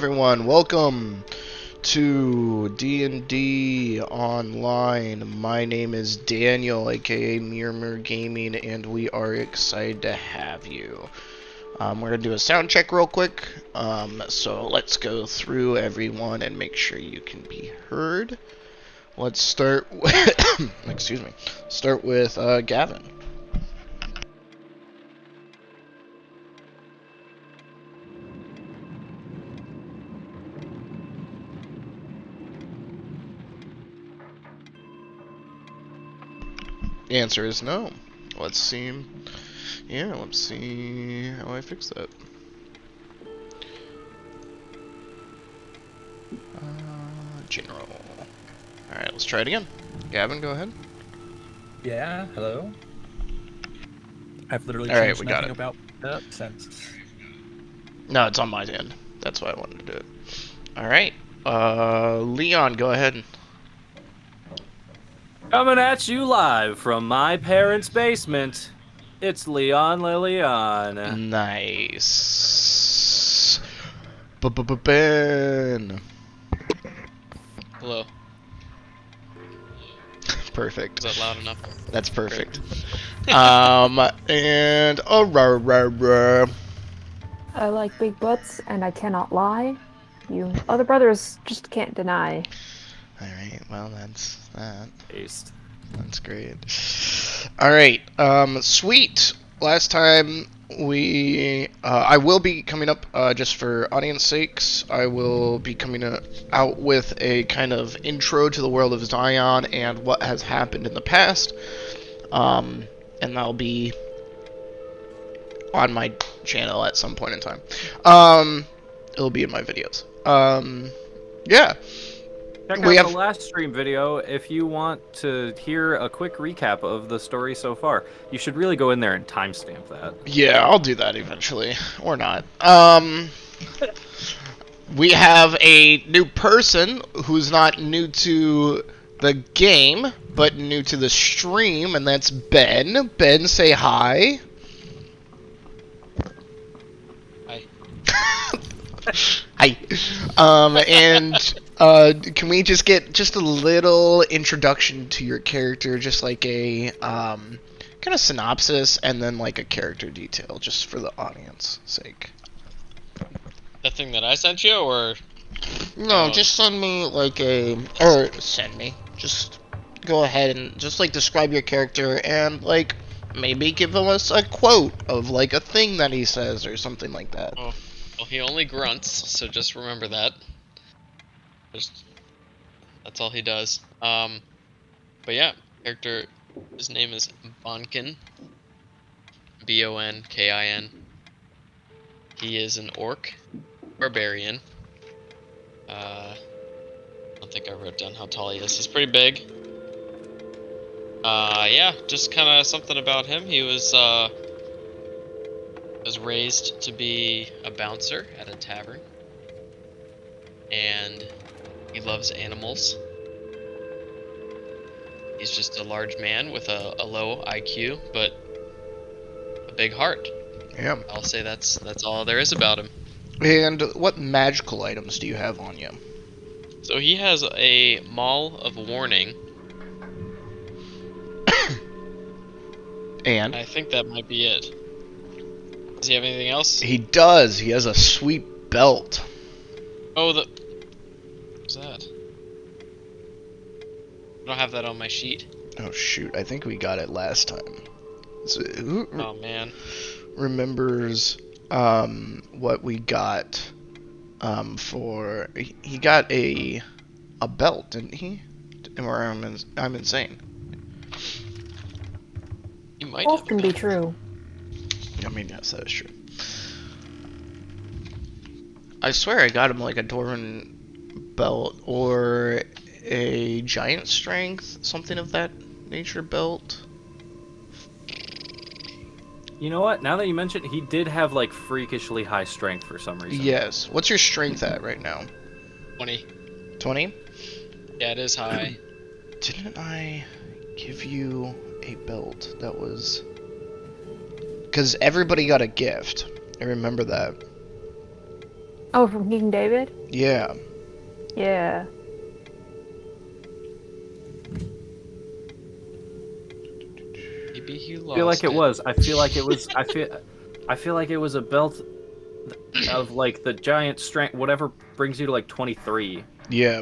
everyone? Welcome to D&D Online. My name is Daniel, aka Mirror Gaming, and we are excited to have you. We're going to do a sound check real quick, so let's go through everyone and make sure you can be heard. Let's start with, excuse me, start with Gavin. The answer is no. Let's see. Yeah, let's see how I fix that. General. Alright, let's try it again. Gavin, go ahead. Yeah, hello. I've literally All right, changed we got nothing it. about that since. No, it's on my end. That's why I wanted to do it. Alright. Leon, go ahead. Coming at you live from my parents' basement, it's Leon Lillian. Nice. Ben. Hello. Perfect. Is that loud enough? That's perfect. And Aurora. I like big butts, and I cannot lie. You other brothers just can't deny. Alright, well, that's that. Paste. That's great. Alright, sweet. Last time I will be coming up, just for audience sakes, I will be coming out with a kind of intro to the world of Zion and what has happened in the past. And that'll be on my channel at some point in time. It'll be in my videos. Yeah. Check We out have- the last stream video if you want to hear a quick recap of the story so far. You should really go in there and timestamp that. Yeah, I'll do that eventually. Or not. We have a new person who's not new to the game, but new to the stream, and that's Ben. Ben, say hi. Hi. Hi. And can we just get just a little introduction to your character, just like a kind of synopsis, and then like a character detail, just for the audience sake. That thing that I sent you, or No, just send me like just go ahead and just like describe your character and like maybe give us a quote of like a thing that he says or something like that. well, he only grunts, so just remember that. That's all he does. But yeah, character. His name is Bonkin. Bonkin. He is an orc, barbarian. I don't think I wrote down how tall he is. He's pretty big. Yeah, just kind of something about him. He was raised to be a bouncer at a tavern, and he loves animals. He's just a large man with a low IQ, but a big heart. Yeah. I'll say that's all there is about him. And what magical items do you have on you? So he has a Maul of Warning. And I think that might be it. Does he have anything else? he does. He has a sweet belt. Oh, what's that? I don't have that on my sheet. Oh shoot! I think we got it last time. So, who Oh man. remembers what we got for he got a belt, didn't he? Or I'm insane. You might Both have can be true. I mean, yes, that is true. I swear I got him like a Dwarven belt or a giant strength, something of that nature belt. You know what? Now that you mention it, he did have like freakishly high strength for some reason. Yes. What's your strength at right now? 20. 20? Yeah, it is high. Didn't I give you a belt that was... Because everybody got a gift. I remember that. Oh, from King David? Yeah. Yeah. Maybe he lost I feel like it was. I feel like it was. I feel like it was a belt of like the giant strength, whatever brings you to like 23. Yeah.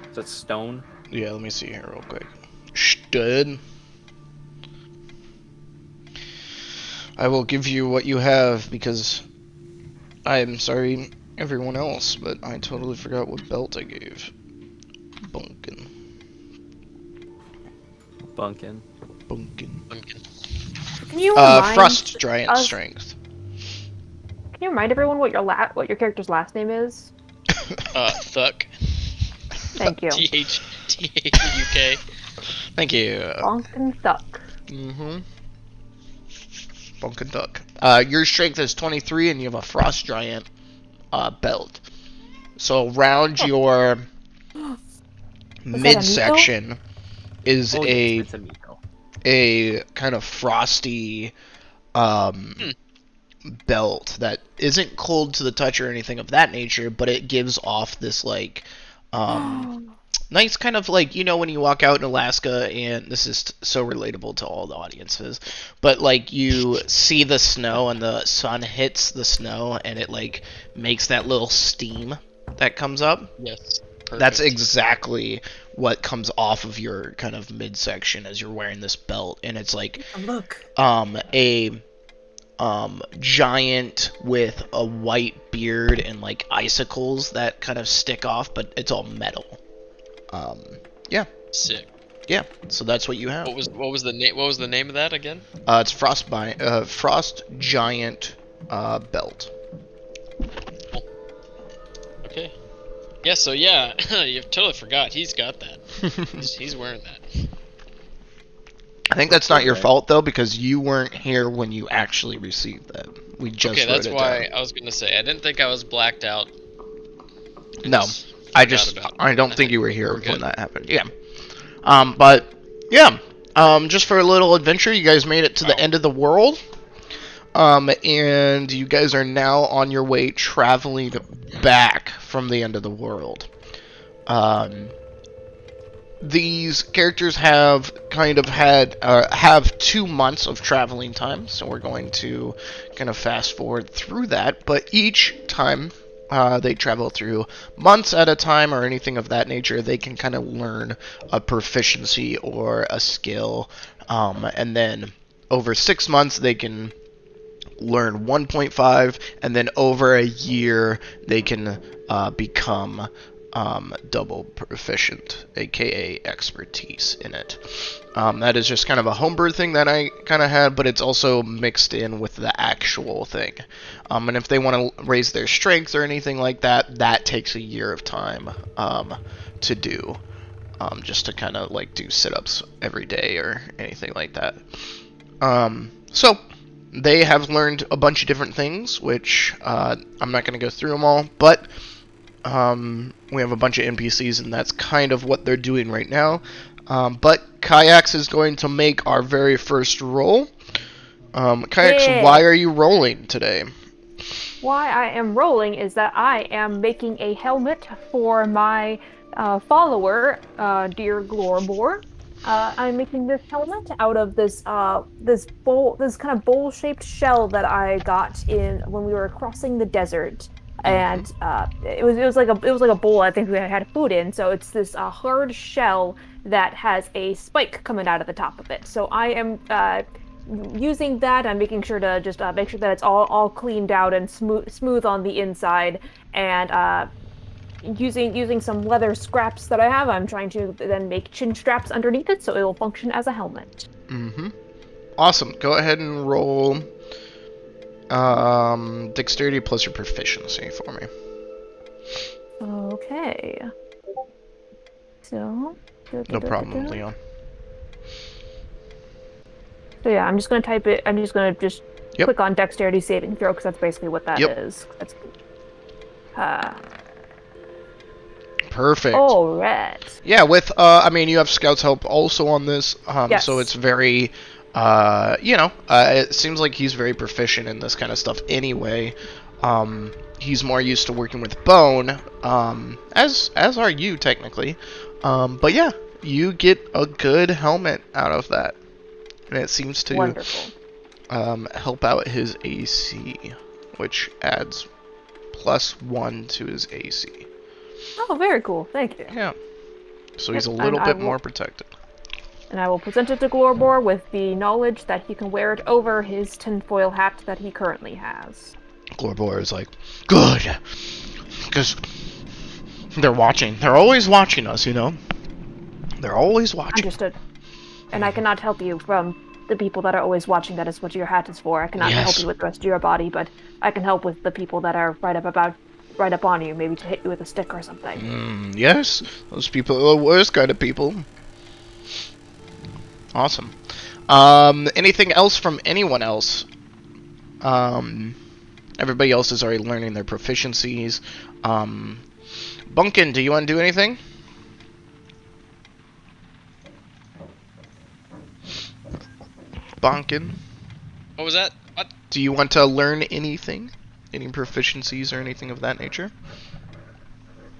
Is that stone? Yeah, let me see here real quick. Stud. I will give you what you have because I am sorry everyone else, but I totally forgot what belt I gave. Bunkin. Bunkin. Bunkin. Pumpkin. Can you remind Frost Giant us- Strength. Can you remind everyone what your character's last name is? Thuck. Thank you. T-H-U-K. Thank you. Bonkin Thuck. Mm-hmm. Bunkin Duck. Your strength is 23 and you have a Frost Giant belt. So around your midsection is Oh, yes, it's a Miko. a kind of frosty belt that isn't cold to the touch or anything of that nature, but it gives off this like nice kind of like, you know, when you walk out in Alaska, and this is so relatable to all the audiences, but like you see the snow and the sun hits the snow and it like makes that little steam that comes up. Yes. Perfect. That's exactly what comes off of your kind of midsection as you're wearing this belt, and it's like Look. a giant with a white beard and like icicles that kind of stick off, but it's all metal. Yeah, Sick. yeah. So that's what you have. What was the name? What was the name of that again? It's Frost Giant belt. Okay. Yeah. So yeah, you totally forgot. He's got that. He's wearing that. I think that's not your Okay. fault though, because you weren't here when you actually received that. We just Okay, wrote that's it why down. I was gonna say I didn't think I was blacked out. No, Just I forgot just about it. I don't think you were here We're when good. that happened. Yeah. But yeah. Just for a little adventure, you guys made it to the Wow. end of the world. And you guys are now on your way traveling back from the end of the world. These characters have kind of have 2 months of traveling time, so we're going to kind of fast forward through that. But each time they travel through months at a time or anything of that nature, they can kind of learn a proficiency or a skill, and then over 6 months they can learn 1.5, and then over a year they can become double proficient, aka expertise in it. That is just kind of a homebrew thing that I kind of had, but it's also mixed in with the actual thing. And if they want to raise their strength or anything like that, that takes a year of time to do, just to kind of like do sit-ups every day or anything like that. So they have learned a bunch of different things, which I'm not going to go through them all, but we have a bunch of NPCs, and that's kind of what they're doing right now. But Kayaks is going to make our very first roll. Kayaks, Yeah. why are you rolling today? Why I am rolling is that I am making a helmet for my follower, dear Glorbor. I'm making this helmet out of this this kind of bowl-shaped shell that I got when we were crossing the desert, and it was like a bowl I think we had food in. So it's this hard shell that has a spike coming out of the top of it. So I am using that. I'm making sure to just make sure that it's all cleaned out and smooth on the inside, and using some leather scraps that I have, I'm trying to then make chin straps underneath it so it will function as a helmet. Awesome. Go ahead and roll dexterity plus your proficiency for me. Okay. So. No problem, Leon. So yeah, I'm just gonna type it. I'm just gonna Yep. click on dexterity saving throw because that's basically what that Yep. is. That's. Perfect. All right. Yeah, with I mean, you have Scout's help also on this, Yes. so it's very, it seems like he's very proficient in this kind of stuff anyway. he's more used to working with bone, as are you technically. But yeah, you get a good helmet out of that, and it seems to Wonderful. help out his AC, which adds +1 to his AC. Oh, very cool. Thank you. Yeah, so he's a Yep, little and I bit will- more protected. And I will present it to Glorbor with the knowledge that he can wear it over his tinfoil hat that he currently has. Glorbor is like, good, because they're watching. They're always watching us, you know. They're always watching. Understood. And I cannot help you from the people that are always watching. That is what your hat is for. I cannot Yes. help you with the rest of your body, but I can help with the people that are right up on you, maybe to hit you with a stick or something. Yes, those people are the worst kind of people. Awesome. Anything else from anyone else? Everybody else is already learning their proficiencies. Bunkin, do you want to do anything? Bunkin, What was that? What? do you want to learn anything? Any proficiencies or anything of that nature?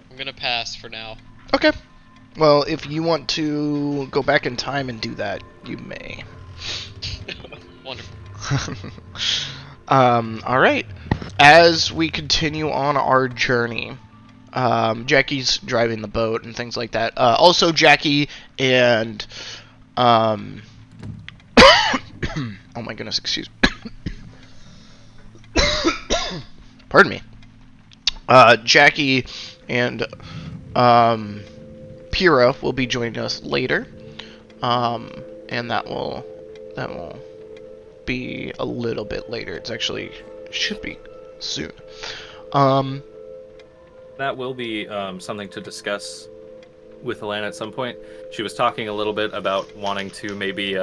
I'm gonna pass for now. Okay. Well, if you want to go back in time and do that, you may. Wonderful. Alright. As we continue on our journey, Jackie's driving the boat and things like that. Also, Jackie and, oh my goodness, excuse me. Pardon me. Jackie and, Pyrrha will be joining us later. And that will be a little bit later. It's actually should be soon. That will be something to discuss with Alana at some point. She was talking a little bit about wanting to maybe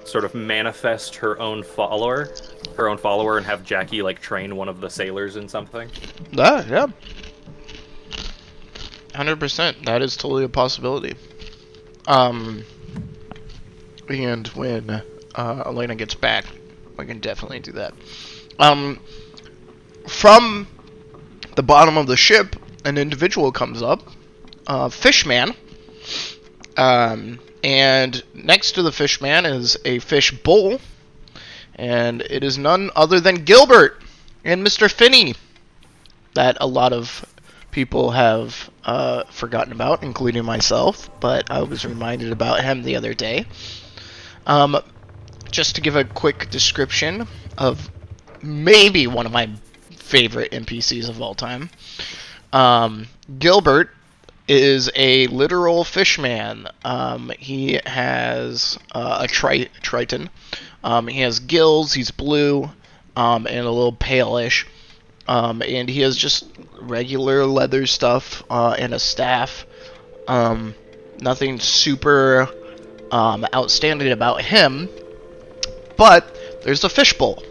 sort of manifest her own follower, and have Jackie like train one of the sailors in something. Yeah. 100%. That is totally a possibility. And when Elena gets back, we can definitely do that. From the bottom of the ship, an individual comes up, Fishman. And next to the Fishman is a fish bowl, and it is none other than Gilbert and Mr. Finney, that a lot of people have forgotten about, including myself, but I was reminded about him the other day. Just to give a quick description of maybe one of my favorite NPCs of all time. Gilbert is a literal fishman. He has a triton. He has gills, he's blue, and a little palish. And he has just regular leather stuff and a staff. Nothing super outstanding about him. But there's a fishbowl.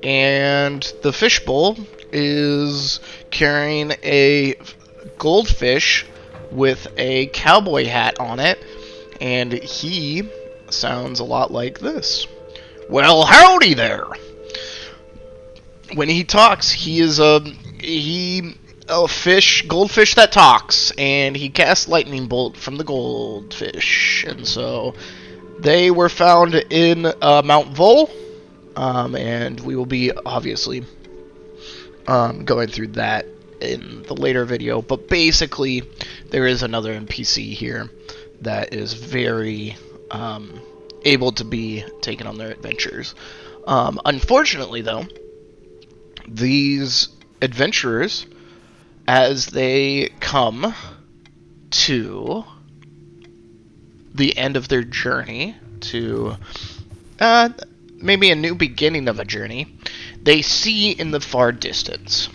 And the fishbowl is carrying a goldfish with a cowboy hat on it. And he sounds a lot like this. Well, howdy there! When he talks, he is a goldfish that talks, and he casts lightning bolt from the goldfish, and so they were found in Mount Vol, and we will be obviously going through that in the later video. But basically, there is another NPC here that is very able to be taken on their adventures. Unfortunately, though, these adventurers, as they come to the end of their journey, to maybe a new beginning of a journey, they see in the far distance,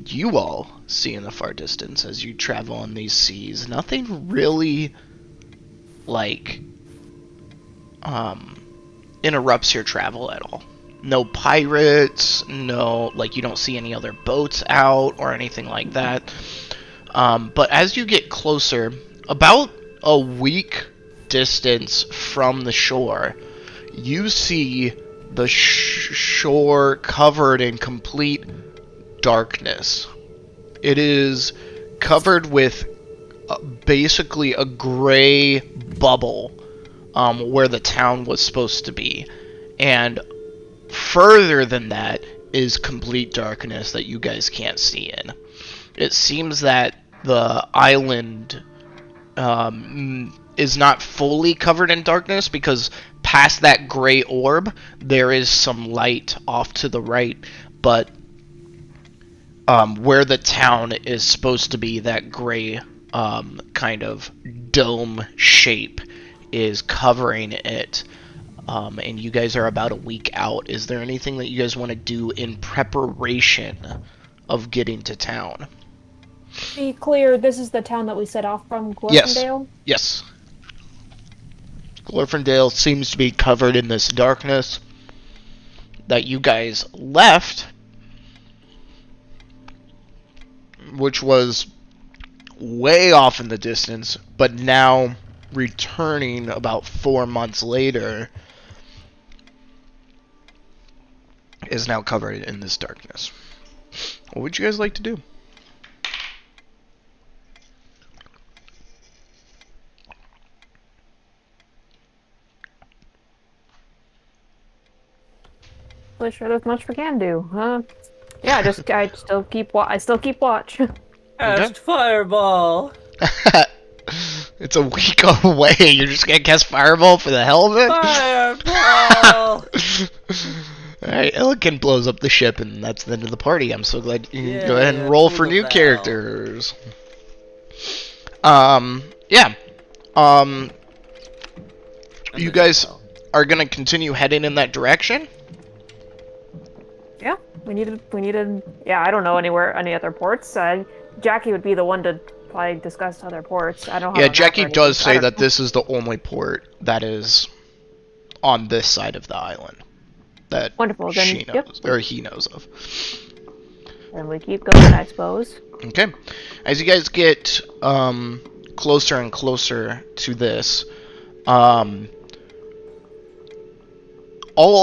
you all see in the far distance as you travel on these seas, nothing really like interrupts your travel at all. No pirates, no, like, you don't see any other boats out or anything like that. But as you get closer, about a week distance from the shore, you see the shore covered in complete darkness. It is covered with basically a gray bubble where the town was supposed to be. And further than that is complete darkness that you guys can't see in. It seems that the island is not fully covered in darkness, because past that gray orb there is some light off to the right, but where the town is supposed to be, that gray kind of dome shape is covering it. And you guys are about a week out. Is there anything that you guys want to do in preparation of getting to town? Be clear, this is the town that we set off from, Glorfindale? Yes. Glorfindale seems to be covered in this darkness that you guys left, which was way off in the distance, but now returning about 4 months later is now covered in this darkness. What would you guys like to do? Really sure there's much we can do. Yeah, I still keep watch. Cast fireball. It's a week away. You're just gonna cast fireball for the hell of it? Fireball. Alright, Elikin blows up the ship, and that's the end of the party. I'm so glad you can go ahead and Yeah, roll pull for the new valve. characters. Yeah. You guys are gonna continue heading in that direction? Yeah, we needed. Yeah, I don't know any other ports. Jackie would be the one to probably discuss other ports. I don't. Yeah, Jackie does say that this is the only port that is on this side of the island that Wonderful, then, she knows, yep. or he knows of. And we keep going, I suppose. Okay. As you guys get closer and closer to this, all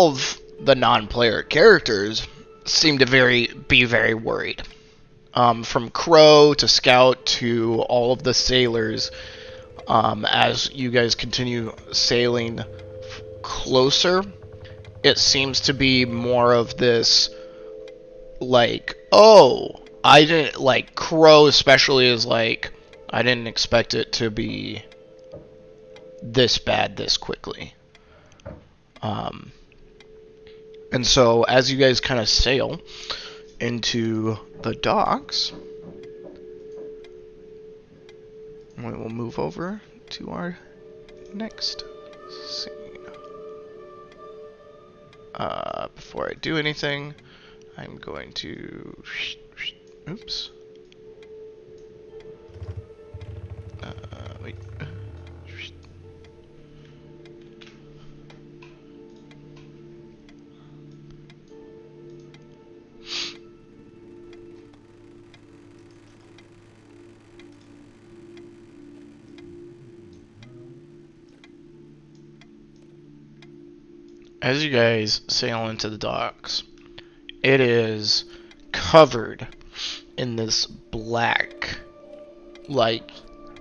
of the non-player characters seem to be very worried. From Crow to Scout to all of the sailors, as you guys continue sailing closer, it seems to be more of this, like, oh, I didn't, like, Crow especially is like, I didn't expect it to be this bad this quickly. And so, as you guys kind of sail into the docks, we will move over to our next scene. Before I do anything, I'm going to... Oops. Wait. As you guys sail into the docks, it is covered in this black, like,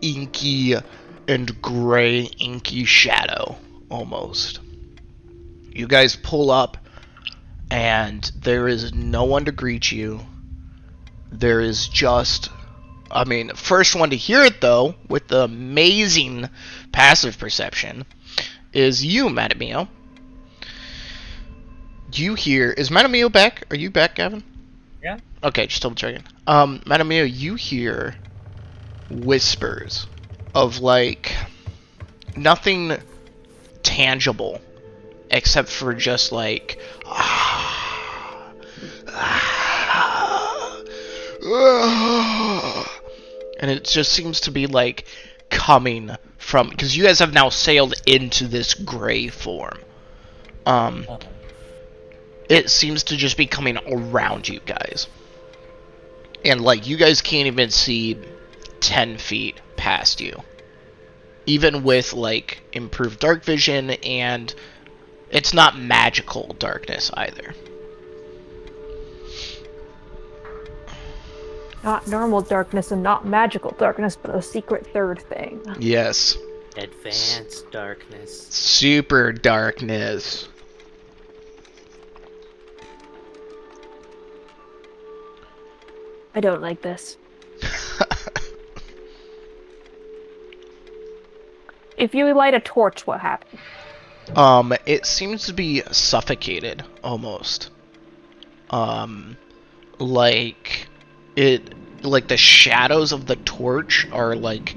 inky and gray inky shadow, almost. You guys pull up, and there is no one to greet you. There is just... I mean, first one to hear it, though, with the amazing passive perception, is you, Madamio. You hear... Is Madamio back? Are you back, Gavin? Yeah. Okay, just double checking. Madamio, you hear whispers of, like, nothing tangible, except for just, like... And it just seems to be, like, coming from... Because you guys have now sailed into this gray form. It seems to just be coming around you guys. And, like, you guys can't even see 10 feet past you. Even with, like, improved dark vision, and it's not magical darkness either. Not normal darkness and not magical darkness, but a secret third thing. Yes. Advanced darkness. Super darkness. I don't like this. If you light a torch, what happens? It seems to be suffocated, almost. Like the shadows of the torch are like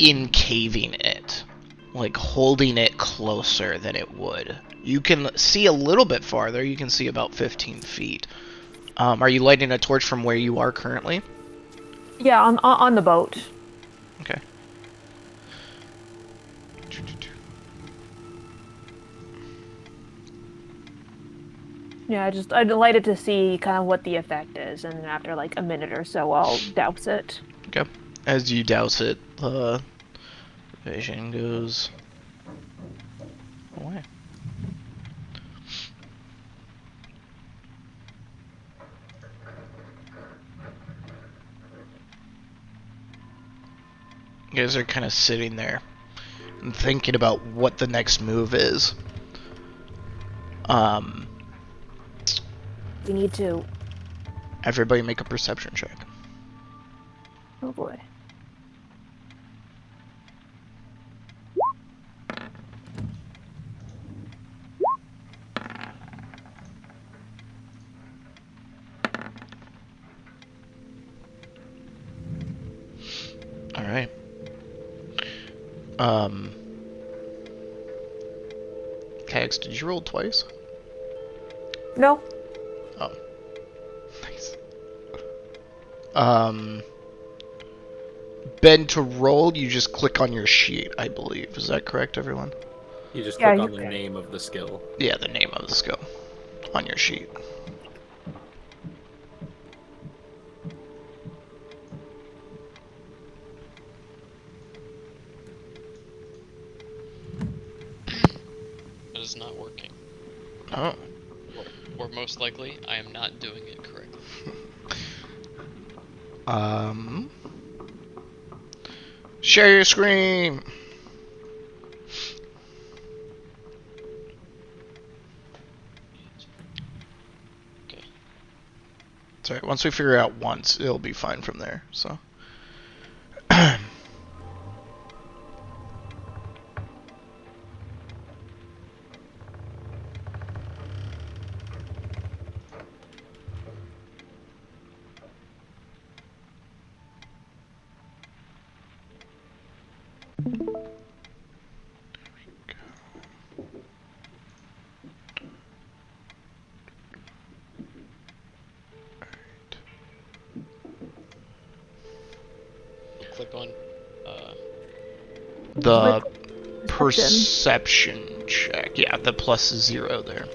incaving it, like holding it closer than it would. You can see a little bit farther. You can see about 15 feet. Are you lighting a torch from where you are currently? Yeah, on the boat. Okay. Yeah, I'd light it to see kind of what the effect is, and then after like a minute or so, I'll douse it. Okay. As you douse it, the vision goes away. You guys are kind of sitting there and thinking about what the next move is. We need to. Everybody make a perception check. Oh boy. All right. Kax, did you roll twice? No. Oh. Nice. Ben, to roll, you just click on your sheet, I believe. Is that correct, everyone? You just Yeah, click you on the can. name of the skill. Yeah, the name of the skill on your sheet. It is not working. Oh. Or most likely, I am not doing it correctly. Share your screen. Okay. Sorry, once we figure out once, it'll be fine from there, so. Click on. The Perception. perception check. Yeah, the plus 0 there.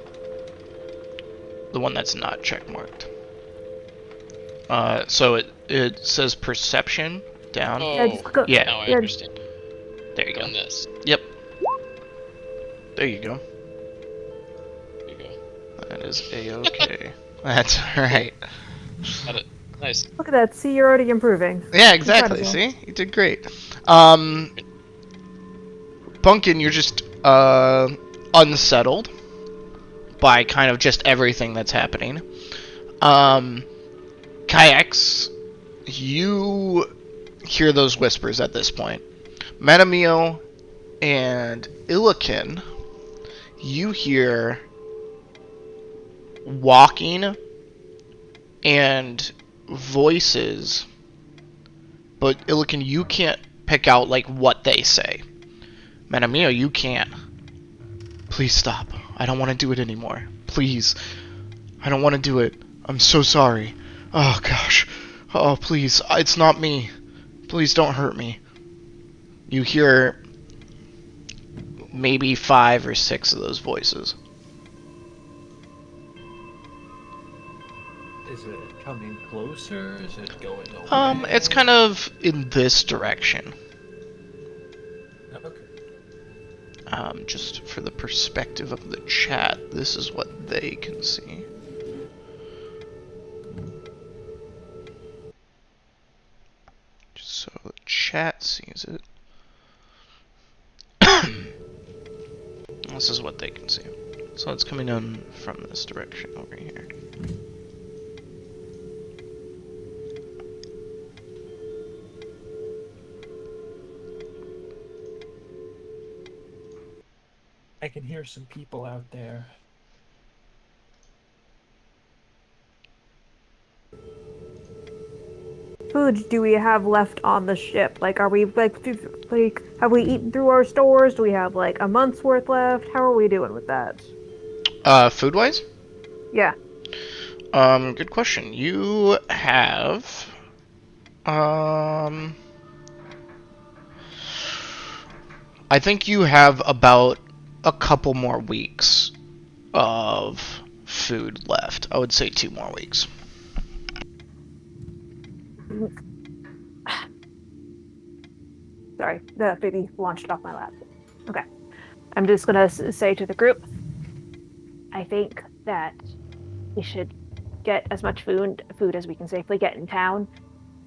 The one that's not check marked. So it says perception down. Oh, Yeah, just click. Yeah. now I Yeah. understand. There you Click go. on this. Yep. There you go. There you go. That is a-okay. That's right. Got it. Nice. Look at that. See, you're already improving. Yeah, exactly. Incredible. See? You did great. Bunkin, you're just unsettled by kind of just everything that's happening. Kayaks, you hear those whispers at this point. Manamio and Illikin, you hear walking and voices, but Illikin, you can't pick out like what they say. Manamio, you can't. Please stop. I don't want to do it anymore. Please. I don't want to do it. I'm so sorry. Oh gosh. Oh please. It's not me. Please don't hurt me. You hear maybe 5 or 6 of those voices. Is it coming closer? Is it going away? It's kind of in this direction. Okay. Just for the perspective of the chat, this is what they can see. chat sees it. This is what they can see. So it's coming in from this direction over here. I can hear some people out there. Foods do we have left on the ship? Like, are we like have we eaten through our stores? Do we have like a month's worth left? How are we doing with that? Food wise? Yeah. Good question. You have I think you have about a couple more weeks of food left. I would say 2 more weeks. Sorry, the baby launched off my lap. Okay. I'm just gonna say to the group, I think that we should get as much food as we can safely get in town,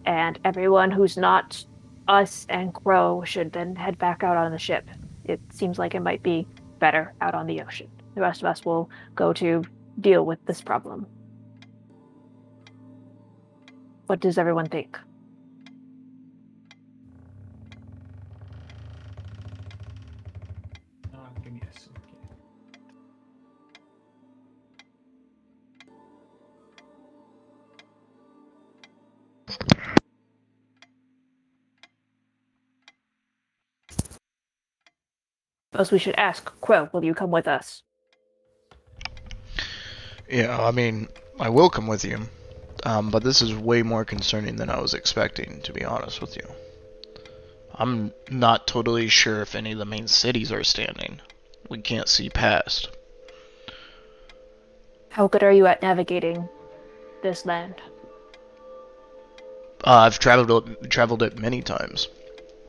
and everyone who's not us and Crow should then head back out on the ship. It seems like it might be better out on the ocean. The rest of us will go to deal with this problem. What does everyone think? Give me a second. Suppose we should ask Crow, will you come with us? Yeah, I mean, I will come with you. But this is way more concerning than I was expecting, to be honest with you. I'm not totally sure if any of the main cities are standing. We can't see past. How good are you at navigating this land? I've traveled it many times.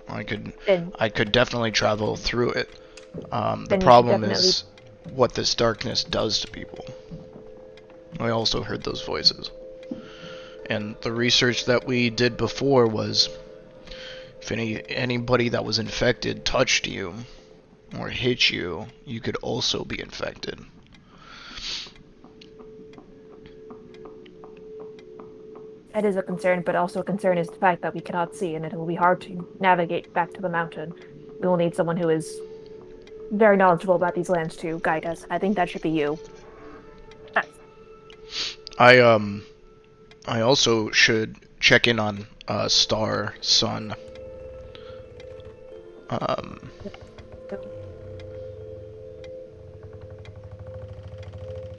I Then, could definitely travel through it. The Then you problem should is what this darkness does to people. I also heard those voices. And the research that we did before was if anybody that was infected touched you or hit you, you could also be infected. that is a concern, but also a concern is the fact that we cannot see, and it will be hard to navigate back to the mountain. We will need someone who is very knowledgeable about these lands to guide us. I think that should be you. I also should check in on Star Sun.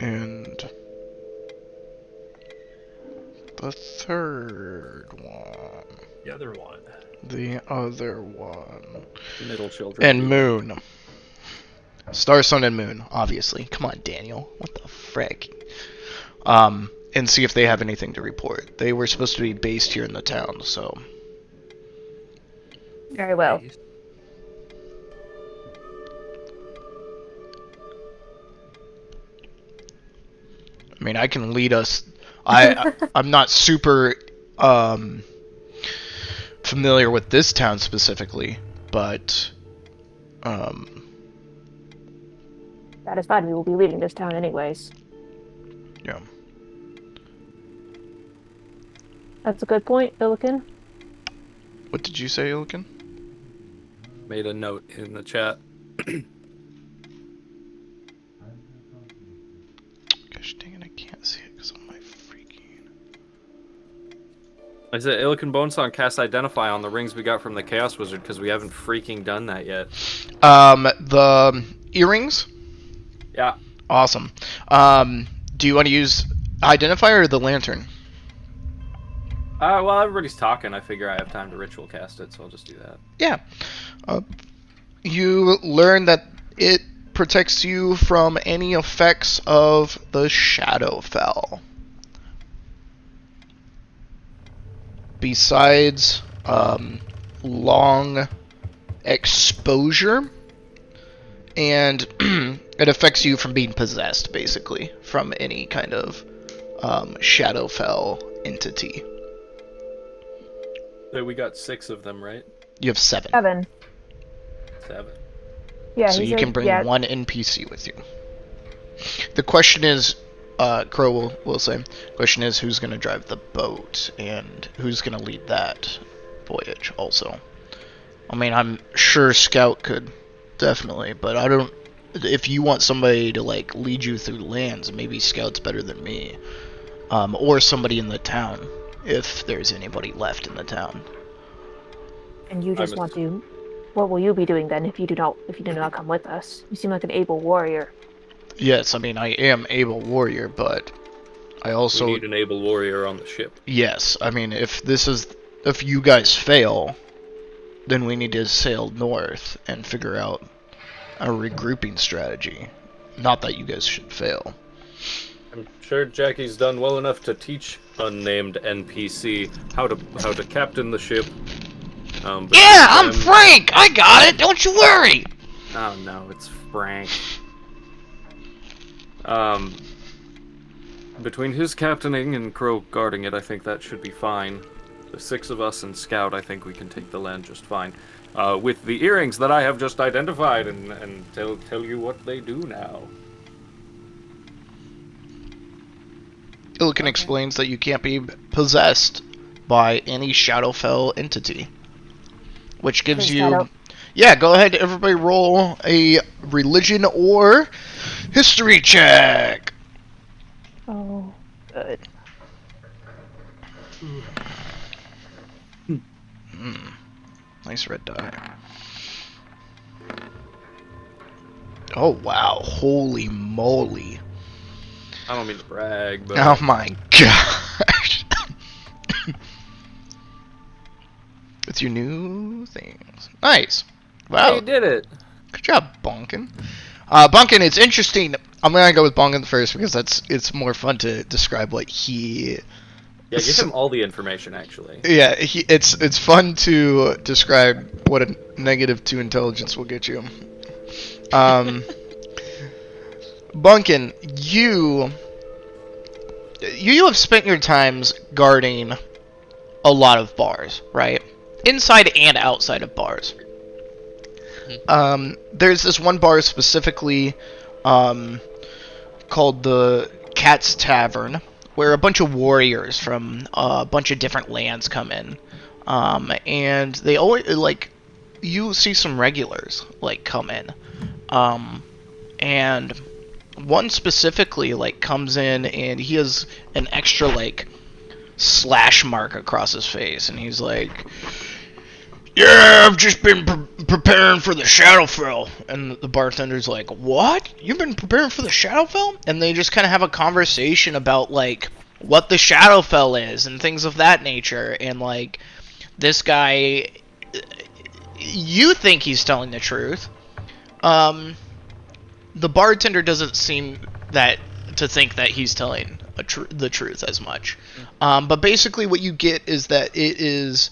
And the third one. The other one. The other one. The middle children. And Moon. Star, Sun, and Moon, obviously. Come on, Daniel. What the frick? And see if they have anything to report. They were supposed to be based here in the town, so... Very well. I mean, I can lead us... I'm not super familiar with this town specifically, but... That is fine. We will be leaving this town anyways. Yeah. That's a good point, Illiken. What did you say, Illiken? Made a note in the chat. Gosh dang it, I can't see it because of my freaking... I said Illiken Bonesong cast Identify on the rings we got from the Chaos Wizard because we haven't freaking done that yet. The earrings? Yeah. Awesome. Do you want to use Identifier or the lantern? Well, everybody's talking. I figure I have time to ritual cast it, so I'll just do that. Yeah. You learn that it protects you from any effects of the Shadowfell. Besides long exposure, and it affects you from being possessed, basically, from any kind of Shadowfell entity. So we got 6 of them, right? You have 7. 7. 7. Yeah, So he you said, can bring yeah. 1 NPC with you. The question is, Crow will say, question is who's going to drive the boat and who's going to lead that voyage also. I mean, I'm sure Scout could, definitely, but I don't, if you want somebody to, like, lead you through lands, maybe Scout's better than me. Or somebody in the town, if there's anybody left in the town. And you just want to. What will you be doing then if you do not come with us? You seem like an able warrior. Yes, I mean, I am able warrior, but I also... We need an able warrior on the ship. Yes, I mean, if you guys fail, then we need to sail north and figure out a regrouping strategy. Not that you guys should fail. I'm sure Jackie's done well enough to teach unnamed NPC how to captain the ship. Yeah, I'm Frank! I got it! Don't you worry! Oh no, it's Frank. Between his captaining and Crow guarding it, I think that should be fine. The 6 of us and Scout, I think we can take the land just fine. With the earrings that I have just identified and tell you what they do now. Illican explains that you can't be possessed by any Shadowfell entity. Which gives you... Yeah, go ahead, everybody roll a religion or history check! Oh, good. Nice red die. Oh, wow. Holy moly. I don't mean to brag, but... Oh my gosh. It's your new things. Nice. Wow. You did it. Good job, Bonkin. Bonkin, it's interesting. I'm gonna go with Bonkin first because it's more fun to describe what he... Yeah, give him all the information, actually. Yeah, it's fun to describe what a -2 intelligence will get you. Bunkin, you have spent your times guarding a lot of bars, right? Inside and outside of bars. There's this one bar specifically called the Cat's Tavern, where a bunch of warriors from a bunch of different lands come in. And they always, like, you see some regulars, like, come in. And one specifically, like, comes in and he has an extra, like, slash mark across his face. And he's like, yeah, I've just been preparing for the Shadowfell. And the bartender's like, what? You've been preparing for the Shadowfell? And they just kind of have a conversation about, like, what the Shadowfell is and things of that nature. And, like, this guy, you think he's telling the truth. The bartender doesn't seem to think that he's telling the truth as much. But basically what you get is that it is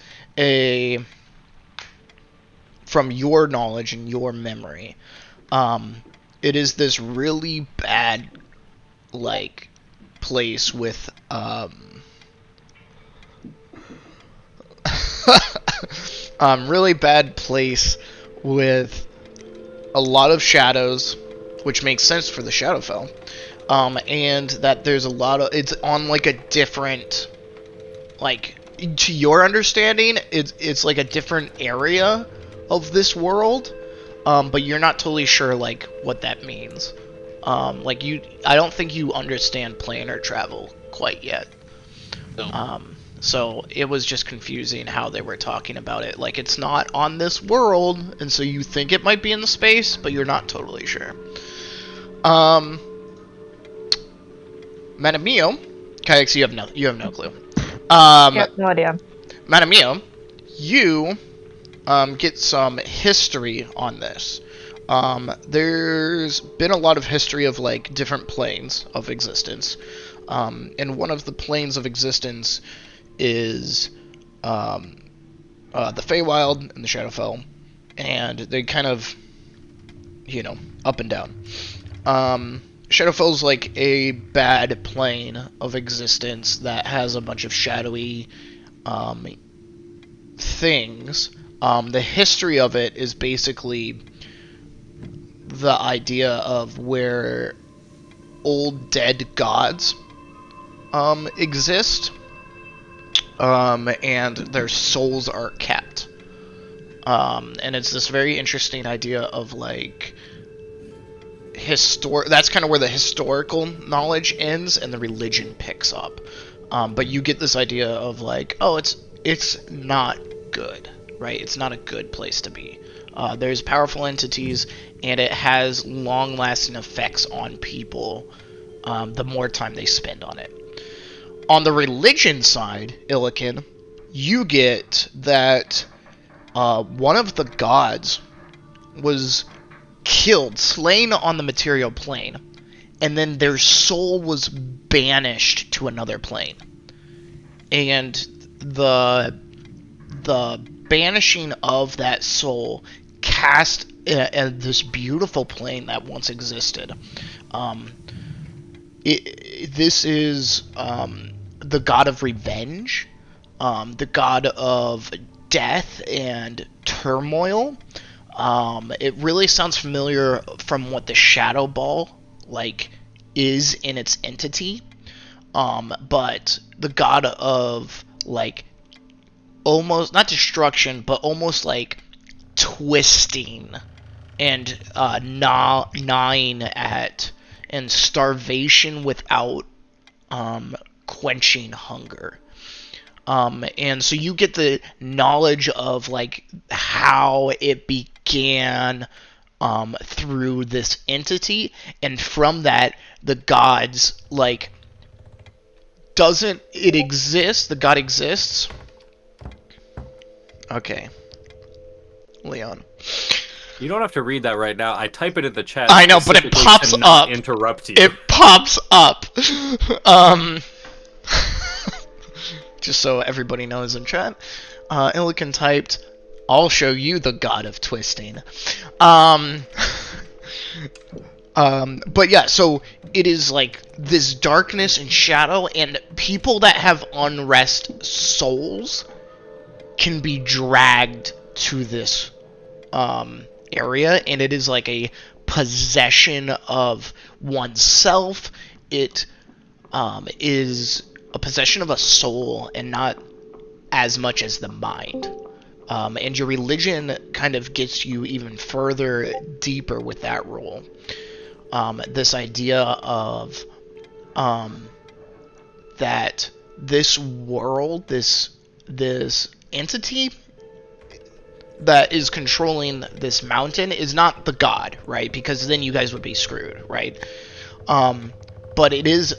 from your knowledge and your memory, it is this really bad, like, place with, really bad place with a lot of shadows, which makes sense for the Shadowfell, and that there's a lot of, it's on, like, a different, like, to your understanding, it's like a different area of this world, but you're not totally sure, like, what that means. Like, I don't think you understand planar travel quite yet. No. So it was just confusing how they were talking about it. Like, it's not on this world, and so you think it might be in space, but you're not totally sure. Madamio, Kayaks, you have no clue. Yeah, no idea. Madamio, you get some history on this. There's been a lot of history of, like, different planes of existence. And one of the planes of existence is the Feywild and the Shadowfell. And they kind of, you know, up and down. Shadowfell's like a bad plane of existence that has a bunch of shadowy things The history of it is basically the idea of where old dead gods exist, and their souls are kept. And it's this very interesting idea of like that's kind of where the historical knowledge ends and the religion picks up. But you get this idea of like, oh, it's not good, right? It's not a good place to be. There's powerful entities, and it has long-lasting effects on people the more time they spend on it. On the religion side, Illican, you get that one of the gods was killed, slain on the material plane, and then their soul was banished to another plane. And the banishing of that soul cast this beautiful plane that once existed. This is the god of revenge, the god of death and turmoil. It really sounds familiar from what the Shadow Ball is in its entity, but the god of almost not destruction, but almost twisting and gnawing at and starvation without quenching hunger. And so you get the knowledge of how it began through this entity, and from that the gods doesn't it exist? The god exists. Okay, Leon. You don't have to read that right now. I type it in the chat. I know, but it pops up. Interrupt you. It pops up. Just so everybody knows in chat, Illican typed, "I'll show you the god of twisting." But yeah, so it is this darkness and shadow, and people that have unrest souls can be dragged to this area, and it is a possession of oneself. It is a possession of a soul and not as much as the mind. And your religion kind of gets you even further deeper with that rule. This idea of that this world, this entity that is controlling this mountain is not the god, right? Because then you guys would be screwed, right? But it is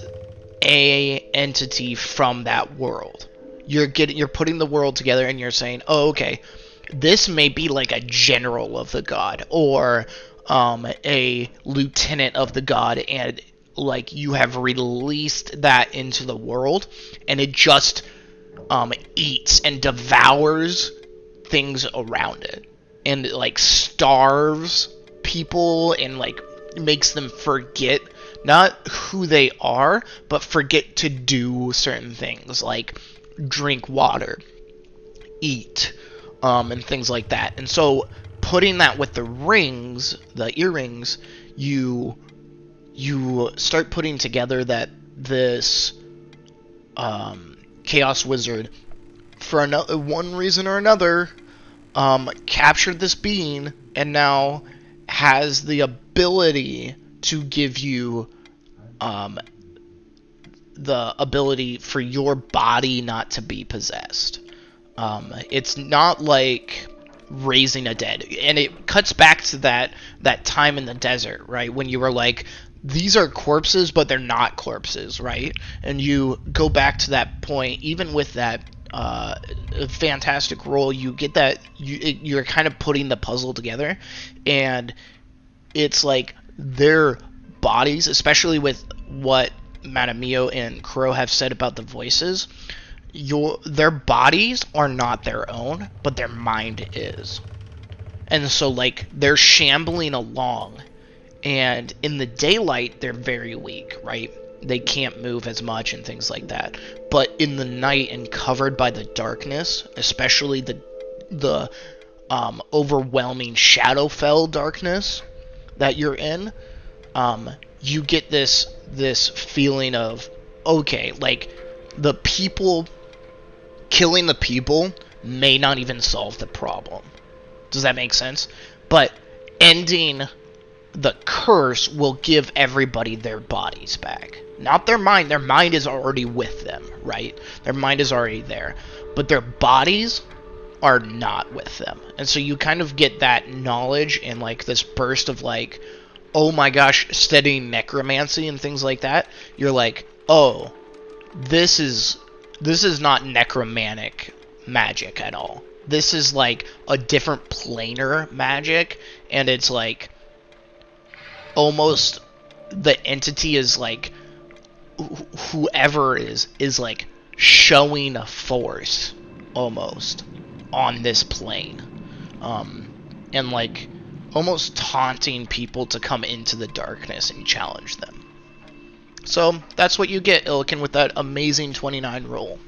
a entity from that world. You're putting the world together, and you're saying, oh, okay, this may be a general of the god, or a lieutenant of the god, and you have released that into the world, and it just eats and devours things around it, and starves people, and makes them forget not who they are, but forget to do certain things, like drink water, eat, and things like that. And so putting that with the rings, the earrings, you start putting together that this Chaos Wizard, for one reason or another, captured this being, and now has the ability to give you the ability for your body not to be possessed. It's not like raising a dead, and it cuts back to that time in the desert, right, when you were these are corpses, but they're not corpses, right? And you go back to that point, even with that fantastic roll, you get that you're kind of putting the puzzle together, and it's their bodies, especially with what Madamio and Crow have said about the voices, their bodies are not their own, but their mind is. And so they're shambling along, and in the daylight they're very weak, right? They can't move as much and things like that. But in the night and covered by the darkness, especially the overwhelming Shadowfell darkness that you're in, you get this feeling of, okay, like, the people killing the people may not even solve the problem. Does that make sense? But ending the curse will give everybody their bodies back. Not their mind. Their mind is already with them, right? Their mind is already there. But their bodies are not with them. And so you kind of get that knowledge and, like, this burst of, like, oh my gosh, studying necromancy and things like that. You're like, oh, this is not necromantic magic at all. This is like a different planar magic, and it's like almost the entity is like whoever is like showing a force almost on this plane, and like almost taunting people to come into the darkness and challenge them. So that's what you get, Illiken, with that amazing 29 roll.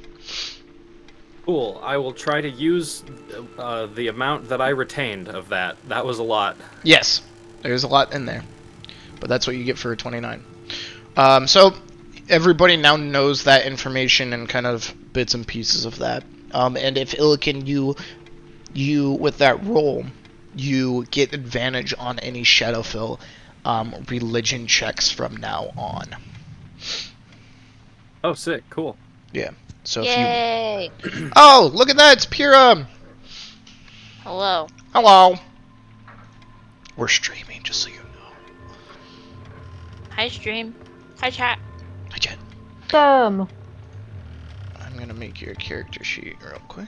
Cool. I will try to use the amount that I retained of that. That was a lot. Yes, there's a lot in there, but that's what you get for a 29. So everybody now knows that information and kind of bits and pieces of that. And if Illiken, you with that roll, you get advantage on any Shadowfell religion checks from now on. Oh, sick. Cool. Yeah. So Yay! if you... Oh, look at that! It's Pyrrha! Hello. Hello! We're streaming, just so you know. Hi, stream. Hi, chat. Hi, Jen. Awesome. I'm gonna make your character sheet real quick.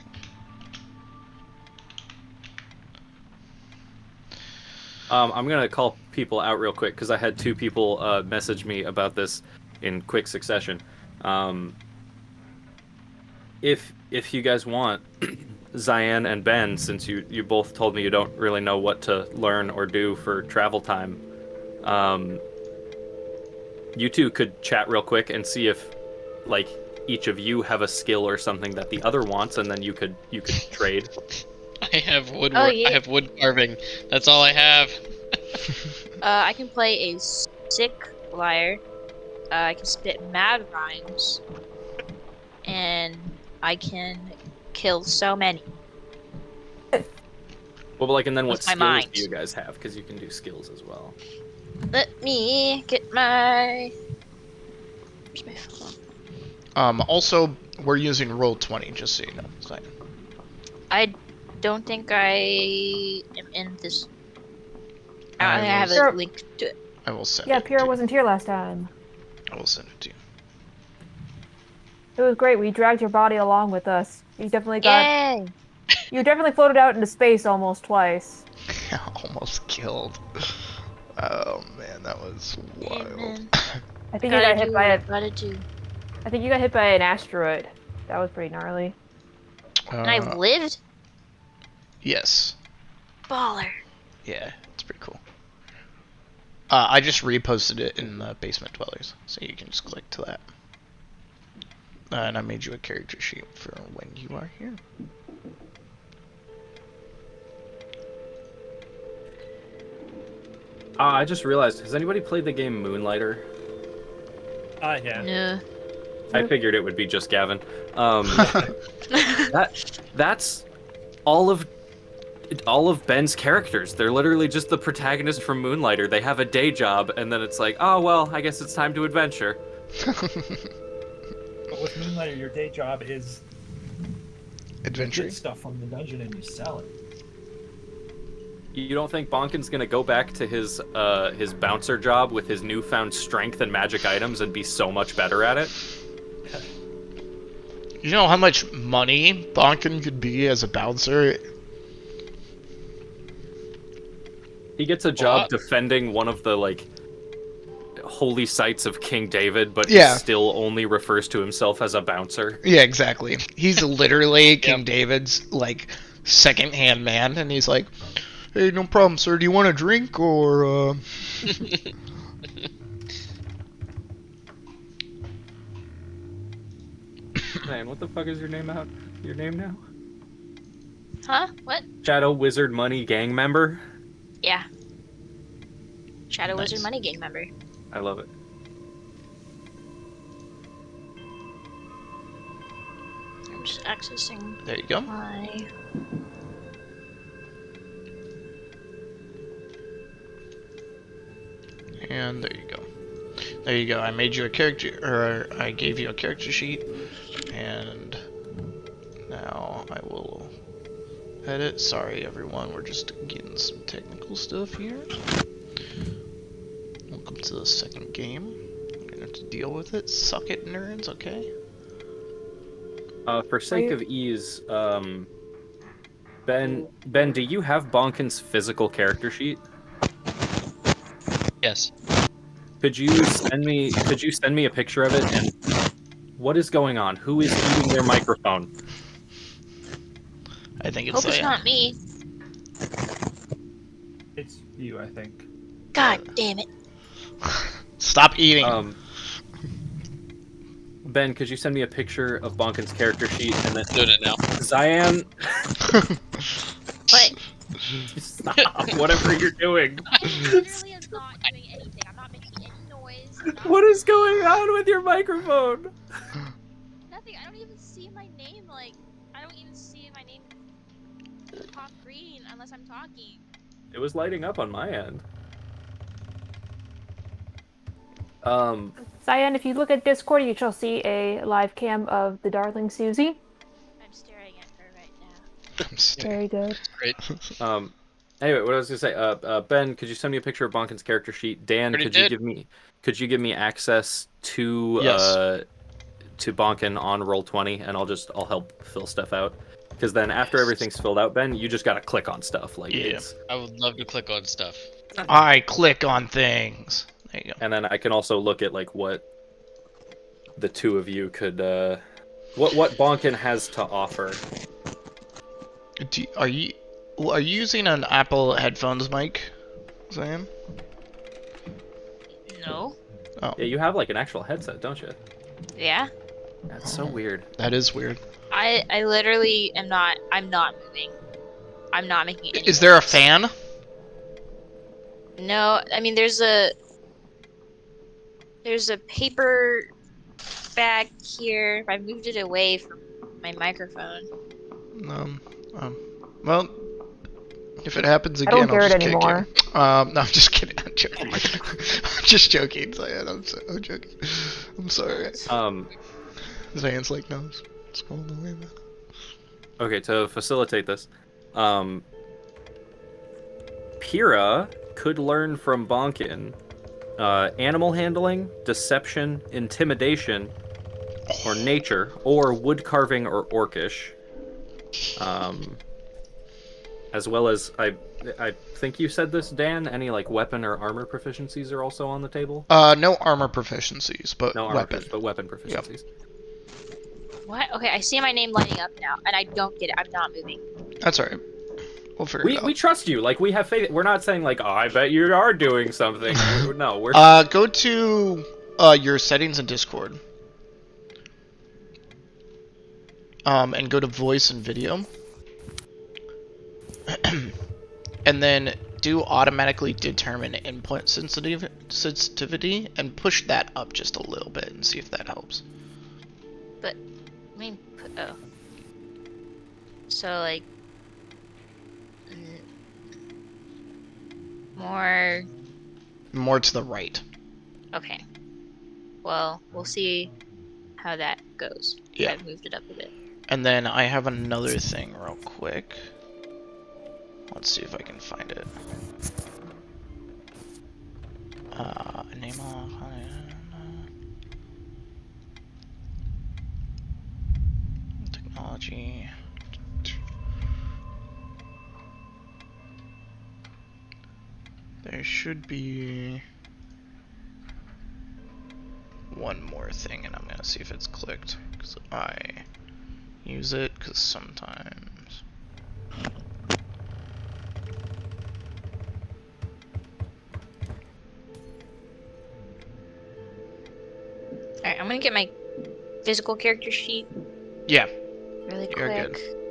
I'm gonna call people out real quick because I had 2 people message me about this in quick succession. If you guys want, Zyan and Ben, since you both told me you don't really know what to learn or do for travel time, you two could chat real quick and see if, like, each of you have a skill or something that the other wants, and then you could trade. I have wood. Oh, yeah. I have wood carving. That's all I have. I can play a sick liar. I can spit mad rhymes. And I can kill so many. Well, but like, and then what With my skills mind. do you guys have? Because you can do skills as well. Let me get my... Where's my phone? Also, we're using Roll20, just so you know. So, I don't think I am in this... I I don't think I have will- a link to it. I will send Yeah, it. Pyrrha to wasn't here last time. I will send it to you. It was great. We dragged your body along with us. You definitely got. Yay! You definitely floated out into space almost twice. Almost killed. Oh man, that was wild. Amen. I think you got Gotta hit do by what I a. gotta do. I think you got hit by an asteroid. That was pretty gnarly. And I lived? Yes. Baller. Yeah, it's pretty cool. I just reposted it in the Basement Dwellers, so you can just click to that. And I made you a character sheet for when you are here. I just realized, has anybody played the game Moonlighter? Yeah. No. I figured it would be just Gavin. That's all of Ben's characters. They're literally just the protagonist from Moonlighter. They have a day job, and then it's like, oh well, I guess it's time to adventure. But with Moonlighter, your day job is you Adventure. get stuff from the dungeon and you sell it. You don't think Bonkin's gonna go back to his bouncer job with his newfound strength and magic items and be so much better at it? You know how much money Bonkin could be as a bouncer? He gets a job What? defending one of the, like, holy sites of King David, but Yeah. he still only refers to himself as a bouncer. Yeah, exactly. He's literally King Yep. David's, like, second-hand man, and he's like, hey, no problem, sir. Do you want a drink, or, Man, what the fuck is your name out? Your name now? Huh? What? Shadow Wizard Money gang member. Yeah. Shadow Nice. Wizard Money Gang member. I love it. I'm just accessing There you go. my. And there you go. There you go. I made you a character, or I gave you a character sheet, and now I will edit. Sorry, everyone. We're just getting some technical stuff here. Welcome to the second game. I'm gonna have to deal with it. Suck it, nerds. Okay. For sake of ease, Ben, do you have Bonkin's physical character sheet? Yes. Could you send me a picture of it? And what is going on? Who is eating their microphone? I think it's Hope it's Cyan. not me. It's you, I think. God damn it. Stop eating. Ben, could you send me a picture of Bonkin's character sheet and then Doing it now. Cyan? What? Stop! Whatever you're doing. I literally am not doing anything. I'm not making any noise. I'm not What is going on with your microphone? Nothing. I don't even see my name. Like, I don't even see my name pop green unless I'm talking. It was lighting up on my end. Cyan, if you look at Discord, you shall see a live cam of the darling Susie. I'm staring at her right now. I'm still- Very good. Great. Anyway, what I was gonna say, Ben, could you send me a picture of Bonkin's character sheet? Dan, Already could you did. give me access to Yes. to Bonkin on Roll20, and I'll help fill stuff out. Because then after everything's filled out, Ben, you just gotta click on stuff. Like Yeah. it's, I would love to click on stuff. I click on things. There you go. and then I can also look at like what the two of you could what Bonkin has to offer. Are you using an Apple headphones mic, Cyan? No. Oh, Yeah, you have like an actual headset, don't you? Yeah. That's so weird. that is weird. I literally am not. I'm not moving. I'm not making any. Is there a noise. fan? No. I mean, there's a paper bag here. I moved it away from my microphone. Well, if it happens I again, don't hear I'll it just kick anymore. you. No, I'm just kidding. I'm joking. I'm just joking, Cyan. I'm joking. I'm sorry. Cyan's like, no, it's going away, man. Okay, to facilitate this, Pyrrha could learn from Bonkin animal handling, deception, intimidation, or nature, or wood carving or orcish. As well as, I think you said this, Dan, any like weapon or armor proficiencies are also on the table? No armor proficiencies, but No armor, weapon. but weapon proficiencies. What? Okay, I see my name lighting up now, and I don't get it. I'm not moving. That's alright. We'll figure it out. We trust you. Like, we have faith. We're not saying like, oh, I bet you are doing something. No, we're Go to your settings in Discord. And go to voice and video. And then do automatically determine input sensitivity and push that up just a little bit and see if that helps. But, I mean, oh. So, like, More to the right. Okay. Well, we'll see how that goes. Yeah. I've moved it up a bit. And then I have another thing real quick. Let's see if I can find it. Name off. Technology. There should be one more thing, and I'm gonna see if it's clicked, because I use it, because sometimes. Alright, I'm gonna get my physical character sheet Yeah, really You're quick. good.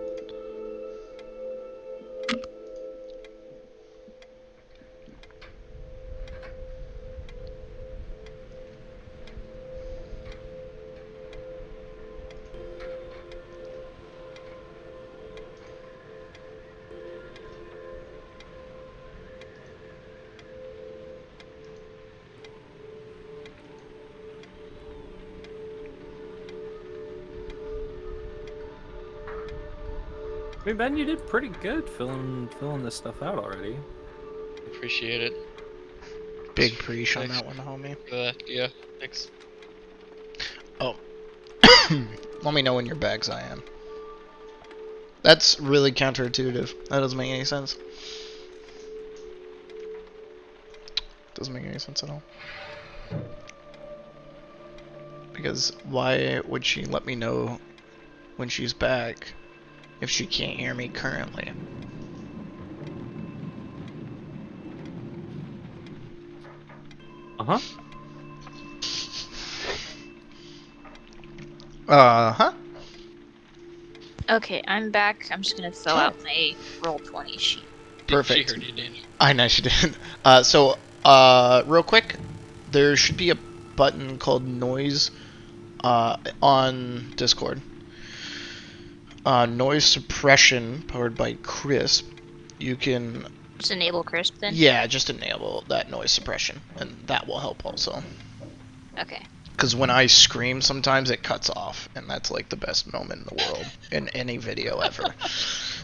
I mean, Ben, you did pretty good filling this stuff out already. Appreciate it. Big preach on Thanks. that one, homie. Yeah, thanks. Let me know when your bag's I am. That's really counterintuitive. That doesn't make any sense. Doesn't make any sense at all. Because why would she let me know when she's back if she can't hear me currently? Uh-huh. Uh-huh. Okay, I'm back. I'm just gonna fill out my roll 20 sheet. Perfect. She heard you, Daniel. I know she did. Real quick, there should be a button called noise on Discord. Noise suppression powered by Crisp. You can, Just enable crisp then? yeah, just enable that noise suppression, and that will help also. Okay. Because when I scream, sometimes it cuts off, and that's like the best moment in the world in any video ever.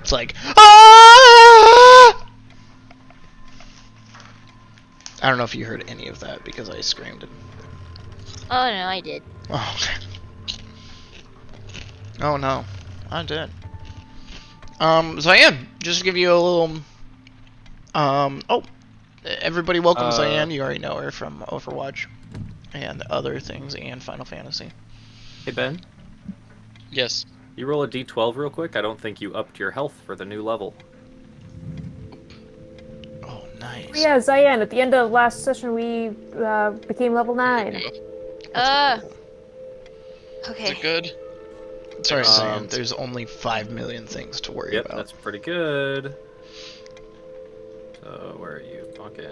It's like, ah! I don't know if you heard any of that because I screamed it. Oh no, I did. Oh, okay. Oh no, I did. Cyan, just to give you a little, everybody welcome Cyan. You already know her from Overwatch and other things and Final Fantasy. Hey, Ben, Yes. you roll a d12 real quick. I don't think you upped your health for the new level. Oh, nice. Yeah, Cyan, at the end of last session, we became level 9. Is Okay. it good? Sorry, Cyan, Um, there's only 5 million things to worry Yep, about. that's pretty good. So, where are you? Fucking.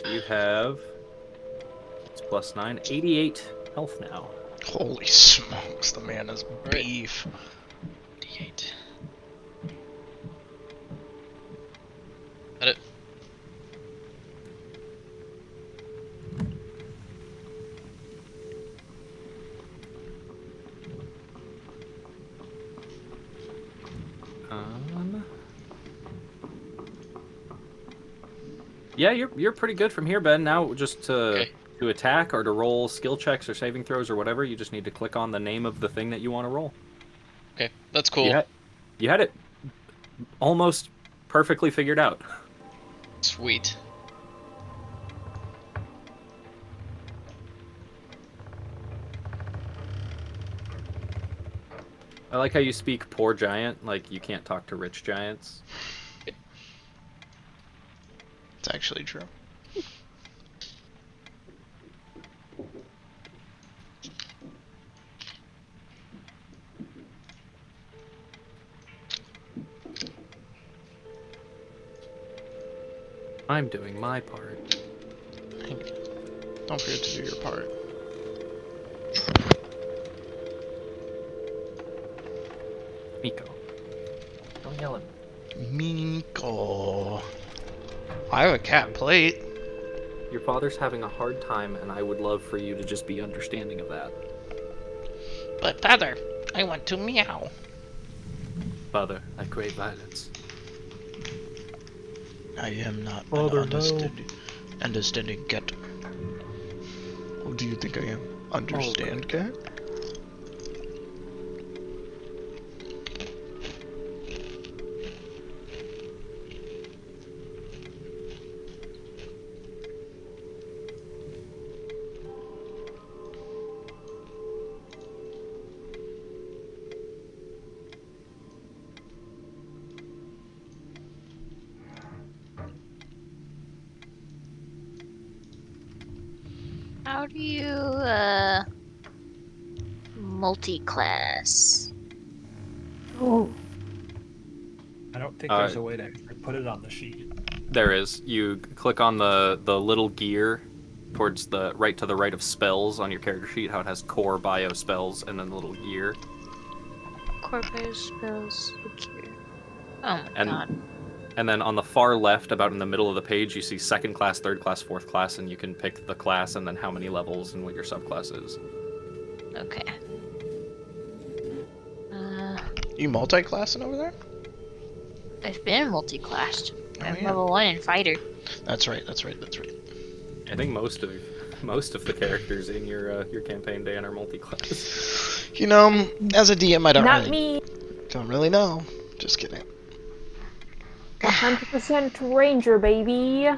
So you have. It's plus 9, 88 health now. Holy smokes, the man is beef. 88. Got it. Yeah, you're pretty good from here, Ben. Now, just to attack or to roll skill checks or saving throws or whatever, you just need to click on the name of the thing that you want to roll. Okay, that's cool. You had it almost perfectly figured out. Sweet. I like how you speak poor giant, like you can't talk to rich giants. It's actually true. I'm doing my part. Thank you. Don't forget to do your part. Miko. Don't yell at me. Miko. I have a cat plate. Your father's having a hard time, and I would love for you to just be understanding of that. But father, I want to meow. Father, I crave violence. I am not Father, an understanding cat. Who do you think I am? Understand cat? How do you, multi-class? Oh, I don't think there's a way to actually put it on the sheet. There is. You click on the little gear towards the right to the right of spells on your character sheet, how it has core bio spells and then the little gear. Corpus spells secure. Oh my And- god. And then on the far left, about in the middle of the page, you see second class, third class, fourth class, and you can pick the class and then how many levels and what your subclass is. Okay. You multi-classing over there? I've been multi-classed. I'm yeah. level 1 in fighter. That's right. I think most of the characters in your campaign, Dan, are multi-class. You know, as a DM, I Not me. don't really know. Just kidding. 100% ranger, baby.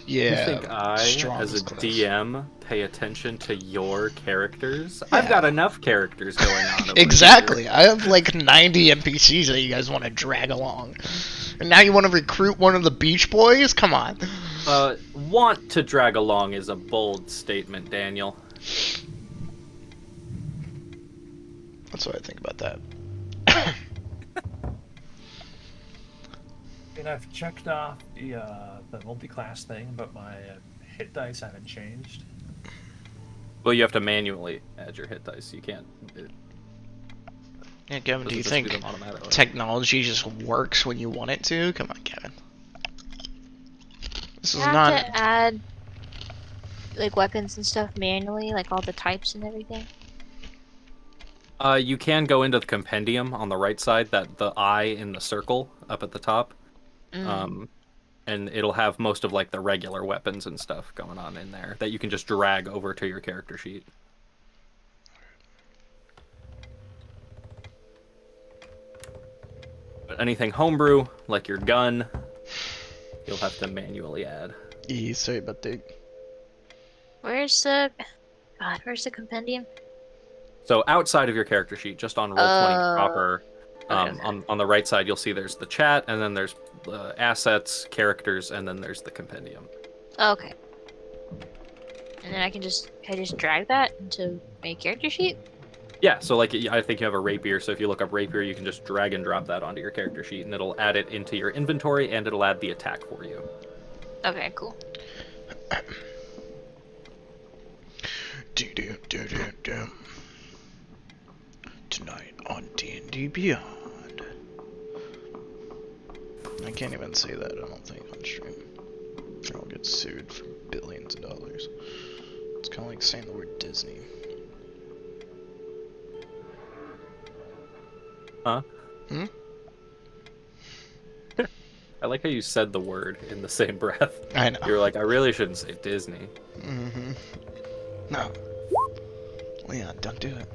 Yeah. You think I, strong as a class. DM, pay attention to your characters? Yeah. I've got enough characters going on. over Exactly. here. I have like 90 NPCs that you guys want to drag along. And now you want to recruit one of the Beach Boys? Come on. Want to drag along is a bold statement, Daniel. That's what I think about that. And I've checked off the multi-class thing, but my hit dice haven't changed. Well, you have to manually add your hit dice. You can't. Yeah, Kevin, do you just think do them automatically. technology just works when you want it to? Come on, Kevin. This You is have not. to add like weapons and stuff manually, like all the types and everything. You can go into the compendium on the right side, the eye in the circle up at the top. And it'll have most of like the regular weapons and stuff going on in there that you can just drag over to your character sheet. But anything homebrew, like your gun, you'll have to manually add. Sorry about that. Where's the compendium? So outside of your character sheet, just on Roll20 proper, okay. on the right side, you'll see there's the chat, and then there's assets, characters, and then there's the compendium. Okay. And then can I just drag that into my character sheet? Yeah, so like I think you have a rapier, so if you look up rapier, you can just drag and drop that onto your character sheet, and it'll add it into your inventory, and it'll add the attack for you. Okay, cool. Tonight on D&D Beyond. I can't even say that, I don't think, on stream. I'll get sued for billions of dollars. It's kind of like saying the word Disney. Huh? Hmm? I like how you said the word in the same breath. I know. You're like, I really shouldn't say Disney. Mm-hmm. No. Leon, don't do it.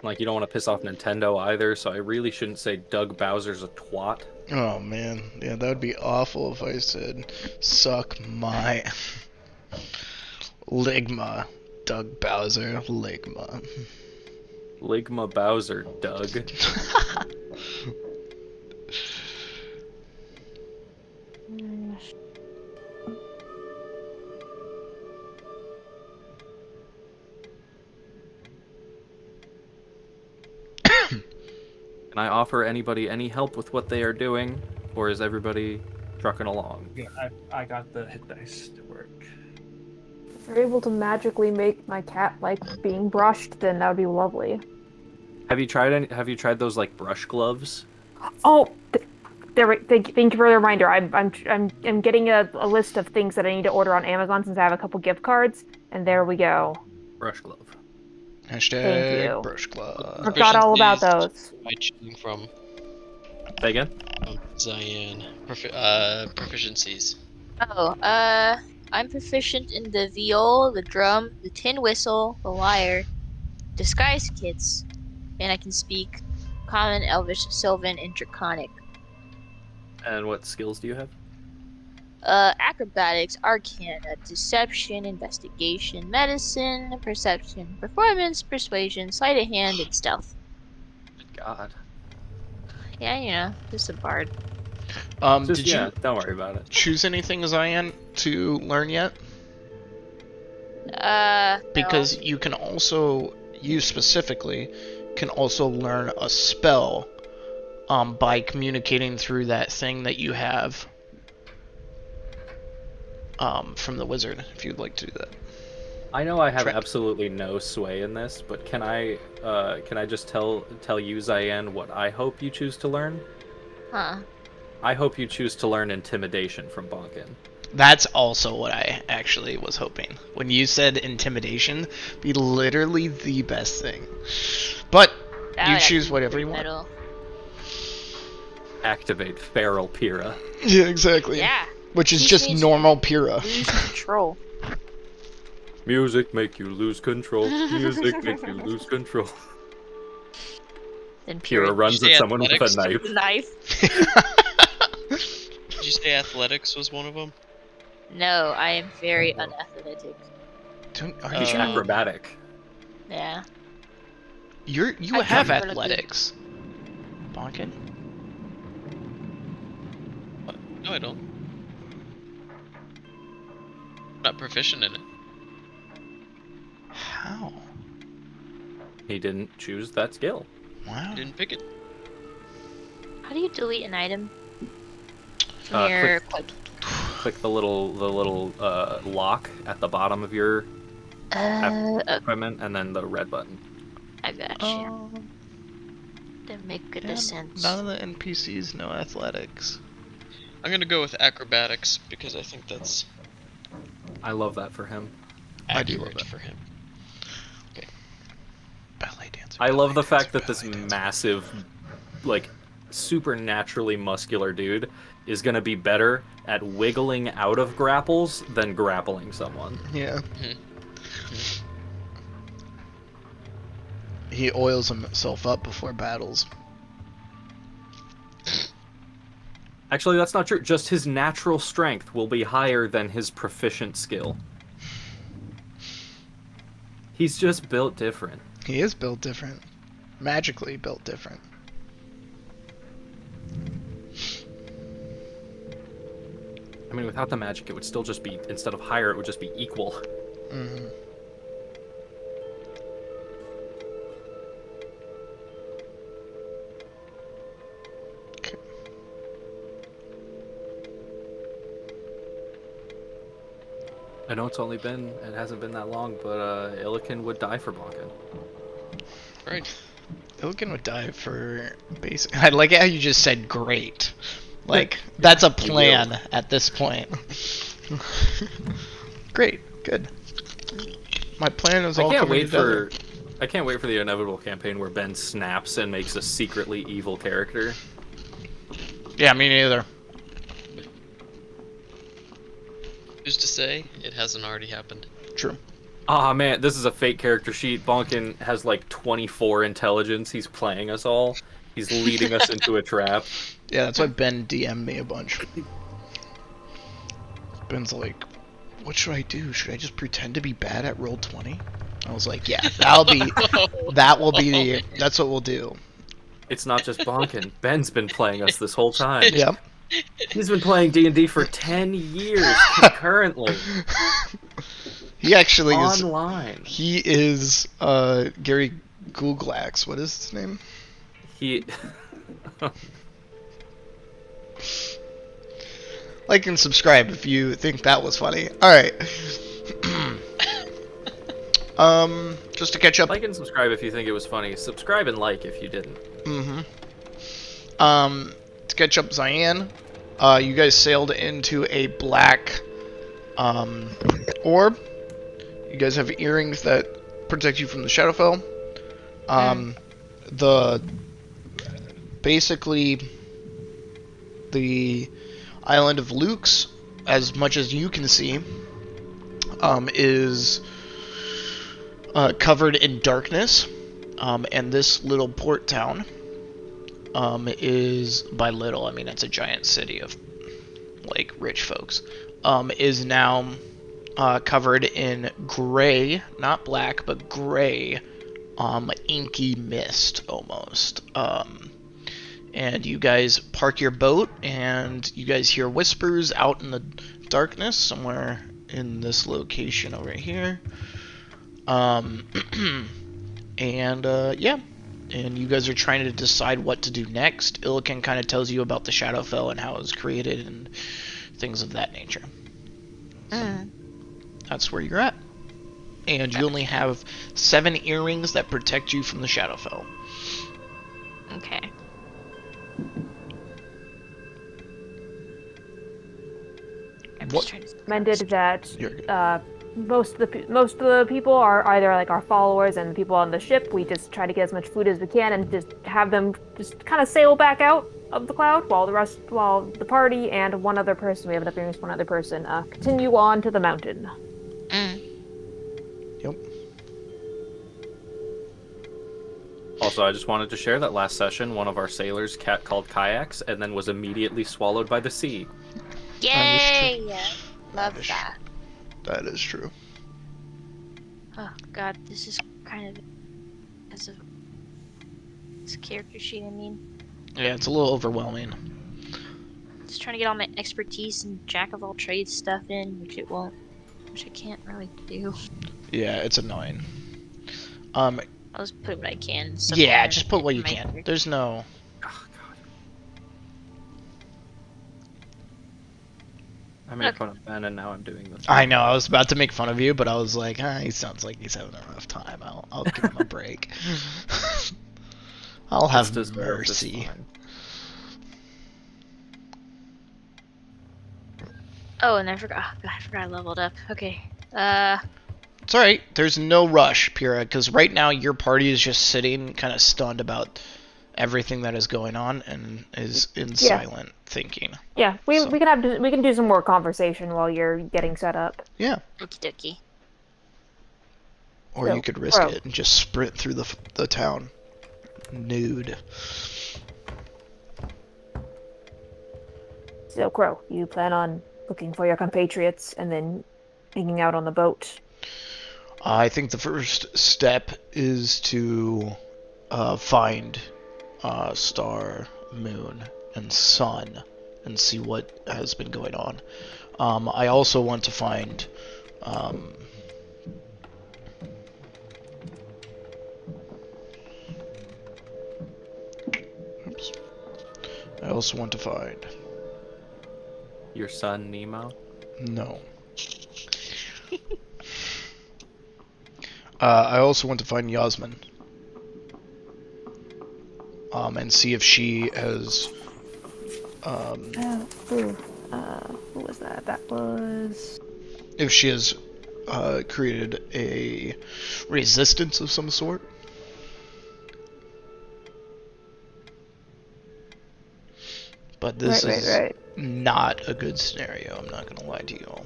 Like, you don't want to piss off Nintendo either, so I really shouldn't say Doug Bowser's a twat. Oh man, yeah, that would be awful if I said, suck my Ligma, Doug Bowser, Ligma. Ligma Bowser, Doug. Can I offer anybody any help with what they are doing, or is everybody trucking along? Yeah, I got the hit dice to work. If you're able to magically make my cat like being brushed, then that would be lovely. Have you tried those like brush gloves? Oh, thank you for the reminder. I'm getting a list of things that I need to order on Amazon since I have a couple gift cards, and there we go. Brush glove. Hashtag Thank you. brush club. Forgot all about those. Am I choosing from Say again? Cyan proficiencies? Oh, I'm proficient in the viol, the drum, the tin whistle, the lyre, disguise kits, and I can speak Common, Elvish, Sylvan, and Draconic. And what skills do you have? Acrobatics, Arcana, Deception, Investigation, Medicine, Perception, Performance, Persuasion, Sleight of Hand, and Stealth. Good God. Yeah, you know, just a bard. Just, Did you don't worry about it. choose anything, Cyan, to learn yet? No. Because you can also, you specifically, can also learn a spell by communicating through that thing that you have from the wizard, if you'd like to do that. I know I have Trent. absolutely no sway in this, but can I just tell you, Cyan, what I hope you choose to learn? Huh. I hope you choose to learn Intimidation from Bonkin. That's also what I actually was hoping. When you said intimidation, be literally the best thing. But That you would choose actually whatever be you want. metal. Activate Feral Pyrrha. Yeah, exactly. Yeah. Which is Teach just me to normal Pyrrha. Lose control. Music make you lose control. Music make you lose control. Then Pyrrha runs Say at someone with a athletics? knife. Knife. Did you say athletics was one of them? No, I am very unathletic. Are He's you acrobatic. Yeah. you I have prefer to athletics. Bonkin? No, I don't. Not proficient in it. How? He didn't choose that skill. Wow. I didn't pick it. How do you delete an item? Uh, Near Click the little lock at the bottom of your equipment, and then the red button. I got you. Didn't make good sense. None of the NPCs know athletics. I'm gonna go with acrobatics because I think that's I love that for him. I do love accurate that. for him. Ballet dancer. I love the ballet fact that this dancer, ballet dancer. massive, like, supernaturally muscular dude is gonna be better at wiggling out of grapples than grappling someone. Yeah. Mhm. He oils himself up before battles. Actually, that's not true. Just his natural strength will be higher than his proficient skill. He's just built different. He is built different. Magically built different. I mean, without the magic, it would still just be, instead of higher, it would just be equal. Mm-hmm. Okay. I know it hasn't been that long, but Illiken would die for Bonkin. Right. Illiken would die for basic. I like how you just said great. Like, that's a He plan will. at this point. Great. Good. My plan is all coming together. I can't wait for the inevitable campaign where Ben snaps and makes a secretly evil character. Yeah, me neither. Who's to say it hasn't already happened? True. Ah man, this is a fake character sheet. Bonkin has like 24 intelligence. He's playing us all. He's leading us into a trap. Yeah, that's why Ben DM'd me a bunch. Ben's like, what should I do? Should I just pretend to be bad at Roll20? I was like, yeah, that's what we'll do. It's not just Bonkin. Ben's been playing us this whole time. Yep. He's been playing D&D for 10 years concurrently. He actually is. Online. He is Gary Googlax. What is his name? He... Like and subscribe if you think that was funny. Alright. Just to catch up. Like and subscribe if you think it was funny. Subscribe and like if you didn't. To catch up, Cyan. You guys sailed into a black orb. You guys have earrings that protect you from the Shadowfell. Basically the island of Luke's, as much as you can see, is covered in darkness, and this little port town is, by little, I mean it's a giant city of like rich folks, is now covered in gray, not black, but gray, inky mist almost. And you guys park your boat, and you guys hear whispers out in the darkness somewhere in this location over here. Yeah. And you guys are trying to decide what to do next. Illiken kind of tells you about the Shadowfell and how it was created and things of that nature. That's where you're at. And you only have 7 earrings that protect you from the Shadowfell. Okay. I'm What- just trying to. Recommended that You're good. most of the people are either like our followers and the people on the ship. We just try to get as much food as we can and just have them just kind of sail back out of the cloud, while the party and one other person, we have enough experience, one other person, continue on to the mountain. Yep. Also, I just wanted to share that last session, one of our sailors called kayaks and then was immediately swallowed by the sea. Yay! Love That is that. That is true. Oh god, this is kind of as of this character sheet. I mean, Yeah, it's a little overwhelming. just trying to get all my expertise and jack of all trades stuff in, which I can't really do. Yeah, it's annoying. I'll just put what I can. Yeah, somewhere just put what in you my can. character. There's no. Oh, God. I made fun of Ben, and now I'm doing this. I know. I was about to make fun of you, but I was like, he sounds like he's having a rough time. I'll give him a break. I'll have It's deserved, it's mercy. fine. Oh, and I forgot. Oh, god, I forgot I leveled up. Okay. It's alright. There's no rush, Pyrrha, because right now your party is just sitting kind of stunned about everything that is going on and is in silent thinking. Yeah, we can do some more conversation while you're getting set up. Yeah. Okie dokie. Or So, you could risk Crow. it and just sprint through the town. Nude. So, Crow, you plan on looking for your compatriots and then hanging out on the boat? I think the first step is to find star, moon, and sun and see what has been going on. I also want to find oops. I also want to find Your son, Nemo? no. I also want to find Yasmin. And see if she has. Who was that? That was. If she has created a resistance of some sort. But this is not a good scenario, I'm not gonna lie to you all.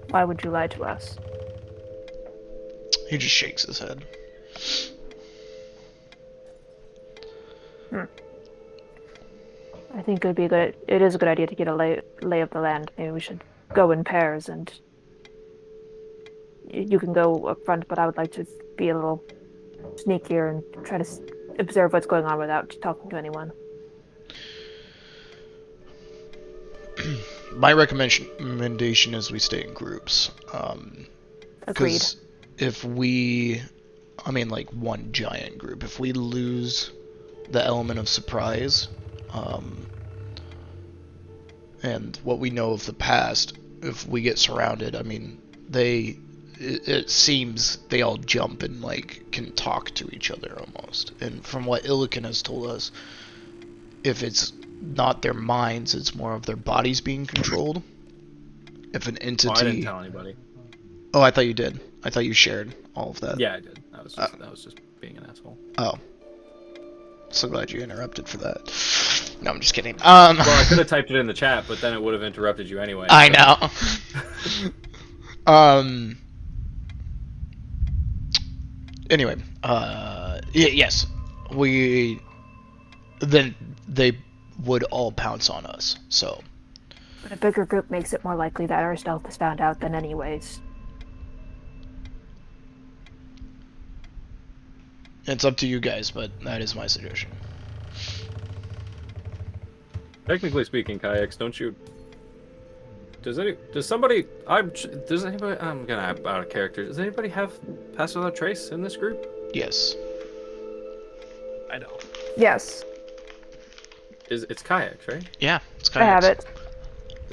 Why would you lie to us? He just shakes his head. I think it is a good idea to get a lay of the land. Maybe we should go in pairs, and you can go up front, but I would like to be a little sneakier and try to observe what's going on without talking to anyone. My recommendation is we stay in groups. Agreed. Because if like one giant group, if we lose the element of surprise, and what we know of the past, if we get surrounded, I mean, it seems they all jump and like can talk to each other almost. And from what Illican has told us, if it's not their minds, it's more of their bodies being controlled. If an entity. Oh, I didn't tell anybody. Oh, I thought you did. I thought you shared all of that. Yeah, I did. I was just being an asshole. Oh. So glad you interrupted for that. No, I'm just kidding. Well, I could have typed it in the chat, but then it would have interrupted you anyway. I know. Anyway, yes. Then they would all pounce on us, so. But a bigger group makes it more likely that our stealth is found out than anyways. It's up to you guys, but that is my suggestion. Technically speaking, kayaks, don't you? Does anybody? I'm gonna have out of character. Does anybody have Pass Without Trace in this group? Yes. I don't. Yes, It's kayaks, right? Yeah, it's I have kayaks. it.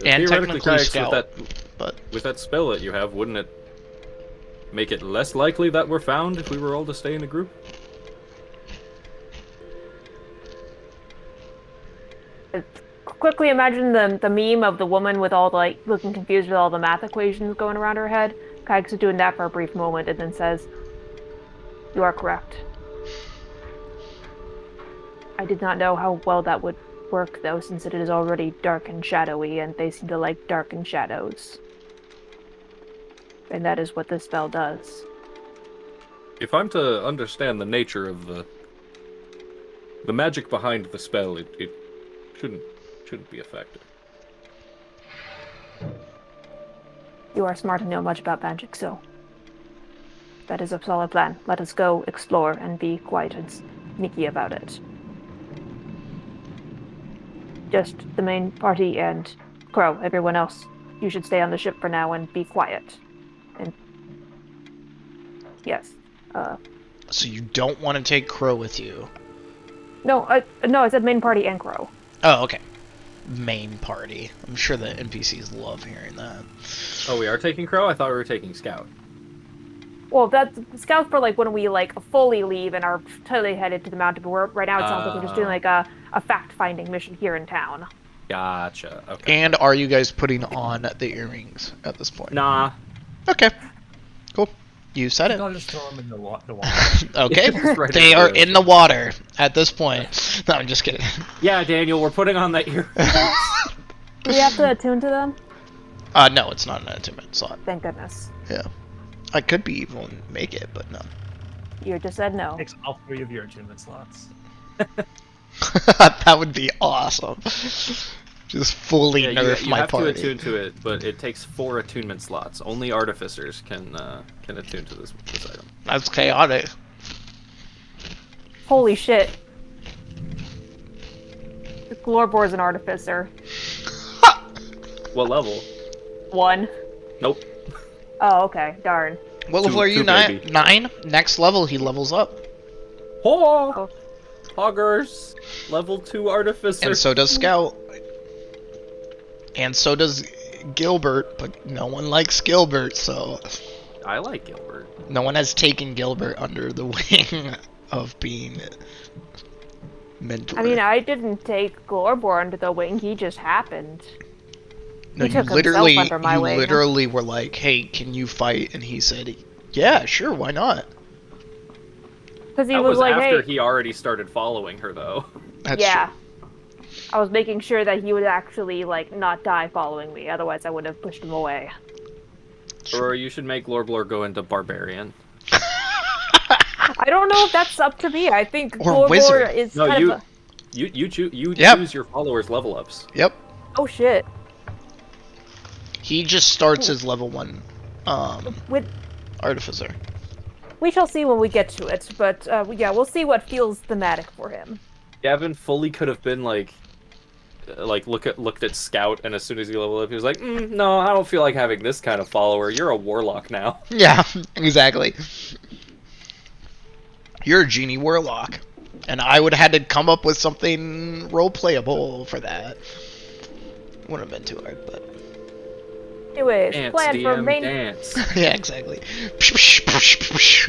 And Theoretically, technically kayaks scout, but with that spell that you have, wouldn't it make it less likely that we're found if we were all to stay in a group? Quickly imagine the meme of the woman with all the, like, looking confused with all the math equations going around her head. Kayaks is doing that for a brief moment and then says, "You are correct." I did not know how well that would work, though, since it is already dark and shadowy, and they seem to like dark and shadows. And that is what this spell does. If I'm to understand the nature of the magic behind the spell, it shouldn't be effective. You are smart and know much about magic, so that is a solid plan. Let us go explore and be quiet and sneaky about it. Just the main party and Crow. Everyone else, you should stay on the ship for now and be quiet. And yes, So you don't want to take Crow with you? no, I said main party and Crow. Oh, okay. Main party. I'm sure the NPCs love hearing that. Oh, we are taking Crow? I thought we were taking Scout. Well, that's scouts for like when we like fully leave and are totally headed to the mountain. But right now it sounds like we're just doing like a fact-finding mission here in town. Gotcha. Okay. And are you guys putting on the earrings at this point? Nah. Okay. Cool. You said it. I'll just throw them in the water. Okay. Right They in are the in the water at this point. No, I'm just kidding. Yeah, Daniel, we're putting on that ear. Do we have to attune to them? No, it's not an attunement slot. Thank goodness. Yeah. I could be evil and make it, but no. You just said no. Takes all 3 of your attunement slots. That would be awesome. Just fully Yeah, nerf you my have party. to attune to it, but it takes 4 attunement slots. Only artificers can attune to this item. That's chaotic. Holy shit. The Glorbor's an artificer. What level? 1. Nope. Oh, okay. Darn. What level are you? two, baby. 9? Next level, he levels up. Oh! Hoggers! Level 2 artificer. And so does Scout. And so does Gilbert, but no one likes Gilbert, so I like Gilbert. no one has taken Gilbert under the wing of being mentor. I mean, I didn't take Glorbor under the wing. He just happened. no, he you took literally, himself under my you wing. literally were like, "Hey, can you fight?" And he said, "Yeah, sure, why not?" Because he That was was like, after hey, he already started following her, though. That's yeah. true. I was making sure that he would actually, like, not die following me. Otherwise, I would have pushed him away. Or you should make Lorblor go into Barbarian. I don't know if that's up to me. I think Or Glorbor wizard. is No, kind you of a... Yep. choose your followers' level ups. Yep. Oh, shit. He just starts his level 1 With... artificer. We shall see when we get to it, but yeah, we'll see what feels thematic for him. Gavin fully could have been like looked at Scout, and as soon as he leveled up, he was like, "No, I don't feel like having this kind of follower. You're a warlock now." Yeah, exactly. You're a genie warlock. And I would have had to come up with something role-playable for that. Wouldn't have been too hard, but... Anyways, Dance, plan for DM, main... dance. yeah, exactly. It's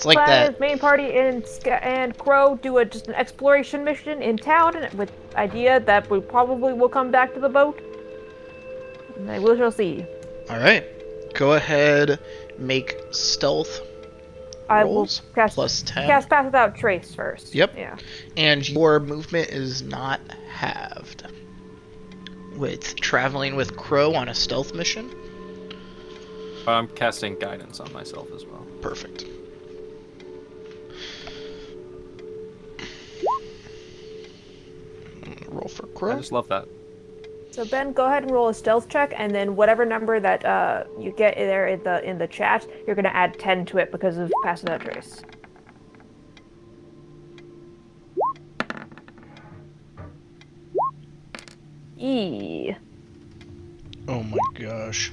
like plan that. is main party and Crow do just an exploration mission in town with idea that we probably will come back to the boat. And then we shall see. Alright. Go ahead, make stealth I will rolls cast plus 10. Pass Without Trace first. Yep. Yeah. And your movement is not halved. With traveling with Crow on a stealth mission. I'm casting guidance on myself as well. Perfect. Roll for I Crow. just love that. So Ben, go ahead and roll a stealth check, and then whatever number that you get there in the chat, you're gonna add 10 to it because of Pass Without Trace. E. Oh my gosh.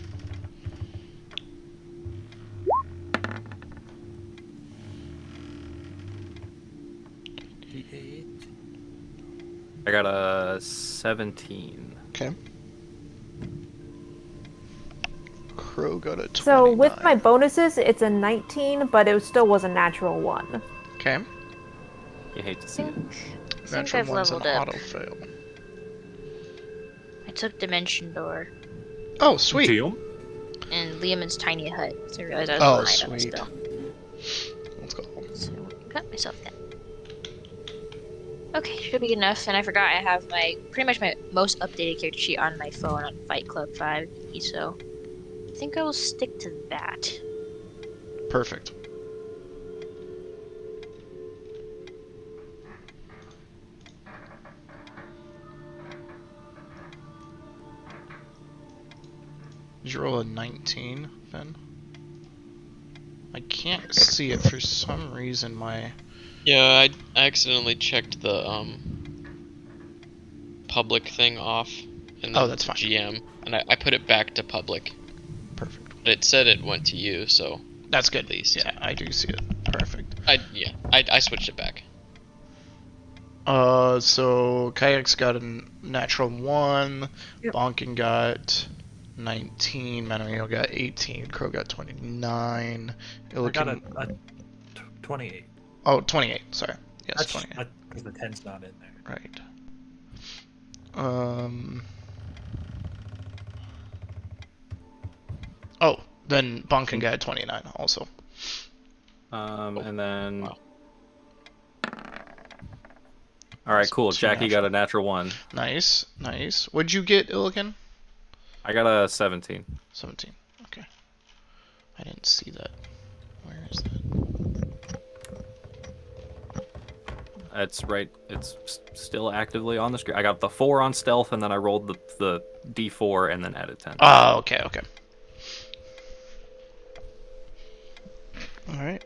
I got a 17. Okay. Crow got a 29. So with my bonuses, it's a 19, but it still was a natural 1. Okay. You hate to I see it. think Natural I've one's an leveled up. auto fail. I took Dimension Door Oh, sweet. Deal? and Liamon's Tiny Hut, so I realized I was Oh, low item sweet. still. Let's go. So got myself that. Okay, should be good enough. And I forgot I have pretty much my most updated character sheet on my phone on Fight Club 5, so I think I will stick to that. Perfect. Did you roll a 19, Finn? I can't see it for some reason. Yeah, I accidentally checked the public thing off in the That's fine. GM, and I put it back to public. Perfect. But it said it went to you, so That's good. at least. Yeah, I do see it. Perfect. I switched it back. So Kayak's got a natural 1, Yep. Bonkin got 19, Manarino got 18, Crow got 29. I got a 28. Oh, 28, sorry. Yes, That's 28. because the 10's not in there. Right. Oh, then Bonkin got 29 also. And then. Wow. All right, cool. So Jackie got natural. a natural 1. Nice, nice. What'd you get, Illigan? I got a 17. 17. Okay. I didn't see that. Where is that? It's right. It's still actively on the screen. I got the 4 on stealth, and then I rolled the D4 and then added 10. Oh, okay, okay. Alright.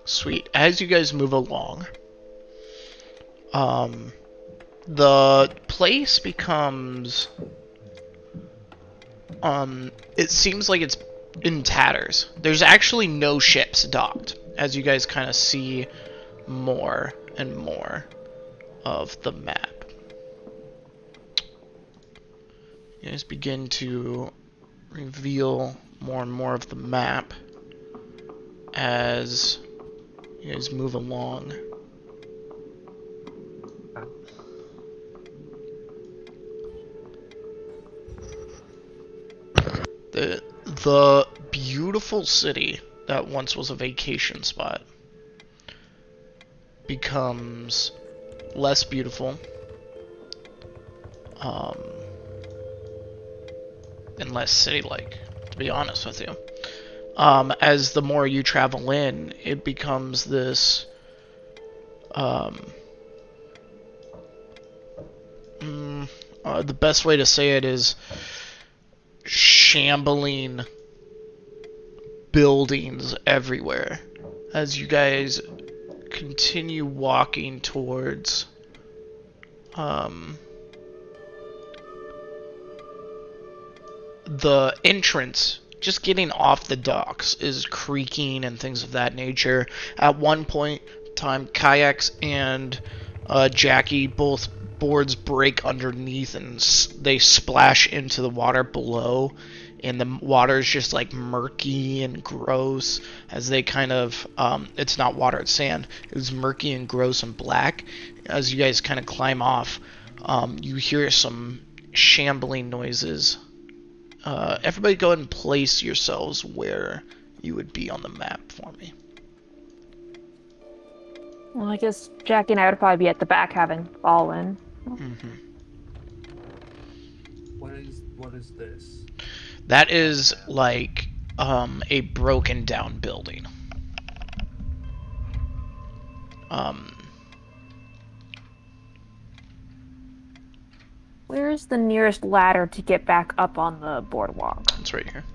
Sweet. As you guys move along, the place becomes, it seems like it's in tatters. There's actually no ships docked, as you guys kind of see more and more of the map. You guys begin to reveal more and more of the map as you guys move along. The beautiful city that once was a vacation spot becomes less beautiful, and less city-like, to be honest with you. As the more you travel in, it becomes this the best way to say it is shambling buildings everywhere as you guys continue walking towards the entrance. Just getting off the docks is creaking and things of that nature. At one point in time, Kayaks and Jackie, both boards break underneath and they splash into the water below, and the water is just like murky and gross as they kind of it's not water, it's sand. It's murky and gross and black. As you guys kind of climb off, you hear some shambling noises. Everybody go ahead and place yourselves where you would be on the map for me. Well, I guess Jackie and I would probably be at the back having fallen. Mm-hmm. What is this? That is like a broken down building. Where's the nearest ladder to get back up on the boardwalk? It's right here.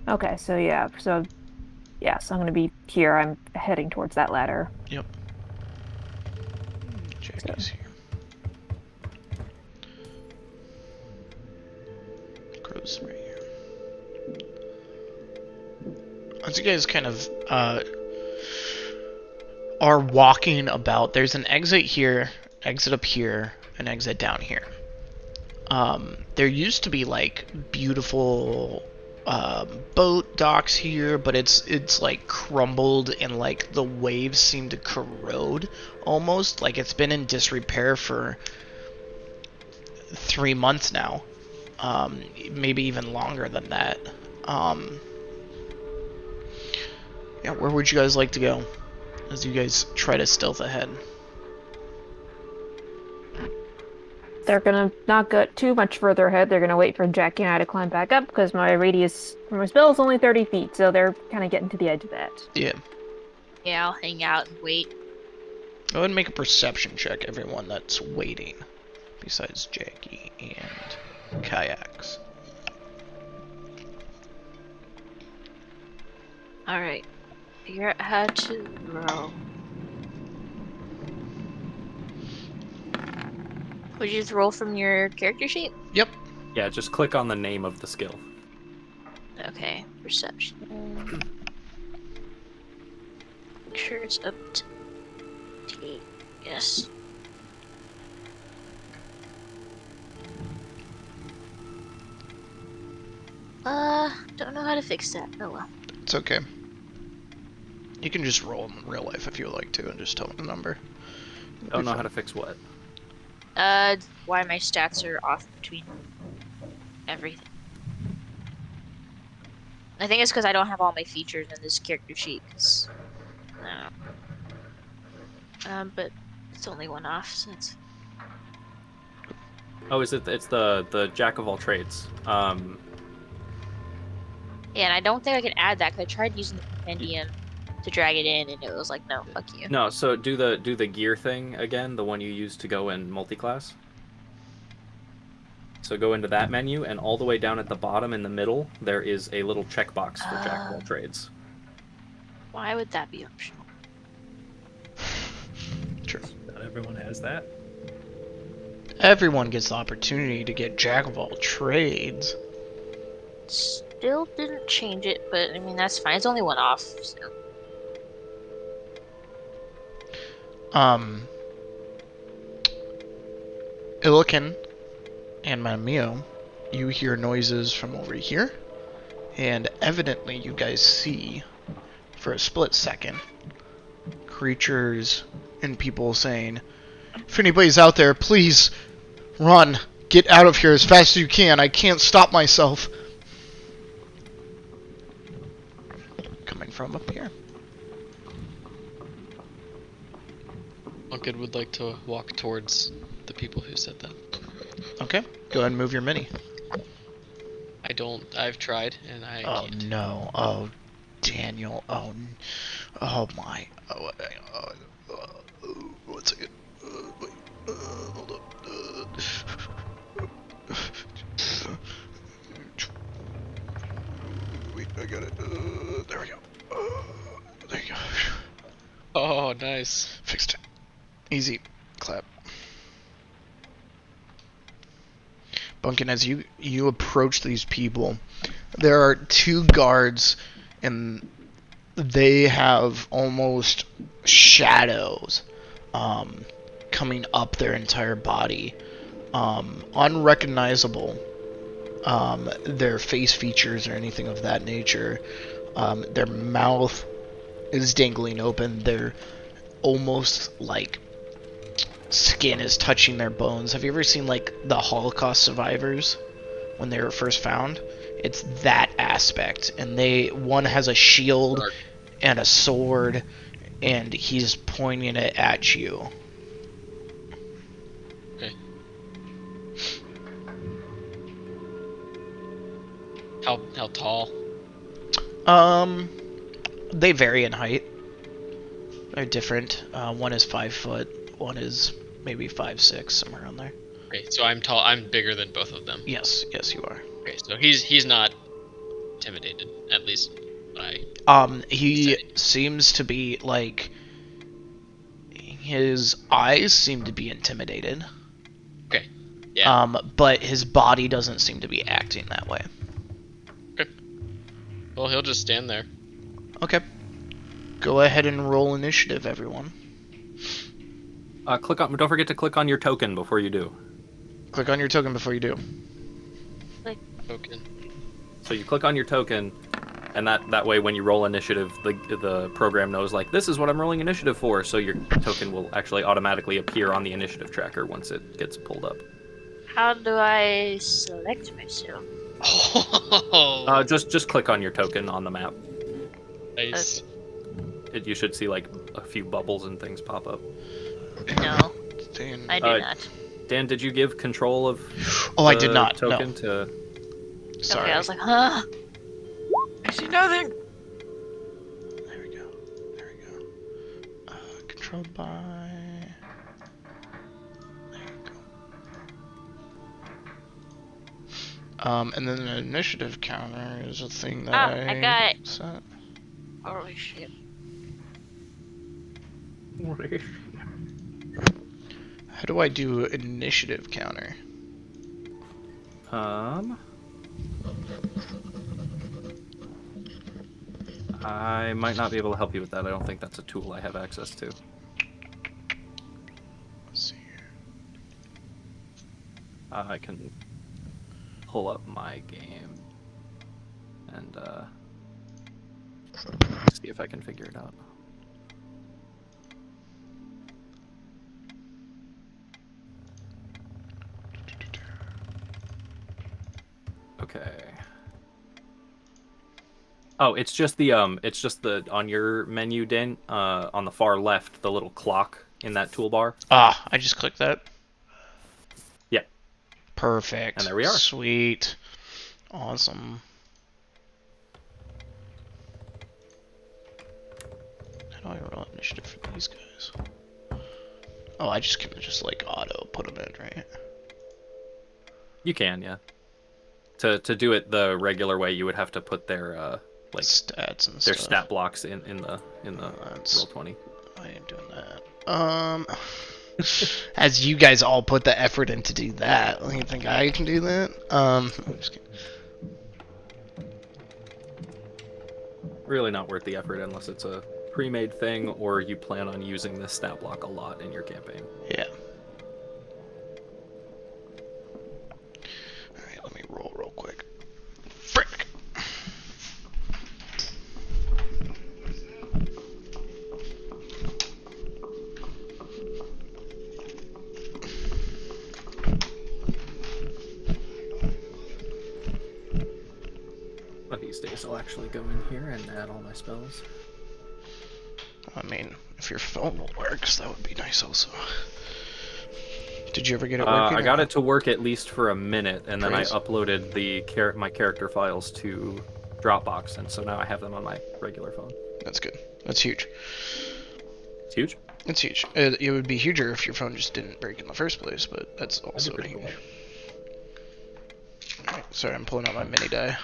Okay, so I'm gonna be here. I'm heading towards that ladder. Yep. Jackie's here. Crow's right here. As you guys kind of are walking about, there's an exit here, exit up here, an exit down here. There used to be like beautiful boat docks here, but it's like crumbled and like the waves seem to corrode almost. Like it's been in disrepair for 3 months now, maybe even longer than that. Yeah, where would you guys like to go? as you guys try to stealth ahead. They're gonna not go too much further ahead. They're gonna wait for Jackie and I to climb back up because my radius for my spell is only 30 feet, so they're kind of getting to the edge of that. Yeah. Yeah, I'll hang out and wait. Go ahead and make a perception check, everyone that's waiting, besides Jackie and Kayaks. Alright. Figure out how to roll. Would you just roll from your character sheet? Yep. Yeah, just click on the name of the skill. Okay, perception. Make sure it's up to date. Yes. Don't know how to fix that. Oh well. It's okay. You can just roll in real life if you would like to, and just tell me the number. Don't know how to fix what. Why my stats are off between everything. I think it's because I don't have all my features in this character sheet. Cause, I don't know. But it's only one off, so it's... Oh, it's the jack of all trades. Yeah, and I don't think I can add that because I tried using the compendium to drag it in, and it was like, no, fuck you. No, so do the gear thing again, the one you used to go in multi-class. So go into that menu, and all the way down at the bottom in the middle, there is a little checkbox for jack of all trades. Why would that be optional? True. Not everyone has that. Everyone gets the opportunity to get jack of all trades. Still didn't change it, but I mean, that's fine. It's only one off, so. Illiken and Mamio, you hear noises from over here, and evidently you guys see, for a split second, creatures and people saying, if anybody's out there, please run, get out of here as fast as you can, I can't stop myself. Coming from up here. Uncle would like to walk towards the people who said that. Okay, go ahead and move your mini. I've tried, and I can't. No, oh, Daniel, oh my, one second, wait, hold up, wait, I got it, there we go, there you go, Oh, nice. fixed it, easy, clap. Bunkin, as you approach these people, there are two guards, and they have almost shadows coming up their entire body, unrecognizable. Their face features or anything of that nature. Their mouth is dangling open. They're almost like skin is touching their bones. Have you ever seen like the Holocaust survivors when they were first found? It's that aspect. And one has a shield and a sword, and he's pointing it at you. Okay. How tall? They vary in height. They're different. One is 5 foot. One is maybe 5'6", somewhere around there. Okay, so I'm tall. I'm bigger than both of them. Yes, you are. Okay, so he's not intimidated, at least by. He seems to be like, his eyes seem to be intimidated. Okay. Yeah. But his body doesn't seem to be acting that way. Okay. Well, he'll just stand there. Okay. Go ahead and roll initiative, everyone. Don't forget to click on your token before you do. Click on your token before you do. Token. So you click on your token, and that way when you roll initiative, the program knows, like, this is what I'm rolling initiative for, so your token will actually automatically appear on the initiative tracker once it gets pulled up. How do I select myself? Oh, Just click on your token on the map. nice. You should see like a few bubbles and things pop up. No, Dan. I do not. Dan, did you give control of? Oh, I the did not. Token No. to. Sorry. Okay, I was like, huh? I see nothing. There we go. There we go. Controlled by. There you go. And then the initiative counter is a thing that I got it. set. Holy shit. How do I do initiative counter? I might not be able to help you with that. I don't think that's a tool I have access to. Let's see here. I can pull up my game and see if I can figure it out. Okay. Oh, it's just the on your menu, Dan, on the far left, the little clock in that toolbar. Ah, I just clicked that. Yeah. Perfect. And there we are. Sweet. Awesome. How do I roll initiative for these guys? Oh, I just can just like auto put them in, right? You can, yeah. To do it the regular way, you would have to put their like stats and their stuff. stat blocks in the Roll20. I ain't doing that. As you guys all put the effort in to do that, you think I can do that? I'm just kidding. Really not worth the effort unless it's a pre-made thing or you plan on using this stat block a lot in your campaign. Yeah. Alright, let me roll real quick. Frick! One of these days I'll actually go in here and add all my spells. I mean, if your phone works, that would be nice also. Did you ever get it working? I got it to work at least for a minute, and then Praise. I uploaded my character files to Dropbox, and so now I have them on my regular phone. That's good. That's huge. It's huge. It's huge. It would be huger if your phone just didn't break in the first place, but that's also pretty huge. cool. Alright, sorry, I'm pulling out my mini die.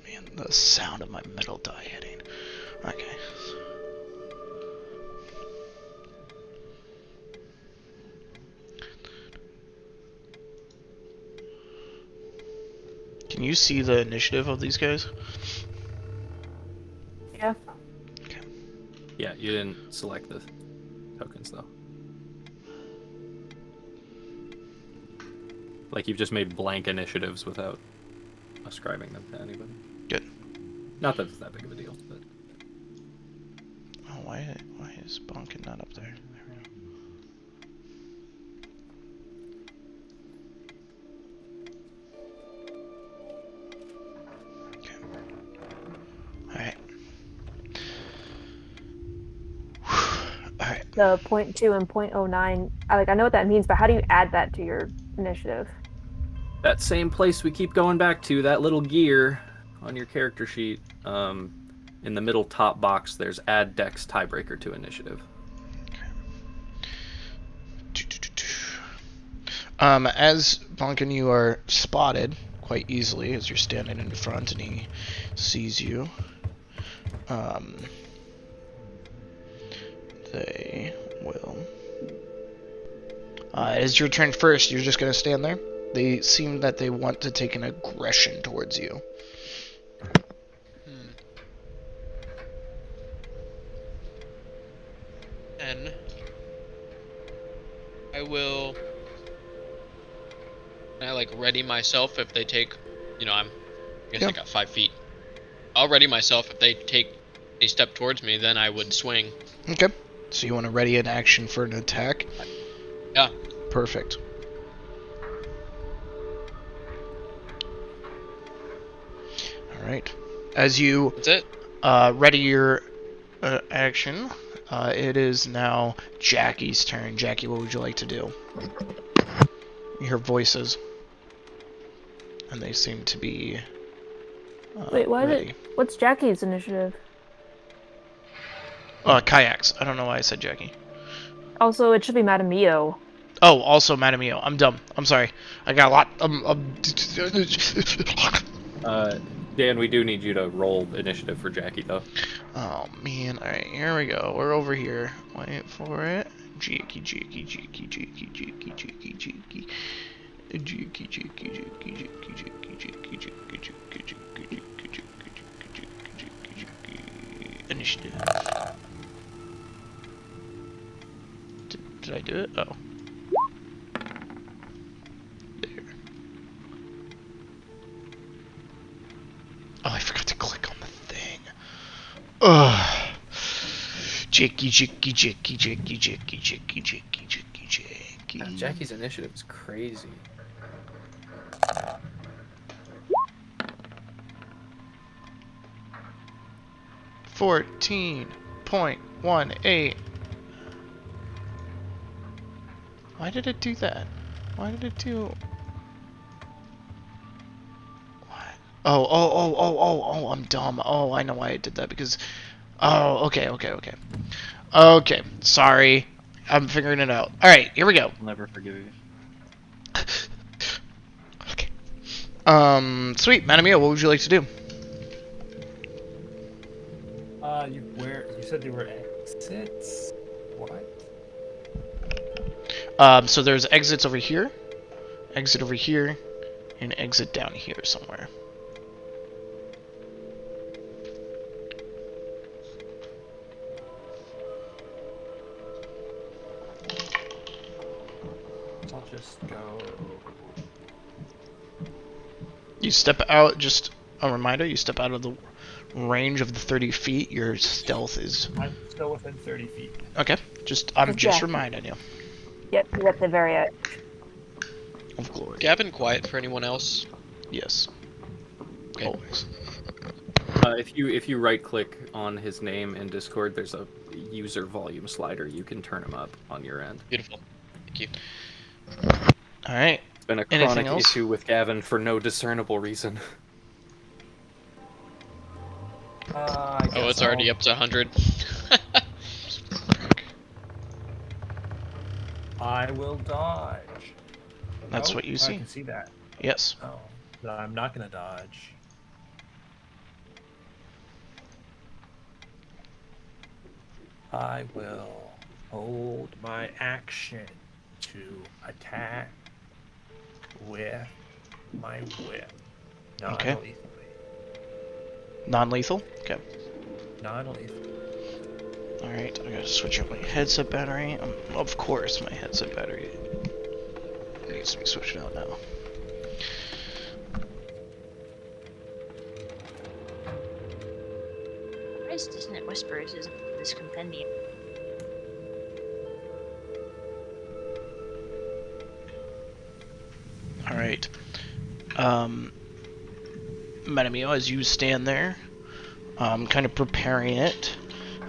Man, the sound of my metal die hitting. Okay. Can you see the initiative of these guys? Yeah. Yeah, you didn't select the tokens though. Like you've just made blank initiatives without ascribing them to anybody. Good. Not that it's that big of a deal, but Oh, why is Bonkin not up there? There we go. Okay. Alright. Alright. The 0.2 and 0.09. I know what that means, but how do you add that to your initiative? that same place we keep going back to, that little gear on your character sheet, in the middle top box, there's add dex tiebreaker to initiative. As Bonkin, you are spotted quite easily as you're standing in front and he sees you. They will. It is your turn first. You're just going to stand there. They seem that they want to take an aggression towards you. And I will. Can I like ready myself if they take, I guess I got 5 feet. I'll ready myself if they take a step towards me, then I would swing. Okay. So you want to ready an action for an attack? Yeah. Perfect. right. As you That's it. ready your action, it is now Jackie's turn. Jackie, what would you like to do? You hear voices, and they seem to be Wait, why ready. what's Jackie's initiative? Kayaks. I don't know why I said Jackie. Also, it should be Madame Mio. Oh, also Madame Mio. I'm dumb. I'm sorry. I got a lot. Dan, we do need you to roll initiative for Jackie, though. Oh man. All right, here we go. We're over here. Wait for it. Jackie, Jackie, Jackie, Jackie, Jackie, Jackie, Jackie. Jackie, Jackie, Jackie, Jackie, Jackie, Jackie, Jackie, Jackie, initiative. Did I do it? Oh. There. Oh, I forgot to click on the thing. Ugh. Jackie, Jackie, Jackie, Jackie, Jackie, Jackie, Jackie, Jackie, Jackie. Jackie's initiative is crazy. $14.18. Why did it do that? Why did it do... What? Oh, I'm dumb. Oh, I know why I did that, because... Oh, okay. Okay, sorry. I'm figuring it out. Alright, here we go. I'll never forgive you. Okay. Sweet. Madame Mia, what would you like to do? You said there were exits? What? So there's exits over here, exit over here, and exit down here somewhere. I'll just go. You step out, just a reminder, you step out of the range of the 30 feet, your stealth is... I'm still within 30 feet. Okay, I'm just Okay. reminding you Yep, he's at the very edge. of glory. Gavin quiet for anyone else? Yes. Okay. Always. If you right click on his name in Discord, there's a user volume slider. You can turn him up on your end. Beautiful. Thank you. Alright. It's been a Anything chronic else? issue with Gavin for no discernible reason. I Oh, guess it's already I'll- up to 100. I will dodge. That's Oh, what you I see. can see that. Yes. Oh, then I'm not gonna dodge. I will hold my action to attack with my whip. Okay. Non-lethally. Non-lethal? Okay. Non-lethal. Alright, I gotta switch out my headset battery. Of course, my headset battery needs to be switched out now. Why is Dissonant Whispers is this compendium? Alright. Madame Mio, as you stand there, kind of preparing it,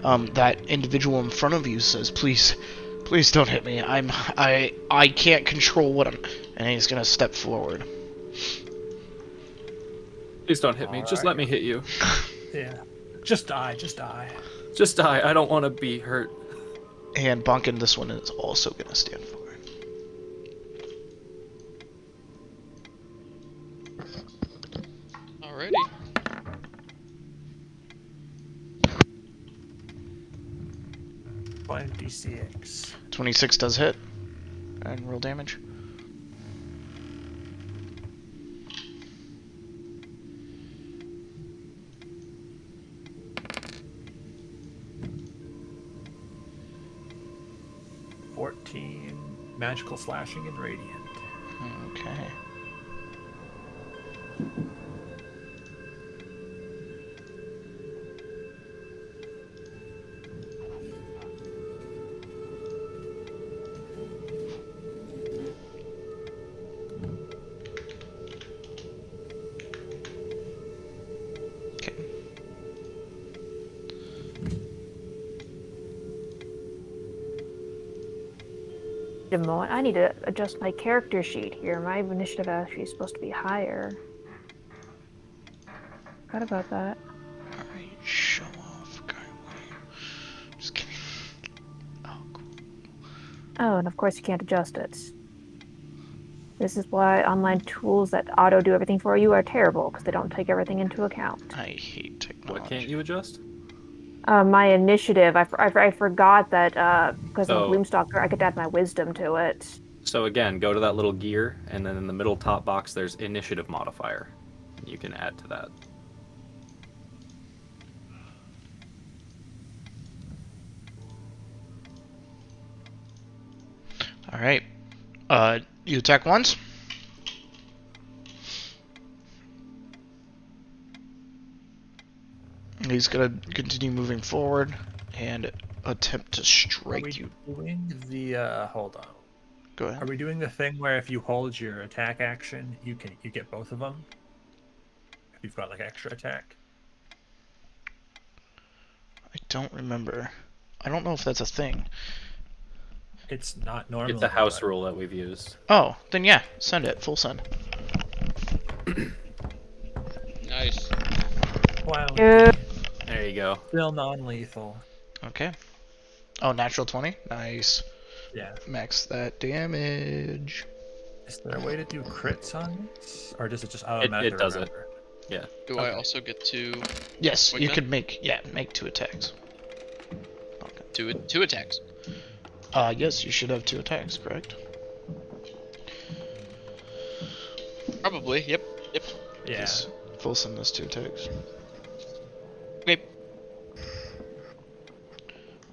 that individual in front of you says, please don't hit me. I can't control what I'm... And he's gonna step forward. Please don't hit me. Just let me hit you. Yeah. Just die. Just die. Just die. I don't want to be hurt. And Bonkin, this one is also gonna stand forward. Alrighty. Find D6. 26 does hit. And roll damage. Magical slashing and radiant. Okay. Wait a moment, I need to adjust my character sheet here. My initiative actually is supposed to be higher. Forgot about that. Alright, show off. Guy Wayne. Just kidding. Oh, cool. Oh, and of course you can't adjust it. This is why online tools that auto do everything for you are terrible, because they don't take everything into account. I hate technology. What can't you adjust? My initiative, I forgot that because I'm a Oh. Gloomstalker, I could add my wisdom to it. So again, go to that little gear, and then in the middle top box, there's initiative modifier. You can add to that. Alright. You attack once. He's gonna continue moving forward and attempt to Are strike we you. doing the hold on? Go Are ahead. we doing the thing where if you hold your attack action, you get both of them? If you've got like extra attack. I don't remember. I don't know if that's a thing. It's not normally. It's a house but- rule that we've used. Oh, then yeah, send it. Full send. Nice. Wow. Uh, There you go. Still non-lethal. Okay. Oh, natural 20? Nice. Yeah. Max that damage. Is there a way to do crits on this, or does it just It automatically? does it. remember? Yeah. Do I Okay. also get to Yes, Like you that? could make 2 attacks. two attacks? Yes, you should have 2 attacks, correct? Probably. Yep. Yep. Yeah. Yes. Full send those 2 attacks. Okay.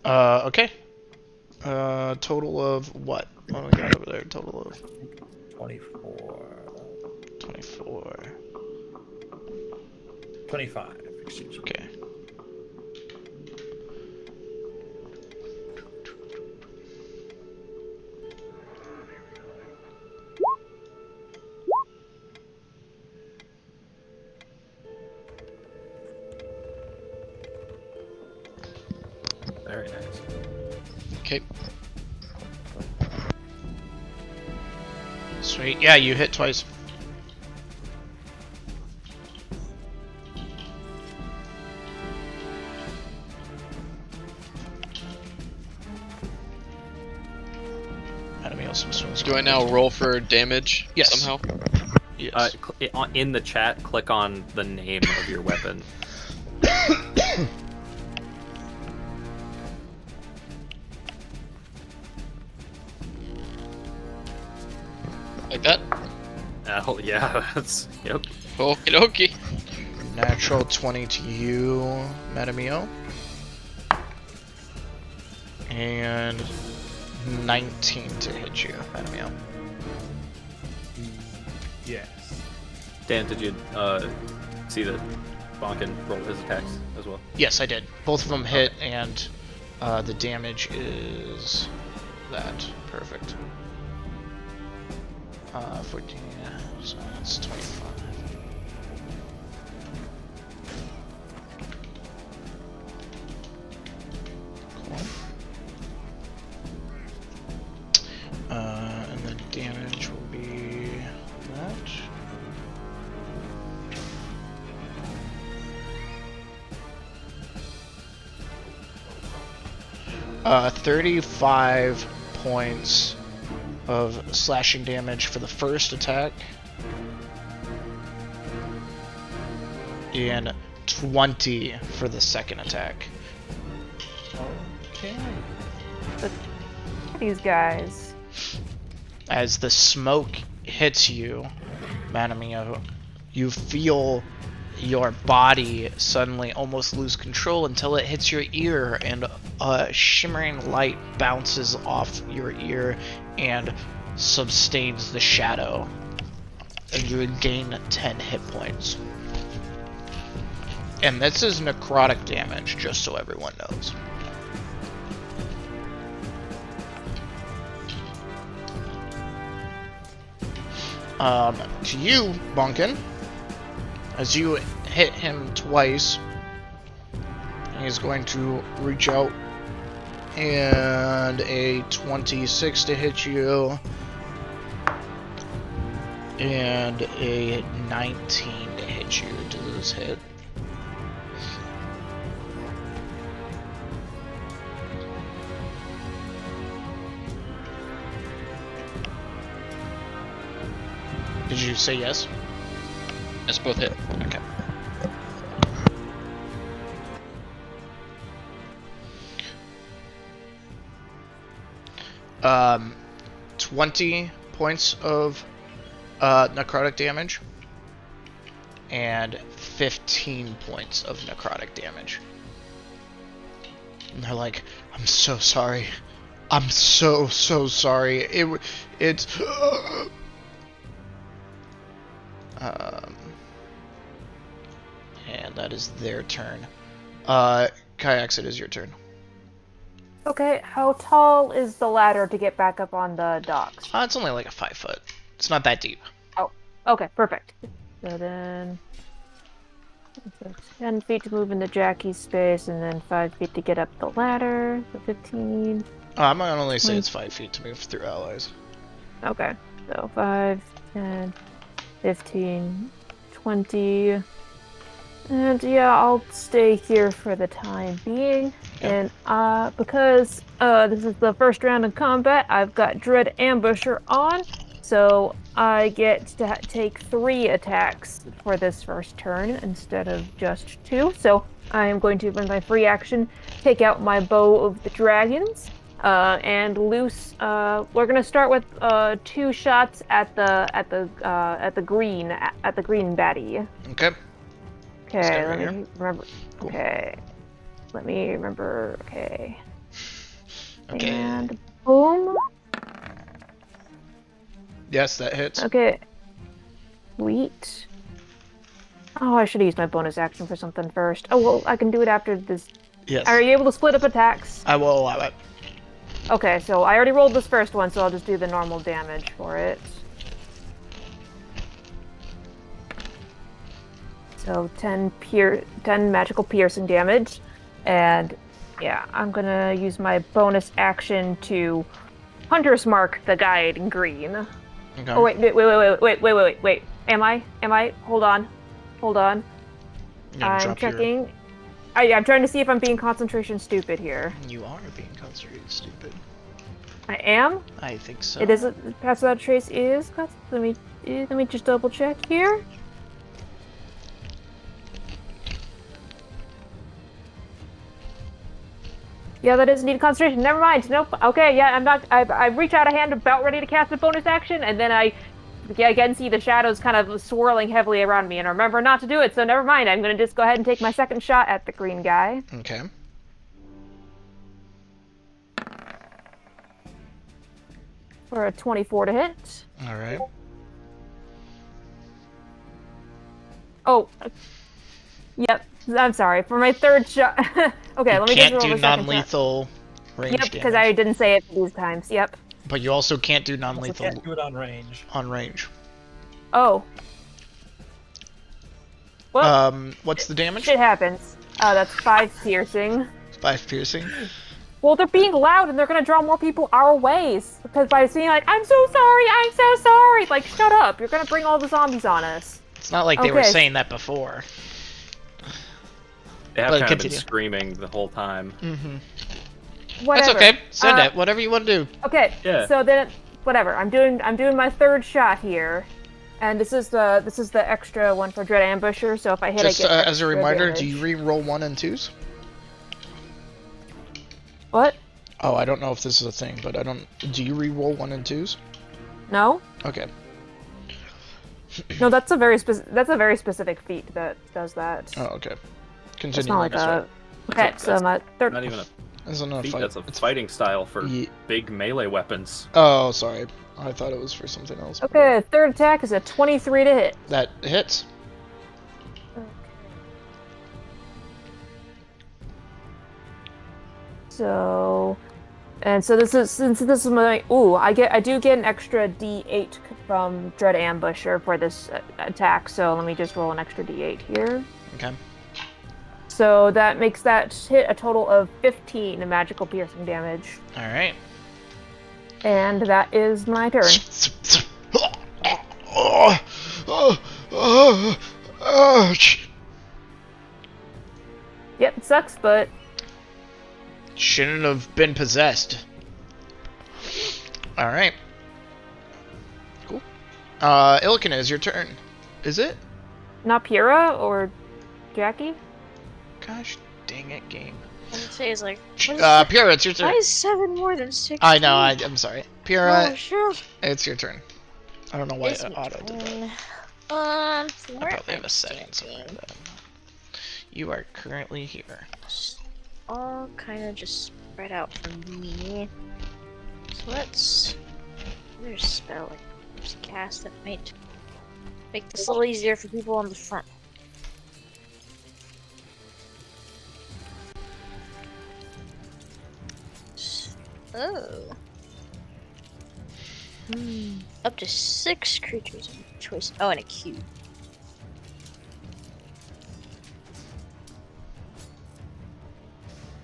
Okay. Total of what? What do we got over there? Total of 24. 24. 25. Excuse me. Okay. Very nice. Okay. Sweet. Yeah, you hit twice. Enemy also swims. Do I now roll for damage? Yes. Somehow. Yes. In the chat, click on the name of your weapon. Like that. Oh yeah, that's yep. Okie dokie. Natural 20 to you, Madamio. And 19 to hit you, Madamio. Yes. Dan, did you see that Bonkin rolled his attacks as well? Yes, I did. Both of them hit, and the damage is that. Perfect. 14, so that's 25. Cool. And the damage will be that. 35 points of slashing damage for the first attack. And 20 for the second attack. Okay. these guys. As the smoke hits you, Madamio, you feel your body suddenly almost lose control until it hits your ear, and a shimmering light bounces off your ear and sustains the shadow. And you would gain 10 hit points. And this is necrotic damage, just so everyone knows. To you, Bunkin, as you hit him twice, he's going to reach out and a 26 to hit you, and a 19 to hit you. Do those hit? Did you say yes? Yes, both hit. Okay. Um, 20 points of necrotic damage and 15 points of necrotic damage. And they're like, I'm so sorry. I'm so sorry. It's and that is their turn. Kyax, it is your turn. Okay, how tall is the ladder to get back up on the docks? It's only like a 5 foot. It's not that deep. Oh, okay, perfect. So then, 10 feet to move into Jackie's space, and then 5 feet to get up the ladder. So 15. I'm gonna only say it's 5 feet to move through allies. Okay, so 5, 10, 15, 20. And yeah, I'll stay here for the time being. Yep. And because this is the first round of combat, I've got Dread Ambusher on, so I get to take 3 attacks for this first turn instead of just 2. So I am going to, in my free action, take out my Bow of the Dragons and loose. We're gonna start with 2 shots at the green baddie. Okay. Okay, Stay right let here. me remember. Cool. Okay. Let me remember. Okay. Okay. And boom. Yes, that hits. Okay. Sweet. Oh, I should have used my bonus action for something first. Oh, well, I can do it after this. Yes. Are you able to split up attacks? I will allow it. Okay, so I already rolled this first one, so I'll just do the normal damage for it. So 10 magical piercing damage, and yeah, I'm gonna use my bonus action to Hunter's Mark the guy in green. Okay. Oh wait! Am I? Hold on. You I'm drop your- checking. I'm trying to see if I'm being concentration stupid here. You are being concentrated stupid. I am. I think so. It is. Pass without trace is. Let me just double check here. Yeah, that is indeed concentration. Never mind. Nope. Okay, yeah, I'm not. I reach out a hand about ready to cast a bonus action, and then I again see the shadows kind of swirling heavily around me, and I remember not to do it, so never mind. I'm going to just go ahead and take my second shot at the green guy. Okay. For a 24 to hit. Alright. Oh. Yep. I'm sorry. For my third shot. Okay, You let me can't just do roll the second shot. non-lethal range Yep, damage. because I didn't say it these times. Yep. But you also can't do Also non-lethal can't do it on range. on range. Oh. Well, What's the damage? shit happens. That's 5 piercing. 5 piercing. Well, they're being loud and they're gonna draw more people our ways. Because by saying like, I'm so sorry, like, shut up. You're gonna bring all the zombies on us. It's not like they were Okay. saying that before. They have But kind of been continue. screaming the whole time. Mm-hmm. Whatever. That's okay. Send Uh, it. Whatever you want to do. Okay. Yeah. So then, whatever. I'm doing my third shot here, and this is the extra one for Dread Ambusher. So if I hit, Just I get as a extra reminder, damage. do you re-roll 1 and 2s? What? Oh, I don't know if this is a thing, but I don't. Do you re-roll 1 and 2s? No. Okay. No, that's a very specific feat that does that. Oh, okay. It's Continue. not like I a. Okay, so my third. Not even a That's not a feat, fight. that's a fighting style for Ye- big melee weapons. Oh, sorry. I thought it was for something else. Okay, third attack is a 23 to hit. That hits. So, and so this is since this is my I do get an extra D8 from Dread Ambusher for this attack. So let me just roll an extra D8 here. Okay. So that makes that hit a total of 15 magical piercing damage. All right. And that is my turn. Yep, it sucks, but Shouldn't have been possessed. All right. Cool. Illiken, it's your turn. Is it? not Pyrrha or Jackie? Gosh dang it, game. I would say it's like, what is Pyrrha, it's your turn. why is 7 more than 6? I know, I'm sorry. Pyrrha, Oh, sure. it's your turn. I don't know why It's my Auto did that. turn. I Where probably have am a setting somewhere standing? that You are currently here. All kind of just spread out from me. So let's. There's a spell I just cast that might make this a little easier for people on the front. Oh. Up to 6 creatures of your choice. Oh, and a cube.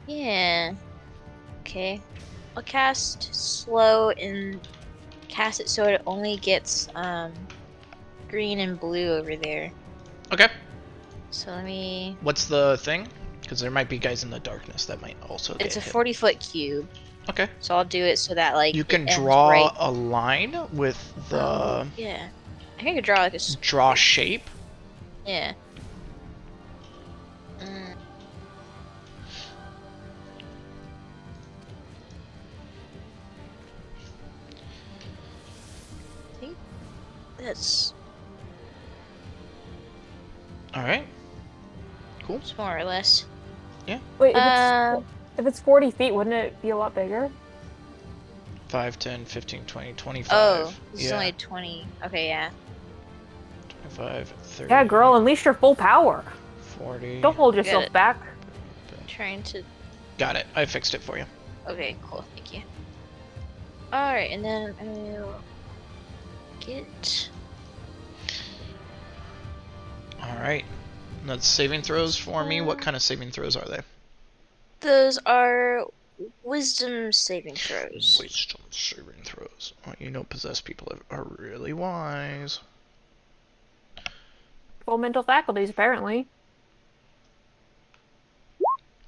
Yeah. Okay. I'll cast slow and cast it so it only gets green and blue over there. Okay. So let me. What's the thing? Because there might be guys in the darkness that might also It's a get hit. 40-foot cube. Okay. So I'll do it so that like You can it ends draw right- a line with the Yeah. I think I could draw like a. draw shape. Yeah. I think that's All right. it's more or less. Wait, Uh, if it's 40 feet, wouldn't it be a lot bigger? 5, 10, 15, 20, 25. Oh, this is yeah. only 20. Okay, yeah. 25, 30. Yeah, girl, unleash your full power. 40. Don't hold Get yourself it. back. Trying to. Got it. I fixed it for you. Okay, cool. Thank you. Alright, and then I'll get. All right. That's saving throws for me. What kind of saving throws are they? Those are wisdom saving throws. Wisdom saving throws. Oh, you know, possessed people are really wise. Full mental faculties, apparently.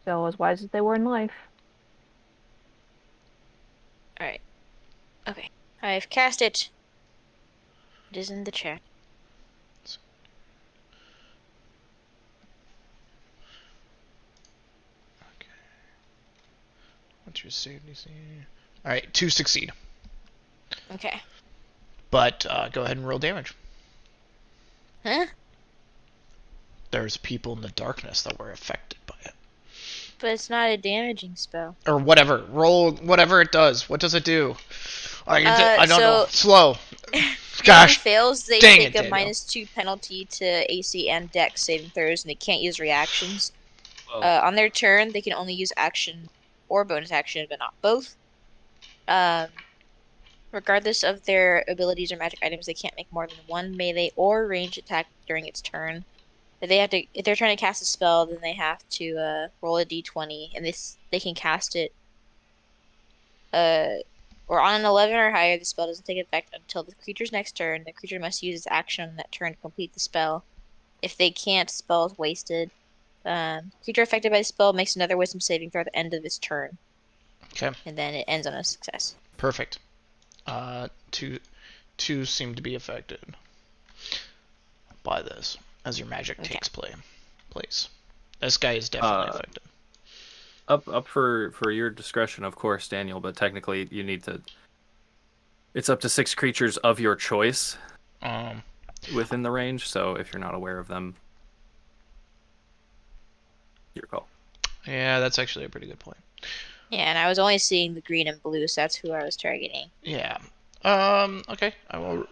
So as wise as they were in life. Alright. Okay. I've cast it. It is in the chat. Okay. What's your save DC? All right, 2 succeed. Okay. But go ahead and roll damage. Huh? There's people in the darkness that were affected by it. But it's not a damaging spell. Or whatever. Roll whatever it does. What does it do? I don't know. so- Slow. If Gosh. it fails, they dang take it, a Daniel. -2 penalty to AC and Dex saving throws, and they can't use reactions. Whoa. On their turn, they can only use action or bonus action, but not both. Regardless of their abilities or magic items, they can't make more than one melee or ranged attack during its turn. If they're trying to cast a spell, then they have to roll a d20, and they can cast it. Or on an 11 or higher, the spell doesn't take effect until the creature's next turn. The creature must use its action on that turn to complete the spell. If they can't, the spell is wasted. Creature affected by the spell makes another wisdom saving throw at the end of its turn. Okay. And then it ends on a success. Perfect. Two seem to be affected by this as your magic Okay. takes place. This guy is definitely affected. Up for your discretion, of course, Daniel. But technically, you need to. It's up to 6 creatures of your choice within the range. So if you're not aware of them, your call. Yeah, that's actually a pretty good point. Yeah, and I was only seeing the green and blue, so that's who I was targeting. Yeah. Okay. I will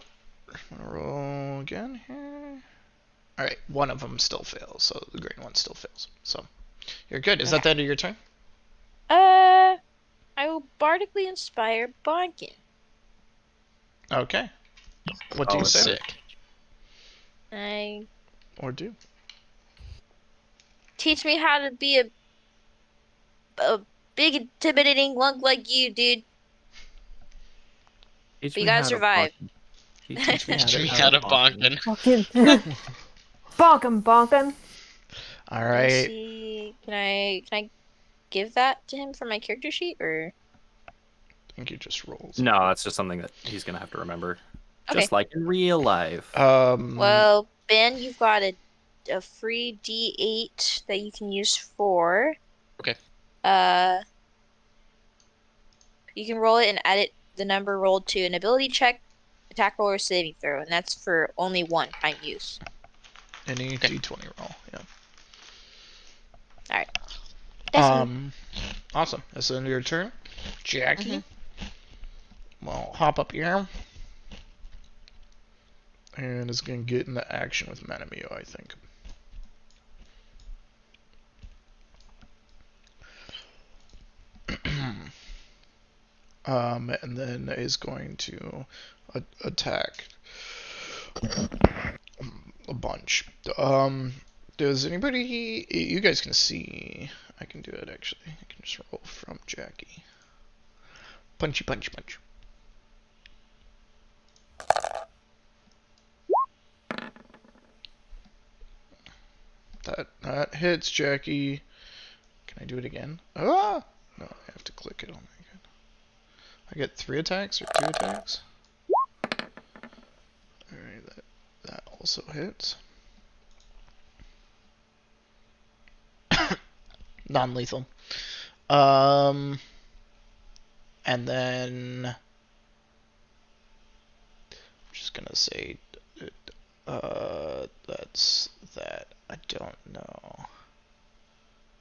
roll again here. All right. One of them still fails, so the green one still fails. So you're good. Is that Okay. the end of your turn? I will bardically inspire Bonkin. Okay. What do Oh, you say? Sick. I Or do? Teach me how to be a big intimidating lunk like you, dude. Teach But you me gotta how to survive. bonk. Teach me Teach me how to bonk. bonkin. Fucking bonkin' bonkin'. All Let me right. see. Can I give that to him for my character sheet or? I think he just rolls. No, that's just something that he's gonna have to remember. Okay. Just like in real life. Well, Ben, you've got a free D8 that you can use for. Okay. You can roll it and add the number rolled to an ability check, attack roll, or saving throw, and that's for only one-time use. any d20 roll. Yeah. All right. That's me. Awesome. That's the end of your turn, Jackie. Well, hop up here. And is going to get into action with Manamio, I think. And then is going to attack a bunch. Does anybody... You guys can see... I can do it, actually. I can just roll from Jackie. Punchy, punch, punch. That hits, Jackie. Can I do it again? Ah! No, I have to click it. Oh my god. I get 3 attacks or 2 attacks? Alright, that also hits. Non-lethal. And then... I'm just gonna say... that's that. I don't know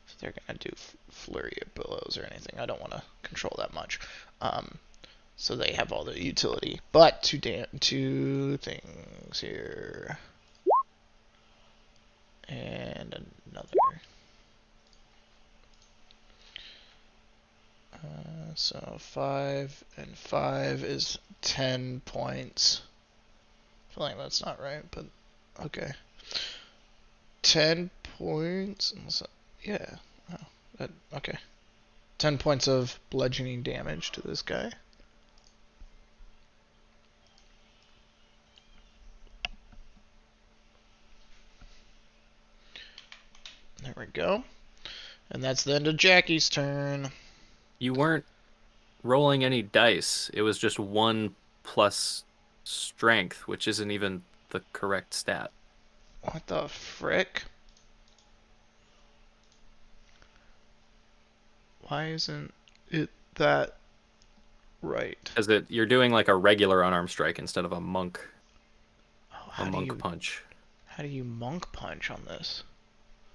if they're gonna do flurry of billows or anything. I don't want to control that much. So they have all the utility, but two things here, and another. So 5 and 5 is 10 points. I feel like that's not right, but okay. 10 points. Yeah. Oh, okay. 10 points of bludgeoning damage to this guy. There we go. And that's the end of Jackie's turn. You weren't rolling any dice. It was just 1 plus strength, which isn't even the correct stat. What the frick? Why isn't it that right? Because you're doing like a regular unarmed strike instead of a monk Oh, punch. How do you monk punch on this?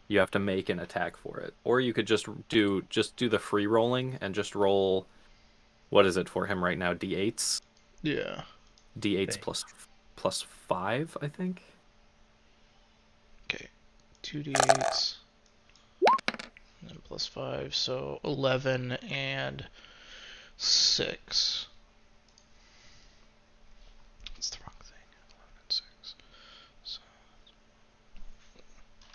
You have to make an attack for it, or you could just do the free rolling and just roll. What is it for him right now? D8s. Yeah. D8s Okay. plus 5, I think. Okay. 2d8s. And then plus 5, so 11 and 6. That's the wrong thing. 11 and 6. So...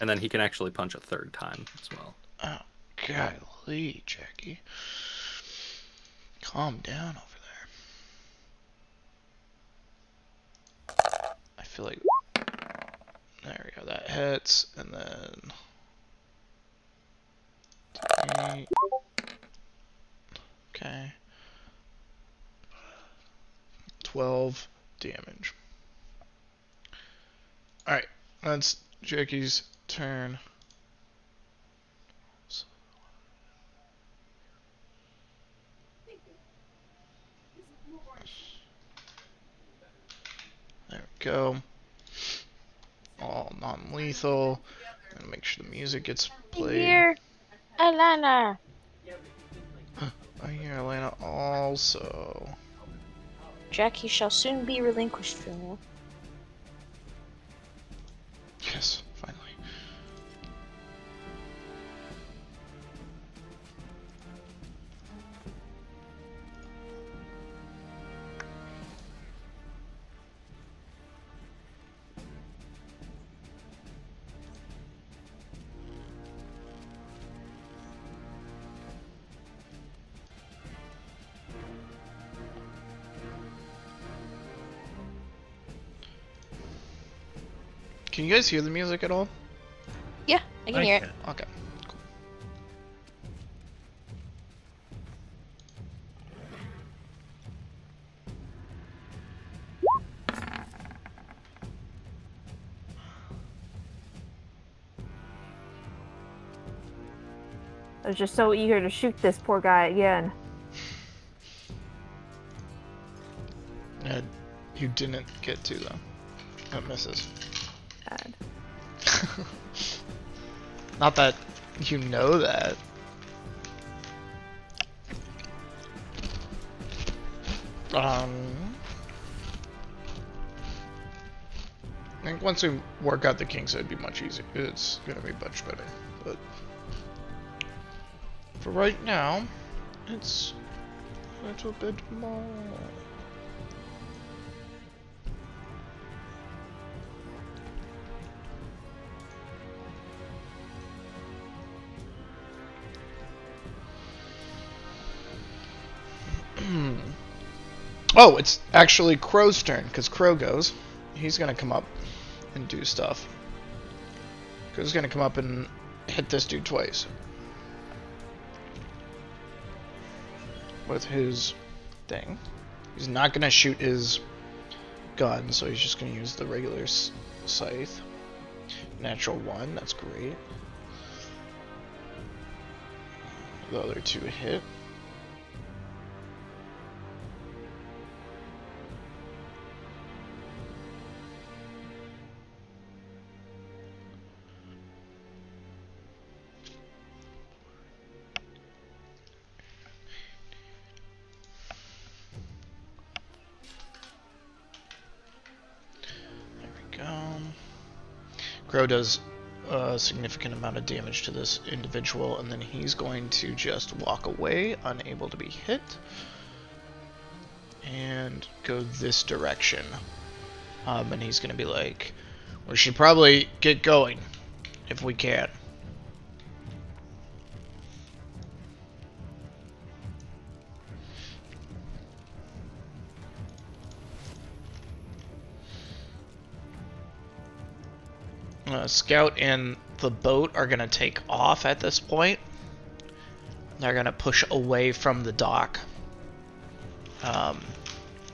And then he can actually punch a third time as well. Oh, golly, Jackie. Calm down over there. I feel like... There we go, that hits, and then... 8. Okay. 12 damage. Alright, that's Jackie's turn. There we go. All non-lethal. And make sure the music gets played. Here, Alana. I hear Atlanta also. Jackie shall soon be relinquished from you. Yes, finally. Can you guys hear the music at all? Yeah, I can hear it. Okay. I was just so eager to shoot this poor guy again. You didn't get to though. That misses. Bad. Not that you know that. I think once we work out the kinks, it'd be much easier. It's gonna be much better. But for right now, it's a little bit more. Oh, it's actually Crow's turn, because Crow goes. He's gonna come up and do stuff. Crow's gonna come up and hit this dude twice. With his thing. He's not gonna shoot his gun, so he's just gonna use the regular scythe. Natural 1, that's great. The other 2 hit. Crow does a significant amount of damage to this individual, and then he's going to just walk away, unable to be hit, and go this direction. And he's going to be like, we should probably get going, if we can. Scout and the boat are going to take off at this point. They're going to push away from the dock.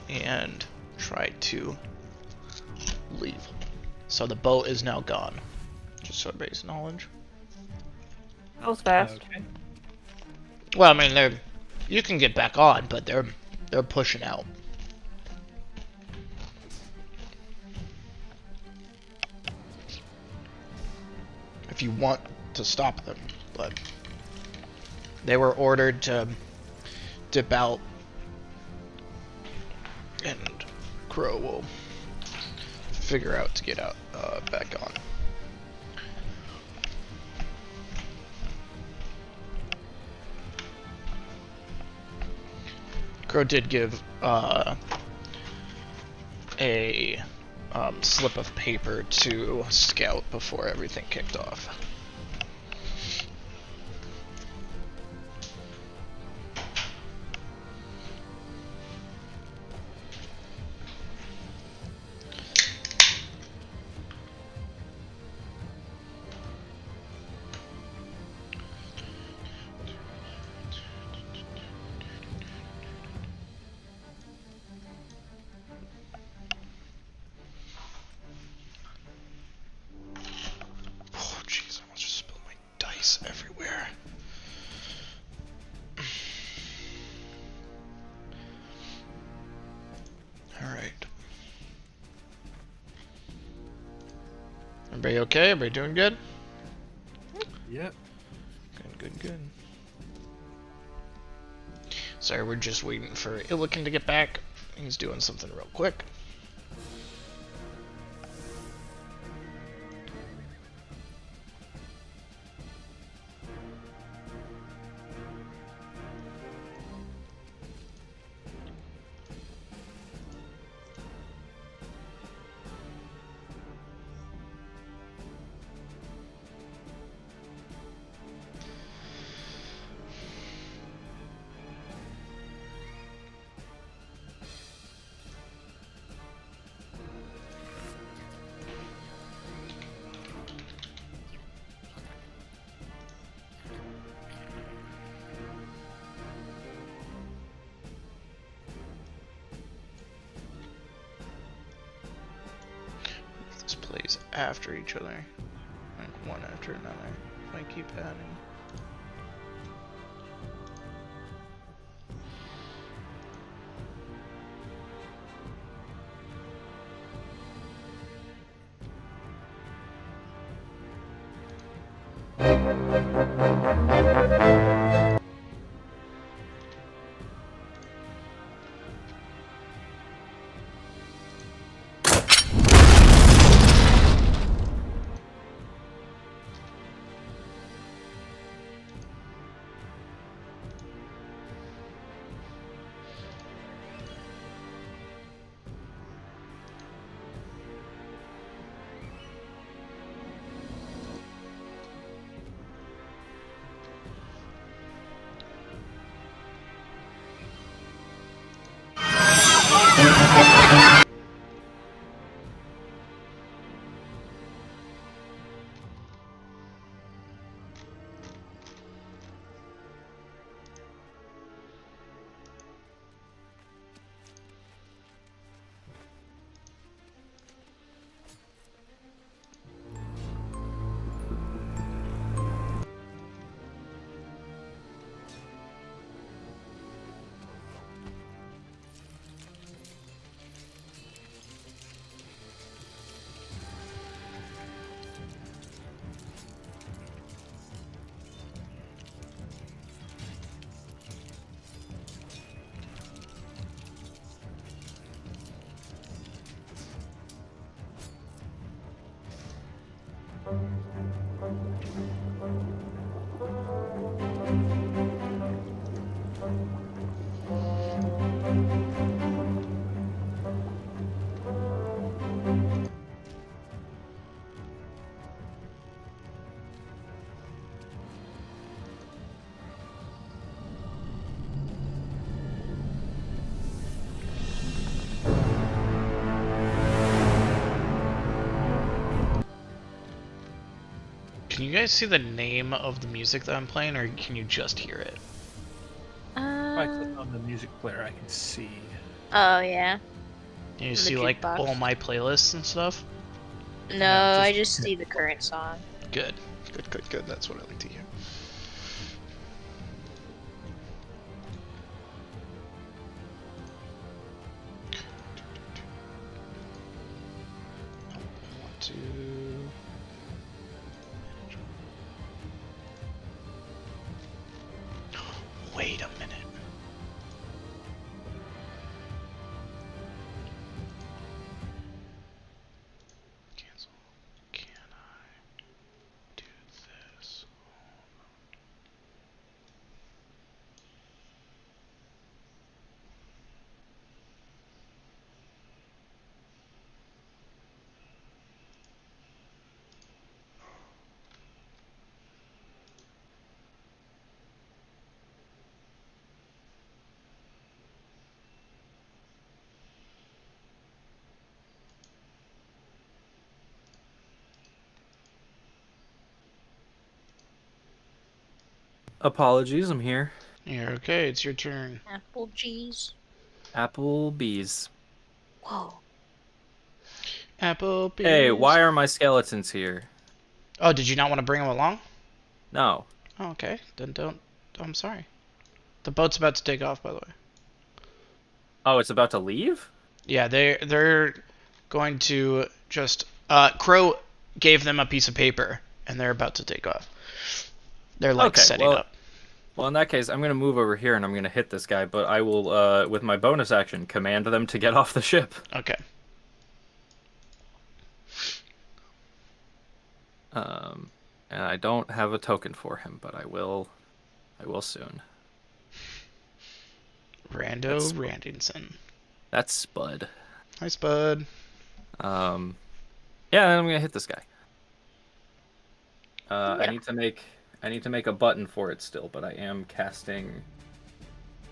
And try to leave. So the boat is now gone. Just so everybody's knowledge. That was fast. Okay. Well, I mean, you can get back on, but they're pushing out. If you want to stop them, but they were ordered to dip out, and Crow will figure out to get out back on. Crow did give a slip of paper to Scout before everything kicked off. Everywhere. Alright. Everybody okay? Everybody doing good? Yep. Good. Sorry, we're just waiting for Illiken to get back. He's doing something real quick. plays after each other, like one after another. If I keep adding. Can you guys see the name of the music that I'm playing, or can you just hear it? If I click on the music player, I can see. Oh yeah. Can you The see like jukebox. all my playlists and stuff? No, just- I just see the current song. Good. Good, good, good. That's what I like to hear. I want to... Wait a minute. Cancel. Can I do this? Apologies, I'm here. You're okay, it's your turn. Apple cheese. Applebee's. Whoa. Applebee's. Hey, why are my skeletons here? Oh, did you not want to bring them along? No. Oh, okay. Then don't. I'm sorry. The boat's about to take off, by the way. Oh, it's about to leave? Yeah, they're going to just. Crow gave them a piece of paper, and they're about to take off. They're like Okay, setting well- up. Well, in that case, I'm going to move over here and I'm going to hit this guy, but I will, with my bonus action, command them to get off the ship. Okay. And I don't have a token for him, but I will soon. Rando That's- Randinson. That's Spud. Hi, Spud. Yeah, I'm going to hit this guy. Yeah. I need to make a button for it still, but I am casting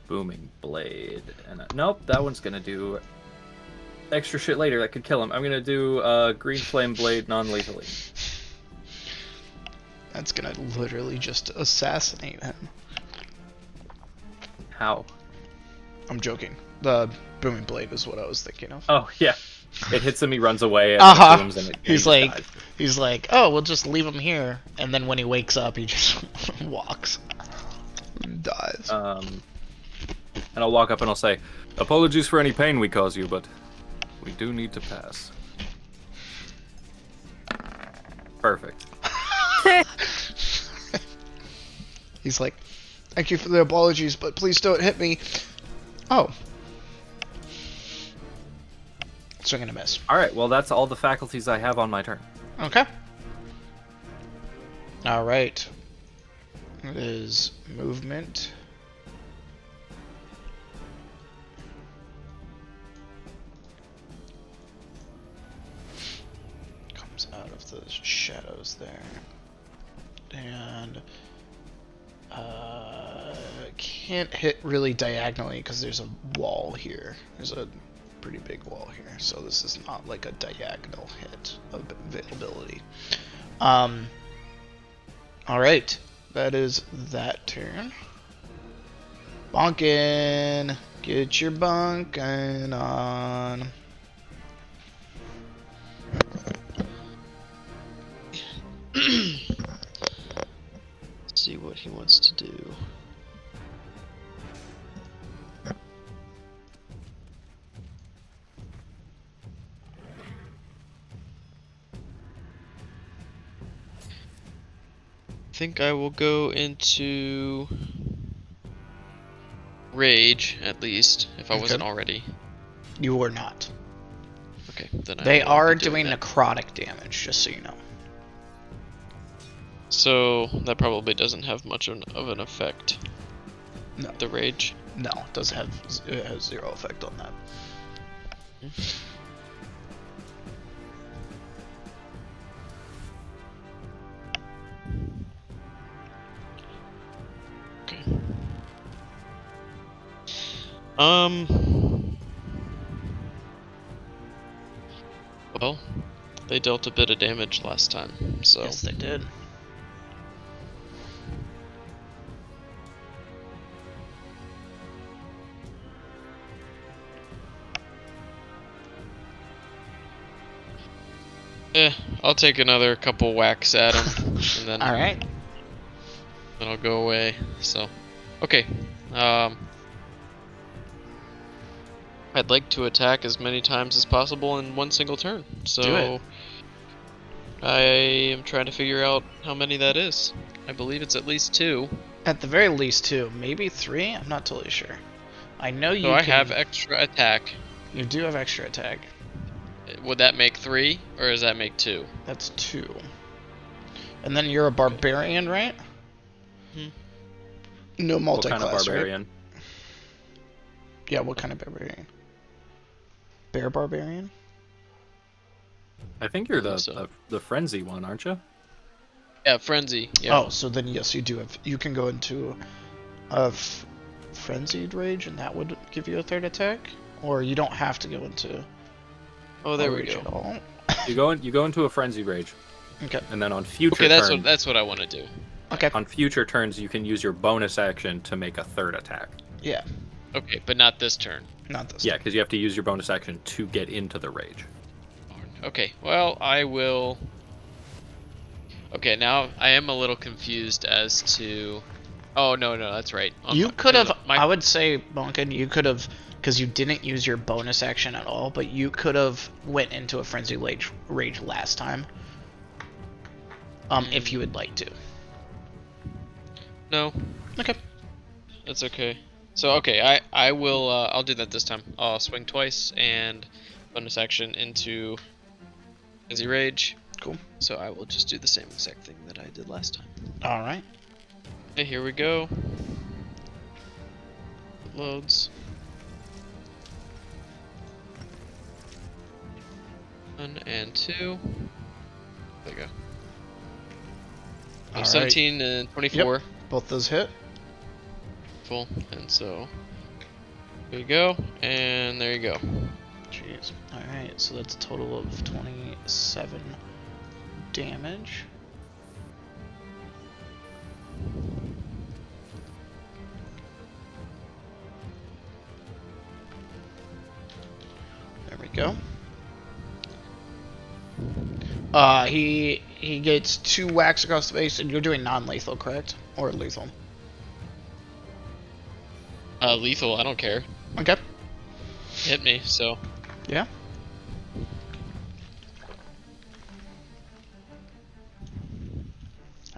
Booming Blade. And nope, that one's gonna do extra shit later that could kill him. I'm gonna do Green Flame Blade non-lethally. That's gonna literally just assassinate him. How? I'm joking. The booming blade is what I was thinking of. Oh yeah. It hits him, he runs away, and Uh-huh. it booms, and he He's just like, dies. he's like, oh, we'll just leave him here, and then when he wakes up, he just walks, dies. And I'll walk up and I'll say, apologies for any pain we cause you, but we do need to pass. Perfect. He's like, thank you for the apologies, but please don't hit me. Oh. Swing and a miss. Alright, well, that's all the faculties I have on my turn. Okay. Alright. It is movement. Comes out of the shadows there. And can't hit really diagonally because there's a wall here. There's a pretty big wall here, so this is not like a diagonal hit of availability. Alright, that is that turn. Bonkin! Get your bunkin' on. See what he wants to do. I think I will go into rage at least, if I wasn't already. You were not. Okay, then They I will are be doing that. necrotic damage, just so you know. So that probably doesn't have much of an effect. No. The rage. No, it has zero effect on that. Okay. Well, they dealt a bit of damage last time, so Yes, they did. I'll take another couple whacks at him, and then Alright. then I'll go away. So, okay. I'd like to attack as many times as possible in one single turn. So Do it. I am trying to figure out how many that is. I believe it's at least 2. At the very least 2, maybe 3. I'm not totally sure. I know you. So I have extra attack. You do have extra attack. Would that make 3, or does that make 2? That's 2. And then you're a barbarian, right? Hmm. No What multi-class, kind of right? barbarian? Yeah, what kind of barbarian? Bear barbarian? I think you're So- the frenzy one, aren't you? Yeah, frenzy. Yeah. Oh, so then yes, you do have. You can go into a frenzied rage, and that would give you a third attack, or you don't have to go into. Oh, there we rage go. at all. You go into a frenzy rage, Okay. and then on future Okay, turns, that's what I want to do. Okay. on future turns you can use your bonus action to make a third attack. Yeah. Okay, but not this turn. Not this. Yeah, because you have to use your bonus action to get into the rage. Okay, well, I will... Okay, now I am a little confused as to... Oh, no, that's right. You could have. My... I would say, Bonkin, you could have, because you didn't use your bonus action at all, but you could have went into a frenzy rage last time. If you would like to. No, Okay. that's okay. So, okay, I will, I'll do that this time. I'll swing twice and bonus action into Frenzy Rage. Cool. So I will just do the same exact thing that I did last time. All right. Okay, here we go. It loads. 1 and 2. There you go. So All right. 17 and 24. Both those hit. Full. And so there you go. And there you go. Jeez. All right. So that's a total of 27 damage. There we go. He gets 2 whacks across the face, and you're doing non-lethal, correct? Or lethal? Lethal, I don't care. Okay. Hit me, so. Yeah.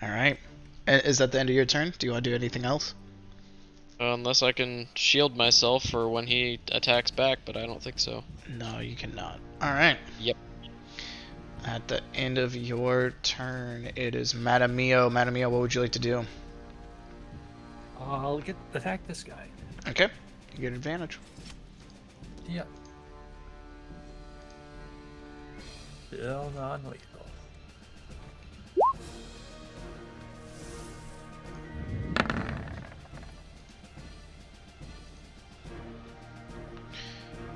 Alright. Is that the end of your turn? Do you want to do anything else? Unless I can shield myself for when he attacks back, but I don't think so. No, you cannot. Alright. Yep. At the end of your turn, it is Madame Mio. Madame Mio, what would you like to do? I'll attack this guy. Okay. You get advantage. Yep. Still non-lethal.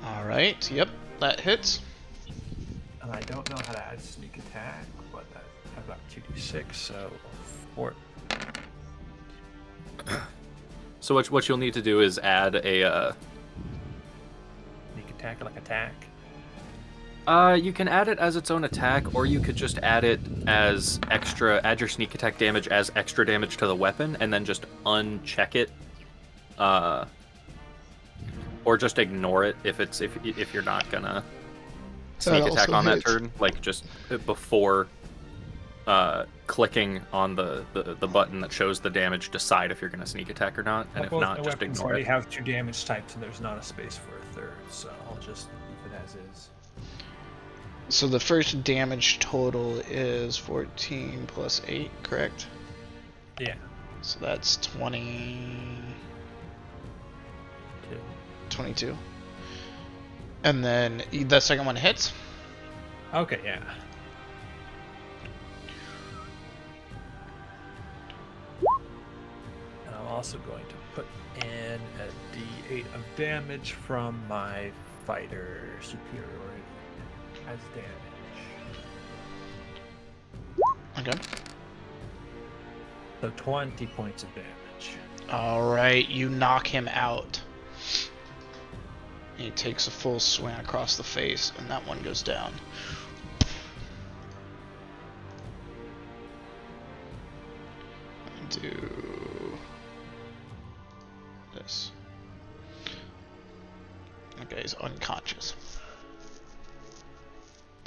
Alright, yep, that hits. And I don't know how to add sneak attack, but I've got 2d6, so 4. So what you'll need to do is add a. Sneak attack, like attack. You can add it as its own attack, or you could just add it as extra. Add your sneak attack damage as extra damage to the weapon, and then just uncheck it. Or just ignore it if you're not gonna sneak attack on that turn, like just before clicking on the button that shows the damage, decide if you're gonna sneak attack or not, and if not, just ignore already it. have 2 damage types, and there's not a space for a third, so I'll just leave it as is. So the first damage total is 14 plus 8, correct? Yeah. So that's 22. And then the second one hits. Okay, yeah. And I'm also going to put in a d8 of damage from my fighter superiority as damage. Okay. So 20 points of damage. Alright, you knock him out. He takes a full swing across the face, and that one goes down. Do this. Okay, he's unconscious.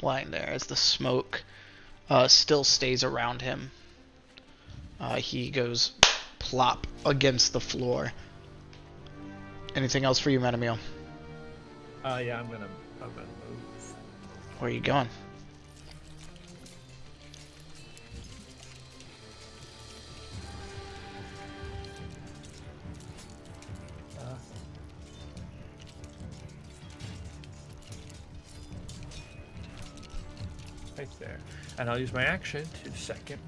Lying there as the smoke still stays around him. He goes plop against the floor. Anything else for you, Madame Mio? Yeah, I'm gonna move. Where are you going? Right there. And I'll use my action to second,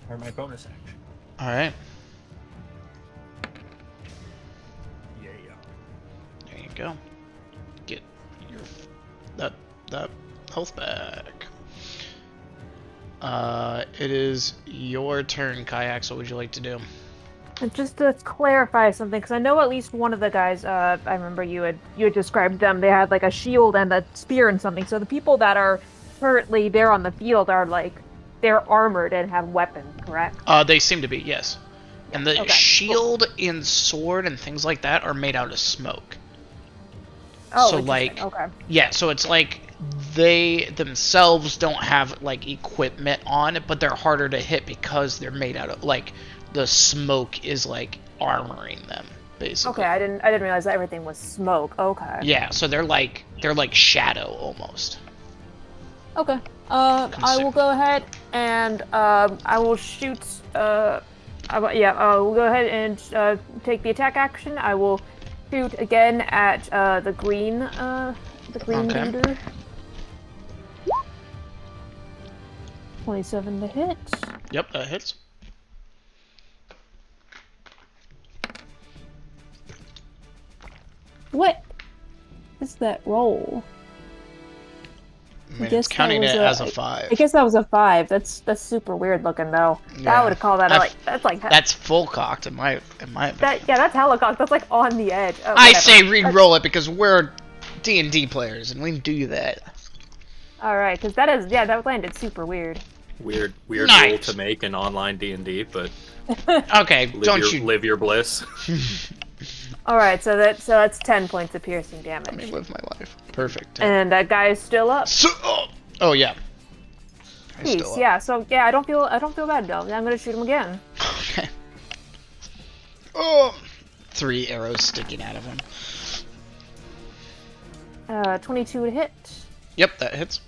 or my bonus action. Alright. Yeah. There you go. Get your that health back. It is your turn, Kayaks. What would you like to do? And just to clarify something, because I know at least one of the guys, I remember you had described them. They had like a shield and a spear and something. So the people that are currently there on the field are like they're armored and have weapons, correct? They seem to be, yes. And the shield and sword and things like that are made out of smoke. Oh, so like, okay. yeah, so it's like they themselves don't have like equipment on it, but they're harder to hit because they're made out of like the smoke is like armoring them, basically. Okay, I didn't realize that everything was smoke. Okay. Yeah, so they're like shadow almost. Okay. I will go ahead and I will shoot. We'll go ahead and take the attack action. I will shoot again at the green leader. 27 to hit. Yep, that hits. What is that roll? I mean, it's counting it as a 5. I guess that was a 5. That's super weird looking though. Yeah. I would call that that's full cocked in my opinion. That's helicocked. That's like on the edge. Oh, I say re-roll it because we're D&D players and we do that. All right, because that landed super weird. Weird Nice. rule to make in online D&D, but Okay, live your bliss. All right, so that's 10 points of piercing Let me damage, live my life. Perfect. and that guy is still up. So, oh yeah. He's Peace. still up. Yeah. So yeah, I don't feel bad though. I'm gonna shoot him again. Okay. Oh, 3 arrows sticking out of him. 22 to hit. Yep, that hits.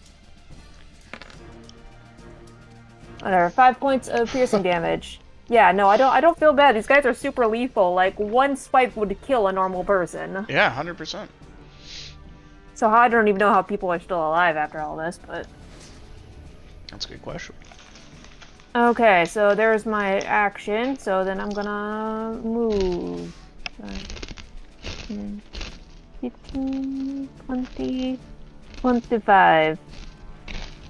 Whatever. 5 points of piercing damage. Yeah. No, I don't feel bad. These guys are super lethal. Like one swipe would kill a normal person. Yeah, 100%. So I don't even know how people are still alive after all this, but. That's a good question. Okay, so there's my action. So then I'm gonna move. 15, 20, 25.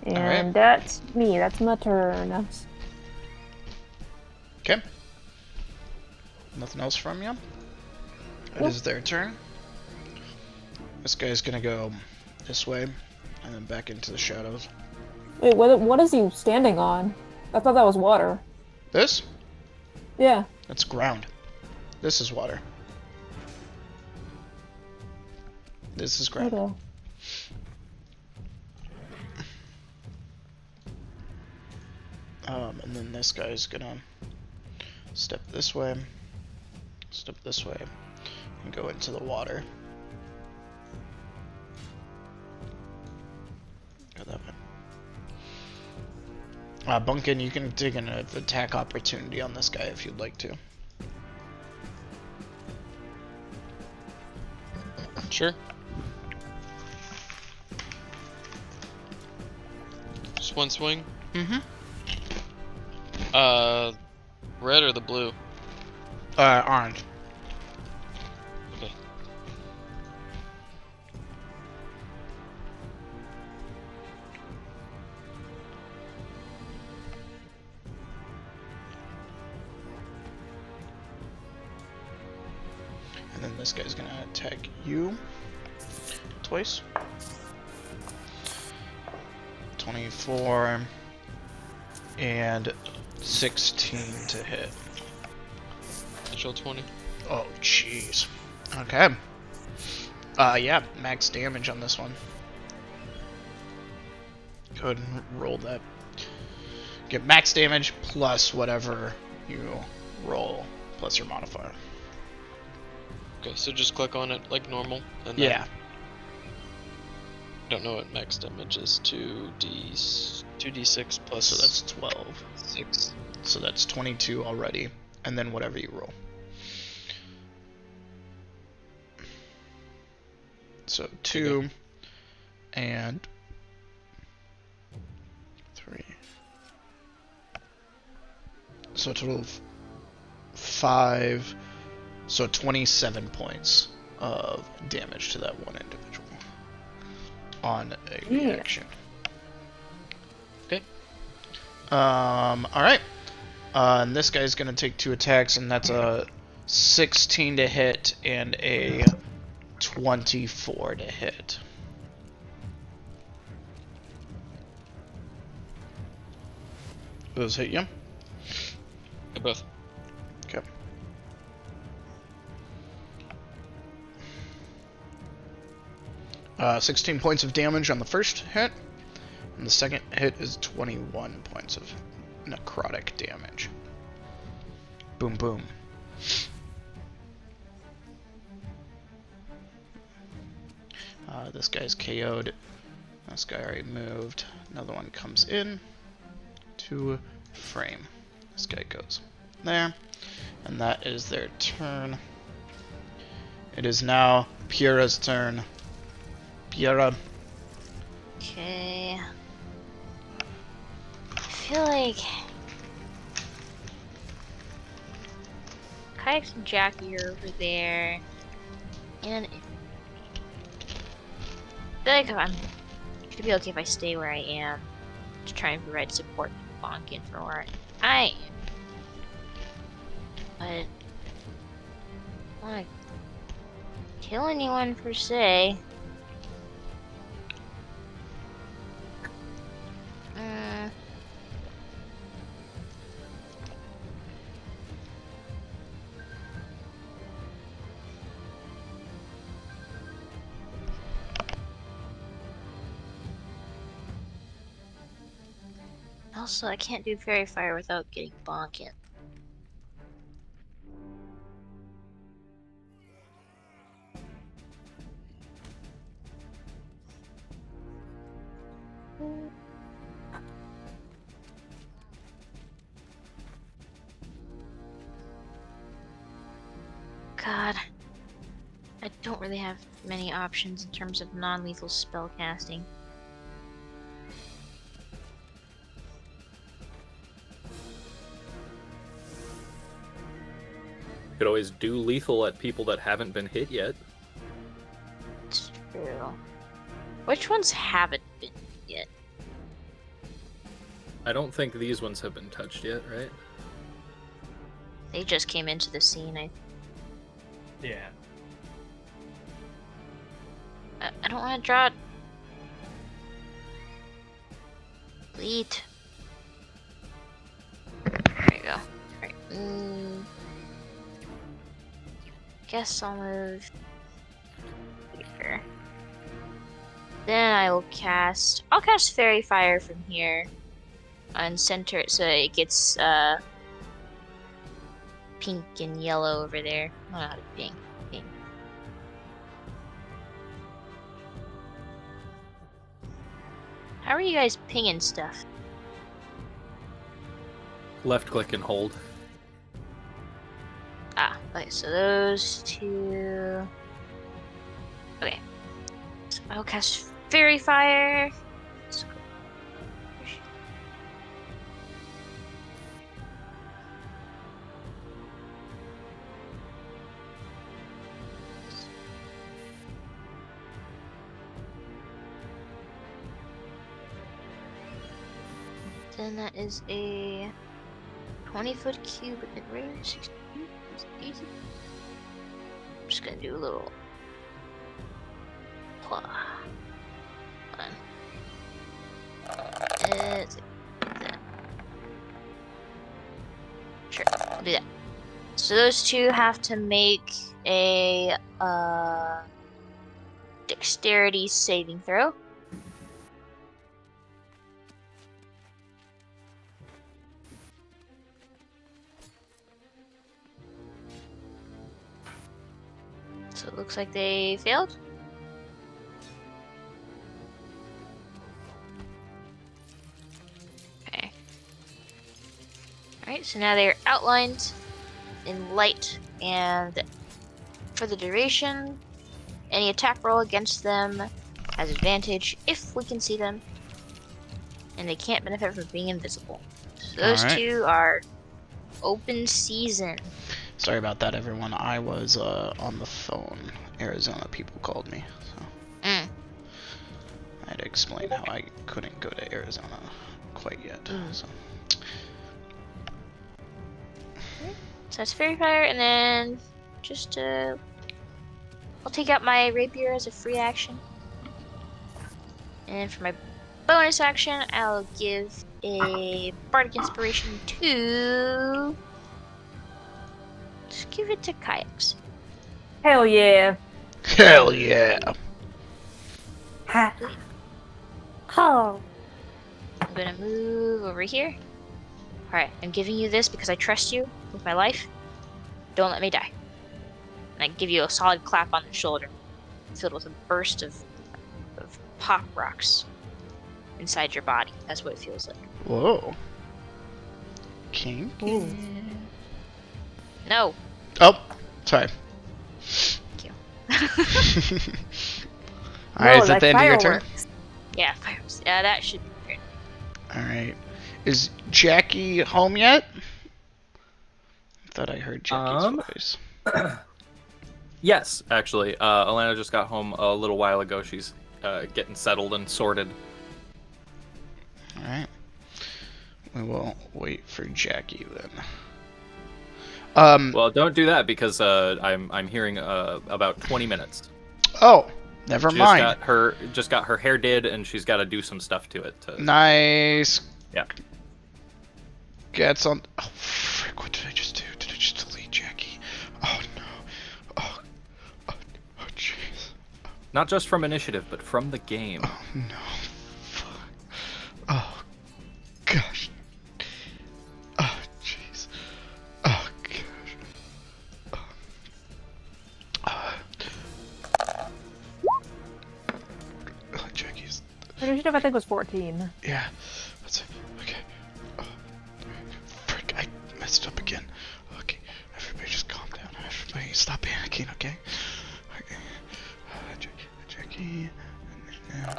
And Alright. that's me. That's my turn. Okay. Nothing else from you? It is their turn. This guy's gonna go this way, and then back into the shadows. Wait, what is he standing on? I thought that was water. This? Yeah. That's ground. This is water. This is ground. Okay. And then this guy's gonna step this way, and go into the water. Go that way. Bunkin, you can take an attack opportunity on this guy if you'd like to. Sure. Just one swing. Mm-hmm. Red or the blue? Orange. Okay. And then this guy's gonna attack you twice. 24 and 16 to hit. Natural 20. Oh, jeez. Okay. Yeah, max damage on this one. Go ahead and roll that. Get max damage plus whatever you roll, plus your modifier. Okay, so just click on it like normal. And then Yeah. Don't know what max damage is. 2d6 plus. So that's 12. 6. So that's 22 already. And then whatever you roll. So 2 and 3. So a total of 5. So 27 points of damage to that one individual on a reaction. Okay. Alright. And this guy's gonna take 2 attacks, and that's a 16 to hit and a 24 to hit. Those hit you? They both. Okay. Uh, 16 points of damage on the first hit, and the second hit is 21 points of necrotic damage. Boom, boom. This guy's KO'd. This guy already moved. Another one comes in to frame. This guy goes there, and that is their turn. It is now Piera's turn. Piera. Okay. I feel like Kayaks and Jackie are over there, and I feel like it should be okay if I stay where I am to try and provide support to Bonkin for where I am. But I don't want to kill anyone per se. Also, I can't do fairy fire without getting bonking. God. I don't really have many options in terms of non-lethal spell casting. Could always do lethal at people that haven't been hit yet. It's true. Which ones haven't been yet? I don't think these ones have been touched yet, right? They just came into the scene. Yeah. I don't want to draw. Delete. There you go. Alright. Guess I'll move here. Then I'll cast Fairy Fire from here and center it so it gets pink and yellow over there. Oh, not pink. Pink. How are you guys pinging stuff? Left click and hold. Ah, okay, so those two. Okay. So I'll cast Fairy Fire. Let's go. Then that is a 20-foot cube within range. 60 feet. That's easy. I'm just gonna do a little. One. It's like that. Sure, I'll do that. So those two have to make a dexterity saving throw. So it looks like they failed. Okay. Alright, so now they are outlined in light, and for the duration, any attack roll against them has advantage if we can see them, and they can't benefit from being invisible. So those Alright. two are open season. Sorry about that, everyone. I was on the phone. Arizona people called me, so I had to explain how I couldn't go to Arizona quite yet. So So that's Fairy Fire, and then just I'll take out my rapier as a free action. And for my bonus action, I'll give a Bardic Inspiration to. Just give it to Kayaks. Hell yeah. hell yeah! Ha. Oh. I'm gonna move over here. Alright, I'm giving you this because I trust you with my life. Don't let me die. And I give you a solid clap on the shoulder, filled with a burst of pop rocks inside your body. That's what it feels like. Whoa. Kinky. No. Oh, sorry. Thank you. Alright, No, is that the like end of your turn? fireworks. Yeah, fireworks. Yeah, that should be great. Alright. Is Jackie home yet? I thought I heard Jackie's voice. Yes, actually. Alana just got home a little while ago. She's getting settled and sorted. Alright. We will wait for Jackie then. Well, don't do that because I'm hearing about 20 minutes. Oh, never She mind. just got her hair did, and she's got to do some stuff to it. Nice. Yeah. Gets on. Oh, frick, what did I just do? Did I just delete Jackie? Oh, no. Oh, jeez. Not just from initiative, but from the game. Oh, no. Fuck. Oh, gosh initiative, I think, was 14. Yeah. That's it. Okay. Oh, frick, I messed up again. Okay, everybody just calm down. Everybody stop panicking, okay? Okay. Jackie, and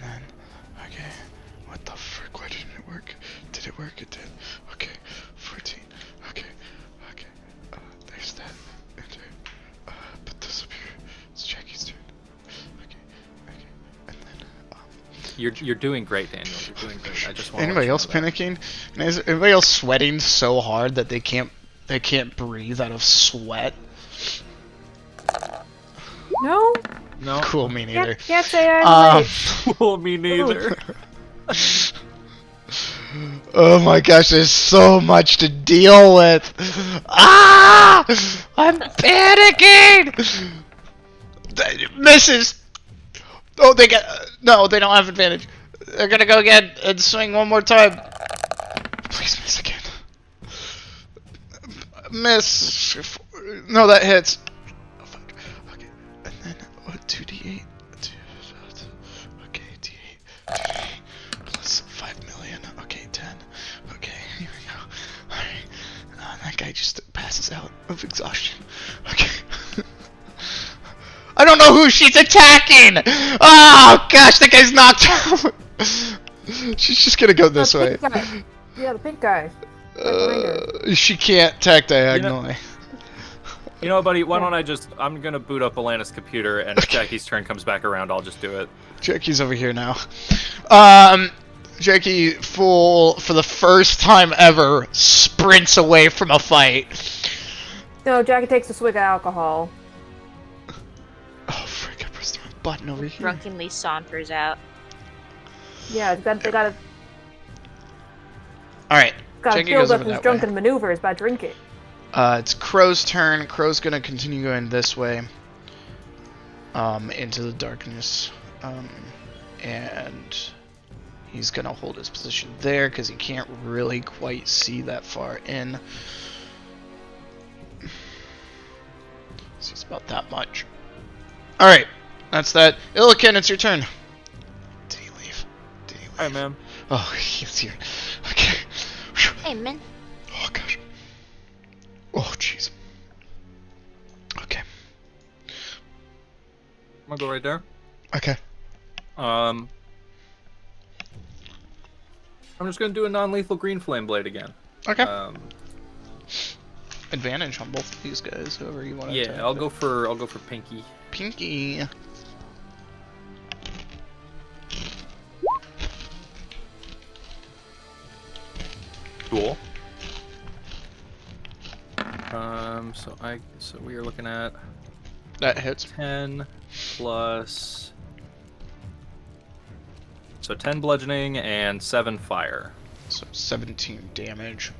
then, okay. What the frick? Why didn't it work? Did it work? It did. Okay. 14. Okay. There's that. Enter. Put this up here. It's Jackie's turn. Okay. And then, You're doing great, Daniel. You're doing great. I just want. anybody else panicking? And is anybody else sweating so hard that they can't breathe out of sweat? No? No. Cool, me neither. Can't say I relate. Well, me neither. Oh my gosh, there's so much to deal with. Ah! I'm panicking. Misses. Oh, they get. No, they don't have advantage. They're gonna go again and swing one more time. Please miss again. Miss. No, that hits. Oh, fuck. Okay, and then 2d8. Okay, d8. 2d8 plus 5 million. Okay, 10. Okay, here we go. Alright. That guy just passes out of exhaustion. Okay. I don't know who she's attacking! Oh gosh, that guy's knocked out! She's just gonna go this way. Yeah, the pink guy. She can't attack diagonally. You know what, buddy? Why don't I'm gonna boot up Alana's computer, and if Jackie's turn comes back around, I'll just do it. Jackie's over here now. Jackie, for the first time ever, sprints away from a fight. No, Jackie takes a swig of alcohol. Oh, frick, I pressed the wrong button over here. Drunkenly saunters out. Yeah, they gotta Alright, Jackie build goes up over his that drunken way. maneuvers by drinking. It's Crow's turn. Crow's gonna continue going this way. Into the darkness. And he's gonna hold his position there because he can't really quite see that far in. Sees about that much. Alright, that's that. Illiken, it's your turn. Did he leave? Alright, man. Oh, he's here. Okay. Hey, man. Oh, gosh. Oh, jeez. Okay. I'm gonna go right there. Okay. I'm just gonna do a non-lethal green flame blade again. Okay. Advantage on both of these guys, whoever you want to attack. Yeah, I'll go for Pinky. Pinky. Cool. So we are looking at That hits. 10 plus. So 10 bludgeoning and 7 fire. So 17 damage.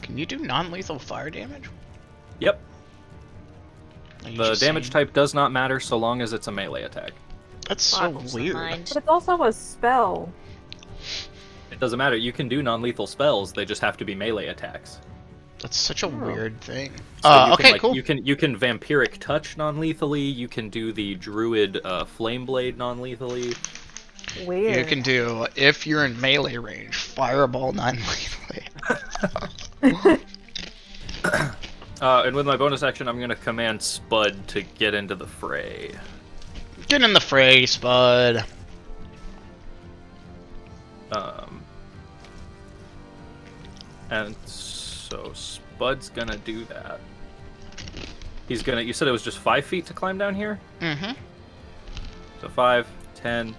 Can you do non-lethal fire damage? Yep. Are you The just damage saying- type does not matter so long as it's a melee attack. That's so Boggles the weird. mind. But it's also a spell. It doesn't matter. You can do non-lethal spells. They just have to be melee attacks. That's such a weird thing. So you Okay, can, like, cool. You can vampiric touch non-lethally. You can do the druid flame blade non-lethally. Weird. You can do, if you're in melee range, fireball non-lethally. And with my bonus action, I'm gonna command Spud to get into the fray. Get in the fray, Spud. And so Spud's gonna do that. He's gonna. You said it was just 5 feet to climb down here. Mm-hmm. So 5, 10,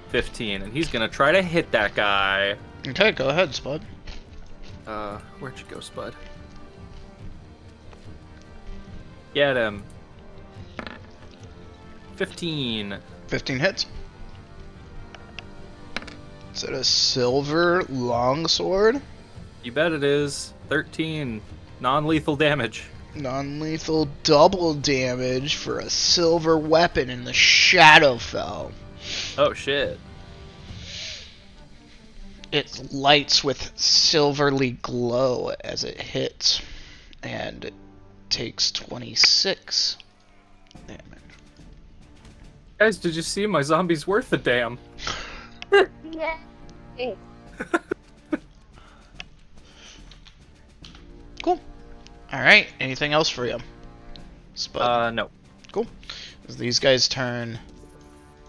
15, and he's gonna try to hit that guy. Okay, go ahead, Spud. Where'd you go, Spud? Get him. 15. 15 hits. Is it a silver longsword? You bet it is. 13 non-lethal damage. Non-lethal double damage for a silver weapon in the Shadowfell. Oh shit. It lights with silverly glow as it hits, and it takes 26 damage. Guys, did you see my zombie's worth a damn? Yeah. Cool. All right. Anything else for you? Spud. No. Cool. As these guys turn,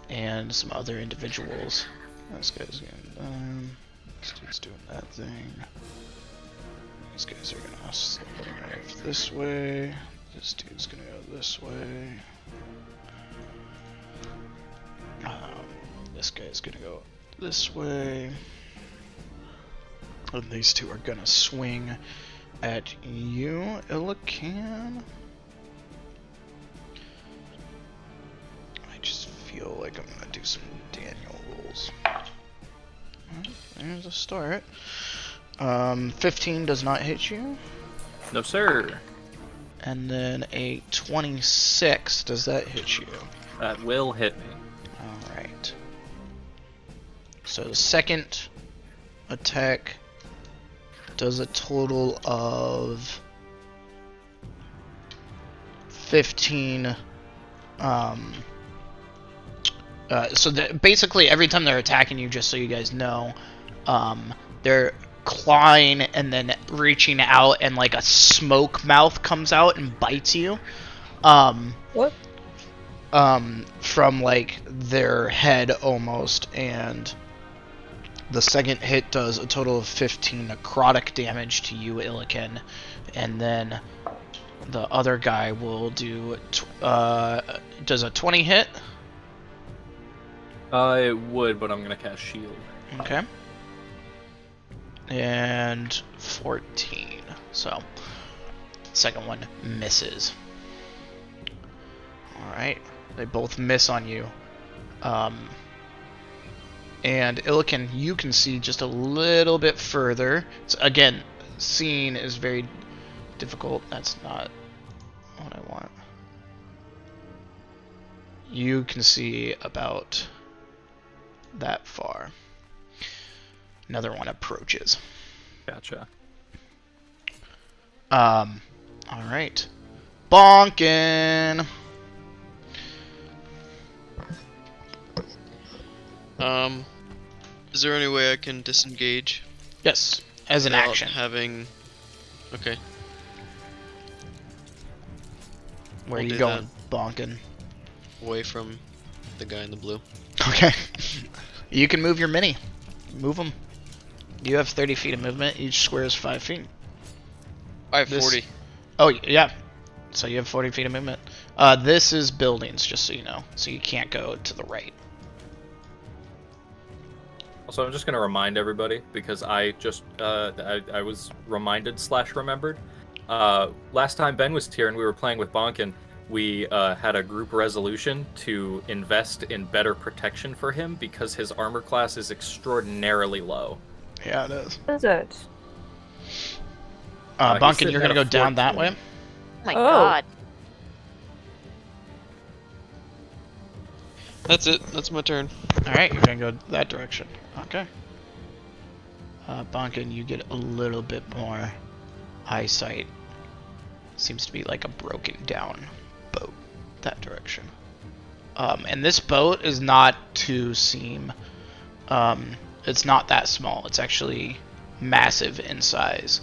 and some other individuals. This guy's going. This dude's doing that thing. These guys are gonna move this way. This dude's gonna go this way. This guy's gonna go this way. And these two are gonna swing at you, Illican. I just feel like I'm gonna do some Daniel rules. There's a start. 15 does not hit you. No, sir. And then a 26, does that hit you? That will hit me. Alright. So the second attack does a total of 15. Basically every time they're attacking you, just so you guys know, they're clawing and then reaching out, and like a smoke mouth comes out and bites you. What? From like their head almost, and the second hit does a total of 15 necrotic damage to you, Illican, and then the other guy will do does a 20 hit? It would, but I'm gonna cast shield. Okay. And 14. So, second one misses. Alright. They both miss on you. And Illican, you can see just a little bit further. So again, seeing is very difficult. That's not what I want. You can see about that far. Another one approaches. Gotcha. Alright. Bonkin! Is there any way I can disengage? Yes, as an without action. Having. Okay. Where are I'll you do going, Bonkin? Away from the guy in the blue. Okay. You can move your mini. Move them. You have 30 feet of movement. Each square is 5 feet. I have This- 40. Oh, yeah. So you have 40 feet of movement. This is buildings, just so you know. So you can't go to the right. Also, I'm just gonna remind everybody, because I just I was reminded / remembered. Last time Ben was here and we were playing with Bonkin, we had a group resolution to invest in better protection for him because his armor class is extraordinarily low. Yeah, it is. What is it? He's Bonkin, sitting you're at gonna a go down that 14. way? Oh my Oh. god. That's it. That's my turn. Alright, you're gonna go that direction. Okay. Bonkin, you get a little bit more eyesight. Seems to be like a broken down boat that direction. And this boat is not to seem, it's not that small. It's actually massive in size.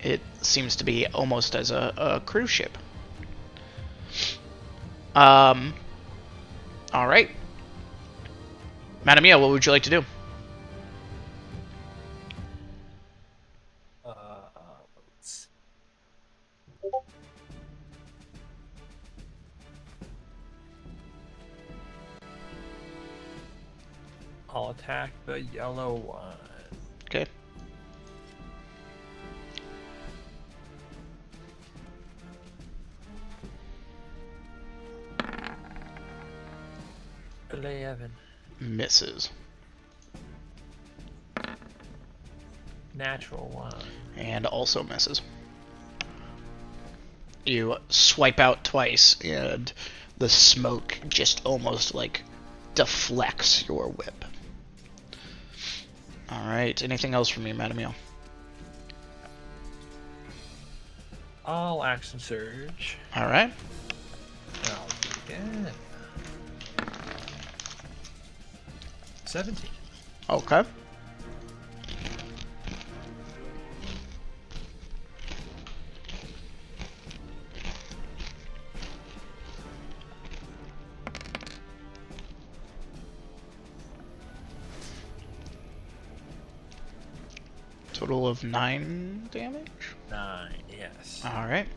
It seems to be almost as a cruise ship. Alright. Madam Mia, what would you like to do? Let's I'll attack the yellow one. Okay. Evan. Misses. Natural one. And also misses. You swipe out twice, and the smoke just almost like deflects your whip. Alright, anything else from me, Madam Mio? I'll action surge. Alright. And I'll do it again. 17. Okay. Total of 9 damage? 9, yes. Alright.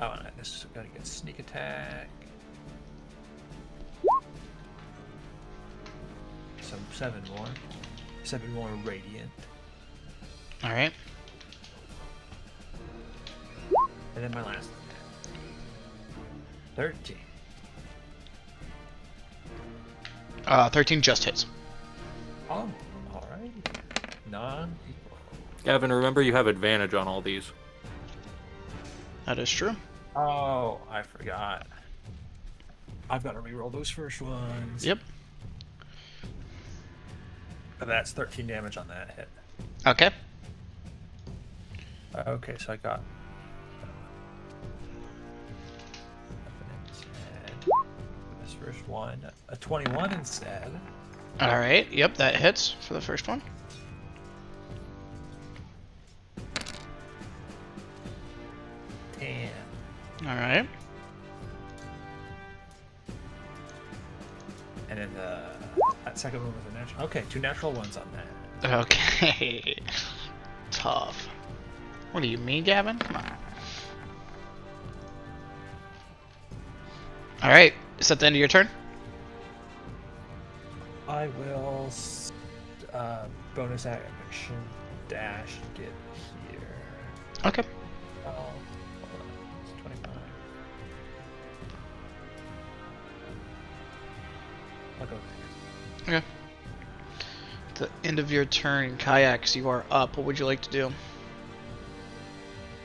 Oh, and I just gotta get sneak attack. So 7 more. 7 more radiant. Alright. And then my last one. 13. 13 just hits. Oh, alright. Non-equal. Gavin, remember you have advantage on all these. That is true. Oh, I forgot. I've got to reroll those first ones. Yep. But that's 13 damage on that hit. Okay. Okay, so I got. This first one, a 21 instead. Alright, yep, that hits for the first one. Alright. And then that second one was a natural. Okay, 2 natural ones on that. Okay. Tough. What do you mean, Gavin? Come on. Alright, is that the end of your turn? I will bonus action dash get here. Okay. Oh, hold on. It's 25. I'll go there. Okay. At the end of your turn, Kayaks, you are up. What would you like to do?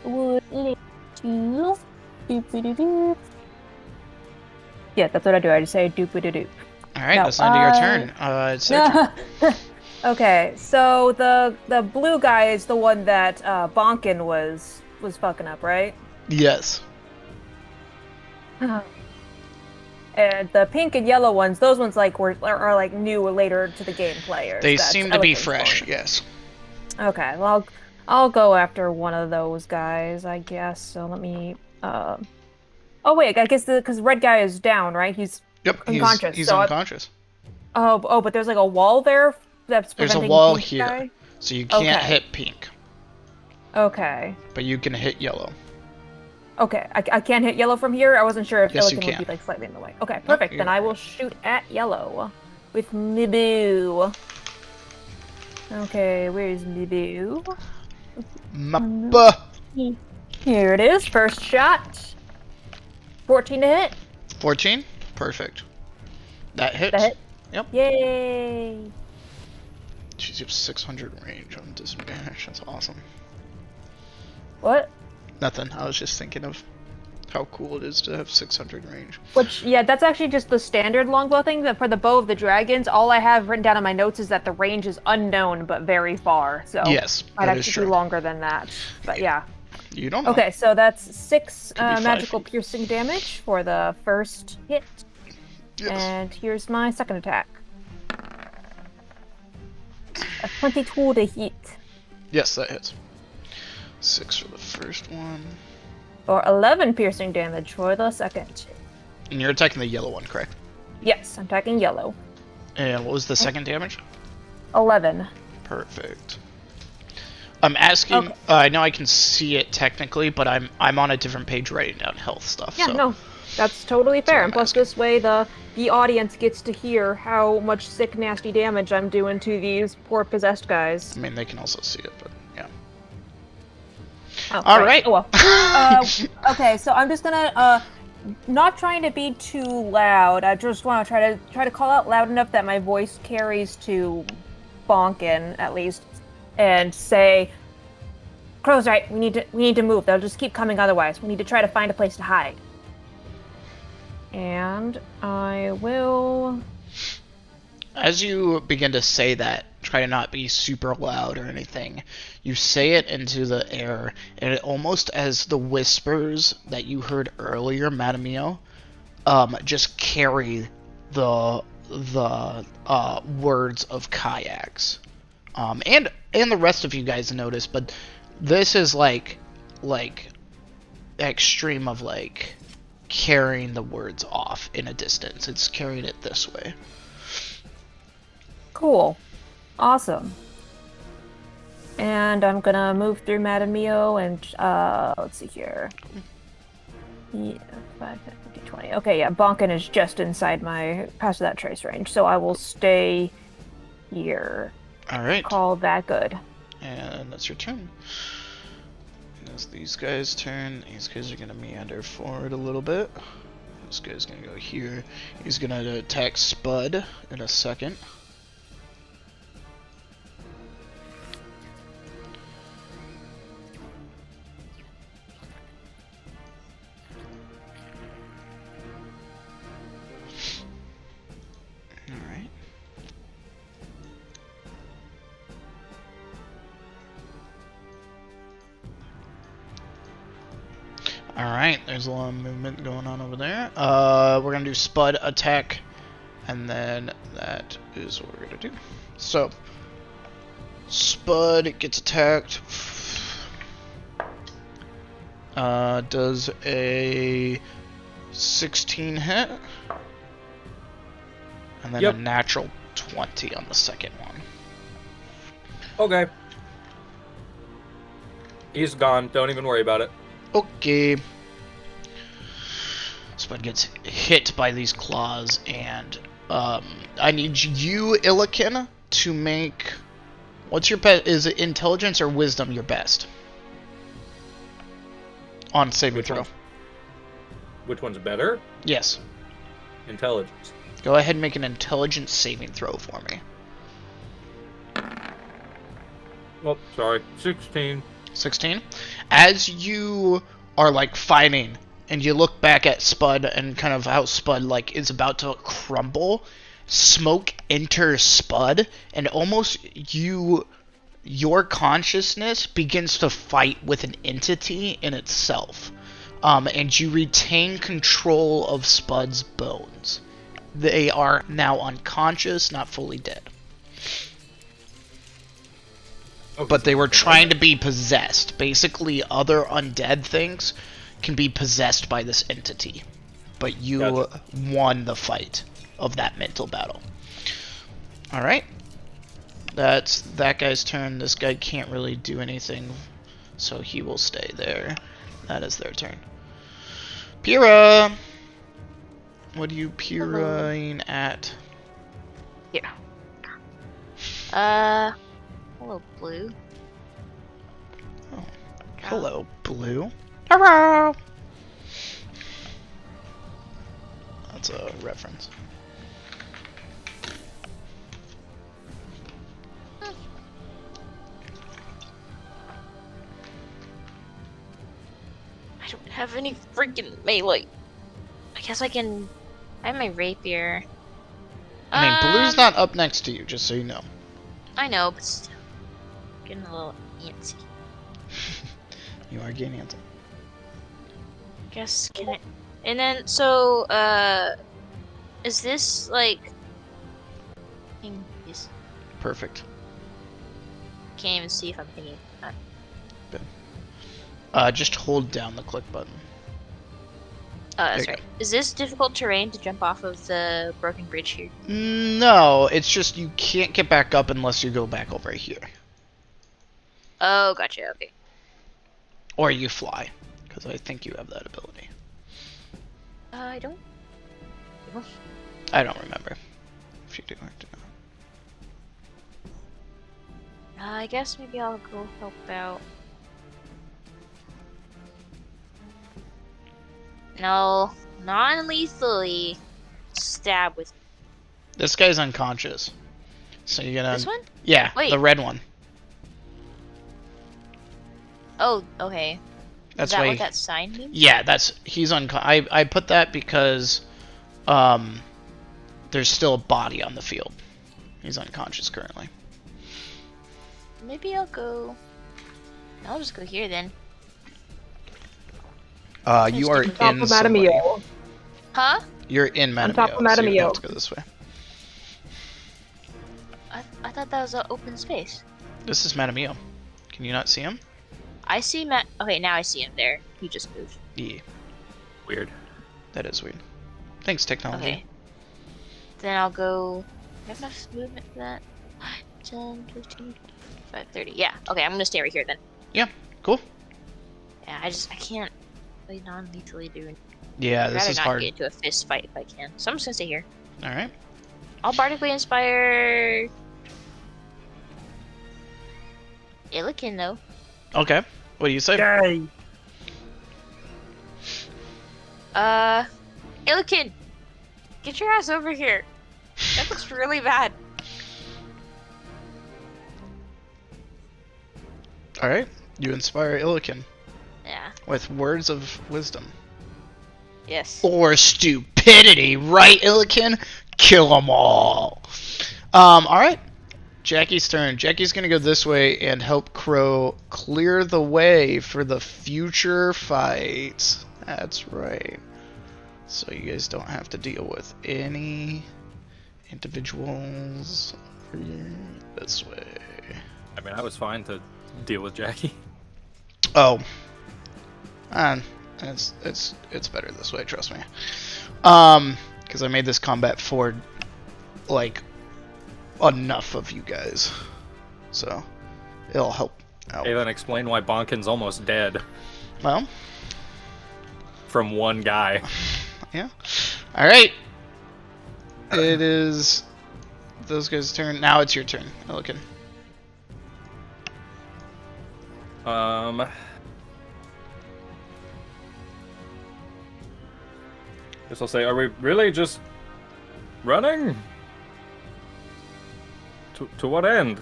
Would like to doop-a-doo-doop. Yeah, that's what I do. I just say doop-a-doo-doop. Alright, No, that's the end of your turn. It's their turn. Okay, so the blue guy is the one that Bonkin was fucking up, right? Yes. And the pink and yellow ones, those ones are like new or later to the game players. They That's seem to be Elephant's fresh, fault. yes. Okay, well I'll go after one of those guys, I guess. So let me. Oh wait, I guess because red guy is down, right? He's Yep, unconscious. he's so unconscious. but there's like a wall there that's There's a preventing wall pink here, guy? so you can't Okay. hit pink, Okay. but you can hit yellow. Okay, I can't hit yellow from here. I wasn't sure if Yes, you Pelican would can. be like slightly in the way. Okay, perfect. you're Then I will shoot at yellow with Mibu. Okay, where's Mibu? Mappa. Here it is. First shot. 14 to hit. 14? Perfect. That hits. That hit. Yep. Yay! Jeez, you have 600 range on disadvantage. That's awesome. What? Nothing. I was just thinking of how cool it is to have 600 range. Which, yeah, that's actually just the standard longbow thing. That for the Bow of the Dragons, all I have written down in my notes is that the range is unknown but very far. So Yes, might that is actually be true. longer than that. But yeah. You don't know. Okay, so that's 6 Could be 5 magical feet. piercing damage for the first hit. Yes. And here's my second attack. A 22 to hit. Yes, that hits. 6 for the first one. Or 11 piercing damage for the second. And you're attacking the yellow one, correct? Yes, I'm attacking yellow. And what was the second damage? 11. Perfect. I'm asking. Okay. I know I can see it technically, but I'm on a different page writing down health stuff. Yeah, so. no, that's totally fair. what And I'm plus, asking. this way the audience gets to hear how much sick, nasty damage I'm doing to these poor possessed guys. I mean, they can also see it, but yeah. Oh, All right. Oh well. Okay, so I'm just gonna not trying to be too loud. I just want to try to call out loud enough that my voice carries to Bonkin at least, and say, "Crow's right. We need to move. They'll just keep coming otherwise. We need to try to find a place to hide." And I will. As you begin to say that, try to not be super loud or anything. You say it into the air, and it almost as the whispers that you heard earlier, Madame Mio, just carry the the words of kayaks. And the rest of you guys notice, but this is like extreme of like carrying the words off in a distance. It's carrying it this way. Cool. Awesome. And I'm gonna move through Madame Mio and let's see here. Yeah, 5, 50, 20. Okay, yeah, Bonkin is just inside my past that trace range, so I will stay here. All right. Call that good. And that's your turn. As these guys turn, these guys are gonna meander forward a little bit. This guy's gonna go here. He's gonna attack Spud in a second. Alright. Alright, there's a lot of movement going on over there. We're gonna do Spud attack, and then that is what we're gonna do. So, Spud gets attacked. Does a 16 hit, and then Yep. a natural 20 on the second one. Okay. He's gone. Don't even worry about it. Okay. Spud gets hit by these claws, and I need you, Illiken, to make. What's your best? Is it intelligence or wisdom your best? On saving throw. Which one's better? Yes. Intelligence. Go ahead and make an intelligence saving throw for me. Oh, sorry. 16. 16. As you are like fighting, and you look back at Spud and kind of how Spud like is about to crumble, smoke enters Spud, and almost your consciousness begins to fight with an entity in itself. And you retain control of Spud's bones. They are now unconscious, not fully dead. Okay, But they were trying to be possessed. Basically, other undead things can be possessed by this entity. But you Gotcha. won the fight of that mental battle. Alright. That's that guy's turn. This guy can't really do anything, so he will stay there. That is their turn. Pyrrha! What are you Pyrrhaing at? Hello, Blue. Oh, hello, Blue. Hello! That's a reference. I don't have any freaking melee. I guess I can. I have my rapier. I mean, Blue's not up next to you, just so you know. I know, but still. Getting a little antsy. You are getting it. Guess can it? And then so is this like? This Perfect. can't even see if I'm thinking. Just hold down the click button. That's There right. Is this difficult terrain to jump off of the broken bridge here? No, it's just you can't get back up unless you go back over here. Oh, gotcha. Okay. Or you fly, because I think you have that ability. I don't. I don't remember if you do or do not. I guess maybe I'll go help out. No, non-lethally stab with This guy's unconscious. So you're gonna... this one? Yeah, Wait. the red one. Oh, okay. That's Is that why... what that sign means? Yeah, he's unconscious. I put that because there's still a body on the field. He's unconscious currently. Maybe I'll go. I'll just go here then. You are Top in of Madame somebody. Mio. Huh? You're in Madame top Mio, of Madame so you Mio. have to go this way. I thought that was an open space. This is Madamio. Can you not see him? I see Matt. Okay, now I see him there. He just moved. Yeah, Weird. that is weird. Thanks, technology. Okay. Then I'll go. Do I have enough movement for that? 10, 15, 25, 30. Yeah. Okay, I'm gonna stay right here then. Yeah, cool. Yeah, I can't really non-lethally do. Yeah, I'd this rather is not hard. get into a fist fight if I can. So I'm just gonna stay here. All right. I'll bardically inspire Illiken though. Okay. What do you say? Yay! Illiken, get your ass over here. That looks really bad. All right. You inspire Illiken Yeah. with words of wisdom. Yes. Or stupidity, right, Illiken? Kill them all. All right. Jackie's turn. Jackie's gonna go this way and help Crow clear the way for the future fight. That's right. So you guys don't have to deal with any individuals this way. I mean, I was fine to deal with Jackie. Oh. It's better this way, trust me. Because I made this combat for, like, enough of you guys. So, it'll help out. Hey, then explain why Bonkin's almost dead Well, from one guy. yeah. Alright. It is those guys' turn. Now it's your turn, Illiken. Guess I'll say, are we really just running? To what end?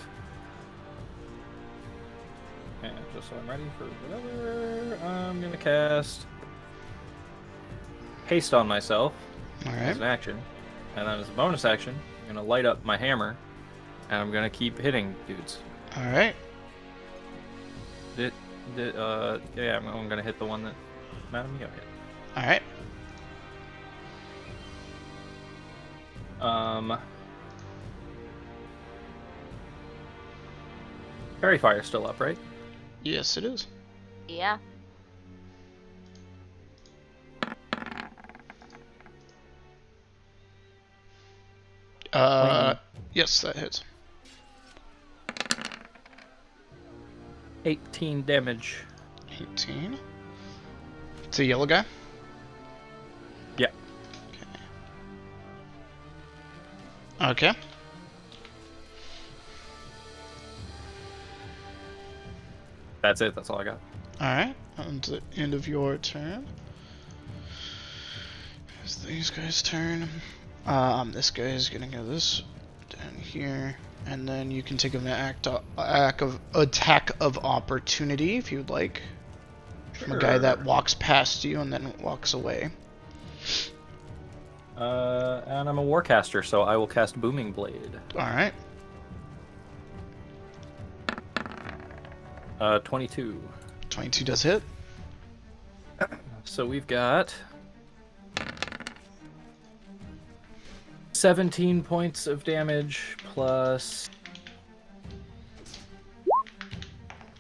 And just so I'm ready for whatever, I'm gonna cast haste on myself as Alright. an action, and then as a bonus action, I'm gonna light up my hammer, and I'm gonna keep hitting dudes. Alright. Yeah, I'm gonna hit the one that Madame Mio hit. Alright. Fairy Fire's still up, right? Yes, it is. Yeah. Yes, that hits. 18 damage. 18. It's a yellow guy? Yeah. Okay. That's it. That's all I got. Alright, on to the end of your turn. It's these guys' turn. This guy is gonna go this down here, and then you can take an attack of opportunity if you'd like, from a guy that walks past you and then walks away. And I'm a warcaster, so I will cast Booming Blade. Alright. 22. 22 does hit. So we've got 17 points of damage plus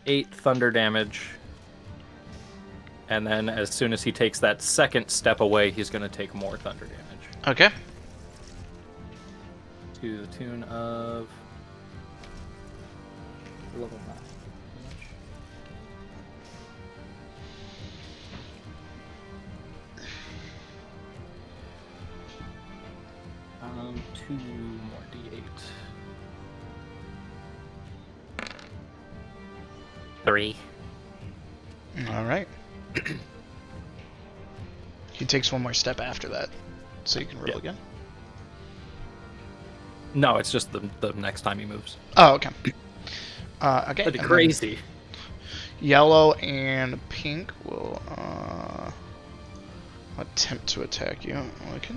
8 thunder damage. And then as soon as he takes that second step away, he's going to take more thunder damage. Okay. To the tune of level 9. Two more d8. 3. Alright. He takes one more step after that, so you can roll Yeah. again. No, it's just the next time he moves. Oh, okay. Okay. That'd be and then crazy. Yellow and pink will attempt to attack you. Okay.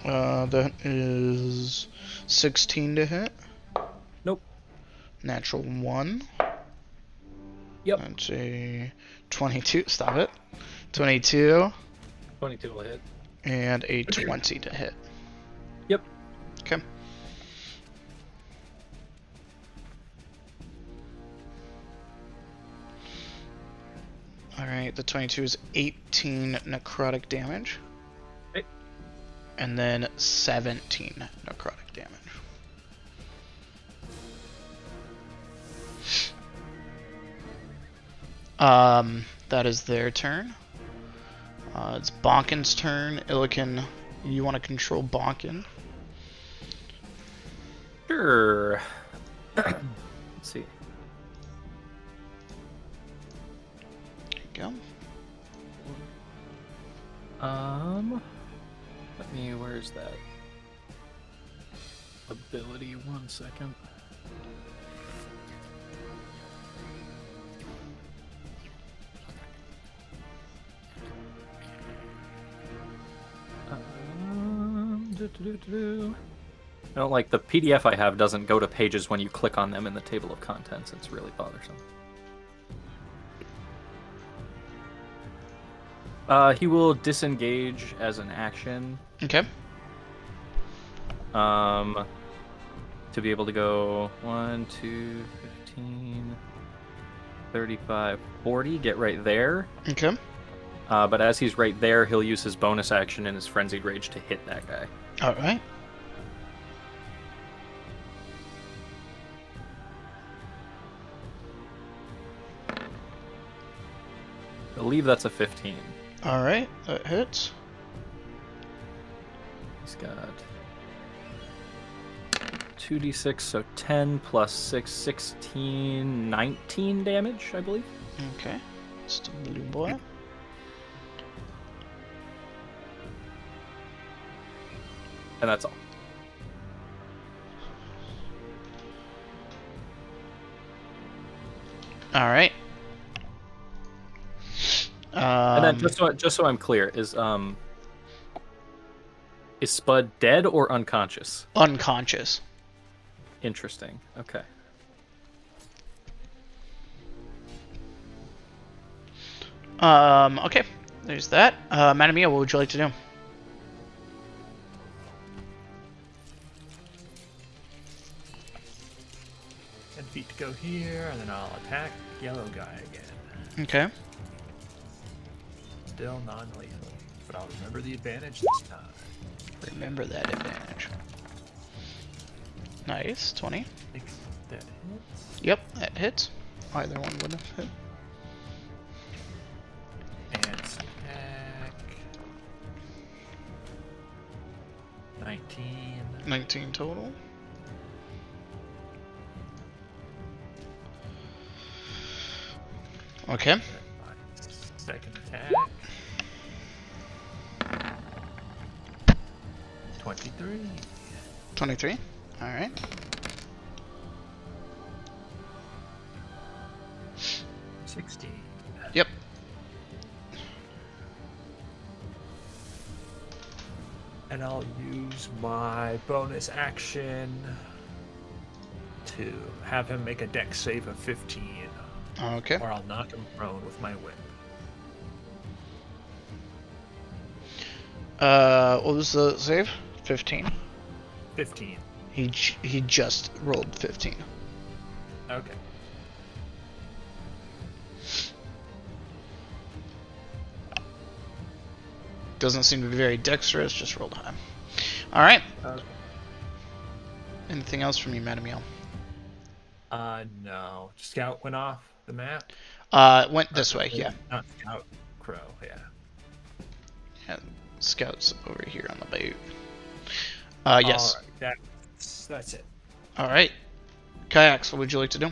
That is 16 to hit. Nope. Natural 1. Yep. That's a 22. Stop it. 22 22 will hit. and a 20 to hit. Yep. Okay. Alright, the 22 is 18 necrotic damage. Okay. And then 17 necrotic damage. That is their turn. It's Bonkin's turn. Illiken, you want to control Bonkin? Sure. Let's see. There you Let me. Where's that ability? 1 second. I don't like the PDF I have doesn't go to pages when you click on them in the table of contents. It's really bothersome. He will disengage as an action. Okay. To be able to go 1, 2, 15, 35, 40. Get right there. Okay. But as he's right there, he'll use his bonus action and his Frenzied Rage to hit that guy. Alright. I believe that's a 15. Alright, that hits. He's got 2d6, so 10 plus 6, 16, 19 damage, I believe. Okay. It's the blue boy. And that's all. Alright. And then just so I'm clear, is Spud dead or unconscious? Unconscious. Interesting. Okay. Okay. There's that. Madamia, what would you like to do? Feet to go here, and then I'll attack yellow guy again. Okay. Still non-lethal, but I'll remember the advantage this time. Remember that advantage. Nice. 20. Think that hits. Yep, that hits. Either one would have hit. And attack. 19. 19 total. Okay. My second attack. 23. 23. Alright. Yep. And I'll use my bonus action to have him make a dex save of 15. Okay. Or I'll knock him prone with my whip. What was the save? 15. 15. He just rolled 15. Okay. Doesn't seem to be very dexterous, just rolled high. Alright. Okay. Anything else from you, Madame? No. Scout went off the map? Went this way, yeah. Not Scout, Crow, yeah. Yeah, Scout's over here on the boat. Yes. Alright, that's it. Alright. Kayaks, what would you like to do?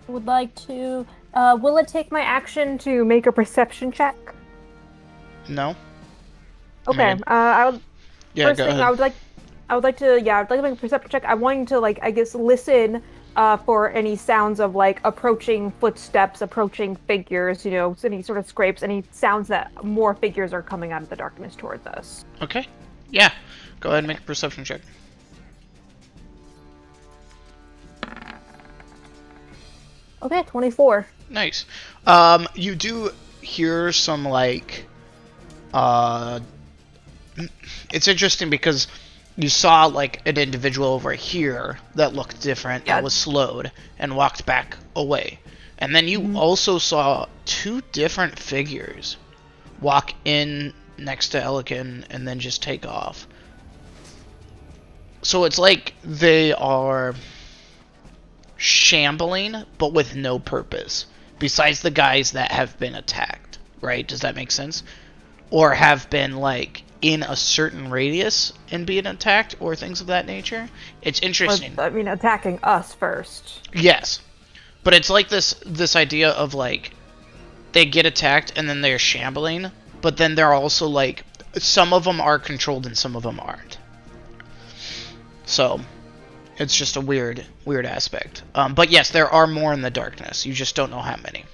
Would like to. Will it take my action to make a perception check? No? Okay. mean, I would. Yeah, First go thing, ahead. I would like to make a perception check. I'm wanting to, like, I guess, listen for any sounds of, like, approaching footsteps, approaching figures, you know, any sort of scrapes, any sounds that more figures are coming out of the darkness towards us. Okay. Yeah. Go ahead and make a perception check. Okay, 24. Nice. You do hear some, like, it's interesting because you saw, like, an individual over here that looked different, Yeah. that was slowed, and walked back away. And then you also saw 2 different figures walk in next to Elikin and then just take off. So it's like they are shambling, but with no purpose. Besides the guys that have been attacked, right? Does that make sense? Or have been, like, in a certain radius and being attacked, or things of that nature. It's interesting. I mean, attacking us first. Yes. But it's like this idea of, like, they get attacked and then they're shambling, but then they're also, like, some of them are controlled and some of them aren't. So, it's just a weird aspect. But yes, there are more in the darkness. You just don't know how many.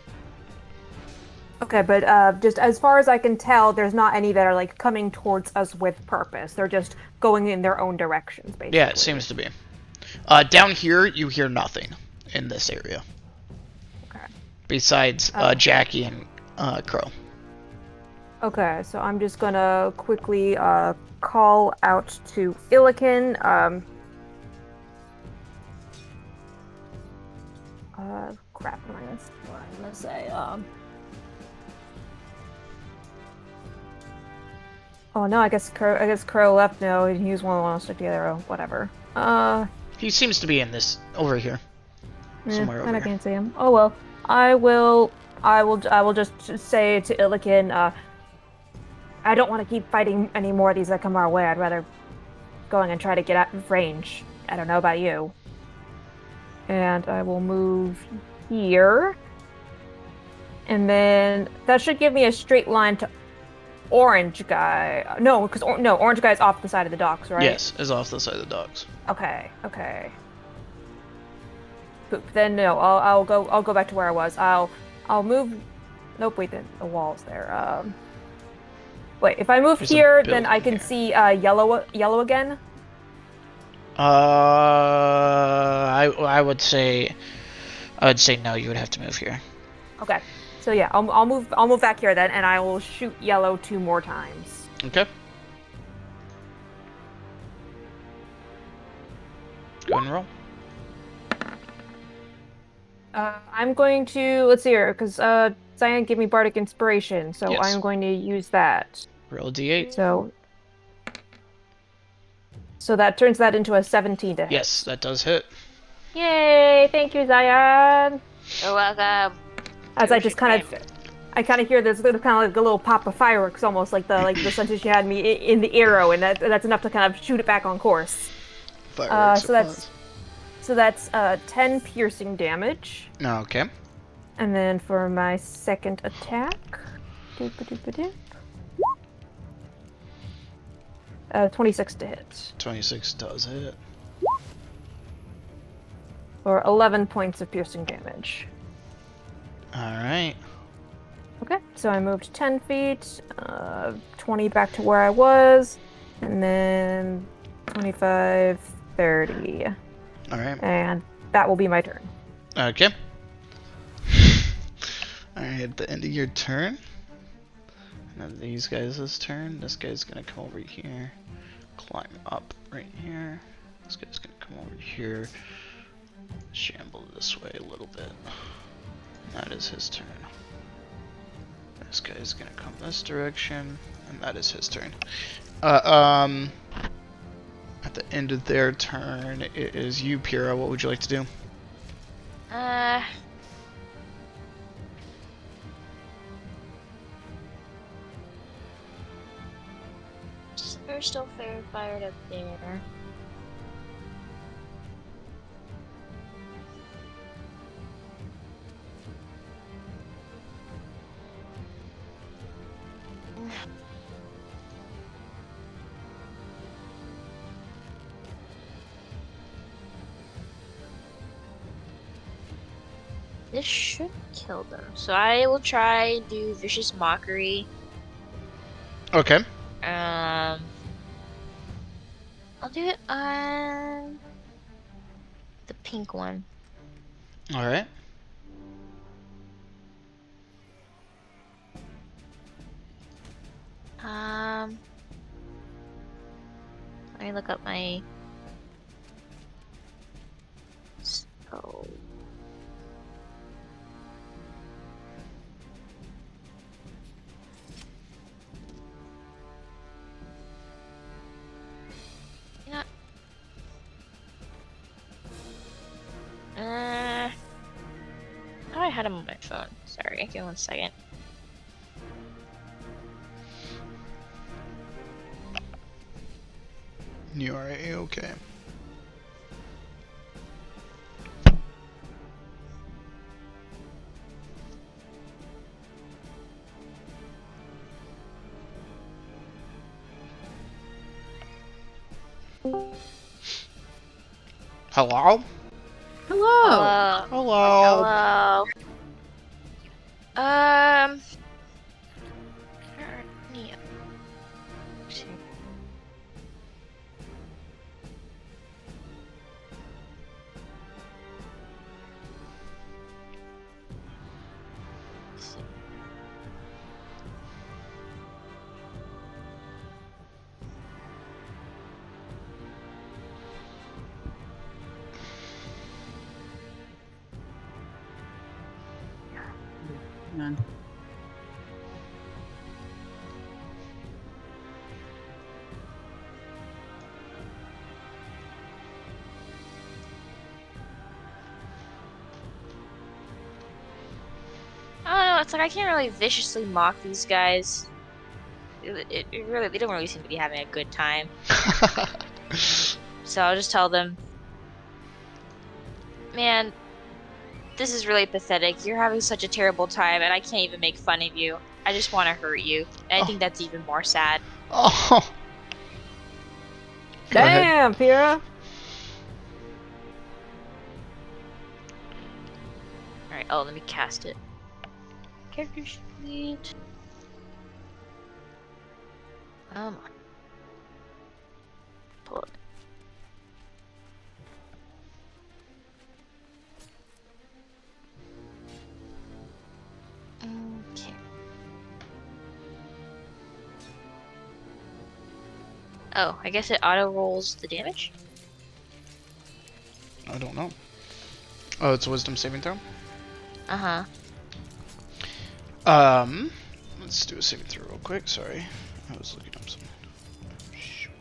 Okay, but just as far as I can tell, there's not any that are like coming towards us with purpose. They're just going in their own directions, basically. Yeah, it seems to be. Down here, you hear nothing in this area. Okay. Besides Jackie and Crow. Okay, so I'm just gonna quickly call out to Illiken. Crap, what am I gonna say? Oh no, I guess Crow left now. He was one of the ones stuck together. Oh, whatever. He seems to be in this over here. Somewhere over I here. can't see him. Oh well. I will just say to Illiken, I don't want to keep fighting any more of these that come our way. I'd rather going and try to get out of range. I don't know about you. And I will move here. And then that should give me a straight line to Orange Guy. No, because Orange Guy's off the side of the docks, right? Yes, is off the side of the docks. Okay. Poop. Then no, I'll go back to where I was. I'll move. Nope. Wait. The wall's there. Wait. If I move There's a here, then I building can see yellow again. I would say no. You would have to move here. Okay. So yeah, I'll move back here then, and I will shoot yellow 2 more times. Okay. Go and roll. I'm going to let's see here, because Cyan gave me bardic inspiration, so Yes. I'm going to use that. Roll a d8. So that turns that into a 17 to hit. Yes, that does hit. Yay! Thank you, Cyan. You're welcome. As I just kind of hear this kind of like a little pop of fireworks, almost like the sentence you had me in the arrow, and that's enough to kind of shoot it back on course. Fireworks. So that's 10 piercing damage, Okay. and then for my second attack, 26 to hit, 26 does hit. or 11 points of piercing damage. All right. Okay, so I moved 10 feet, 20 back to where I was, and then 25, 30. All right. And that will be my turn. Okay. All right. At the end of your turn, and then these guys' turn. This guy's gonna come over here, climb up right here. This guy's gonna come over here, shamble this way a little bit. That is his turn. This guy's gonna come this direction, and that is his turn. At the end of their turn, it is you, Pyrrha. What would you like to do? They're still fair fired up there. This should kill them. So I will try do Vicious Mockery. Okay. I'll do it on the pink one. All right. Let me look up my. So. had him on my phone. Sorry, give me 1 second. You are okay. Hello? Hello. Hello. Hello. Yeah. Hang on. I don't know. It's like I can't really viciously mock these guys. It really, they don't really seem to be having a good time. So I'll just tell them, man, this is really pathetic. You're having such a terrible time, and I can't even make fun of you. I just want to hurt you, and I think that's even more sad. Oh. Go ahead. Damn, Pyrrha. Alright, oh, let me cast it. Character sheet. Come on. Pull it. Okay. Oh, I guess it auto rolls the damage? I don't know. Oh, it's a wisdom saving throw? Uh-huh. Let's do a saving throw real quick. Sorry. I was looking up something. Shoot.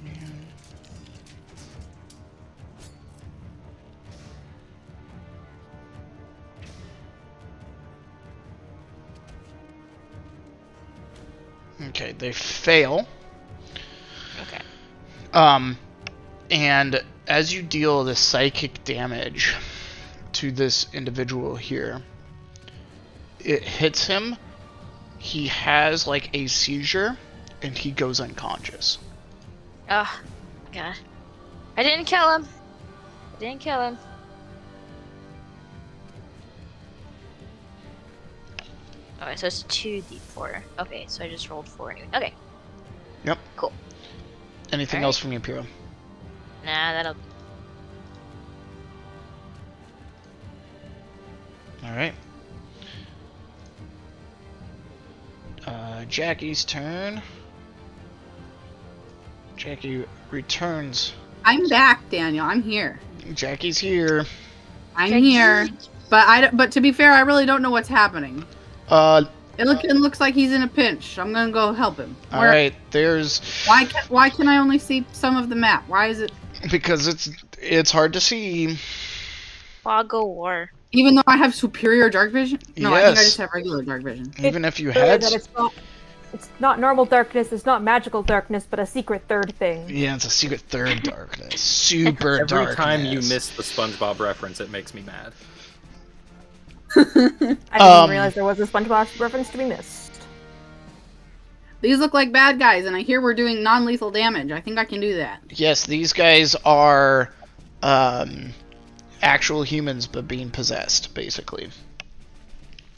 Man. Okay, they fail. Okay. And as you deal the psychic damage to this individual here, it hits him. He has like a seizure and he goes unconscious. Oh, God. I didn't kill him. I didn't kill him. Okay, so it's 2d4. Okay, so I just rolled 4 anyway. Okay. Yep. Cool. Anything Alright. else from you, Pyrrha? Nah, that'll... Alright. Jackie's turn. Jackie returns. I'm back, Daniel. I'm here. Jackie's here. I'm here. But to be fair, I really don't know what's happening. It looks like he's in a pinch. I'm gonna go help him. Alright, there's... Why can I only see some of the map? Why is it... Because it's hard to see. Fog of War. Even though I have superior dark vision? No, I think I Yes. just have regular dark vision. Even if you Really had... that it's not normal darkness, it's not magical darkness, but a secret third thing. Yeah, it's a secret third darkness. Super darkness. Every time you miss the SpongeBob reference, it makes me mad. I didn't even realize there was a SpongeBob reference to be missed. These look like bad guys, and I hear we're doing non-lethal damage. I think I can do that. Yes, these guys are actual humans, but being possessed, basically.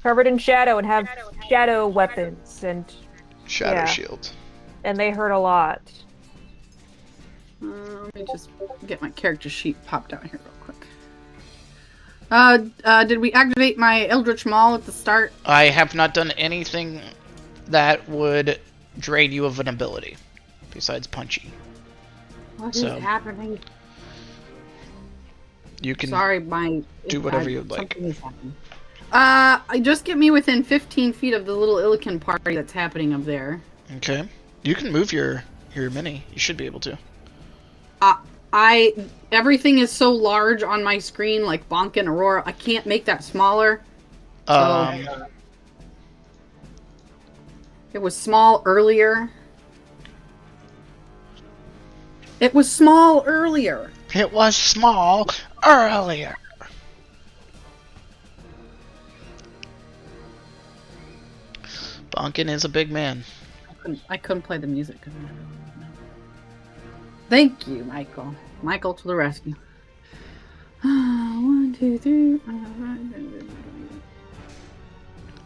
Covered in shadow and have shadow weapons, and Shadow Yeah. shield. they hurt a lot. Let me just get my character sheet popped out here real quick. Did we activate my Eldritch Maul at the start? I have not done anything that would drain you of an ability, besides punchy. What is So- happening? You can Sorry, my... do whatever you'd like. something is happening. Just get me within 15 feet of the little Illican party that's happening up there. Okay. You can move your mini. You should be able to. everything is so large on my screen, like Bonk and Aurora. I can't make that smaller. So it was small earlier. It was small earlier. It was small earlier. Bonkin is a big man. I couldn't play the music. Thank you, Michael. Michael to the rescue. 1, 2, 3, 4,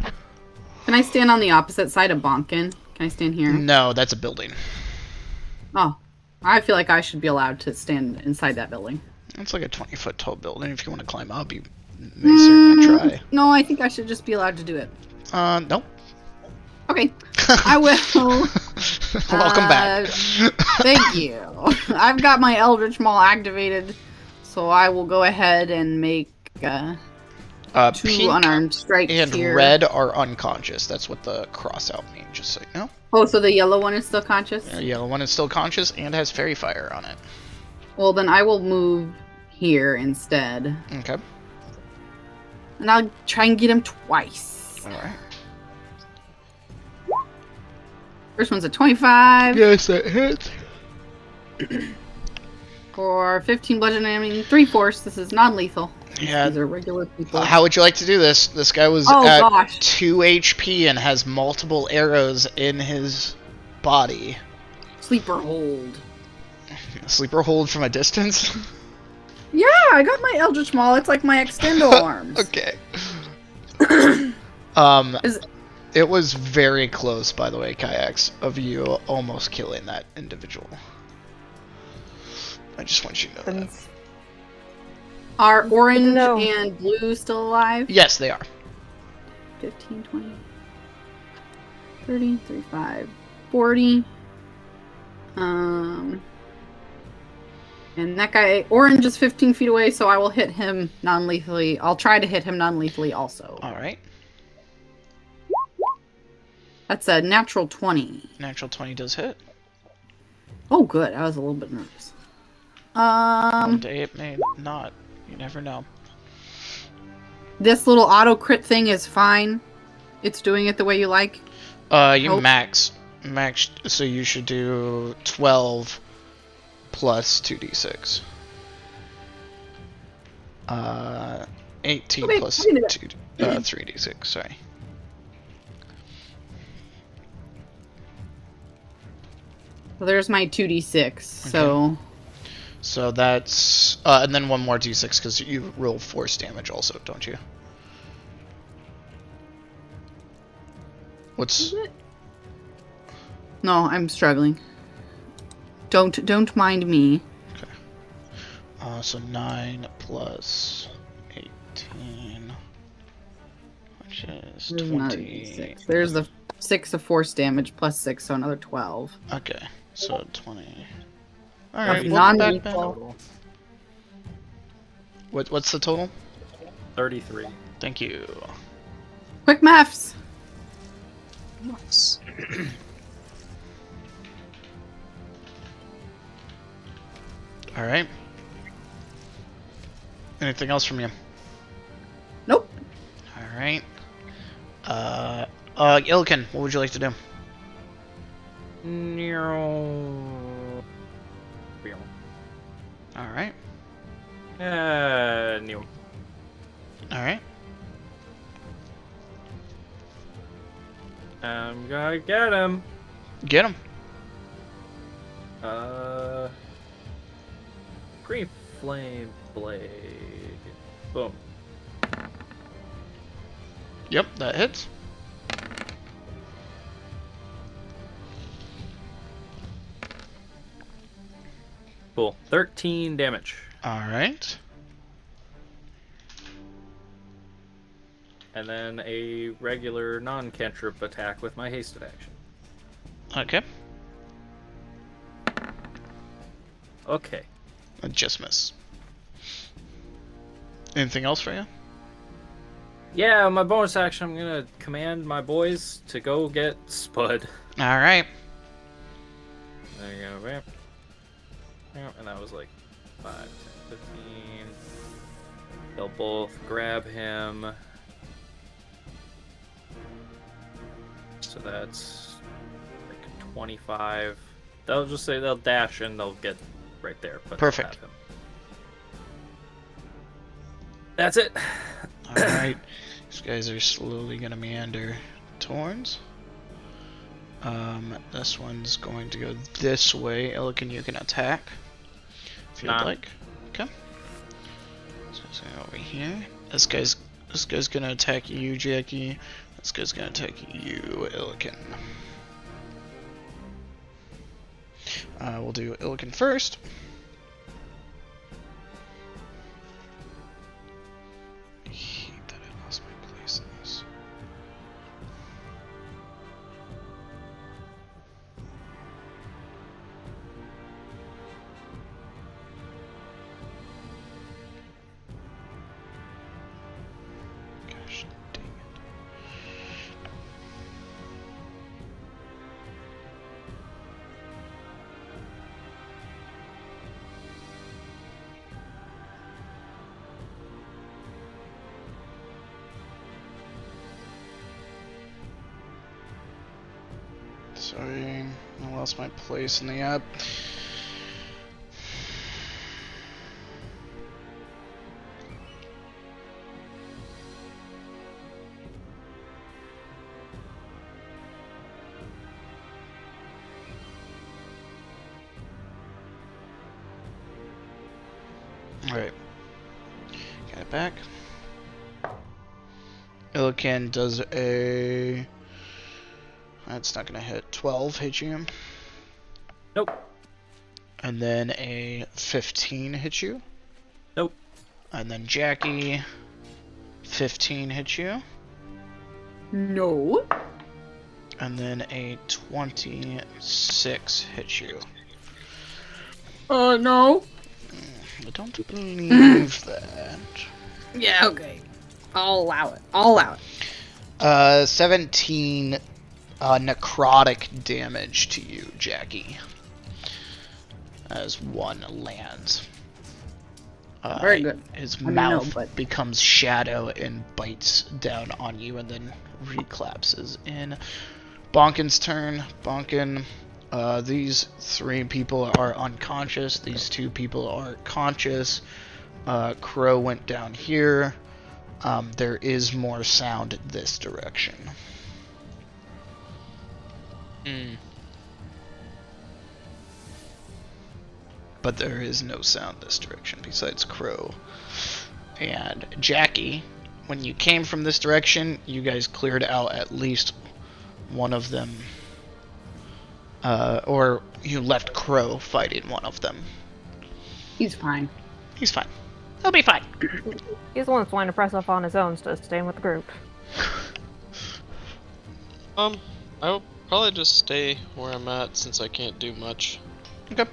5. Can I stand on the opposite side of Bonkin? Can I stand here? No, that's a building. Oh, I feel like I should be allowed to stand inside that building. It's like a 20-foot tall building. If you want to climb up, you may certainly try. No, I think I should just be allowed to do it. Nope. Okay, I will. Welcome back. Thank you. I've got my Eldritch Maul activated, so I will go ahead and make 2 pink unarmed strikes and here. red are unconscious. That's what the cross out means, just so you know. Oh, so the yellow one is still conscious? The yellow one is still conscious and has fairy fire on it. Well, then I will move here instead. Okay. And I'll try and get him twice. Alright. First one's a 25. Yes, that hits. For 15 bludgeoning damage, 3 force. This is non-lethal. Yeah. These are regular people. How would you like to do this? This guy was at 2 HP and has multiple arrows in his body. Sleeper hold. Sleeper hold from a distance? Yeah, I got my Eldritch Maul. It's like my extendo arms. Okay. It was very close, by the way, Kayaks, of you almost killing that individual. I just want you to know that. Are orange and blue still alive? Yes, they are. 15, 20, 30, 35, 40. And that guy, orange is 15 feet away, so I will hit him non-lethally. I'll try to hit him non-lethally also. Alright. That's a natural 20. Natural 20 does hit. Oh, good. I was a little bit nervous. One day it may not. You never know. This little auto crit thing is fine. It's doing it the way you like. Max, so you should do 12 plus 2d6. 18 okay, plus 3d6, sorry. So there's my 2d6, so... So that's... and then one more d6, because you roll force damage also, don't you? What's... No, I'm struggling. Don't mind me. Okay. So 9 plus 18... Which is 20... There's the 6 of force damage plus 6, so another 12. Okay, so 20... Alright, non-lethal. What's the total? 33. Thank you. Quick maths! Nice. Alright. Anything else from you? Nope. Alright. Ilkin, what would you like to do? Alright. No. Alright. I'm gonna get him. Get him. Green Flame Blade. Boom. Yep, that hits. Cool. 13 damage. Alright. And then a regular non-cantrip attack with my hasted action. Okay. Okay. I just miss. Anything else for you? Yeah, my bonus action, I'm gonna command my boys to go get Spud. Alright. There you go, bam. And that was like 5, 10, 15. They'll both grab him. So that's like 25. They'll just say they'll dash and they'll get right there. But Perfect. they'll have him. That's it. Alright. These guys are slowly gonna meander towards. This one's going to go this way. Illiken, you can attack if you'd like. Okay. So it's going over here. This guy's gonna attack you, Jackie. This guy's gonna attack you, Illiken. We'll do Illiken first. I hate that I lost my place in this. Gosh dang it. Sorry, I lost my place in the app. Alright. Got it back. Illiken does a... That's not gonna hit. 12 hit you. Nope. And then a 15 hit you. Nope. And then Jackie, 15 hit you. No. And then a 26 hit you. No. I don't believe that. Yeah, okay. I'll allow it. I'll allow it. 17 necrotic damage to you, Jackie. As one lands. Very good. His I mouth know, but- becomes shadow and bites down on you and then recollapses in. Bonkin's turn. Bonkin, these 3 people are unconscious. These 2 people are conscious. Crow went down here. There is more sound this direction. But there is no sound this direction besides Crow. And Jackie, when you came from this direction, you guys cleared out at least one of them. Or you left Crow fighting one of them. He's fine. He's fine. He'll be fine. He's the one that's wanting to press off on his own, so staying with the group. I'll probably just stay where I'm at since I can't do much. Okay.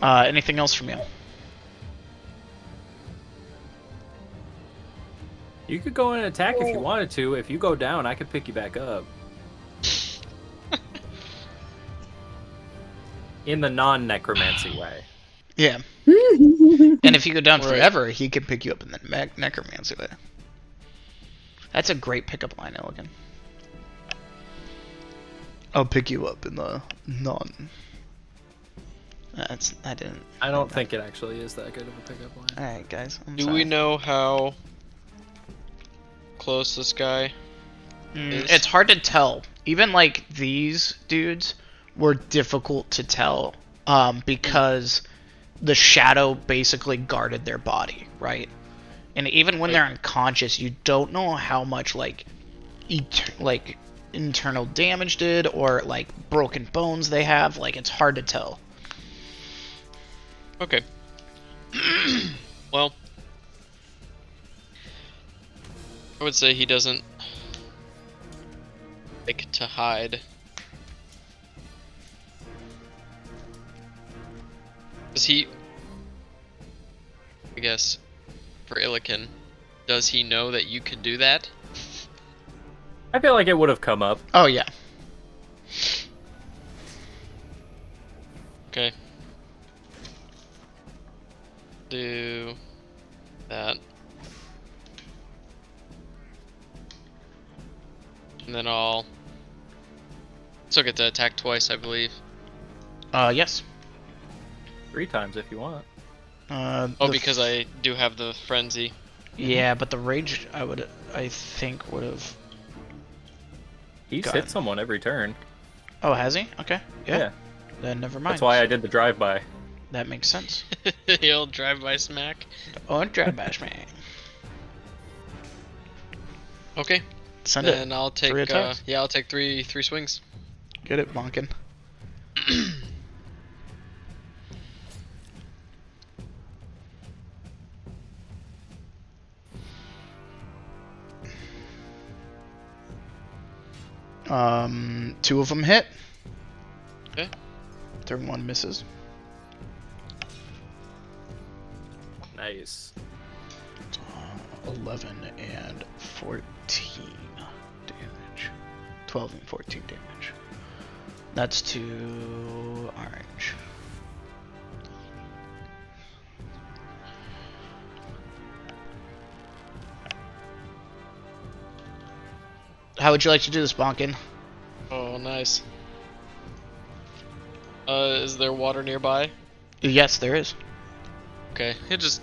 Anything else from you? You could go and attack if you wanted to. If you go down, I could pick you back up. In the non-necromancy way. Yeah. And if you go down Right. forever, he can pick you up in the necromancy way. That's a great pickup line, Illiken. I'll pick you up in the non. I don't think it actually is that good of a pickup line. Alright, guys. I'm Do sorry. we know how close this guy is? It's hard to tell. Even like these dudes were difficult to tell because the shadow basically guarded their body, right? And even when they're unconscious, you don't know how much like internal damage did or like broken bones they have. Like it's hard to tell. Okay. Well, I would say he doesn't like to hide. Does he, I guess, for Illiken, does he know that you can do that? I feel like it would have come up. Oh yeah. Okay. do that. And then I'll still get to attack twice, I believe. Yes. 3 times if you want. Oh, because I do have the frenzy. Yeah, but the rage I think would have. He's hit someone every turn. Oh, has he? Okay. Yeah. Yeah. Then never mind. That's why I did the drive-by. That makes sense. The old drive-by smack. Oh, drive-by smack. Okay. Send it. And I'll take 3 attacks. yeah, I'll take three swings. Get it, Bonkin. Two of them hit. Okay. Third one misses. Nice. 11 and 14 damage. 12 and 14 damage. That's to orange. How would you like to do this, Bonkin? Oh, nice. Is there water nearby? Yes, there is. Okay, it just.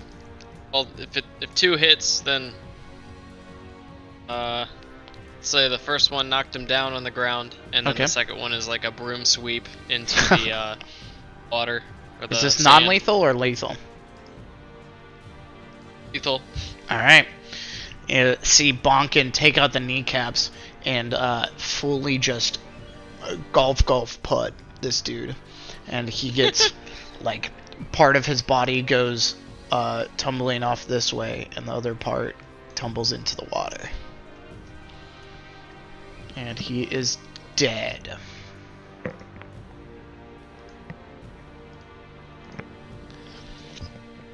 Well, if 2 hits, then. Say the first one knocked him down on the ground, and then Okay. the second one is like a broom sweep into the water. Or the Is this sand. non-lethal or lethal? Lethal. Alright. See Bonkin take out the kneecaps and fully just golf putt this dude. And he gets, like, part of his body goes tumbling off this way, and the other part tumbles into the water. And he is dead.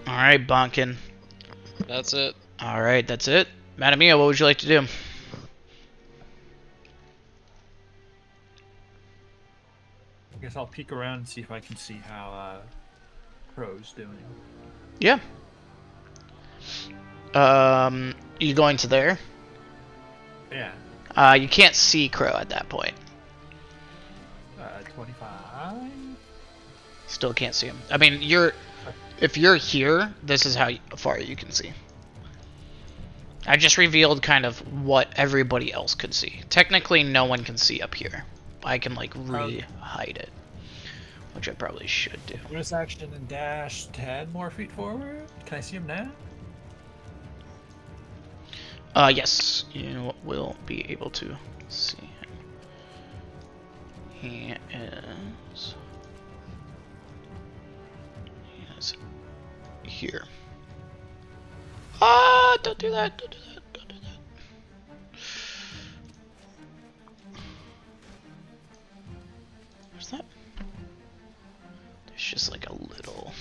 Alright, Bonkin. That's it. Alright, that's it. Madamia, what would you like to do? I guess I'll peek around and see if I can see how Crow's doing. Yeah. You going to there? Yeah. You can't see Crow at that point. 25. Still can't see him. I mean, if you're here, this is how far you can see. I just revealed kind of what everybody else could see. Technically, no one can see up here. I can, like, hide it. Which I probably should do. Bonus action and dash 10 more feet forward. Can I see him now? Yes. You will be able to see him. He is here. Ah, don't do that. Don't do that. Don't do that. Where's that? There's just like a little.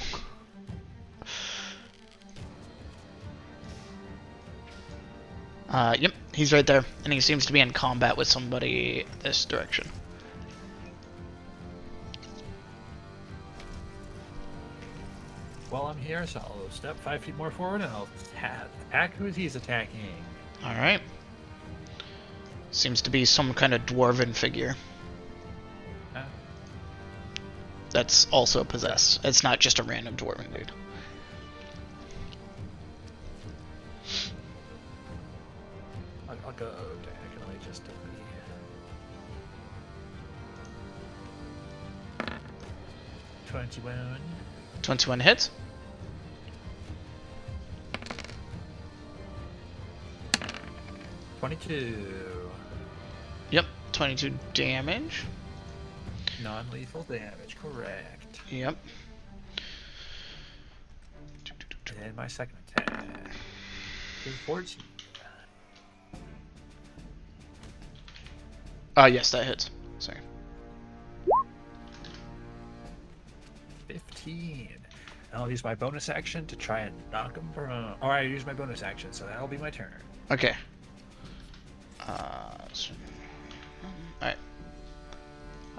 Yep, he's right there, and he seems to be in combat with somebody this direction. While I'm here, so I'll step 5 feet more forward and I'll attack who he's attacking. Alright. Seems to be some kind of dwarven figure. That's also possessed. It's not just a random dwarven dude. I'll go diagonally just to be. 21. 21 hits. 22. Yep, 22 damage. Non-lethal damage, correct. Yep. And my second attack is 14. Yes, that hits. Sorry. 15. And I'll use my bonus action to try and knock him prone. Or I use my bonus action, so that'll be my turn. Okay. Alright.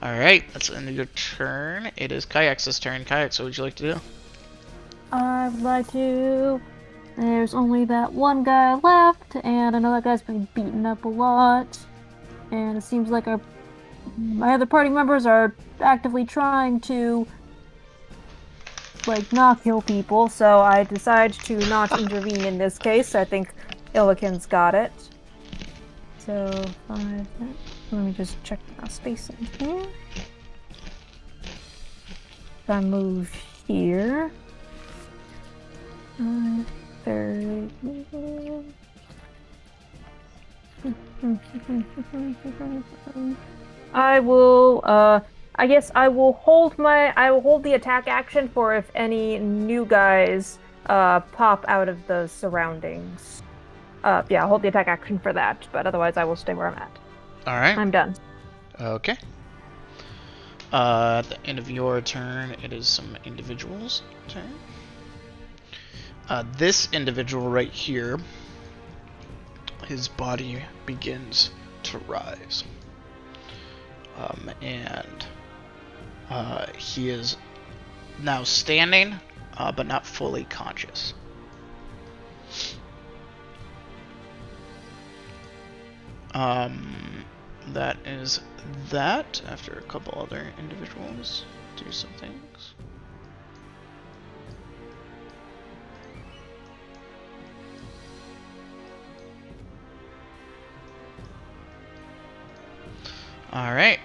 Alright, that's the end of your turn. It is Kayak's turn. Kayak, what would you like to do? I would like to. There's only that one guy left, and I know that guy's been beaten up a lot. And it seems like my other party members are actively trying to, like, not kill people, so I decide to not intervene in this case. I think Illiken's got it. So, 5... Let me just check my spacing here. If I move here... 30... I will, I guess I will hold the attack action for if any new guys, pop out of the surroundings. Yeah, I'll hold the attack action for that, but otherwise I will stay where I'm at. Alright. I'm done. Okay. At the end of your turn, it is some individuals' turn. This individual right here, his body begins to rise. And he is now standing, but not fully conscious. That is that, after a couple other individuals do some things. Alright.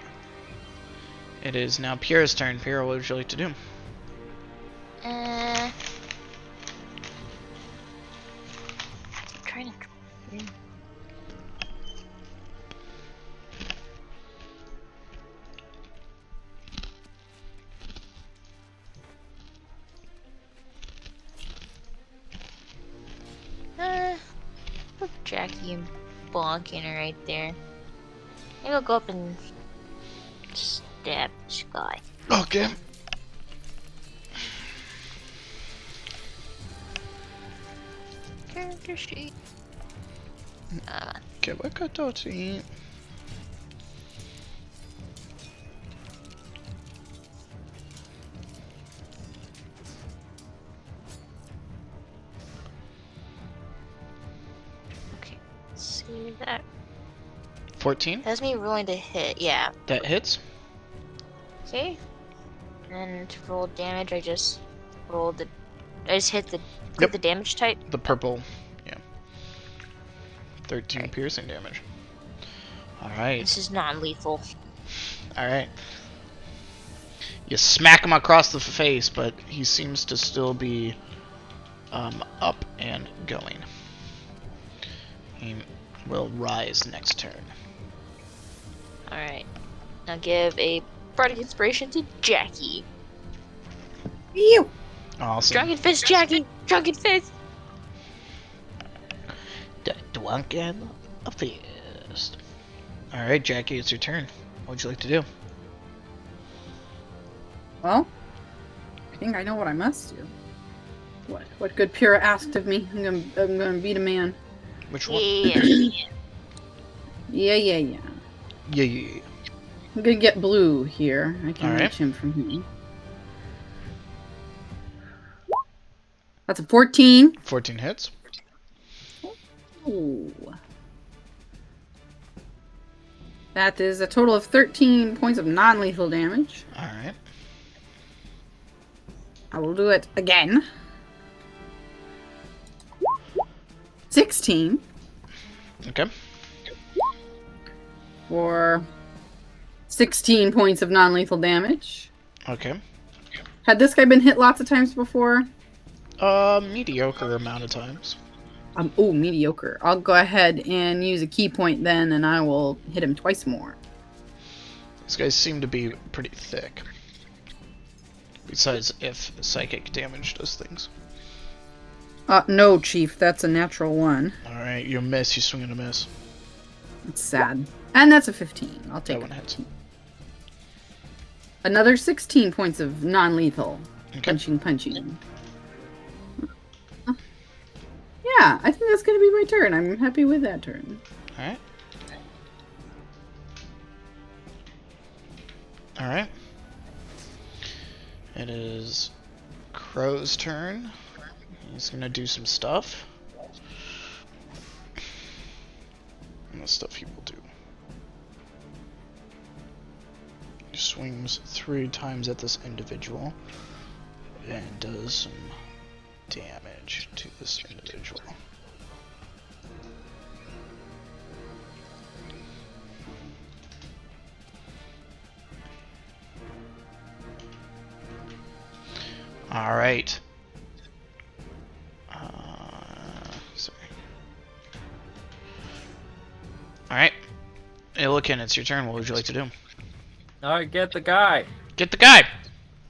It is now Pierre's turn. Pierre, what would you like to do? I'm trying to... Put Jackie and bonking her right there. Maybe I'll go up and stab this guy. Okay. Character sheet. Que wakatoti. Okay, let's see that. 14? That's me rolling to hit, yeah. That hits. Okay. And to roll damage, I just rolled the. I just hit the. Yep. The damage type. The purple. Yeah. 13 Okay. piercing damage. Alright. This is non-lethal. Alright. You smack him across the face, but he seems to still be up and going. He will rise next turn. Alright. Now give a Bardic Inspiration to Jackie. You. Awesome. Drunken Fist, Jackie! Drunken Fist! The Drunken Fist. Alright, Jackie, it's your turn. What would you like to do? Well, I think I know what I must do. What good Pyrrha asked of me. I'm gonna beat a man. Which one? Yeah. Yeah. Yeah. I'm gonna get blue here. I can Alright. reach him from here. That's a 14. 14 hits. Ooh. That is a total of 13 points of non-lethal damage. Alright. I will do it again. 16 Okay. for 16 points of non-lethal damage. Okay. Had this guy been hit lots of times before? Mediocre amount of times. Oh, mediocre. I'll go ahead and use a key point then, and I will hit him twice more. These guys seem to be pretty thick. Besides if psychic damage does things. No, Chief. That's a natural 1. Alright, you miss, you swing and a miss. It's sad. And that's a 15. I'll take That one it. hits. Another 16 points of non-lethal. Okay. Punching. Yeah, I think that's going to be my turn. I'm happy with that turn. Alright. Alright. It is Crow's turn. He's gonna do some stuff. And the stuff he will do. He swings 3 times at this individual and does some damage to this individual. All right. Sorry. All right. Illiken, it's your turn. What would you like to do? Alright, get the guy. Get the guy.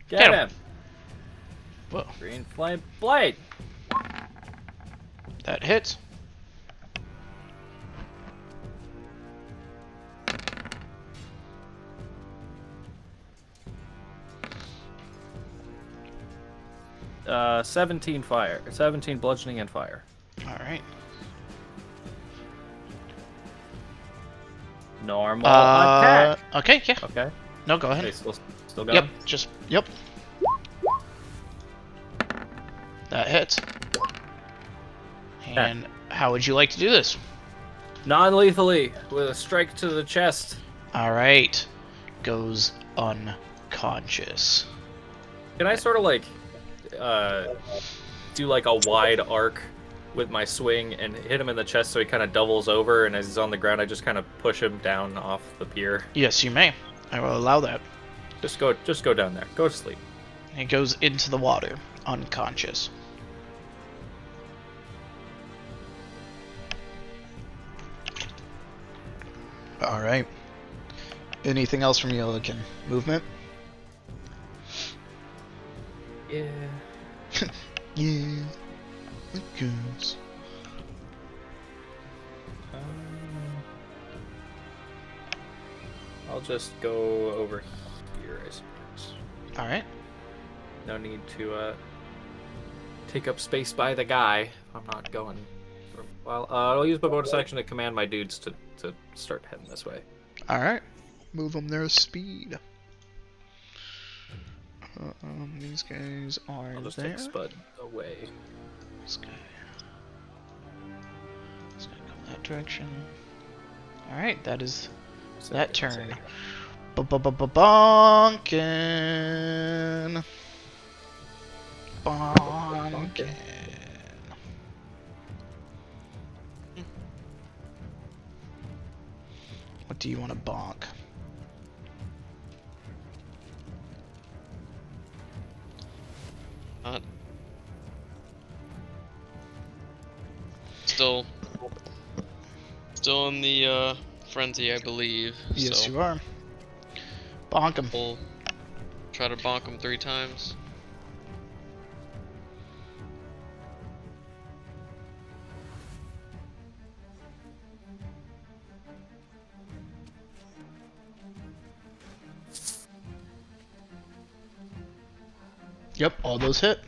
Get him. Whoa. Green flame blade. That hits. Uh, 17 fire. 17 bludgeoning and fire. All right. Normal attack. Okay, yeah. Okay. No, go ahead. Okay, still going? Yep, yep. That hits. And how would you like to do this? Non-lethally, with a strike to the chest. Alright. Goes unconscious. Can I sort of like, do like a wide arc with my swing and hit him in the chest so he kind of doubles over, and as he's on the ground I just kind of push him down off the pier? Yes, you may. I will allow that. Just go down there. Go to sleep. He goes into the water, unconscious. Alright. Anything else from you, Illiken? Movement? Yeah. Yeah. It goes. I'll just go over here, I suppose. Alright. No need to take up space by the guy. I'm not going for a while. I'll use my bonus action to command my dudes to start heading this way. Alright. Move them their speed. These guys are I'll just there. take Spud away. This guy. This guy come that direction. Alright, that is that turn. Bonkin. Bonkin. What do you want to bonk? Still in the frenzy, I believe. Yes, so you are. Bonk him. we'll try to bonk him 3 times. Yep, all those hit.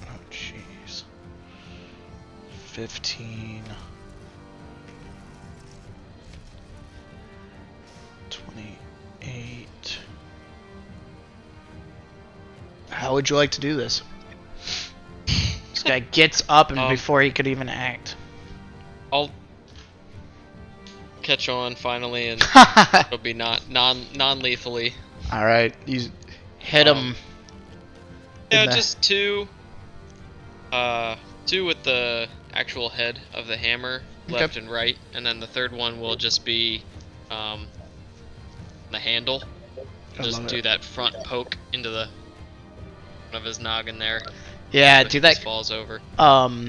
Oh, jeez. 15. 28. How would you like to do this? This guy gets up and before he could even act. I'll catch on finally, and it'll be non-lethally. All right, you hit him. Yeah, just 2. 2 with the actual head of the hammer, left and right, and then the third one will just be the handle. Just do that front poke into the front of his noggin there. Yeah, do that falls over.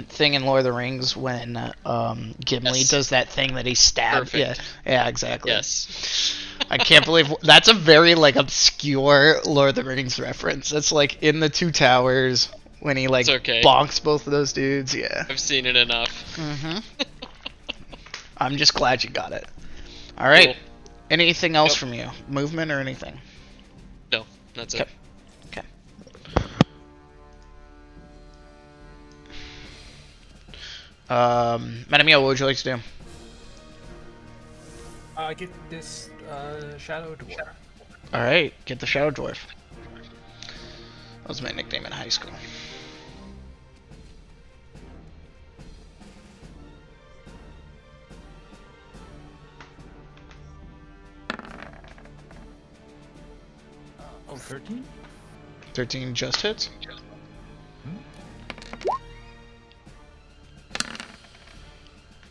Thing in Lord of the Rings when Gimli does that thing that he stabs. Perfect. Yeah, exactly. Yes. I can't believe that's a very like obscure Lord of the Rings reference. That's like in the Two Towers when he like bonks both of those dudes. Yeah. I've seen it enough. Mm-hmm. I'm just glad you got it. All right. Cool. Anything else from you? Movement or anything? No, that's it. Okay. Madamia, what would you like to do? Get this shadow dwarf. Alright, get the Shadow Dwarf. That was my nickname in high school. Oh, 13? 13 just hits?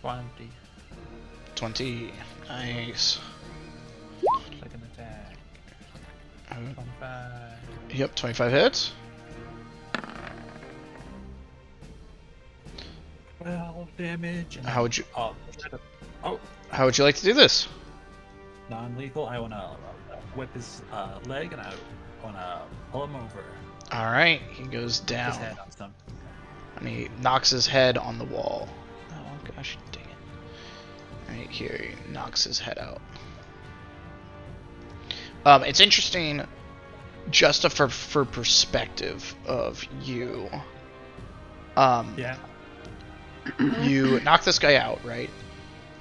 20. 20. Nice. Second attack. Uh, 25. Yep, 25 hits. 12 damage. And How would you Oh, How would you like to do this? non-lethal. I want to whip his leg, and I want to pull him over. Alright, he goes His down. head on some. And he knocks his head on the wall. Oh gosh, dang it. Right here, he knocks his head out. It's interesting, just for perspective of you. Yeah. You knock this guy out, right?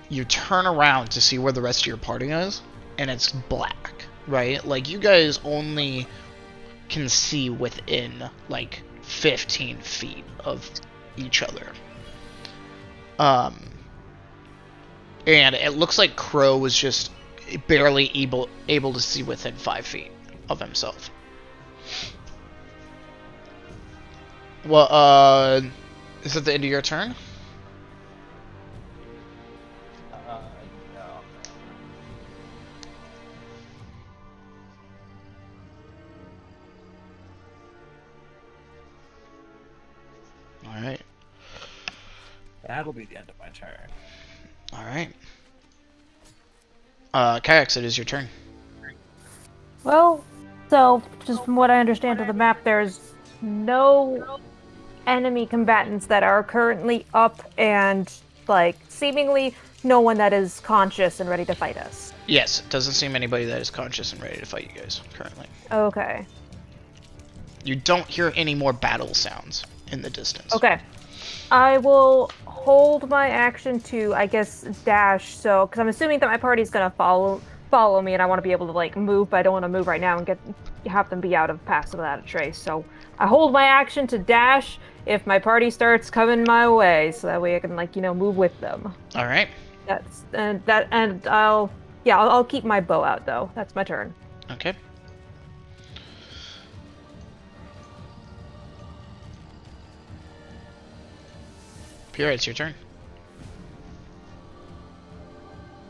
You turn around to see where the rest of your party is, and it's black, right? Like, you guys only can see within, like, 15 feet of each other. And it looks like Crow was just barely able to see within 5 feet of himself. Well, is it the end of your turn? No. Alright. That'll be the end of my turn. Alright. Kayaks, it is your turn. Well, so just from what I understand of the map, there's no enemy combatants that are currently up, and like seemingly no one that is conscious and ready to fight us. Yes, it doesn't seem anybody that is conscious and ready to fight you guys currently. Okay. You don't hear any more battle sounds in the distance. Okay. I will hold my action to, I guess, dash. So, because I'm assuming that my party's gonna follow me, and I want to be able to like move, but I don't want to move right now and have them be out of passive without a trace. So, I hold my action to dash if my party starts coming my way, so that way I can like move with them. All right. I'll keep my bow out though. That's my turn. Okay. Pyrrha, it's your turn.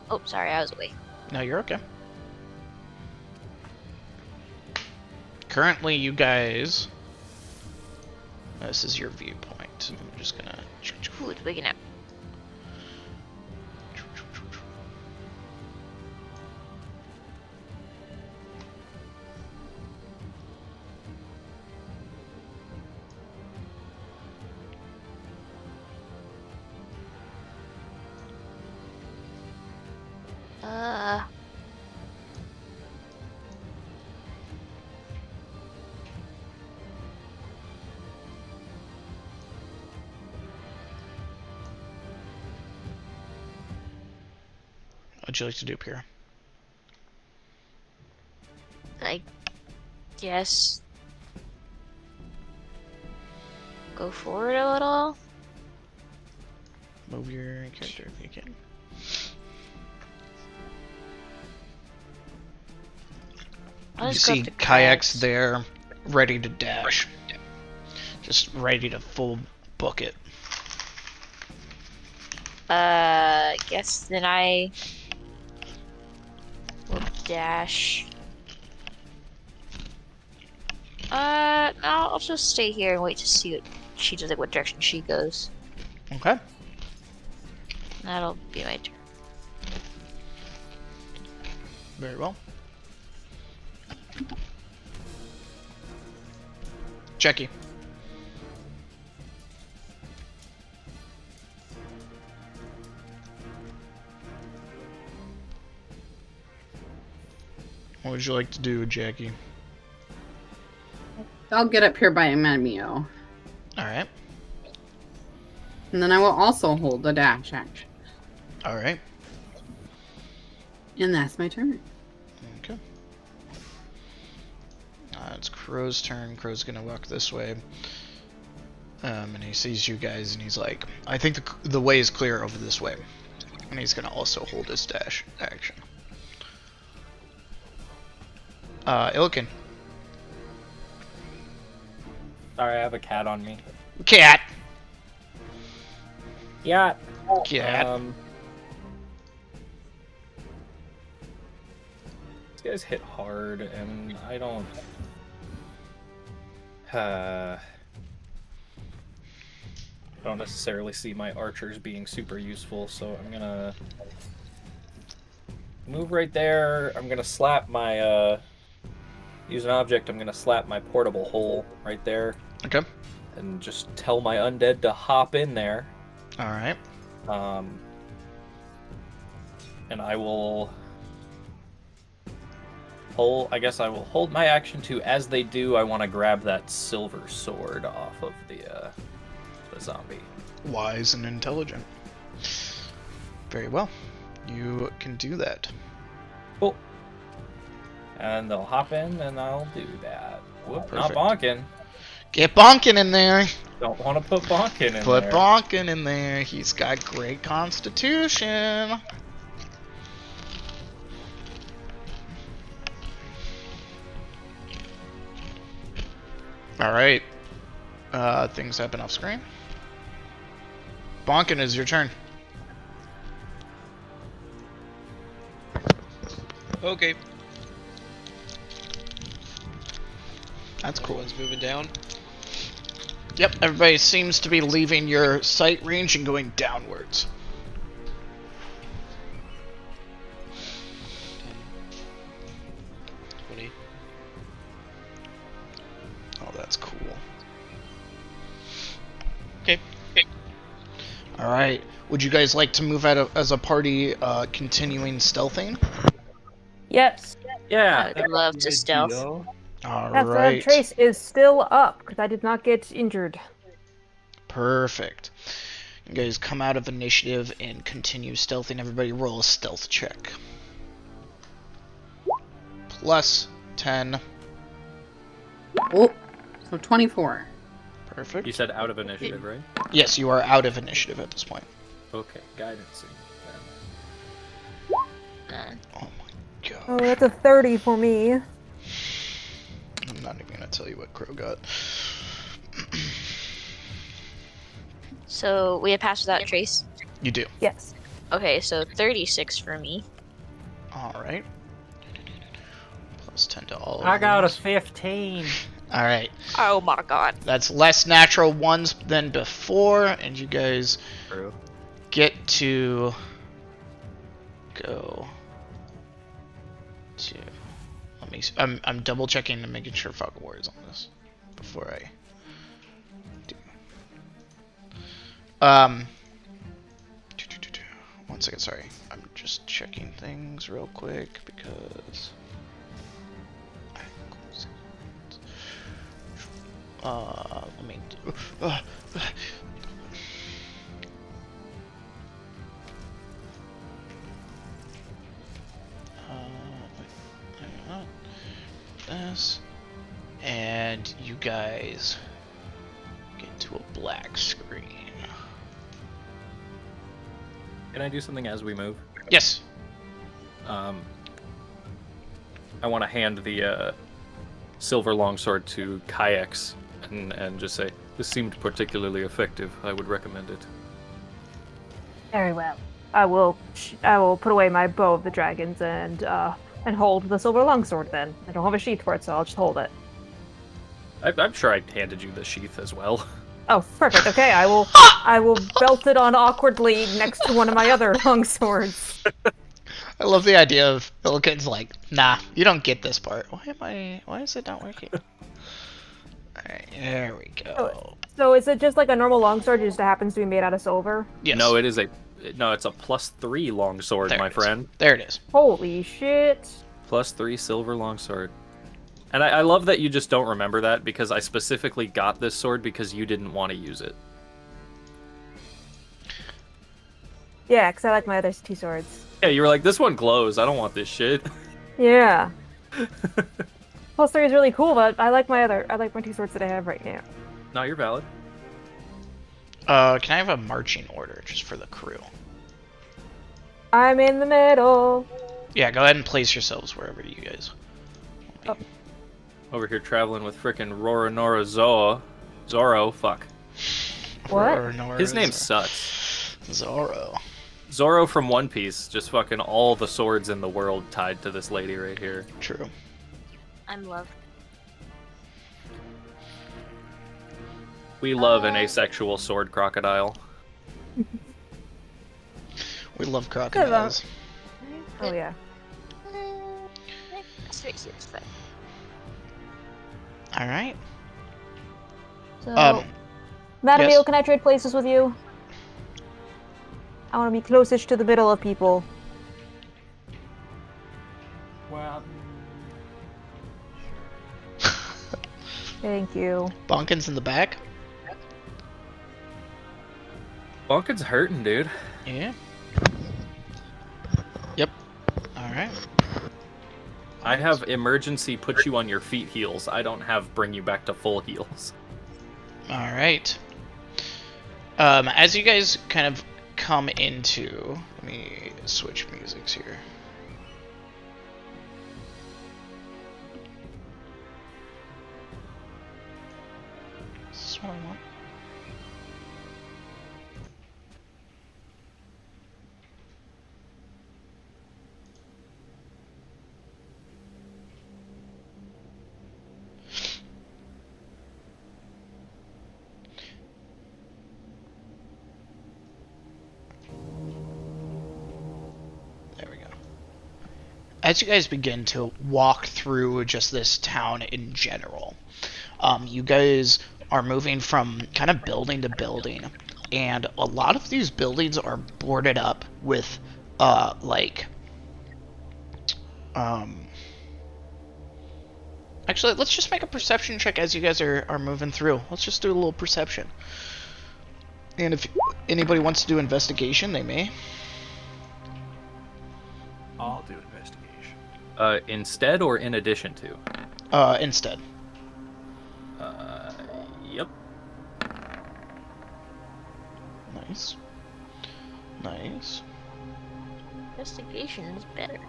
Oh, sorry, I was away. No, you're okay. Currently, you guys... This is your viewpoint. I'm just gonna... Ooh, it's waking up. What'd you like to do, Pyrrha? I guess go forward a little. Move your character if you can. You see kayaks there, ready to dash. Just ready to full book it. Guess then I will dash. No, I'll just stay here and wait to see what she does, like what direction she goes. Okay. That'll be my turn. Very well. Jackie. What would you like to do, Jackie? I'll get up here by Mamio. Alright. And then I will also hold the dash action. All right. And that's my turn. Okay. It's Crow's turn. Crow's gonna walk this way. And he sees you guys, and he's like, I think the way is clear over this way. And he's gonna also hold his dash action. Illiken. Sorry, I have a cat on me. Cat. Yeah. Cat. These guys hit hard, and I don't. Don't necessarily see my archers being super useful, so I'm gonna move right there. I'm gonna slap my use an object. I'm gonna slap my portable hole right there. Okay. And just tell my undead to hop in there. All right. And I will hold. I guess I will hold my action to. As they do, I want to grab that silver sword off of the zombie. Wise and intelligent. Very well. You can do that. Cool. And they'll hop in, and I'll do that. Whoop, not Perfect. bonking. Get Bonkin in there. Don't want to put bonking in there. Put Bonkin in there. He's got great constitution. All right. Things happen off screen. Bonkin, is your turn. Okay. That's cool. Everyone's moving down. Yep, everybody seems to be leaving your sight range and going downwards. 20. Oh, that's cool. Okay. Alright. Would you guys like to move out as a party, continuing stealthing? Yes. Yeah. I'd love to stealth. Yes, Alright. Trace is still up because I did not get injured. Perfect. You guys come out of initiative and continue stealthing. Everybody roll a stealth check. Plus 10. Oh, so 24. Perfect. You said out of initiative, right? Yes, you are out of initiative at this point. Okay, guidance. Oh my god. Oh, that's a 30 for me. I'm not even gonna tell you what Crow got. So we have passed without trace. You do. Yes. Okay, so 36 for me. Alright. Plus 10 to all of I got a these. 15. Alright. Oh my god. That's less natural ones than before, and you guys True. get to go to. Let me. I'm double checking and making sure Fog of War is on this before I do. 1 second. Sorry, I'm just checking things real quick because. Let me do. This, and you guys get to a black screen. Can I do something as we move? Yes. I want to hand the silver longsword to Kayaks and just say, this seemed particularly effective. I would recommend it. Very well. I will put away my bow of the dragons and hold the silver longsword. Then I don't have a sheath for it, so I'll just hold it. I'm sure I handed you the sheath as well. Oh, perfect. Okay, I will belt it on awkwardly next to one of my other longswords. I love the idea of Illiken's like, nah, you don't get this part. Why is it not working? Alright, there we go. So is it just like a normal longsword, it just happens to be made out of silver? Yes. No, it's a +3 longsword, There my it is. friend. There it is. Holy shit. +3 silver longsword. And I love that you just don't remember that, because I specifically got this sword because you didn't want to use it. Yeah, because I like my other 2 swords. Yeah, you were like, this one glows. I don't want this shit. Yeah. +3 is really cool, but I like my 2 swords that I have right now. No, you're valid. Can I have a marching order just for the crew? I'm in the middle. Yeah, go ahead and place yourselves wherever you guys. Oh. Over here traveling with frickin' Roronoa Zoro. Fuck. What? Roronoa His name Zoro. sucks. Zoro. Zoro from One Piece. Just fucking all the swords in the world tied to this lady right here. True. I'm loved. We love an asexual sword crocodile. We love crocodiles. Oh yeah. It's fine. All right. So, Madam yes. Eel, can I trade places with you? I want to be closest to the middle of people. Well, Thank you. Bonkin's in the back. Bonkin's hurting, dude. Yeah. Yep. All right. I have emergency put you on your feet heals. I don't have bring you back to full heals. All right. As you guys kind of come into, let me switch musics here. Is this what I want? There we go. As you guys begin to walk through just this town in general, you guys are moving from kind of building to building, and a lot of these buildings are boarded up with, actually, let's just make a perception check as you guys are moving through. Let's just do a little perception. And if anybody wants to do investigation, they may. I'll do investigation. Instead or in addition to? Instead. Yep. Nice. Nice. Investigation is better.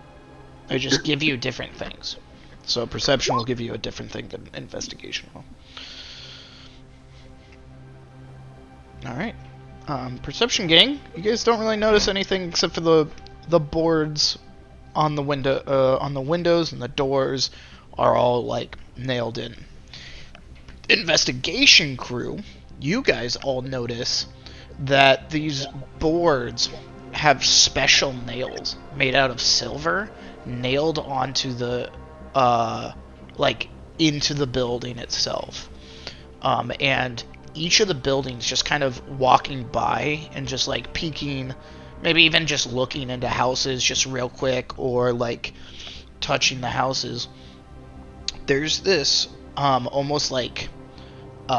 They just give you different things. So perception will give you a different thing than investigation will. Alright. Perception gang, you guys don't really notice anything except for the boards on the windows and the doors are all like nailed in. Investigation crew, you guys all notice that these boards have special nails made out of silver nailed onto the into the building itself. And each of the buildings, just kind of walking by and just like peeking, maybe even just looking into houses just real quick, or like touching the houses, there's this almost like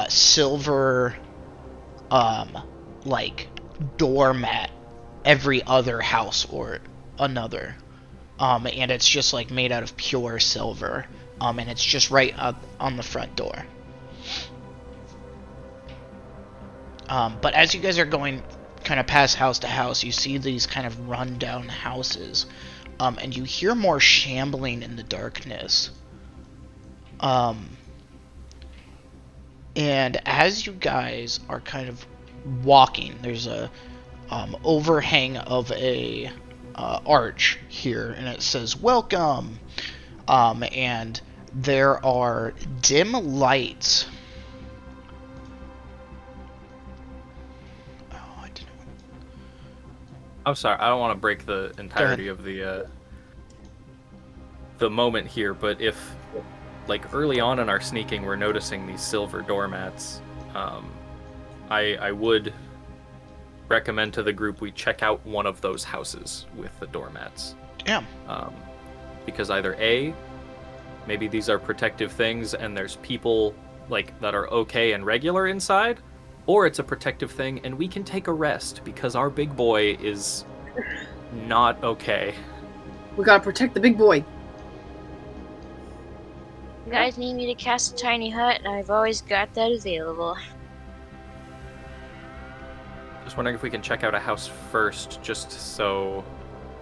silver like doormat every other house or another, and it's just like made out of pure silver, and it's just right up on the front door. But as you guys are going kind of past house to house, you see these kind of run-down houses, and you hear more shambling in the darkness. And as you guys are kind of walking, there's a overhang of a arch here, and it says "Welcome," and there are dim lights. I'm sorry, I don't want to break the entirety of the moment here, but if, like, early on in our sneaking, we're noticing these silver doormats, I would recommend to the group we check out one of those houses with the doormats. Yeah. Because either A, maybe these are protective things and there's people, like, that are okay and regular inside, or it's a protective thing and we can take a rest because our big boy is not okay. We gotta protect the big boy. You guys need me to cast a tiny hut? I've always got that available. Just wondering if we can check out a house first, just so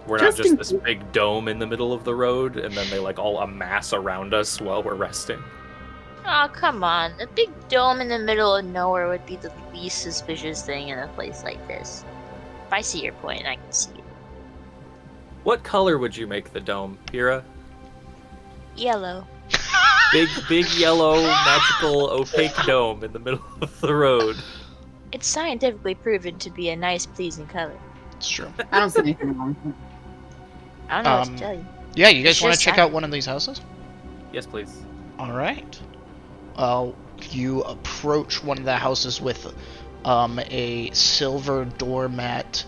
we're Just not just in this big dome in the middle of the road, and then they like all amass around us while we're resting. Oh, come on. A big dome in the middle of nowhere would be the least suspicious thing in a place like this. If I see your point, I can see it. What color would you make the dome, Pyrrha? Yellow. Big yellow, magical, opaque dome in the middle of the road. It's scientifically proven to be a nice, pleasing color. It's true. I don't see anything wrong with it. I don't know what to tell you. Yeah, you guys It's want to just check that- out one of these houses? Yes, please. All right. You approach one of the houses with a silver doormat,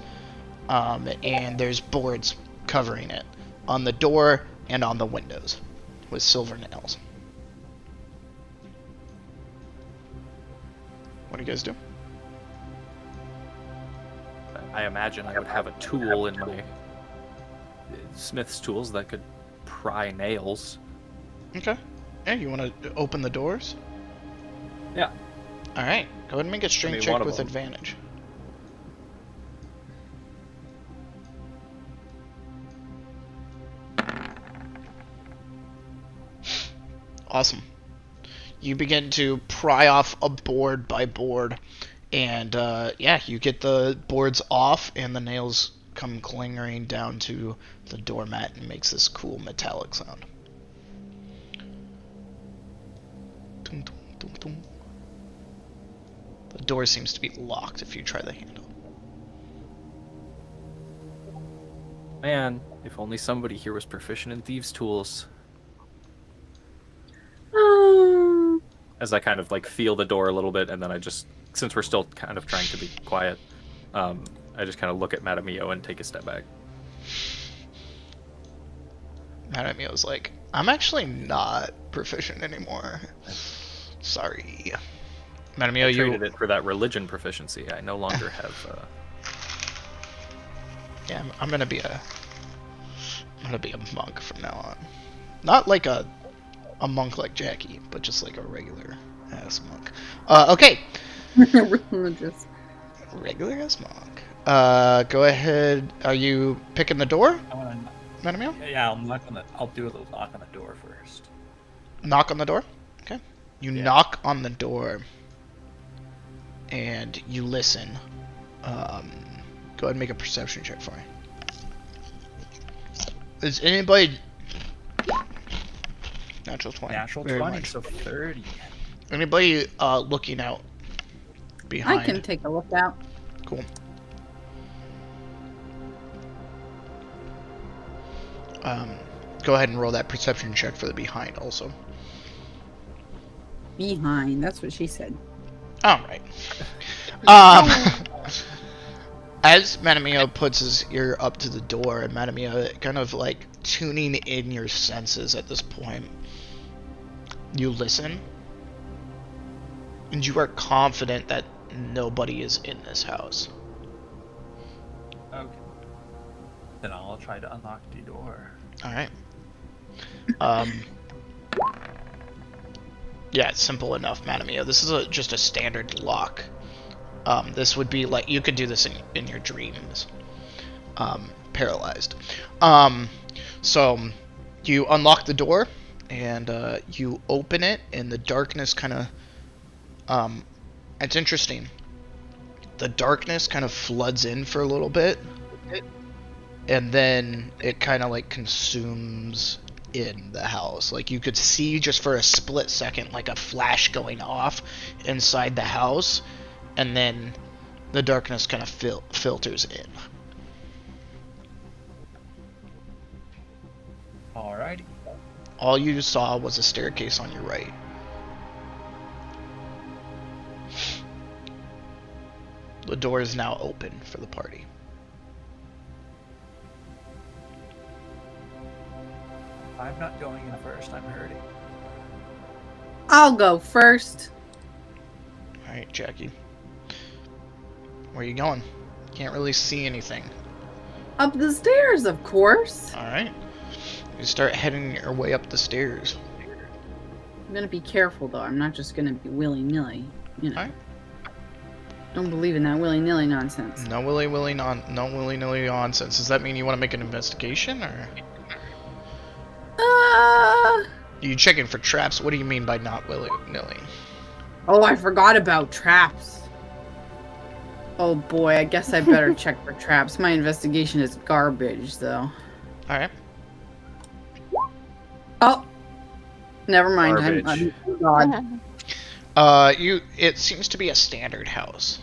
and there's boards covering it on the door and on the windows with silver nails. What do you guys do? I imagine I would have a tool in my smith's tools that could pry nails. Okay. Yeah, you want to open the doors? Yeah. All right. Go ahead and make a strength one check of with them. advantage. Awesome. You begin to pry off a board by board, and yeah, you get the boards off, and the nails come clanging down to the doormat and makes this cool metallic sound. Tum, tum, tum, tum. The door seems to be locked if you try the handle. Man, if only somebody here was proficient in thieves' tools. As I kind of like feel the door a little bit, and then I just, since we're still kind of trying to be quiet, I just kind of look at Madame Mio and take a step back. Madame Mio's like, I'm actually not proficient anymore. Sorry. Madame Mio, I you... traded it for that religion proficiency. I no longer have. Yeah, I'm gonna be a monk from now on. Not like a monk like Jackie, but just like a regular ass monk. Okay. Religious. Regular ass monk. Go ahead. Are you picking the door, I want Madame Mio? to. Yeah, I'll do a little knock on the door first. Knock on the door. Okay. You Yeah. knock on the door, and you listen. Go ahead and make a perception check for me. Is anybody... Natural 20. Natural Very 20, much. so 30. Anybody looking out behind? I can take a look out. Cool. Go ahead and roll that perception check for the behind also. Behind, that's what she said. Alright. As Madame Mio puts his ear up to the door, and Madame Mio kind of like tuning in your senses at this point, you listen, and you are confident that nobody is in this house. Okay. Then I'll try to unlock the door. Alright. Yeah, it's simple enough, Madame Mio. This is just a standard lock. This would be like, you could do this in your dreams. Paralyzed. So, you unlock the door, and you open it, and the darkness kind of... it's interesting. The darkness kind of floods in for a little bit, and then it kind of like consumes in the house. Like you could see just for a split second like a flash going off inside the house, and then the darkness kind of filters in. Alrighty. All you saw was a staircase on your right. The door is now open for the party. I'm not going in first, I'm hurting. I'll go first. Alright, Jackie. Where are you going? Can't really see anything. Up the stairs, of course. All right. You start heading your way up the stairs. I'm gonna be careful though. I'm not just gonna be willy-nilly. You know. All right. Don't believe in that willy-nilly nonsense. No willy-nilly nonsense. Does that mean you want to make an investigation, or? You checking for traps? What do you mean by not willy-nilly? Oh, I forgot about traps. Oh boy, I guess I better check for traps. My investigation is garbage, though. All right. Oh, never mind. Garbage. God. It seems to be a standard house.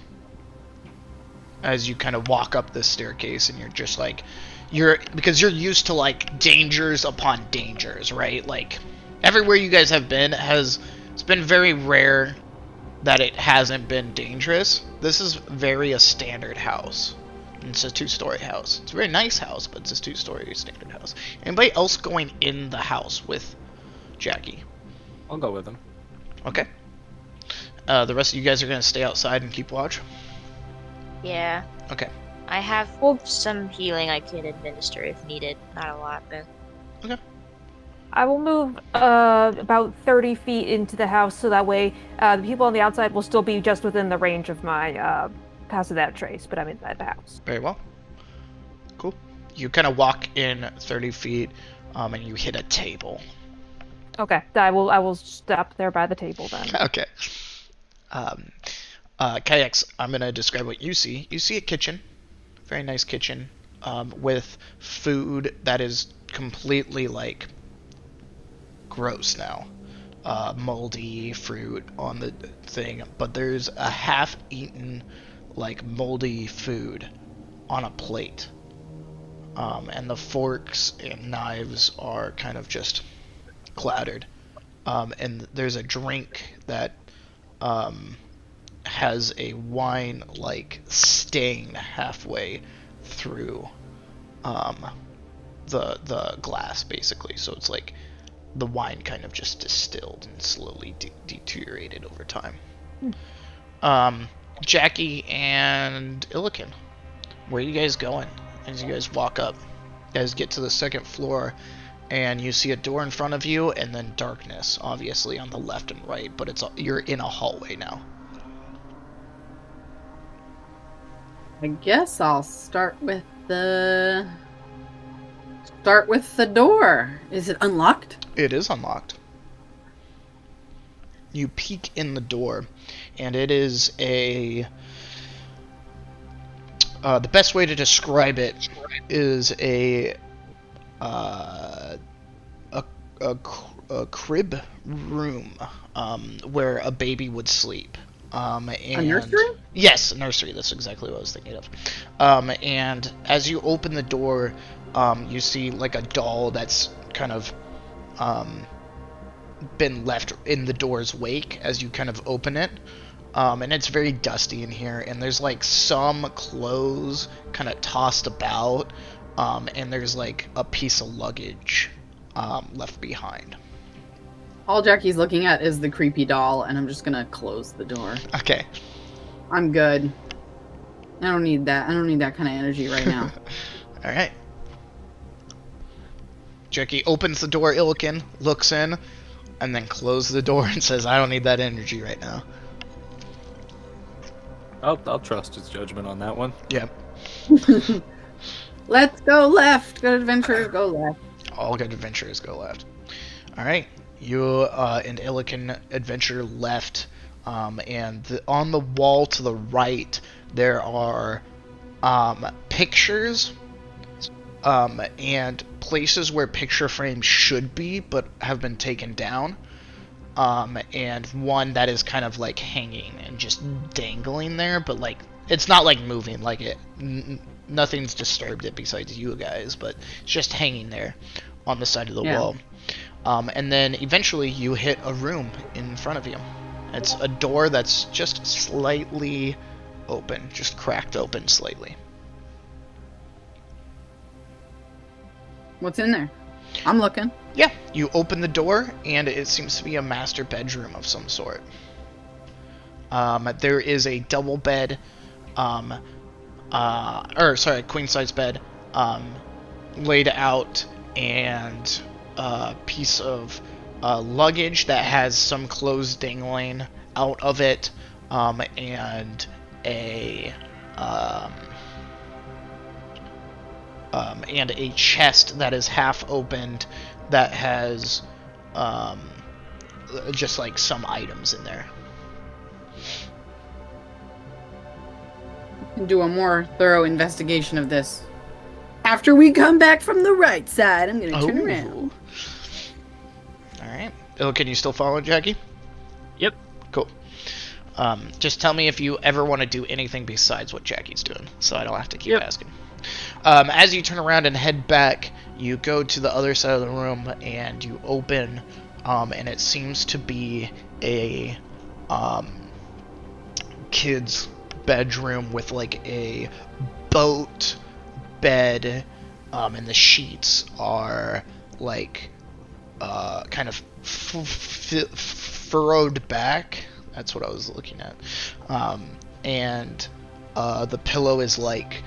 As you kind of walk up this staircase, and you're just like, because you're used to like dangers upon dangers, right? Like everywhere you guys have been it's been very rare that it hasn't been dangerous. This is a standard house. It's a 2-story house. It's a very nice house, but it's a 2-story standard house. Anybody else going in the house with Jackie? I'll go with him. Okay. The rest of you guys are gonna stay outside and keep watch? Yeah. Okay. I have some healing I can administer if needed. Not a lot, though. Okay. I will move about 30 feet into the house, so that way the people on the outside will still be just within the range of my pass without trace, but I'm inside the house. Very well. Cool. You kind of walk in 30 feet, and you hit a table. Okay, I will stop there by the table then. Okay. Kayaks, I'm going to describe what you see. You see a kitchen. Very nice kitchen. With food that is completely, like, gross now. Moldy fruit on the thing. But there's a half-eaten, like, moldy food on a plate. And the forks and knives are kind of just clattered. And there's a drink that has a wine like stain halfway through the glass, basically. So it's like the wine kind of just distilled and slowly deteriorated over time. Jackie and Illiken, where are you guys going as you guys walk up? You guys get to the second floor, and you see a door in front of you, and then darkness, obviously, on the left and right, but you're in a hallway now. I guess I'll start with the door. Is it unlocked? It is unlocked. You peek in the door, and it is the best way to describe it is a crib room where a baby would sleep. And, a nursery? Yes, a nursery. That's exactly what I was thinking of. And as you open the door, you see like a doll that's kind of been left in the door's wake as you kind of open it. And it's very dusty in here, and there's like some clothes kind of tossed about, and there's like a piece of luggage left behind. All Jackie's looking at is the creepy doll, and I'm just gonna close the door. Okay. I'm good. I don't need that. I don't need that kind of energy right now. All right. Jackie opens the door. Illiken looks in, and then closes the door and says, "I don't need that energy right now." I'll trust his judgment on that one. Yep. Let's go left. Good adventurers go left. All good adventurers go left. All right. You and Illiken adventure left, and on the wall to the right there are pictures and places where picture frames should be but have been taken down, and one that is kind of like hanging and just dangling there, but like it's not like moving, like nothing's disturbed it besides you guys, but it's just hanging there on the side of the wall. And then eventually you hit a room in front of you. It's a door that's just slightly open, just cracked open slightly. What's in there? I'm looking. Yeah, you open the door, and it seems to be a master bedroom of some sort. There is a double bed, queen size bed, laid out, and a piece of luggage that has some clothes dangling out of it, and a chest that is half opened that has just like some items in there. And do a more thorough investigation of this. After we come back from the right side, I'm gonna turn around. Alright. Oh, can you still follow Jackie? Yep. Cool. Just tell me if you ever want to do anything besides what Jackie's doing, so I don't have to keep asking. As you turn around and head back, you go to the other side of the room, and you open, and it seems to be a kid's bedroom with like a boat bed, and the sheets are like kind of furrowed back. That's what I was looking at. And the pillow is like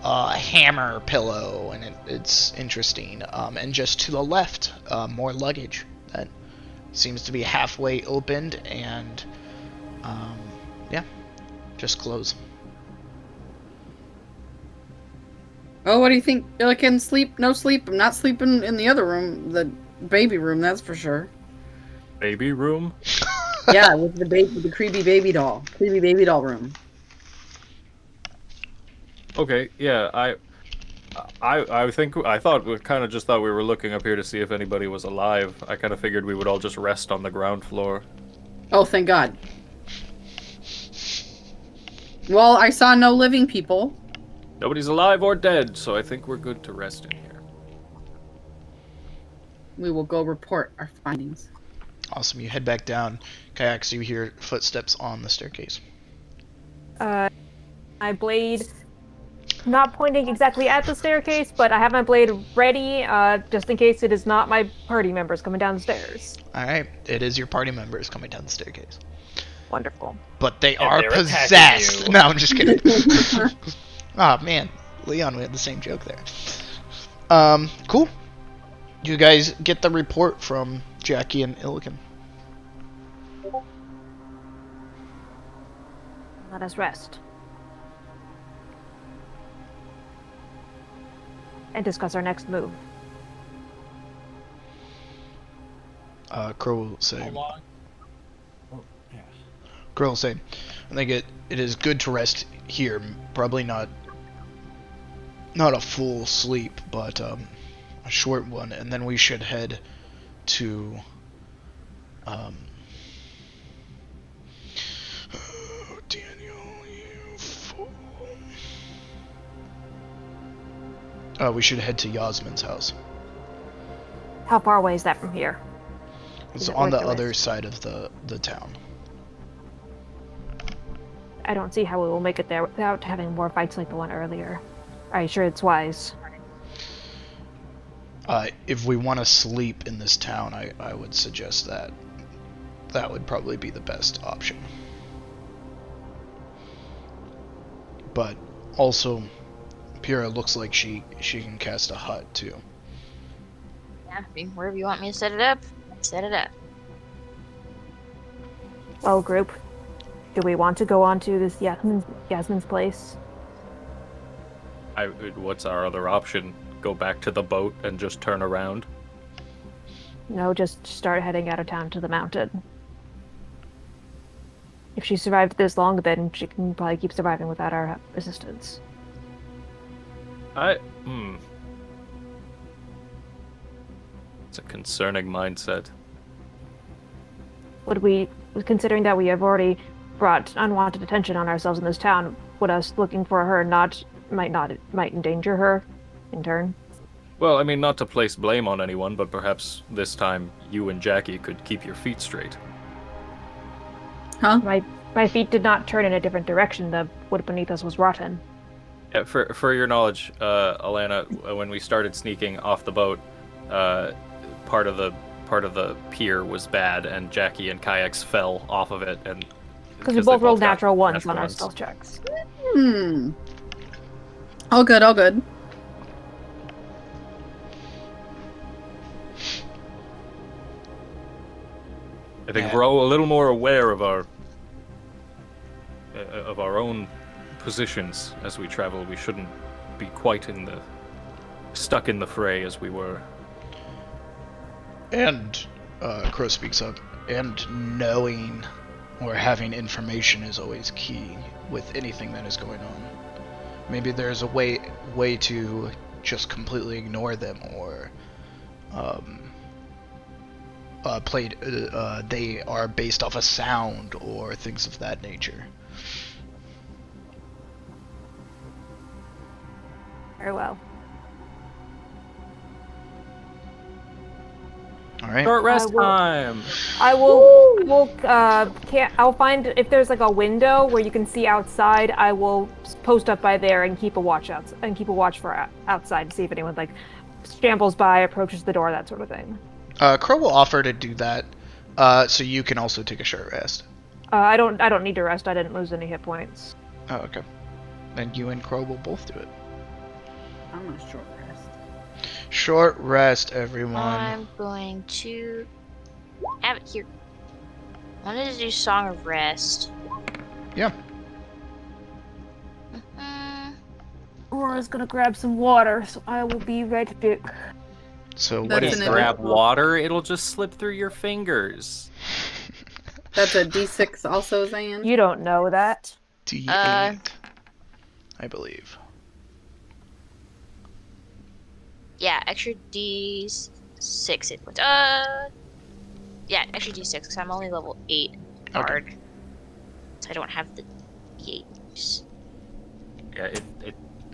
a hammer pillow, and it's interesting. And just to the left, more luggage that seems to be halfway opened, and just clothes. Oh, what do you think? Illican, sleep? No sleep. I'm not sleeping in the other room, the baby room, that's for sure. Baby room? Yeah, with the creepy baby doll room. Okay, yeah, I thought we kind of just thought we were looking up here to see if anybody was alive. I kind of figured we would all just rest on the ground floor. Oh, thank God. Well, I saw no living people. Nobody's alive or dead, so I think we're good to rest in here. We will go report our findings. Awesome. You head back down. Kayaks, you hear footsteps on the staircase. My blade, not pointing exactly at the staircase, but I have my blade ready, just in case it is not my party members coming down the stairs. Alright, it is your party members coming down the staircase. Wonderful. But they And are they're possessed! attacking you. No, I'm just kidding. Oh man, Leon, we had the same joke there. Cool. You guys get the report from Jackie and Illican. Let us rest. And discuss our next move. Crow will say. How long? Oh, yeah. Crow will say, I think it is good to rest here. Probably not a full sleep, but a short one, and then we should head to Daniel, you fool. We should head to Yasmin's house. How far away is that from here? It's Is it on the worth the other risk? side of the town. I don't see how we will make it there without having more fights like the one earlier. Are you sure it's wise? If we want to sleep in this town, I would suggest that. That would probably be the best option. But also, Pyrrha looks like she can cast a hut too. Yeah, wherever you want me to set it up, set it up. Well, group, do we want to go on to this Yasmin's place? What's our other option? Go back to the boat and just turn around? No, just start heading out of town to the mountain. If she survived this long, then she can probably keep surviving without our assistance. It's a concerning mindset. Would we, considering that we have already brought unwanted attention on ourselves in this town, would us looking for her might endanger her in turn? Well, I mean, not to place blame on anyone, but perhaps this time you and Jackie could keep your feet straight. Huh? My feet did not turn in a different direction. The wood beneath us was rotten. Yeah, for your knowledge, Alana, when we started sneaking off the boat, part of the pier was bad, and Jackie and Kayaks fell off of it, and Because we they both rolled got natural ones natural on our ones. stealth checks. All good, all good. I think Yeah. we're all a little more aware of our own positions as we travel. We shouldn't be quite stuck in the fray as we were. And Crow speaks up. And knowing or having information is always key with anything that is going on. Maybe there's a way to just completely ignore them, or they are based off a sound or things of that nature. Very well. All right. Short rest will- time. I'll find if there's like a window where you can see outside. I will post up by there and keep a watch for outside to see if anyone like shambles by, approaches the door, that sort of thing. Crow will offer to do that, so you can also take a short rest. I don't need to rest. I didn't lose any hit points. Oh, okay. Then you and Crow will both do it. I'm gonna short rest. Short rest, everyone. I'm going to have it here. I wanted to do Song of Rest. Yeah. Aurora's gonna grab some water, so I will be right back. So what That's is an that? Grab water, it'll just slip through your fingers. That's a D6 also, Zan? You don't know that. D8, I believe. Yeah, extra D6 hit points. Yeah, extra D6 because I'm only level 8 bard, so I don't have the D8. Yeah, it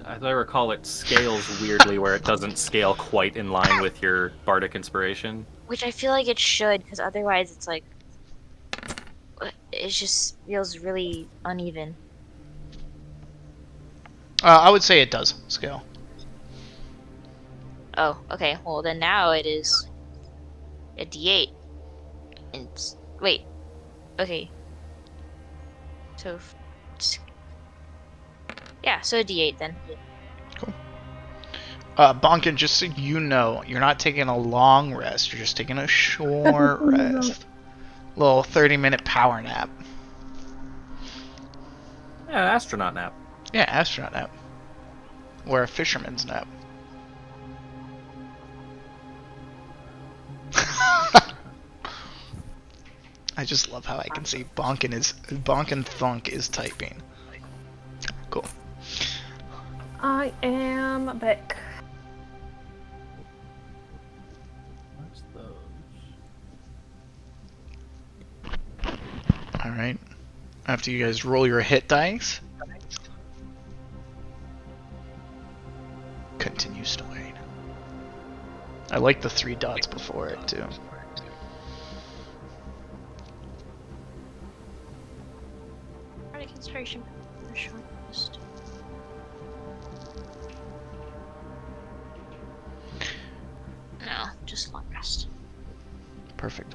as I recall, it scales weirdly where it doesn't scale quite in line with your bardic inspiration. Which I feel like it should, because otherwise it's like it just feels really uneven. I would say it does scale. Oh, okay. Well, then now it is a D8. And wait, okay. So, yeah, so a D8 then. Bonkin, just so you know, you're not taking a long rest. You're just taking a short rest. Little 30-minute power nap. Yeah, astronaut nap. Yeah, astronaut nap. Or a fisherman's nap. I just love how I can see Bonkin Thunk is typing. Cool. I am back. Where's those? Alright. After you guys roll your hit dice, continue story. I like the 3 dots before it too. Bardic Inspiration for short rest. No, just long rest. Perfect.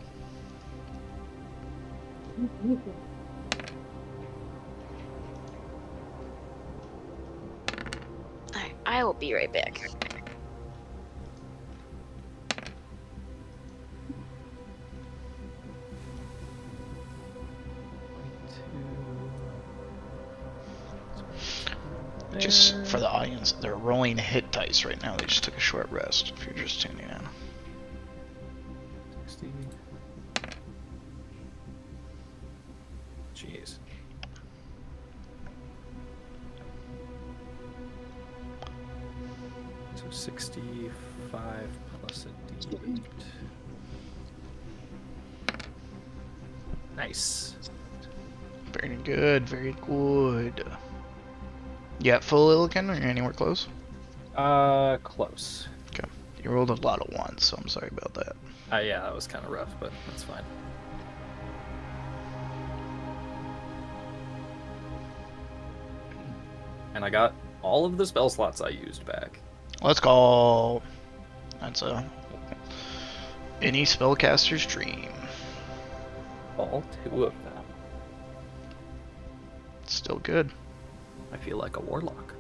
Alright, I will be right back. Just for the audience, they're rolling hit dice right now. They just took a short rest if you're just tuning in. 60. Jeez. So 65 plus a D8. Nice. Very good, very good. You got full Illican, or you're anywhere close? Close. Okay. You rolled a lot of ones, so I'm sorry about that. Yeah, that was kind of rough, but that's fine. And I got all of the spell slots I used back. Let's go. That's any spellcaster's dream. All 2 of them. Still good. I feel like a warlock.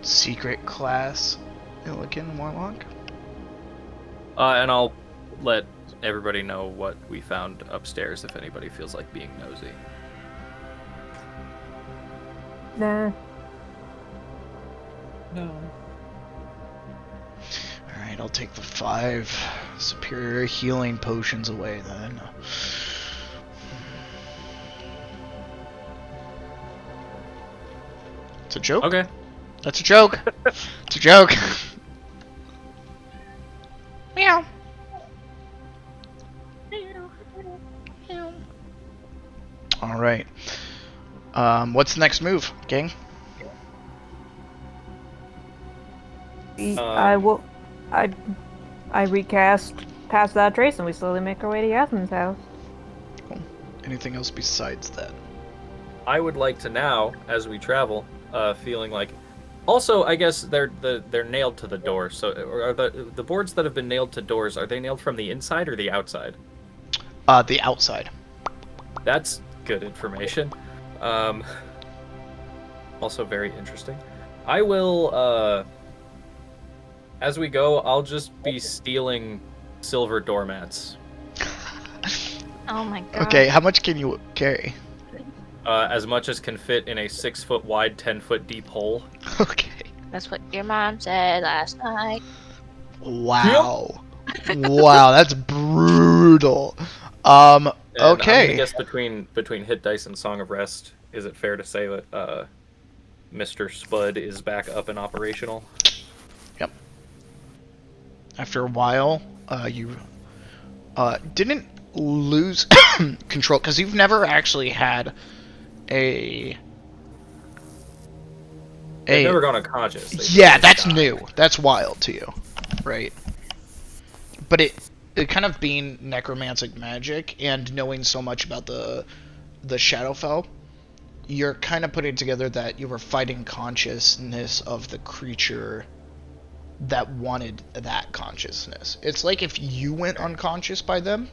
Secret class Illican Warlock. And I'll let everybody know what we found upstairs if anybody feels like being nosy. Nah. No. Alright, I'll take the 5 superior healing potions away then. It's a joke? Okay. That's a joke. It's a joke. Meow. Alright. What's the next move, gang? I will. I recast past that trace, and we slowly make our way to Yasmin's house. Anything else besides that? I would like to now, as we travel, feeling like. Also, I guess they're nailed to the door. So, are the boards that have been nailed to doors, are they nailed from the inside or the outside? The outside. That's good information. Also very interesting. I will, as we go, I'll just be stealing silver doormats. Oh my god. Okay, how much can you carry? As much as can fit in a 6-foot wide, 10-foot deep hole. Okay. That's what your mom said last night. Wow. Wow, that's brutal. And I'm Okay. gonna guess between Hit Dice and Song of Rest, is it fair to say that Mr. Spud is back up and operational? Yep. After a while, you didn't lose control because you've never actually had They've never gone unconscious. Yeah, that's new. That's wild to you, right? But it kind of being necromantic magic and knowing so much about the Shadowfell, you're kind of putting together that you were fighting consciousness of the creature that wanted that consciousness. It's like if you went unconscious by them,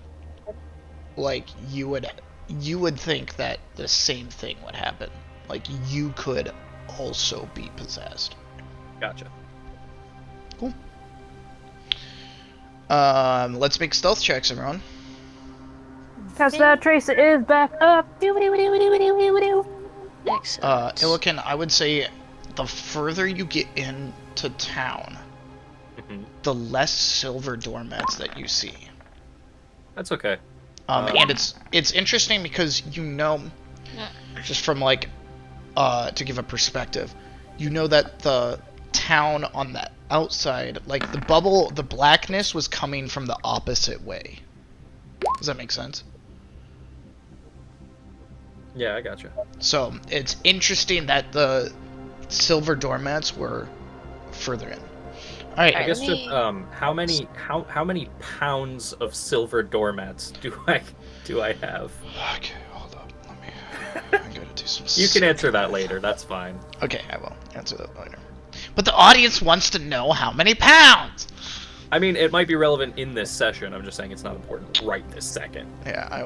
like you would think that the same thing would happen. Like you could also be possessed. Gotcha. Cool. Let's make stealth checks, everyone. Past that trace is back up. Excellent. Illican, I would say the further you get into town, the less silver doormats that you see. That's okay. And it's interesting because just from like, to give a perspective, you know that the town on the outside, like the blackness was coming from the opposite way. Does that make sense? Yeah, I gotcha. So it's interesting that the silver doormats were further in. All right. I guess Let me- just how many pounds of silver doormats do I have? Okay, hold up. I'm gonna do some. You can answer that later. That's fine. Okay, I will answer that later. But the audience wants to know how many pounds. I mean, it might be relevant in this session. I'm just saying it's not important right this second. Yeah, I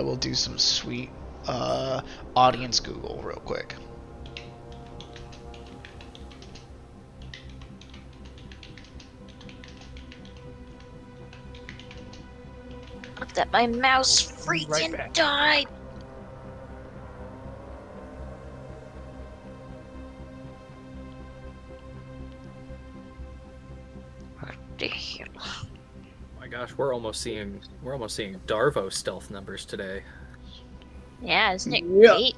will do some sweet audience Google real quick. That my mouse freaking died. Damn. Oh my gosh, we're almost seeing Darvo stealth numbers today. Yeah, isn't it Yeah. great?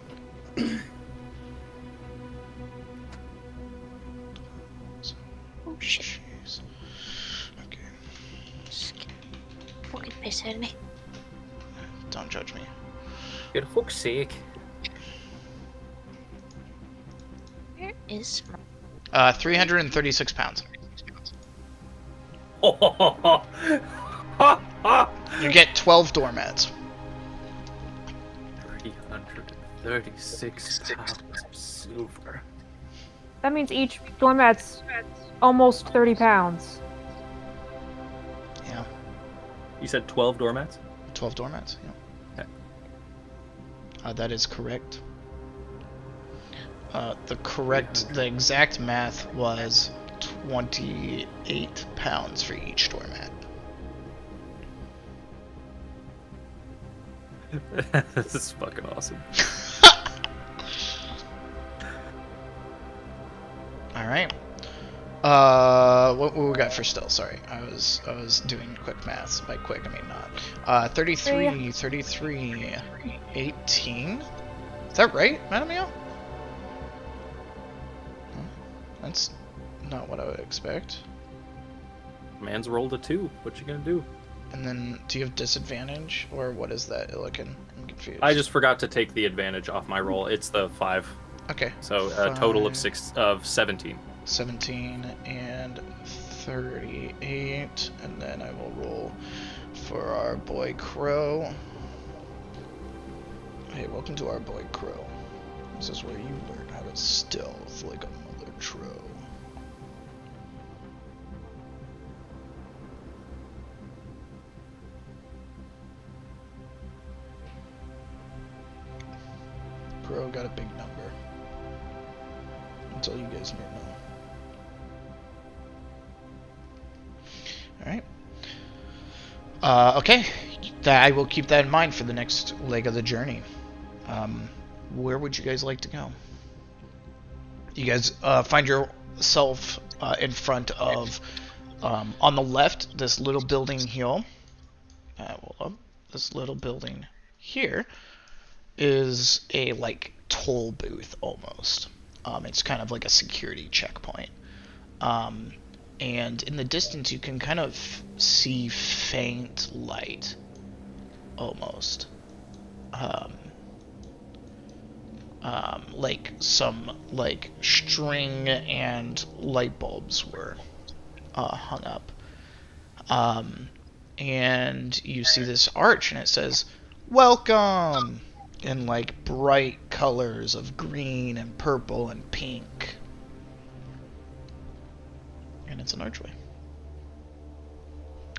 Oh shit. Jeez. Okay, Just get fucking piss out of me. don't judge me. For fuck's sake. Where is my 336 pounds. You get 12 doormats. 336 pounds of silver. That means each doormat's almost 30 pounds. Yeah, You said 12 doormats? 12 doormats. Yeah. Okay. That is correct. The exact math was 28 pounds for each doormat. This is fucking awesome. All right. What we got for stealth? Sorry, I was doing quick maths. By quick, I mean not. 33, 33, 18. Is that right, Madame Mio? That's not what I would expect. Man's rolled a 2. What you gonna do? And then, do you have disadvantage, or what is that looking? I'm confused. I just forgot to take the advantage off my roll. It's the 5. Okay. So a total of 17. 17 and 38, and then I will roll for our boy Crow. Hey, welcome to our boy Crow. This is where you learn how to stealth like a mother troll. Crow got a big number. That's all you guys need to know. Alright. Okay. I will keep that in mind for the next leg of the journey. Where would you guys like to go? You guys find yourself in front of, on the left, this little building here. This little building here is a, like, toll booth, almost. It's kind of like a security checkpoint. And in the distance you can kind of see faint light, almost. Like some, like, string and light bulbs were hung up. And you see this arch and it says, "Welcome!" in, like, bright colors of green and purple and pink. And it's an archway.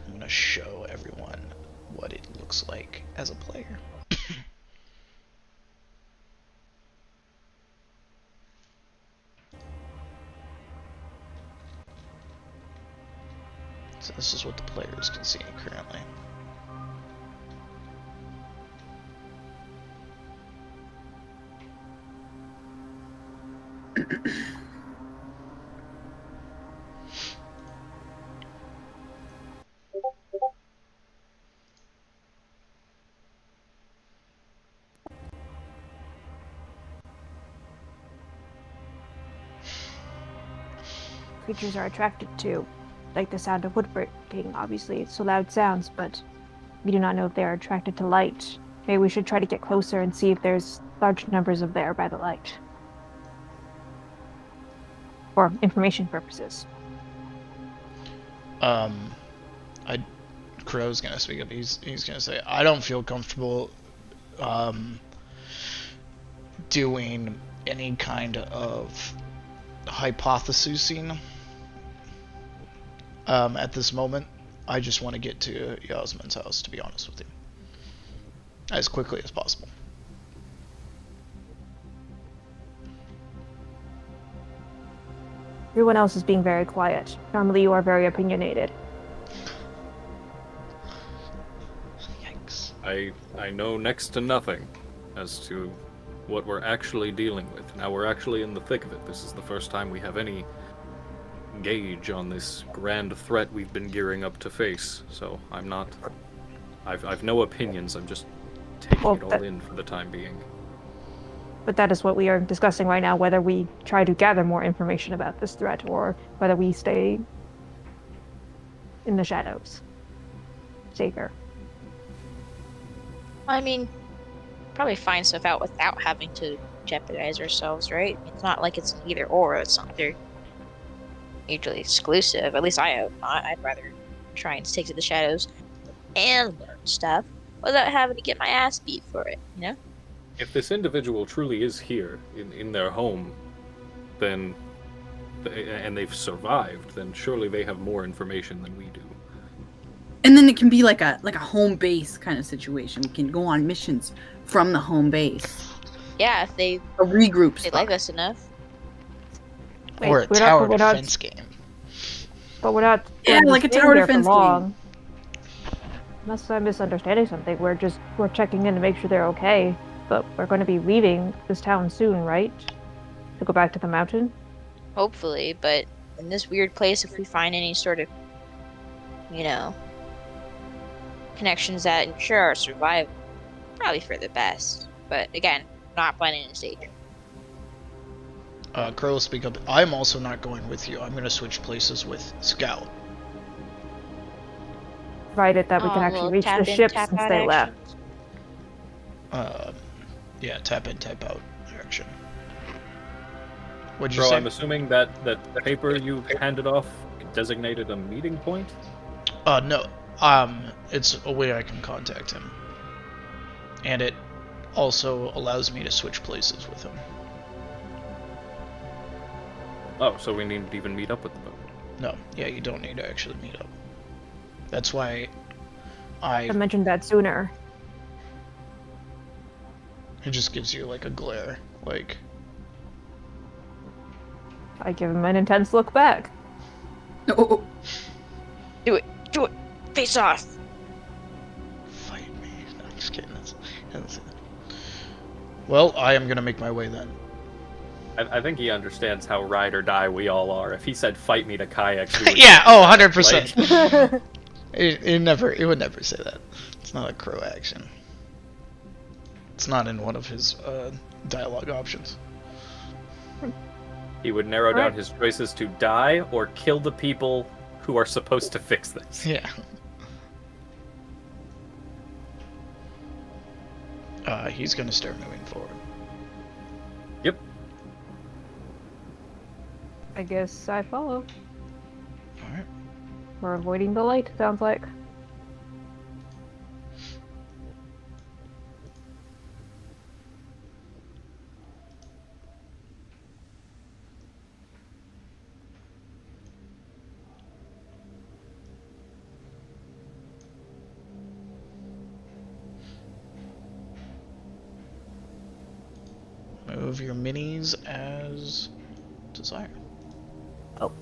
I'm gonna show everyone what it looks like as a player. So this is what the players can see currently. Creatures are attracted to, like the sound of wood breaking. Obviously, it's so loud sounds, but we do not know if they are attracted to light. Maybe we should try to get closer and see if there's large numbers of there by the light. For information purposes. Crow's gonna speak up. He's gonna say, I don't feel comfortable doing any kind of hypothesizing at this moment. I just want to get to Yasmin's house, to be honest with you, as quickly as possible. Everyone else is being very quiet. Normally you are very opinionated. Yikes. I know next to nothing as to what we're actually dealing with. Now we're actually in the thick of it. This is the first time we have any gauge on this grand threat we've been gearing up to face. So I'm not... I've no opinions. I'm just taking it all in for the time being. But that is what we are discussing right now, whether we try to gather more information about this threat or whether we stay in the shadows. Safer. I mean, probably find stuff out without having to jeopardize ourselves, right? It's not like it's an either or. It's not they're mutually exclusive. At least I hope not. I'd rather try and stick to the shadows and learn stuff without having to get my ass beat for it, you know? If this individual truly is here in their home, then and they've survived, then surely they have more information than we do. And then it can be like a home base kind of situation. We can go on missions from the home base. Yeah, if they A regroup they spot. like us enough. Wait, Or a we're tower not- defense game. But we're not Yeah, going to like a stay tower there for defense long. Unless I'm misunderstanding something, we're checking in to make sure they're okay. But we're going to be leaving this town soon, right? To go back to the mountain? Hopefully, but in this weird place, if we find any sort of, connections that ensure our survival, probably for the best. But again, not planning to stay here. Crow will speak up. I'm also not going with you. I'm going to switch places with Scout. Provided that we can actually reach the ship since they left. Yeah, tap in, tap out action. What'd you Bro, say? I'm assuming that the paper you handed off designated a meeting point? No. It's a way I can contact him. And it also allows me to switch places with him. Oh, so we need to even meet up with the boat. No, yeah, you don't need to actually meet up. That's why I mentioned that sooner. It just gives you like a glare, like. I give him an intense look back. Oh, Do it. Face off. Fight me. No, I'm just kidding. Well, I am gonna make my way then. I think he understands how ride or die we all are. If he said fight me to kayaks, we would Yeah, 100%. It would never say that. It's not a Crow action. It's not in one of his dialogue options. He would narrow down Alright. his choices to die or kill the people who are supposed to fix this. Yeah. He's gonna start moving forward. Yep. I guess I follow. Alright. We're avoiding the light, sounds like. Move your minis as desired. Oh.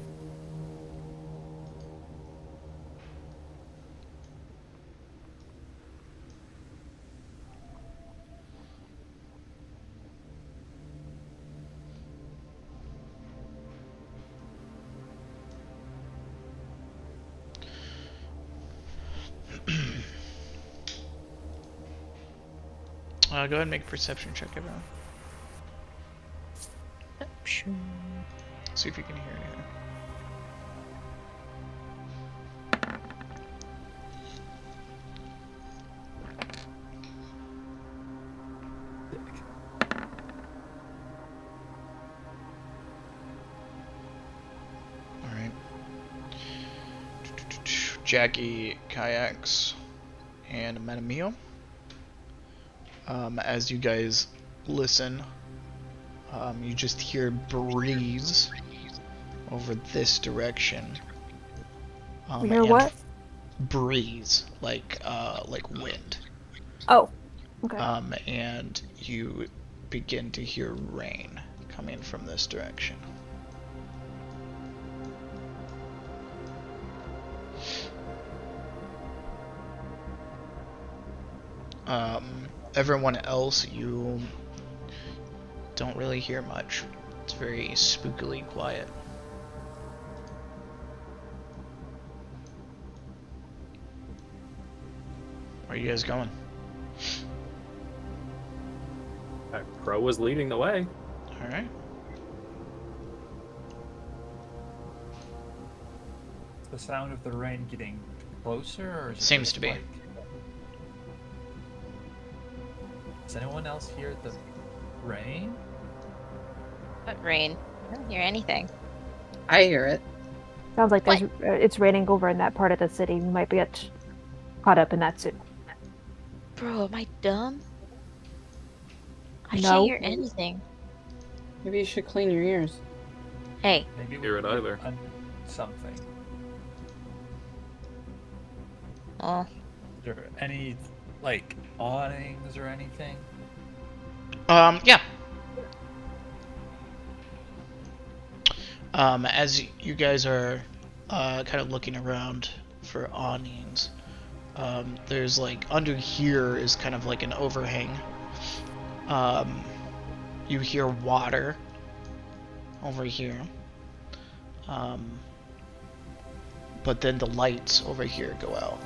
Go ahead and make a perception check, everyone. See if you can hear anything. Alright. Jackie, Kayaks, and Metamio. As you guys listen, you just hear breeze over this direction. We hear and what? Breeze, like wind. Oh, okay. And you begin to hear rain coming from this direction. Everyone else, you don't really hear much. It's very spookily quiet. Where are you guys going? Crow was leading the way. Alright. Is the sound of the rain getting closer, or is it Seems just to be. like... Does anyone else hear the rain? What rain? I don't hear anything. I hear it. Sounds like it's raining over in that part of the city. We might get caught up in that soon. Bro, am I dumb? I No. can't hear anything. Maybe you should clean your ears. Hey, Maybe we Hear it could either. Something. oh, Is there any, like, awnings or anything? Yeah. As you guys are kind of looking around for awnings, There's like under here is kind of like an overhang. You hear water over here. But then the lights over here go out.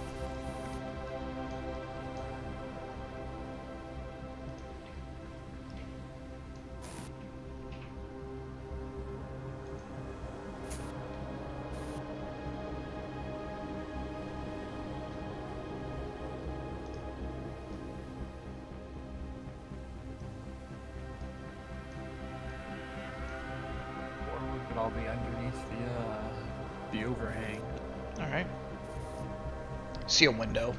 Or we could all be underneath the overhang. Alright. See a window.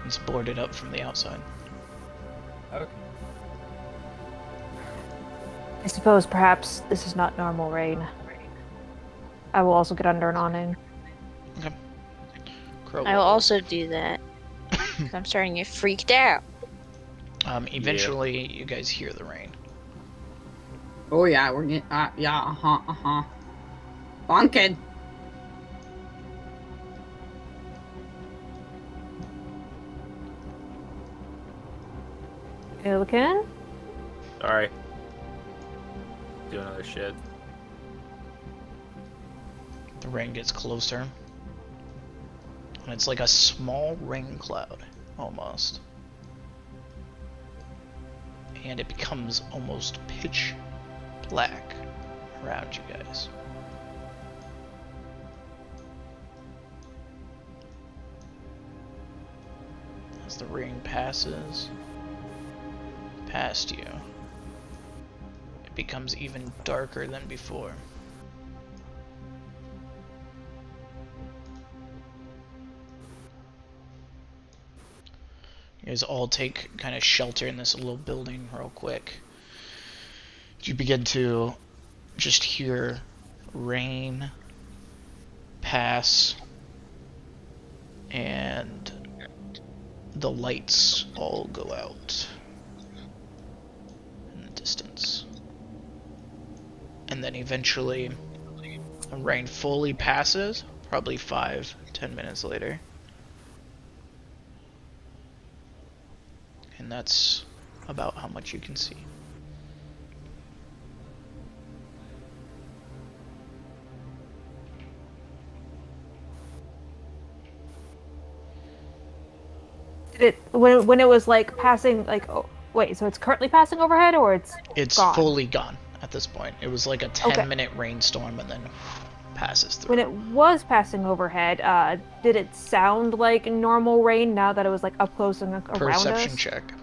It's boarded up from the outside. Okay. I suppose perhaps this is not normal rain. I will also get under an awning. Okay. Crow I will also do that. 'Cause I'm starting to get freaked out. Eventually, you guys hear the rain. Oh yeah, we're getting. Yeah. Bonkin. Illican? Sorry. Do another shit. The rain gets closer. And it's like a small rain cloud, almost. And it becomes almost pitch black around you guys. As the rain passes past you, it becomes even darker than before. You guys all take kind of shelter in this little building real quick. You begin to just hear rain pass and the lights all go out in the distance. And then eventually the rain fully passes, probably 5-10 minutes later. And that's about how much you can see. Did it when it was like passing like oh wait, so it's currently passing overhead or it's gone? Fully gone at this point. It was like a 10-minute rainstorm and then passes through. When it was passing overhead, did it sound like normal rain now that it was like up close and around Perception us? check.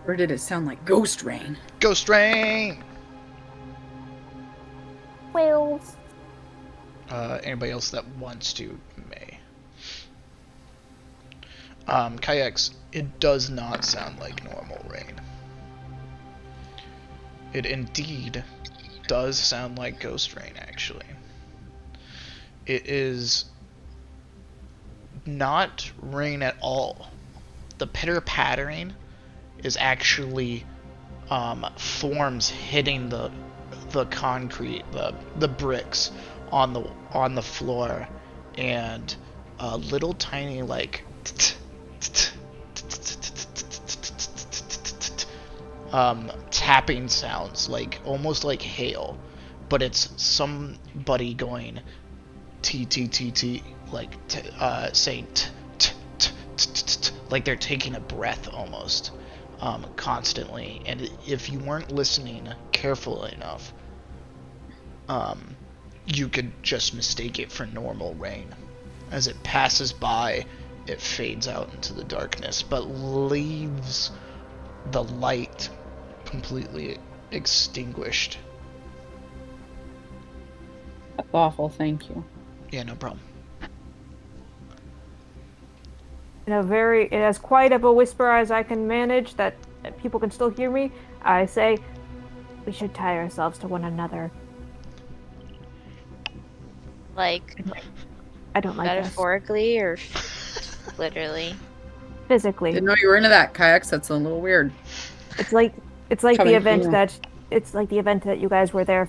Or did it sound like ghost rain? Ghost rain! Whales. Anybody else that wants to may. Kayaks, it does not sound like normal rain. It indeed does sound like ghost rain, actually. It is not rain at all. The pitter-pattering is actually forms hitting the concrete, the bricks on the floor, and little tiny like tapping sounds, like almost like hail, but it's somebody going t t t t, like saying like they're taking a breath almost, constantly. And if you weren't listening carefully enough, you could just mistake it for normal rain. As it passes by, it fades out into the darkness, but leaves the light completely extinguished. That's awful, thank you. Yeah, no problem. In as quiet of a whisper as I can manage that people can still hear me, I say, we should tie ourselves to one another. Like, I don't like this. metaphorically or literally? Physically. Didn't know you were into that, Kayaks. That's a little weird. It's like Coming the event from- that you guys were there,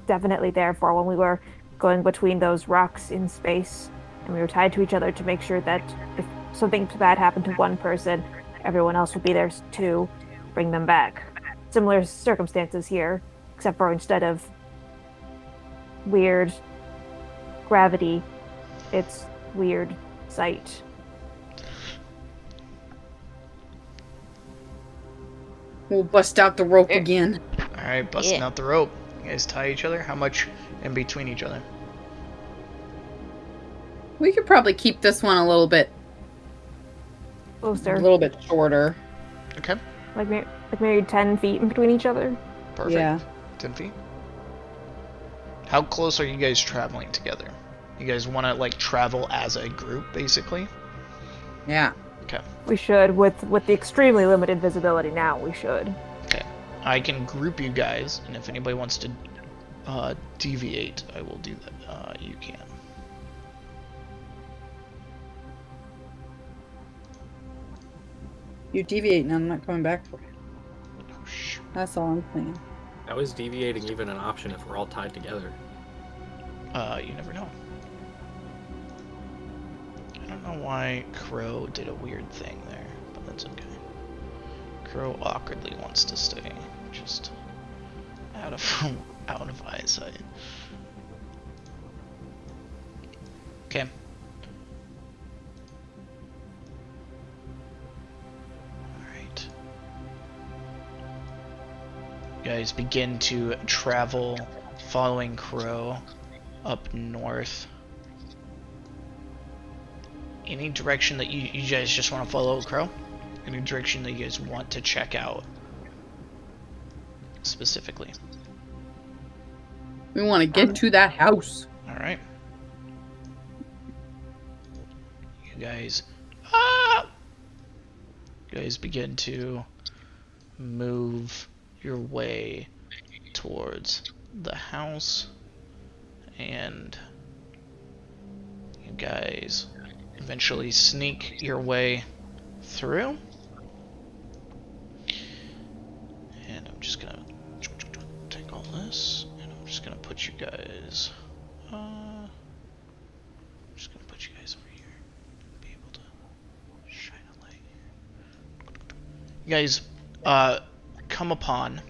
definitely there for when we were going between those rocks in space, and we were tied to each other to make sure that if something bad happened to one person, everyone else would be there to bring them back. Similar circumstances here, except for instead of weird gravity, it's weird sight. We'll bust out the rope again. Alright, busting out the rope. You guys tie each other? How much in between each other? We could probably keep this one a little bit shorter. Okay. Like maybe 10 feet in between each other. Perfect. Yeah. 10 feet. How close are you guys traveling together? You guys want to like travel as a group, basically? Yeah. Okay. We should, with the extremely limited visibility now, we should. Okay. I can group you guys, and if anybody wants to deviate, I will do that. You can. You deviate and I'm not coming back for it. Oh, shoot. That's all I'm saying. How is deviating even an option if we're all tied together? You never know. I don't know why Crow did a weird thing there, but that's okay. Crow awkwardly wants to stay just out of eyesight. Okay. Alright. You guys begin to travel following Crow up north. Any direction that you guys just want to follow Crow? Any direction that you guys want to check out specifically? We want to get to that house. Alright. You guys begin to move your way towards the house, and you guys eventually sneak your way through. And I'm just gonna take all this, and I'm just gonna put you guys over here. Be able to shine a light here. You guys come upon,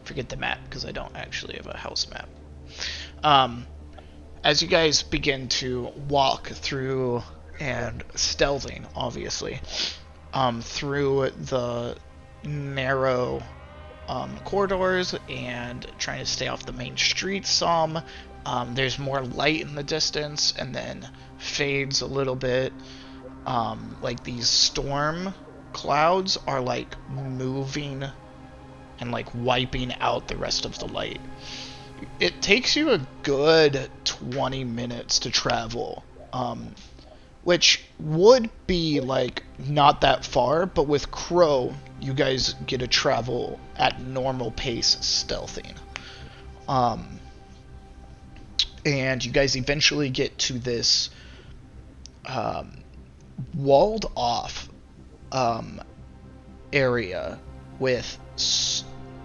forget the map because I don't actually have a house map. As you guys begin to walk through and stealthing, obviously, through the narrow corridors and trying to stay off the main streets some, there's more light in the distance and then fades a little bit. Like these storm clouds are like moving and like wiping out the rest of the light. It takes you a good 20 minutes to travel, which would be like not that far, but with Crow, you guys get to travel at normal pace stealthing. And you guys eventually get to this walled off area with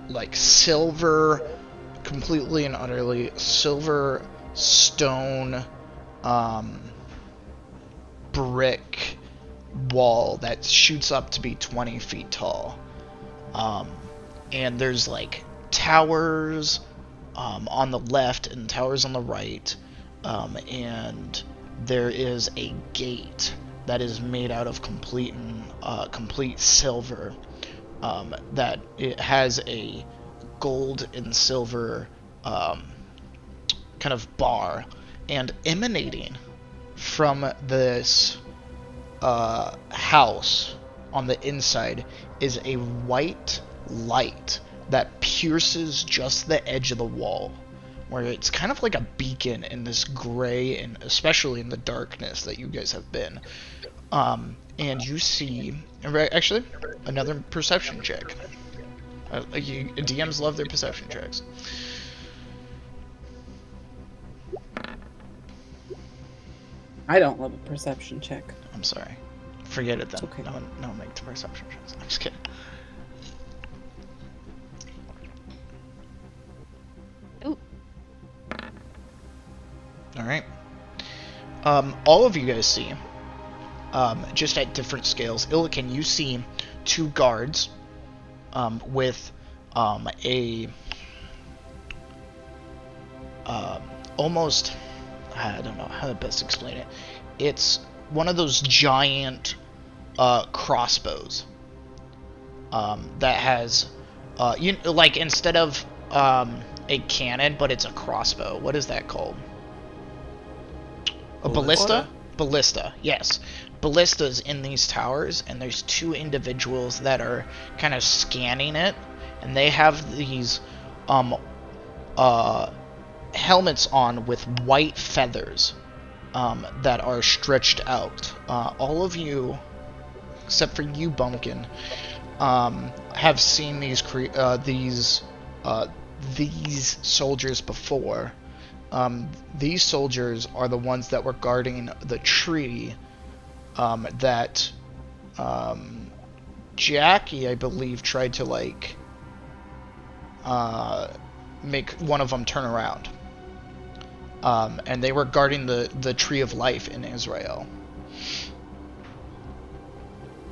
like silver, completely and utterly silver stone brick wall that shoots up to be 20 feet tall. And there's like towers on the left and towers on the right, and there is a gate that is made out of complete silver, that it has a gold and silver kind of bar, and emanating from this house on the inside is a white light that pierces just the edge of the wall, where it's kind of like a beacon in this gray, and especially in the darkness that you guys have been. And you see, actually, another perception check. DMs love their perception checks. I don't love a perception check. I'm sorry. Forget it then. It's okay. No one make the perception checks. I'm just kidding. Ooh. all of you guys see, just at different scales. Illiken, you see 2 guards with a almost, I don't know how to best explain it. It's one of those giant crossbows that has like instead of a cannon, but it's a crossbow. What is that called? A ballista? Ballista, yes. Ballistas in these towers, and there's 2 individuals that are kind of scanning it, and they have these helmets on with white feathers that are stretched out. All of you, except for you, Bumpkin, have seen these soldiers before. These soldiers are the ones that were guarding the tree that Jackie, I believe, tried to like make one of them turn around. And they were guarding the Tree of Life in Israel.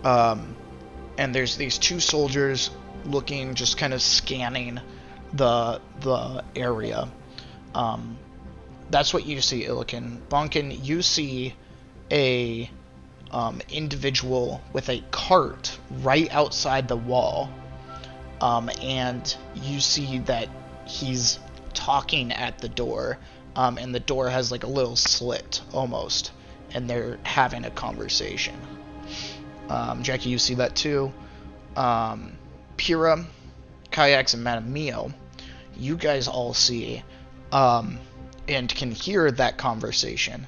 And there's these 2 soldiers looking, just kind of scanning the area. That's what you see, Illiken. Bonkin, you see a individual with a cart right outside the wall, and you see that he's talking at the door, and the door has like a little slit almost, and they're having a conversation. Jackie, you see that too. Pyrrha, Kayaks, and Madame Mio, you guys all see and can hear that conversation.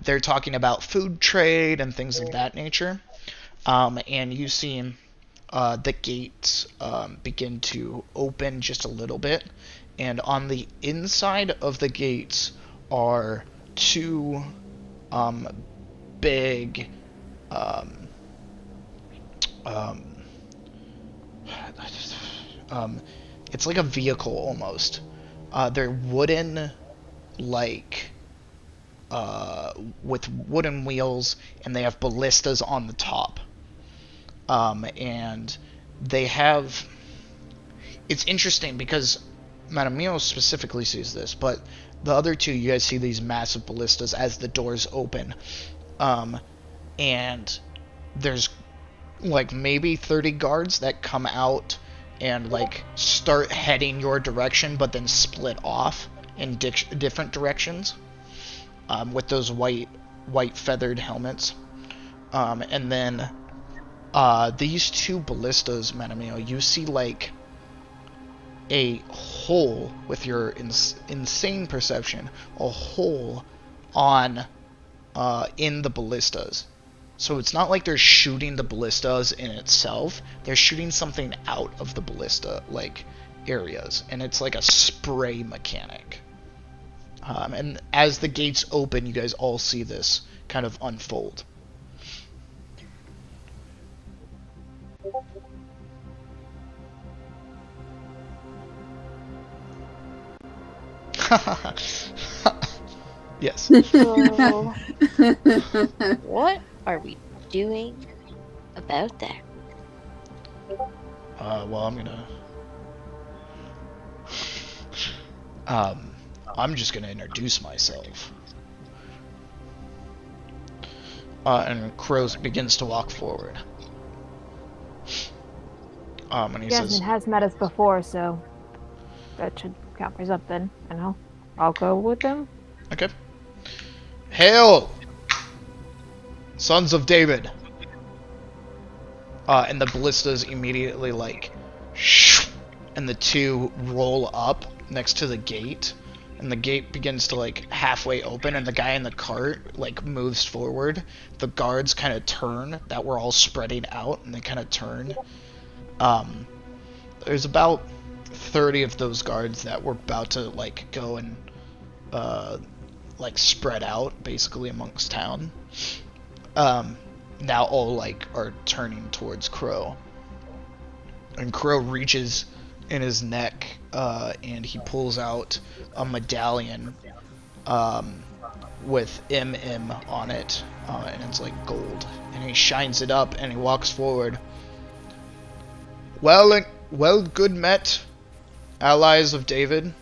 They're talking about food trade and things of that nature. And you see the gates begin to open just a little bit. And on the inside of the gates are 2 big it's like a vehicle almost. They're wooden, like with wooden wheels, and they have ballistas on the top. And they have... It's interesting because Madame Mio specifically sees this, but the other 2, you guys see these massive ballistas as the doors open. And there's like maybe 30 guards that come out and like start heading your direction, but then split off in different directions with those white feathered helmets. And then these 2 ballistas, Madame Mio, you see like a hole with your insane perception, a hole on in the ballistas. So it's not like they're shooting the ballistas in itself, they're shooting something out of the ballista like areas, and it's like a spray mechanic. And as the gates open, you guys all see this kind of unfold. Yes. So, what are we doing about that? Well, I'm just gonna introduce myself. And Crow begins to walk forward. And he says, Jasmine has met us before, so that should count for something. And I'll go with him. okay. Hail, sons of David! And the ballistas immediately like, and the 2 roll up next to the gate, and the gate begins to like halfway open, and the guy in the cart like moves forward. The guards kind of turn, that were all spreading out, and they kind of turn. There's about 30 of those guards that were about to like go and like spread out basically amongst town. Now all like are turning towards Crow, and Crow reaches in his neck and he pulls out a medallion with MM on it, and it's like gold. And he shines it up and he walks forward. Well, good met, allies of David.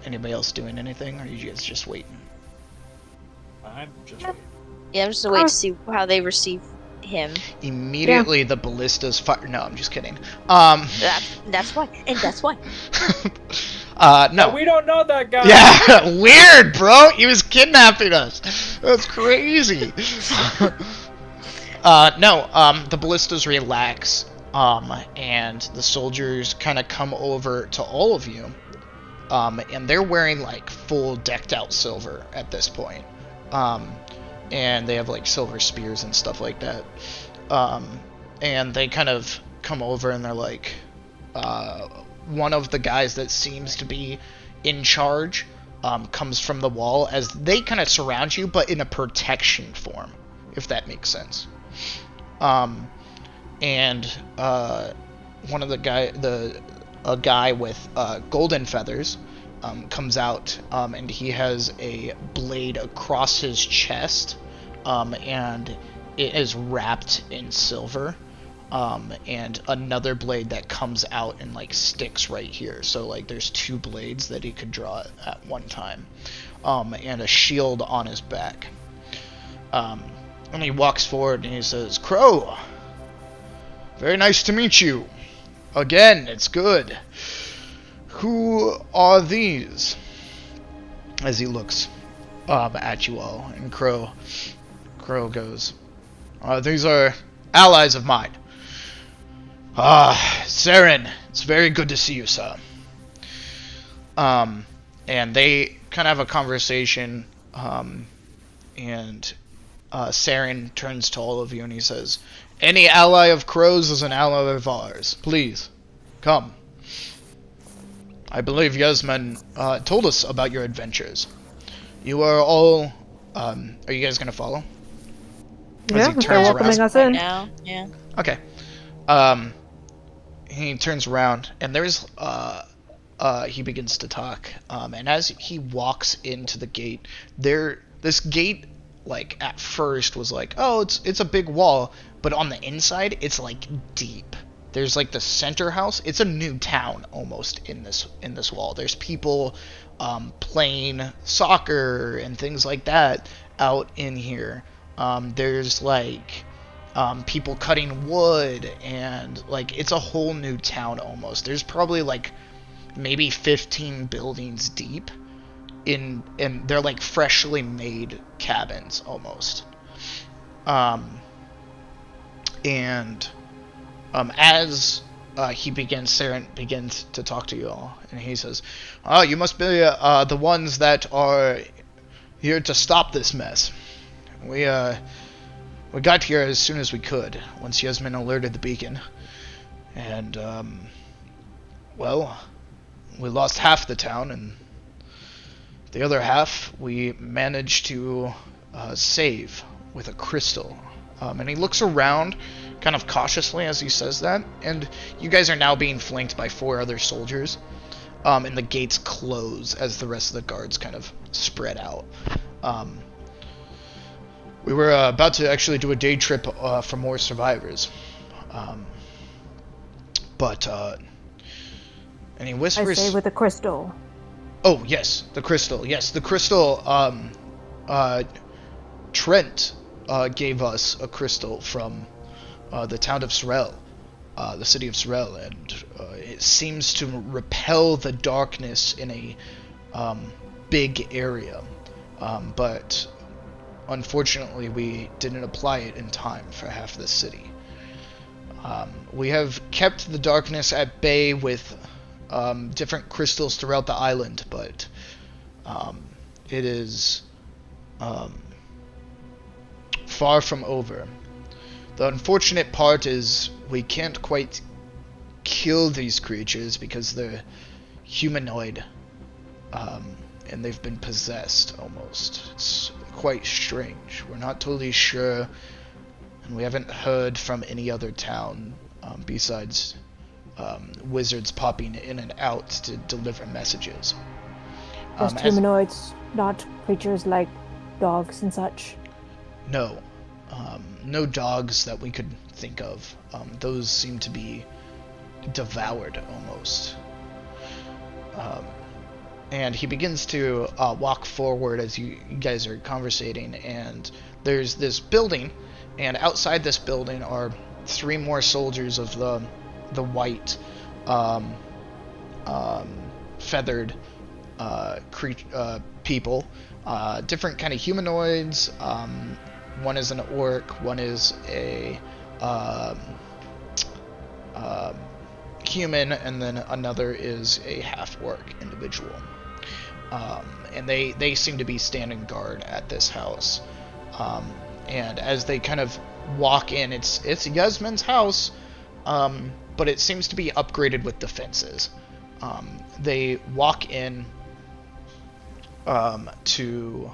Anybody else doing anything, or are you guys just waiting? I'm just waiting. Yeah, I'm just waiting to see how they receive him. Immediately the ballistas fire. No, I'm just kidding. That's why. And that's why. No. We don't know that guy. Yeah, weird, bro. He was kidnapping us. That's crazy. The ballistas relax, and the soldiers kind of come over to all of you, and they're wearing like full decked out silver at this point, and they have like silver spears and stuff like that, and they kind of come over and they're like, one of the guys that seems to be in charge comes from the wall as they kind of surround you, but in a protection form, if that makes sense. And one of a guy with golden feathers comes out, and he has a blade across his chest, and it is wrapped in silver. And another blade that comes out and like sticks right here. So like there's two blades that he could draw at one time, and a shield on his back. And he walks forward and he says, "Crow, very nice to meet you. Again, it's good. Who are these?" As he looks at you all, and Crow goes, "These are allies of mine. Saren, it's very good to see you, sir." And they kind of have a conversation, and Saren turns to all of you and he says, "Any ally of Crow's is an ally of ours. Please, come. I believe Yasmin told us about your adventures. You are all, are you guys gonna follow?" Yeah, As he they're welcoming us in. Now, yeah. Okay. He turns around and there's he begins to talk, and as he walks into the gate, this gate, like at first was like, oh, it's a big wall, but on the inside it's like deep. There's like the center house. It's a new town almost in this wall. There's people playing soccer and things like that out in here. There's like people cutting wood, and like it's a whole new town almost. There's probably like maybe 15 buildings deep and they're like freshly made cabins almost. As Saren begins to talk to you all, and he says, "Oh, you must be the ones that are here to stop this mess. We got here as soon as we could, once Yasmin alerted the beacon. And, well, we lost half the town, and the other half we managed to save with a crystal." And he looks around kind of cautiously as he says that, and you guys are now being flanked by 4 other soldiers, and the gates close as the rest of the guards kind of spread out. We were about to actually do a day trip for more survivors. And he whispers... I say with a crystal. Oh, yes, the crystal. Yes, the crystal, Trent gave us a crystal from the town of Sorel, the city of Sorel, and it seems to repel the darkness in a big area. But unfortunately, we didn't apply it in time for half the city. We have kept the darkness at bay with different crystals throughout the island, but it is far from over. The unfortunate part is we can't quite kill these creatures because they're humanoid, and they've been possessed almost. It's quite strange. We're not totally sure, and we haven't heard from any other town besides wizards popping in and out to deliver messages. Just humanoids, not creatures like dogs and such. No. No dogs that we could think of. Those seem to be devoured almost. And he begins to walk forward as you guys are conversating, and there's this building, and outside this building are 3 more soldiers of the white feathered people, different kind of humanoids. One is an orc, one is a human, and then another is a half-orc individual. And they seem to be standing guard at this house. And as they kind of walk in, it's Yasmin's house, but it seems to be upgraded with defenses. They walk in to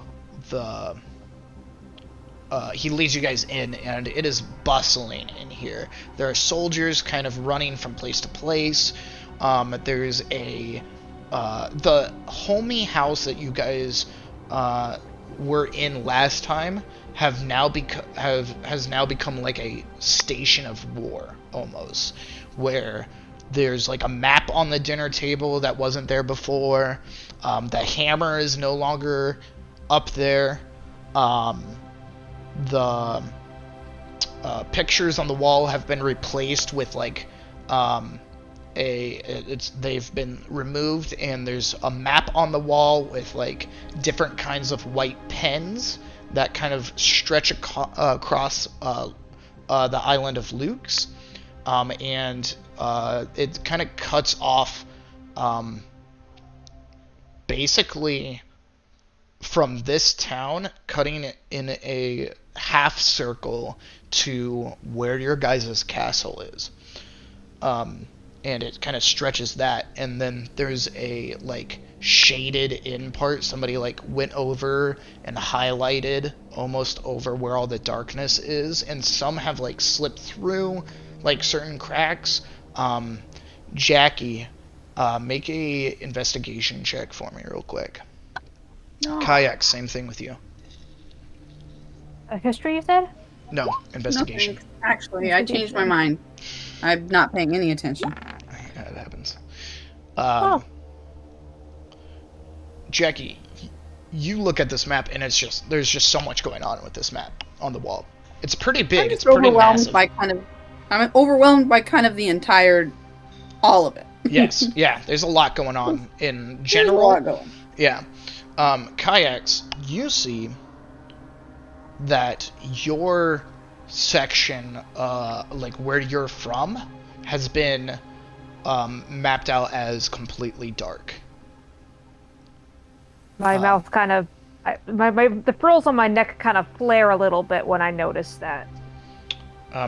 the... he leads you guys in, and it is bustling in here. There are soldiers kind of running from place to place. There's a... the homey house that you guys were in last time has now become like a station of war, almost, where there's like a map on the dinner table that wasn't there before. The hammer is no longer up there. The pictures on the wall have been replaced with like they've been removed, and there's a map on the wall with like different kinds of white pens that kind of stretch across the island of Luke's, and it kind of cuts off basically from this town, cutting it in a half circle to where your guys' castle is. And it kind of stretches that, and then there's a like shaded in part. Somebody like went over and highlighted almost over where all the darkness is, and some have like slipped through like certain cracks. Jackie, make a investigation check for me real quick. No. Kayak, same thing with you. A history, you said? No, investigation. No, actually, I changed my mind. I'm not paying any attention. Yeah, it happens. Oh. Jackie, you look at this map, and there's just so much going on with this map on the wall. It's pretty big. I'm It's pretty massive. I'm overwhelmed by kind of the entire, all of it. Yes, yeah. There's a lot going on in There's general. a lot going. Yeah. Kayaks, you see that your section, like where you're from, has been mapped out as completely dark. My mouth kind of... the frills on my neck kind of flare a little bit when I notice that.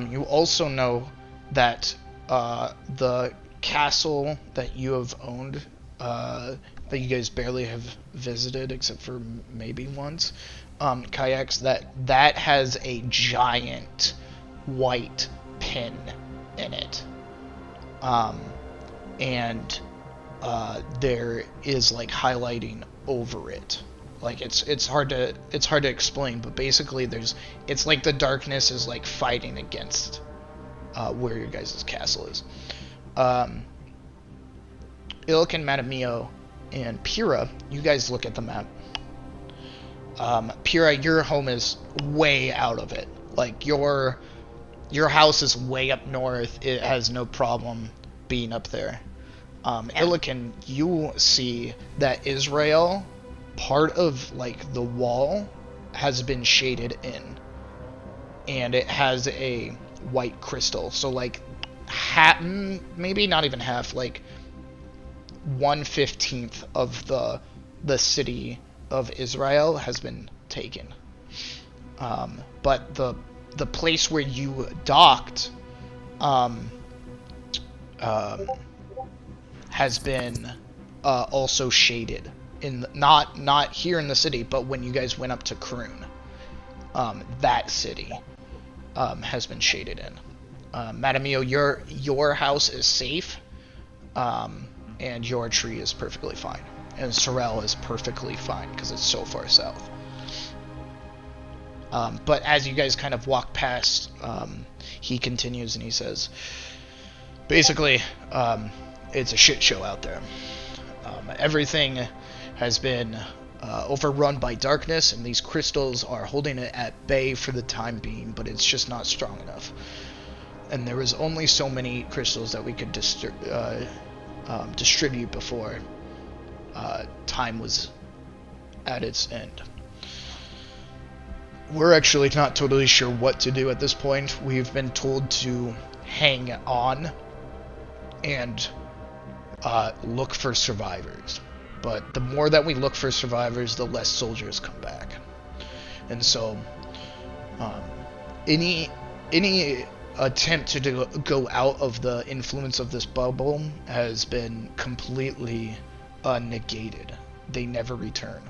You also know that the castle that you have owned, that you guys barely have visited except for maybe once, Kayaks, that has a giant white pin in it. And there is like highlighting over it. Like it's hard to explain, but basically it's like the darkness is like fighting against where your guys' castle is. Ilk and Madamio and Pyrrha, you guys look at the map. Pyrrha, your home is way out of it. Like your house is way up north. It has no problem being up there. Illican, you see that Israel, part of like the wall has been shaded in, and it has a white crystal. So like maybe not even half, like 1/15 of the city of Israel has been taken. But the place where you docked has been also shaded in not here in the city, but when you guys went up to Kroon, that city has been shaded in. Madamio, your house is safe. and your tree is perfectly fine. And Sorrel is perfectly fine because it's so far south. But as you guys kind of walk past, he continues and he says, basically, it's a shit show out there. Everything has been overrun by darkness, and these crystals are holding it at bay for the time being, but it's just not strong enough. And there was only so many crystals that we could distribute before time was at its end. We're actually not totally sure what to do at this point. We've been told to hang on and look for survivors. But the more that we look for survivors, the less soldiers come back. And so, any attempt to go out of the influence of this bubble has been completely negated. They never return.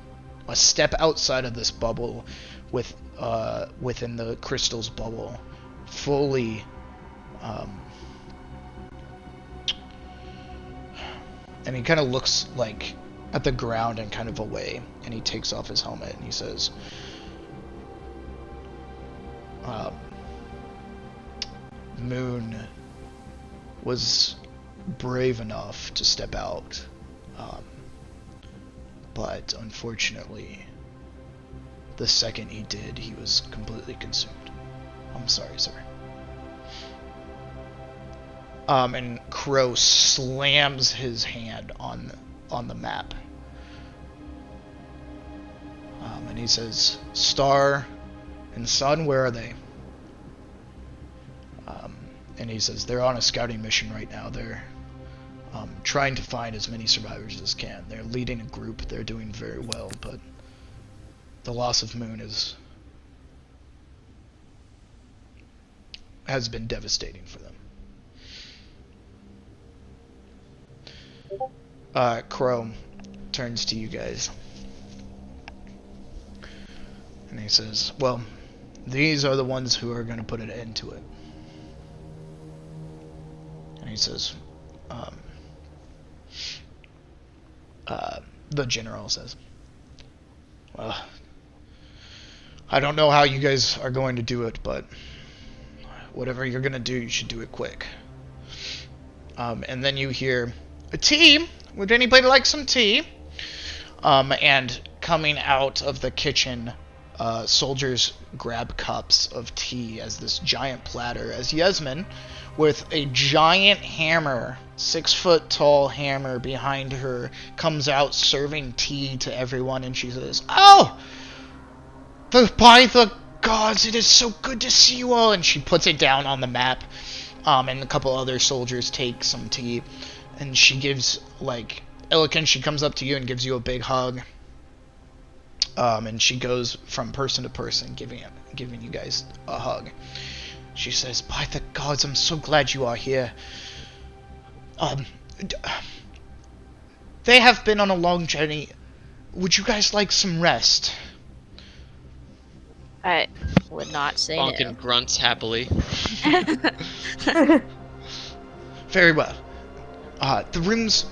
A step outside of this bubble, within the crystal's bubble, fully and he kind of looks like at the ground and kind of away, and he takes off his helmet and he says, Moon was brave enough to step out, but unfortunately, the second he did, he was completely consumed. I'm sorry, sir. And Crow slams his hand on the map. And he says, Star and Sun, where are they? And he says, they're on a scouting mission right now. They're trying to find as many survivors as can. They're leading a group. They're doing very well, but the loss of Moon has been devastating for them. Crow turns to you guys. And he says, well, these are the ones who are going to put an end to it. And he says, the general says, well, I don't know how you guys are going to do it, but whatever you're going to do, you should do it quick. And then you hear, a tea? Would anybody like some tea? And coming out of the kitchen, soldiers grab cups of tea as this giant platter, as Yasmin, with a giant hammer, 6-foot tall hammer behind her, comes out serving tea to everyone, and she says, oh! By the gods, it is so good to see you all! And she puts it down on the map, and a couple other soldiers take some tea, and she gives, like, Elikin, she comes up to you and gives you a big hug. And she goes from person to person, giving you guys a hug. She says, by the gods, I'm so glad you are here. They have been on a long journey. Would you guys like some rest? I would not say no. Bonkin grunts happily. Very well. The rooms,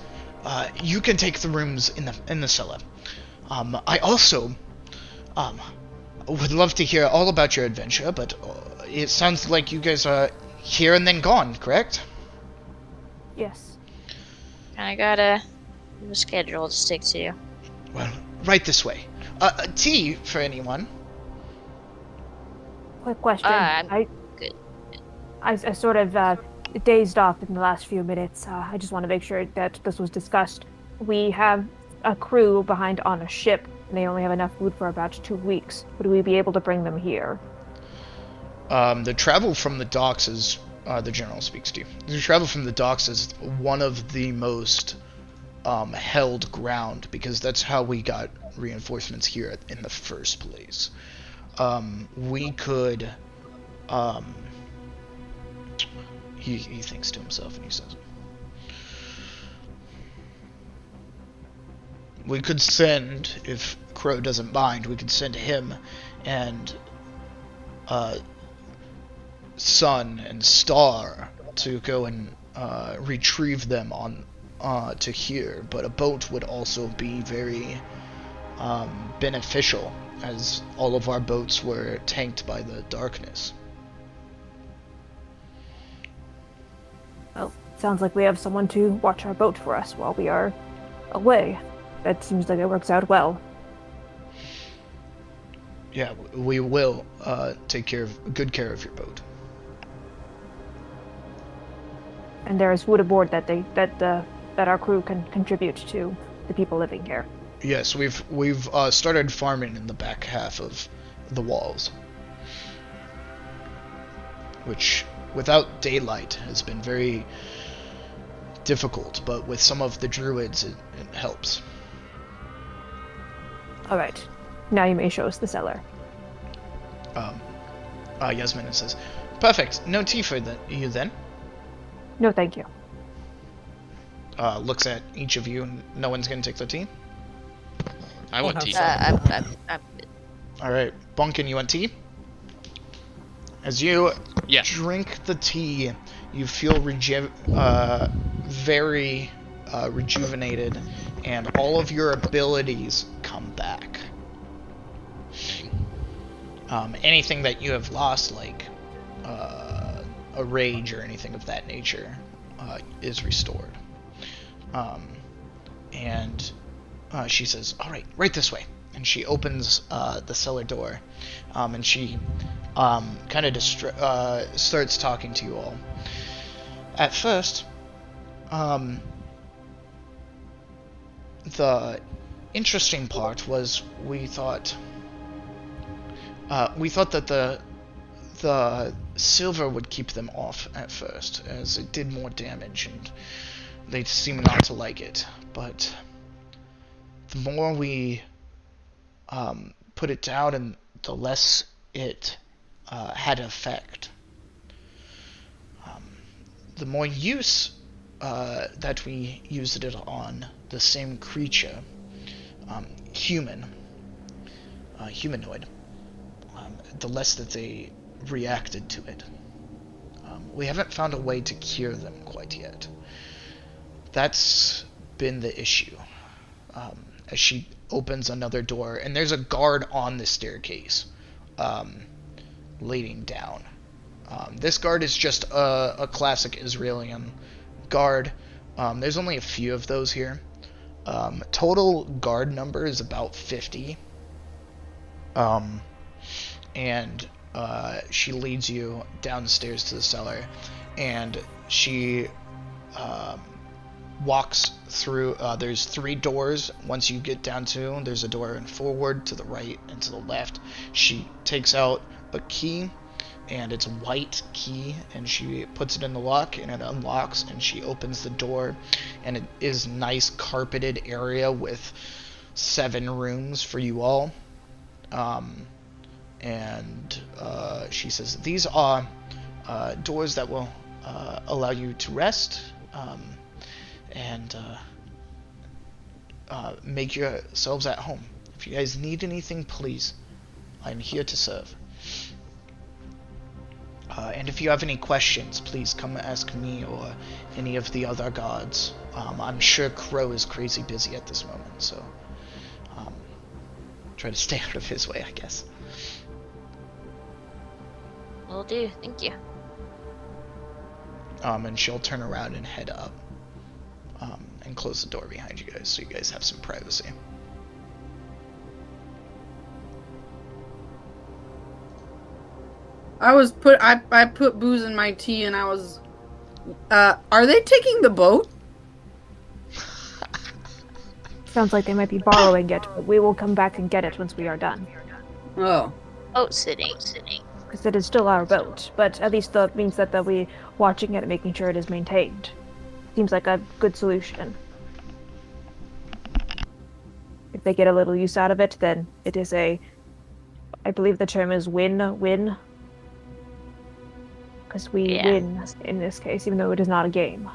you can take the rooms in the cellar. I also would love to hear all about your adventure, but it sounds like you guys are here and then gone, correct? Yes. I got a schedule to stick to. Well, right this way. Tea for anyone? Quick question. I'm good. I sort of dazed off in the last few minutes. I just want to make sure that this was discussed. We have a crew behind on a ship, and they only have enough food for about 2 weeks. Would we be able to bring them here? The travel from the docks is, the general speaks to you. The travel from the docks is one of the most held ground, because that's how we got reinforcements here in the first place. We could, he thinks to himself and he says, we could send, if Crow doesn't mind, we could send him and Sun and Star to go and retrieve them to here, but a boat would also be very beneficial, as all of our boats were tanked by the darkness. Well, sounds like we have someone to watch our boat for us while we are away. That seems like it works out well. Yeah, we will take good care of your boat. And there is wood aboard that our crew can contribute to the people living here. Yes, we've started farming in the back half of the walls, which without daylight has been very difficult, but with some of the druids it helps. Alright, now you may show us the cellar. Yasmin says, "Perfect, no tea for you then?" No, thank you. Looks at each of you, and no one's gonna take the tea? I want tea. I'm Alright, Bunkin, you want tea? As you Yeah. drink the tea, you feel very rejuvenated, and all of your abilities come back. Anything that you have lost, like a rage or anything of that nature, is restored. And she says, "Alright, right this way." And she opens the cellar door, and she kind of starts talking to you all. At first, the interesting part was we thought that the silver would keep them off at first, as it did more damage, and they seemed not to like it. But the more we put it down, and the less it had effect. The more use that we used it on the same creature, humanoid, the less that they reacted to it. We haven't found a way to cure them quite yet. That's been the issue. As she opens another door, and there's a guard on the staircase, leading down. This guard is just a classic Israeli guard. There's only a few of those here. Total guard number is about 50. And she leads you downstairs to the cellar, and she walks through. There's 3 doors. Once you get down to, there's a door in forward, to the right, and to the left. She takes out a key, and it's a white key, and she puts it in the lock, and it unlocks, and she opens the door, and it is nice carpeted area with 7 rooms for you all. And she says, "These are doors that will allow you to rest and make yourselves at home. If you guys need anything, please, I'm here to serve. And if you have any questions, please come ask me or any of the other gods. I'm sure Crow is crazy busy at this moment, so try to stay out of his way, I guess." Will do. Thank you. And she'll turn around and head up, and close the door behind you guys, so you guys have some privacy. I put booze in my tea, and I was. Are they taking the boat? Sounds like they might be borrowing it, but we will come back and get it once we are done. Oh. Boat sitting. Because it is still our boat, but at least that means that we watching it and making sure it is maintained. Seems like a good solution. If they get a little use out of it, then it is I believe the term is win-win. Because we win in this case, even though it is not a game.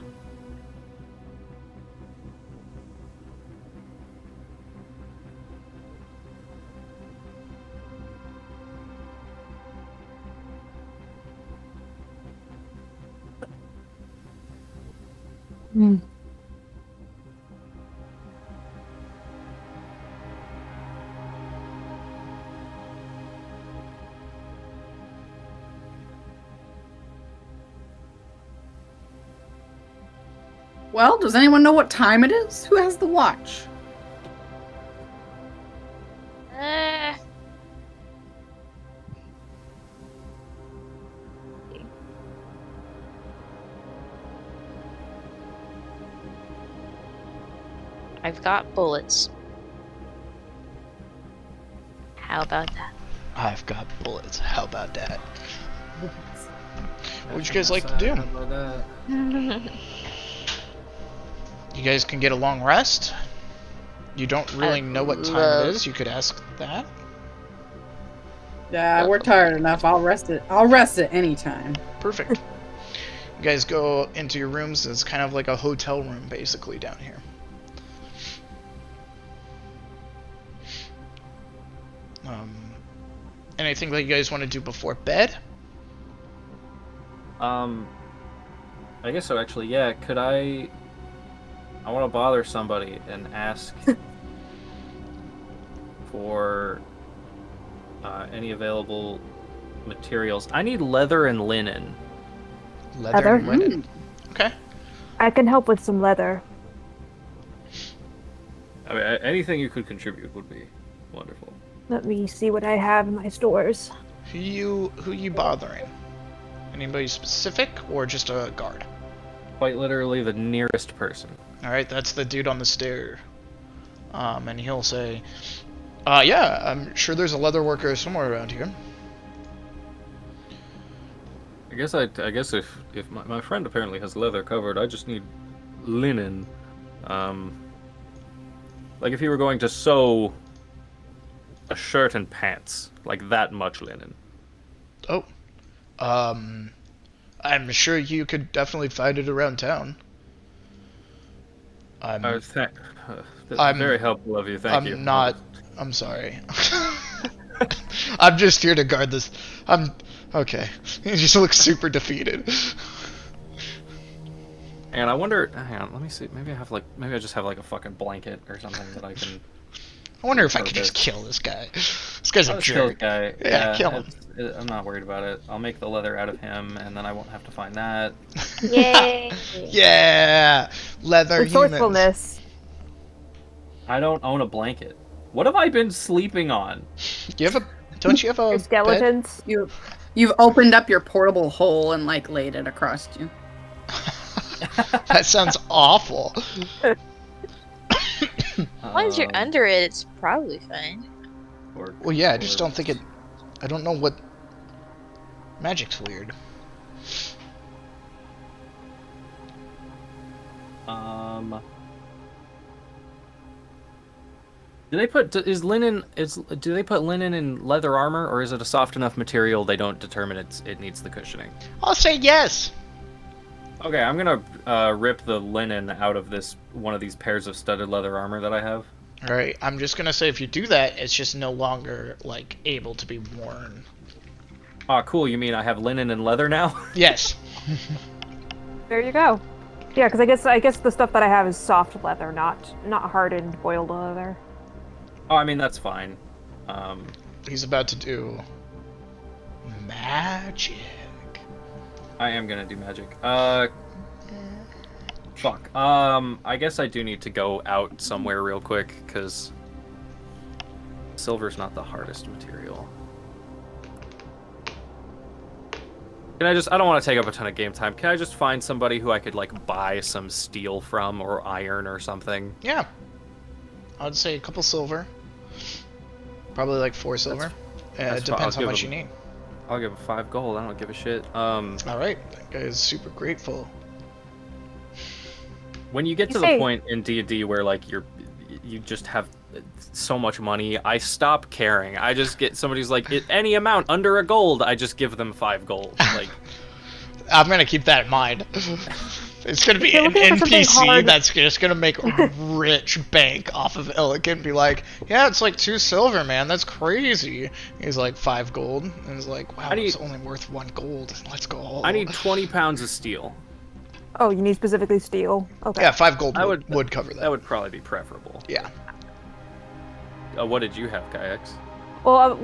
Well, does anyone know what time it is? Who has the watch? I've got bullets. How about that? I've got bullets. How about that? What would you guys like to do? You guys can get a long rest. You don't really know what time it is. You could ask that. Yeah, we're tired enough. I'll rest it. I'll rest at any time. Perfect. You guys go into your rooms. It's kind of like a hotel room, basically, down here. Anything that you guys want to do before bed? I guess so, actually. Yeah, could I want to bother somebody and ask for any available materials. I need leather and linen. Leather and linen. Okay. I can help with some leather. I mean, anything you could contribute would be wonderful. Let me see what I have in my stores. Who you bothering? Anybody specific or just a guard? Quite literally the nearest person. Alright, that's the dude on the stair. And he'll say, yeah, I'm sure there's a leather worker somewhere around here. I guess if my friend apparently has leather covered, I just need linen. Like if you were going to sew a shirt and pants, like that much linen. Oh. I'm sure you could definitely find it around town. I'm very helpful of you, thank you. I'm sorry. I'm just here to guard this. Okay. You just look super defeated. And I wonder, hang on, let me see, maybe I just have like a fucking blanket or something that I can... I wonder if I could just kill this guy. This guy's a jerk. Guy. Yeah, kill him. I'm not worried about it. I'll make the leather out of him, and then I won't have to find that. Yay! Yeah! Leather Resourcefulness. I don't own a blanket. What have I been sleeping on? Don't you have a skeletons? Bed? You've opened up your portable hole and like laid it across you. That sounds awful. As long as you're under it, it's probably fine. Well, yeah, I just don't think it... I don't know what... Magic's weird. Do they put do they put linen in leather armor, or is it a soft enough material they don't determine it needs the cushioning? I'll say yes. Okay, I'm gonna rip the linen out of one of these pairs of studded leather armor that I have. Alright, I'm just gonna say if you do that, it's just no longer, like, able to be worn. Ah, cool, you mean I have linen and leather now? Yes. There you go. Yeah, because I guess the stuff that I have is soft leather, not hardened boiled leather. Oh, I mean, that's fine. He's about to do... magic. I am gonna do magic. Fuck. I guess I do need to go out somewhere real quick, because silver's not the hardest material. Can I don't want to take up a ton of game time. Can I just find somebody who I could, like, buy some steel from, or iron or something? Yeah. I'd say a couple silver. Probably like 4 silver. It depends how much you need. I'll give him 5 gold. I don't give a shit. Alright, that guy is super grateful. When you get to the point in D&D where like you just have so much money, I stop caring. I just get somebody who's like, any amount under a gold, I just give them 5 gold. Like, I'm gonna keep that in mind. It's gonna be an NPC that's just gonna make a rich bank off of Illic and be like, yeah, it's like 2 silver, man. That's crazy. He's like 5 gold, and he's like, wow, it's only worth 1 gold. Let's go. I need 20 pounds of steel. Oh, you need specifically steel. Okay. Yeah, 5 gold would cover that. That would probably be preferable. Yeah. What did you have, Kayaks? Well,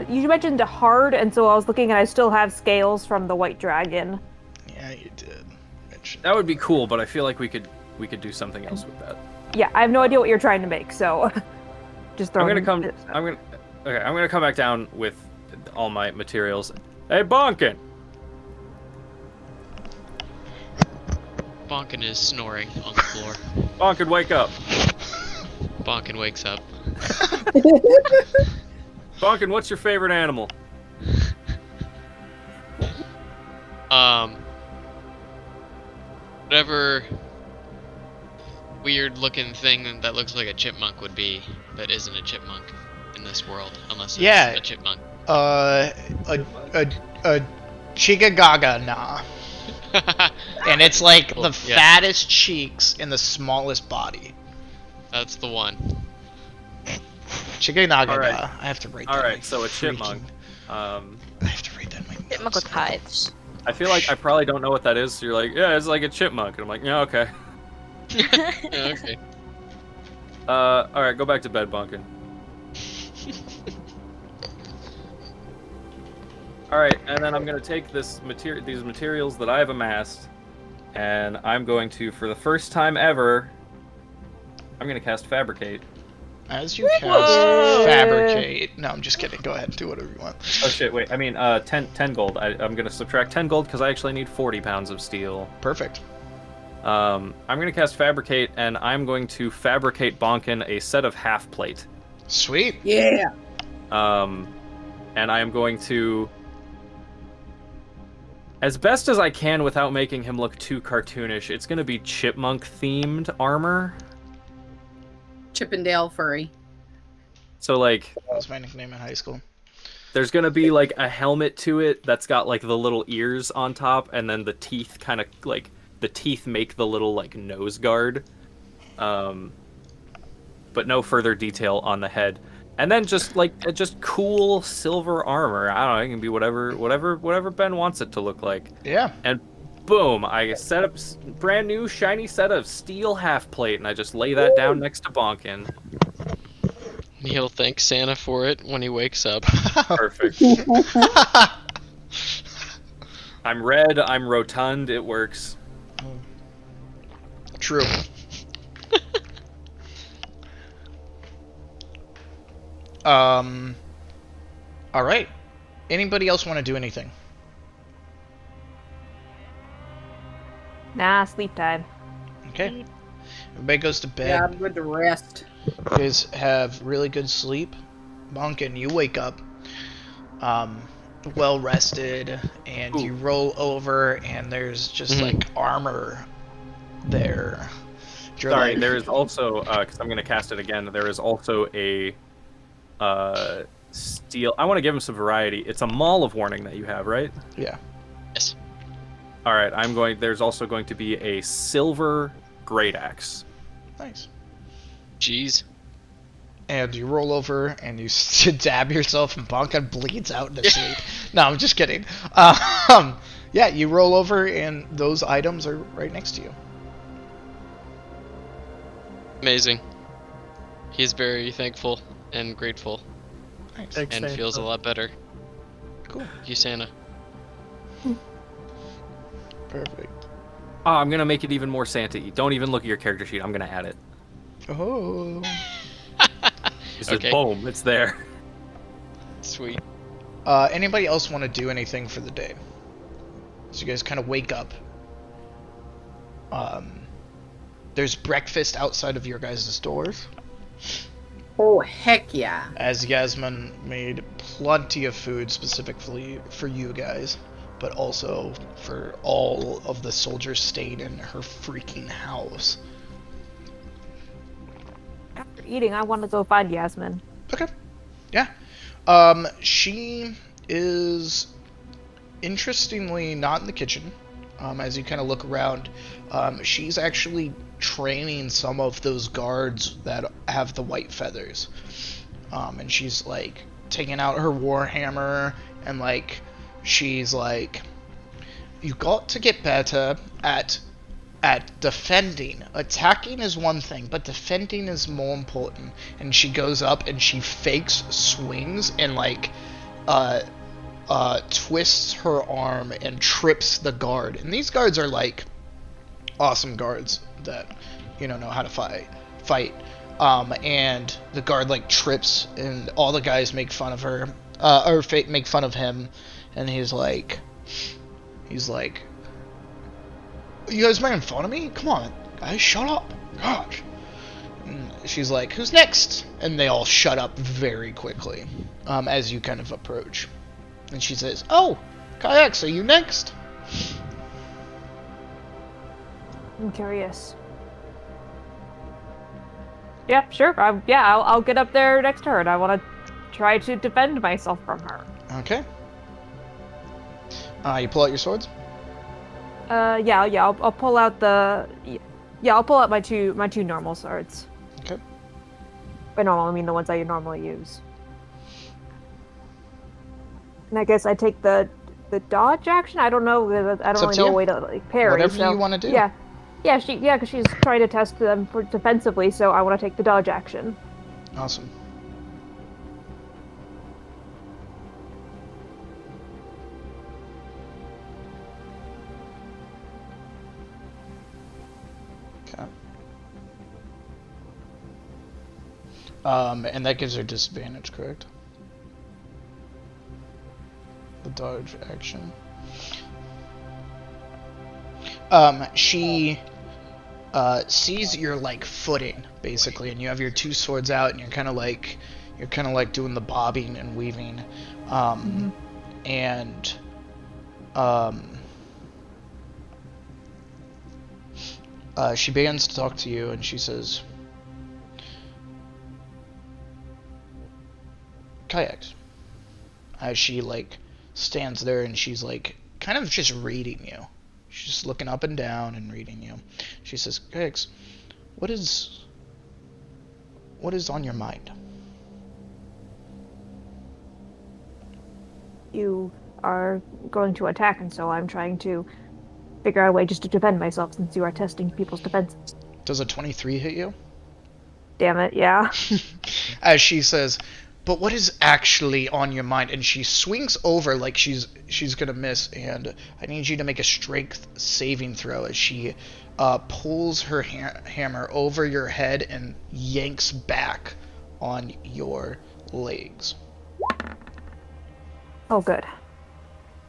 you mentioned hard, and so I was looking, and I still have scales from the White Dragon. Yeah, you did. That would be cool, but I feel like we could we could do something else with that. Yeah, I have no idea what you're trying to make, so just throw. I'm gonna come back down with all my materials. Hey, Bonkin! Bonkin is snoring on the floor. Bonkin, wake up! Bonkin wakes up. Bonkin, what's your favorite animal? Whatever weird looking thing that looks like a chipmunk would be, that isn't a chipmunk in this world, unless it's a chipmunk. A Chigagaga nah. And it's like the fattest cheeks and the smallest body. That's the one. Chiganaga. Alright. I have to write that. Alright, so a chipmunk. I have to read that in my notes. Chipmunk with hives. I feel like I probably don't know what that is, so you're like, yeah, it's like a chipmunk. And I'm like, yeah, okay. Yeah, okay. Alright, go back to bed, Bonkin. Alright, and then I'm going to take these materials that I've amassed, and I'm going to, for the first time ever, I'm going to cast Fabricate. As you cast Fabricate. No, I'm just kidding. Go ahead and do whatever you want. Oh shit, wait, I mean, 10 gold. I'm going to subtract 10 gold because I actually need 40 pounds of steel. Perfect. I'm going to cast Fabricate, and I'm going to fabricate Bonkin a set of half plate. Sweet. Yeah. And I am going to, as best as I can without making him look too cartoonish, it's going to be chipmunk-themed armor. Chippendale furry. So, like, That was my nickname in high school. there's going to be, like, a helmet to it that's got, like, the little ears on top, and then the teeth kind of, like, the teeth make the little, like, nose guard. But no further detail on the head. And then just cool silver armor. I don't know, it can be whatever Ben wants it to look like. Yeah. And boom, I set up brand new shiny set of steel half plate, and I just lay that down next to Bonkin. He'll thank Santa for it when he wakes up. Perfect. I'm red, I'm rotund, it works. True. Alright. Anybody else want to do anything? Nah, sleep time. Okay. Everybody goes to bed. Yeah, I'm good to rest. You guys have really good sleep. Bonkin, you wake up well rested, and you roll over, and there's just like armor there. You're Sorry, like- there is also, because I'm going to cast it again, there is also a steel. I want to give him some variety. It's a Maul of Warning that you have, right? Yeah. Yes. All right, there's also going to be a silver great axe. Nice. Jeez. And you roll over and you dab yourself, and Bonkin bleeds out into sleep. No, I'm just kidding. Yeah, you roll over, and those items are right next to you. Amazing. He's very thankful and grateful Nice. and feels a lot better. Cool. Thank you, Santa. Perfect. Oh, I'm going to make it even more Santa-y. Don't even look at your character sheet. I'm going to add it. Oh. Just says, Okay. boom, it's there. Sweet. Anybody else want to do anything for the day? So you guys kind of wake up. There's breakfast outside of your guys' doors, Oh, heck yeah. as Yasmin made plenty of food specifically for you guys, but also for all of the soldiers staying in her freaking house. After eating, I want to go find Yasmin. Okay. Yeah. She is interestingly not in the kitchen. As you kind of look around, she's actually training some of those guards that have the white feathers. And she's like taking out her warhammer, and like she's like, you got to get better at defending. Attacking is one thing, but defending is more important. And she goes up and she fakes swings and like twists her arm and trips the guard. And these guards are like awesome guards that know how to fight. And the guard like trips, and all the guys make fun of her, make fun of him, and he's like, "You guys making fun of me? Come on, guys, shut up, gosh." And she's like, "Who's next?" And they all shut up very quickly, as you kind of approach. And she says, "Oh, Kayaks, are you next?" I'm curious. Yeah, sure. I'll get up there next to her, and I want to try to defend myself from her. Okay. You pull out your swords? I'll pull out I'll pull out my two normal swords. Okay. By normal, I mean the ones I normally use. And I guess I take the dodge action. I don't know. I don't really know a way to like parry. Whatever you want to do. Yeah, because she's trying to test them for defensively, so I want to take the dodge action. Awesome. Okay. And that gives her disadvantage, correct? The dodge action. She sees your like footing basically, and you have your two swords out, and you're kind of like doing the bobbing and weaving, and she begins to talk to you, and she says, "Kayaks." As she like stands there, and she's like kind of just reading you. She's just looking up and down and reading you. She says, "Kayaks, what is on your mind?" You are going to attack, and so I'm trying to figure out a way just to defend myself, since you are testing people's defenses. Does a 23 hit you? Damn it, yeah. As she says, "But what is actually on your mind?" And she swings over like she's gonna miss, and I need you to make a strength saving throw as she pulls her hammer over your head and yanks back on your legs. Oh, good.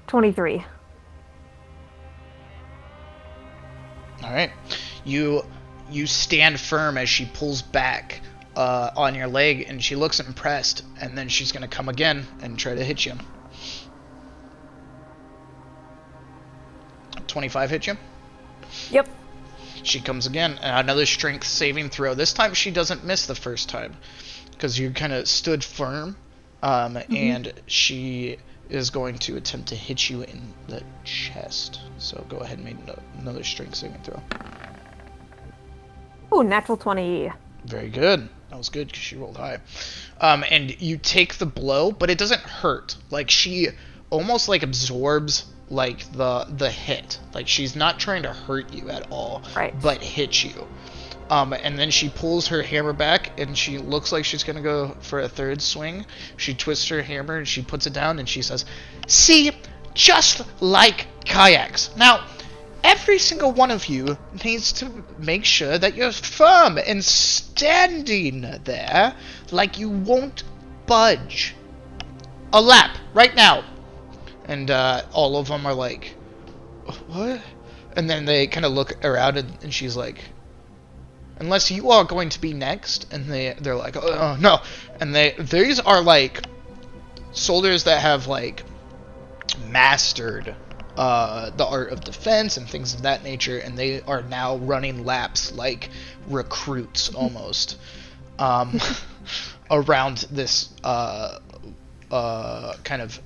23. All right, you stand firm as she pulls back on your leg, and she looks impressed, and then she's gonna come again and try to hit you. 25 hit you? Yep. She comes again, another strength saving throw. This time she doesn't miss the first time, because you kind of stood firm, and she is going to attempt to hit you in the chest. So go ahead and make another strength saving throw. Ooh, natural 20. Very good. That was good because she rolled high. And you take the blow, but it doesn't hurt. Like she almost like absorbs like the hit. Like she's not trying to hurt you at all, right, but hit you. And then she pulls her hammer back, and she looks like she's gonna go for a third swing. She twists her hammer and she puts it down, and she says, "See, just like Kayaks. Now, every single one of you needs to make sure that you're firm and standing there like you won't budge. A lap, right now." And all of them are like, "What?" And then they kind of look around, and she's like, "Unless you are going to be next." And they're like, "Oh, no." And these are like soldiers that have like mastered the art of defense and things of that nature, and they are now running laps like recruits almost around this kind of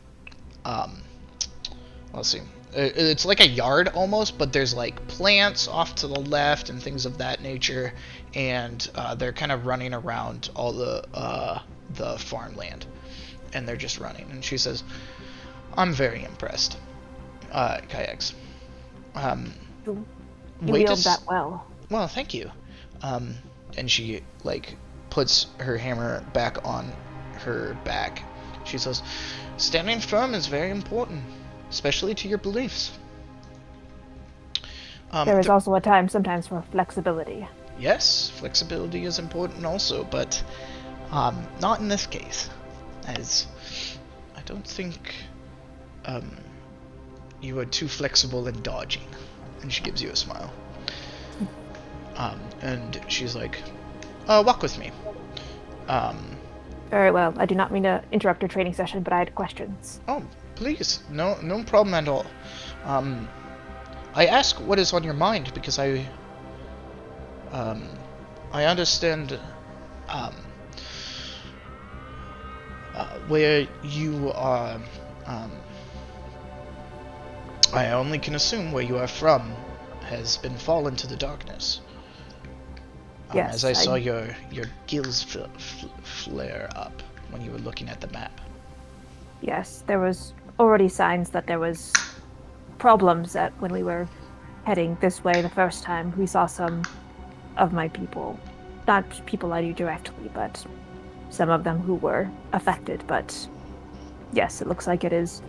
let's see, it's like a yard almost, but there's like plants off to the left and things of that nature, and they're kind of running around all the farmland, and they're just running. And she says, "I'm very impressed, Kayaks. You wield that well." Well, thank you. And she like puts her hammer back on her back. She says, "Standing firm is very important, especially to your beliefs. There is also a time sometimes for flexibility. Yes, flexibility is important also, but not in this case, as I don't think you are too flexible in dodging. And she gives you a smile. And she's like, walk with me. Very well. I do not mean to interrupt your training session, but I had questions. Oh, please. No problem at all. I ask what is on your mind because I understand where you are. I only can assume where you are from has been fallen to the darkness. Yes, as I saw your gills flare up when you were looking at the map. Yes, there was already signs that there was problems when we were heading this way the first time. We saw some of my people. Not people I knew directly, but some of them who were affected. But yes, it looks like it is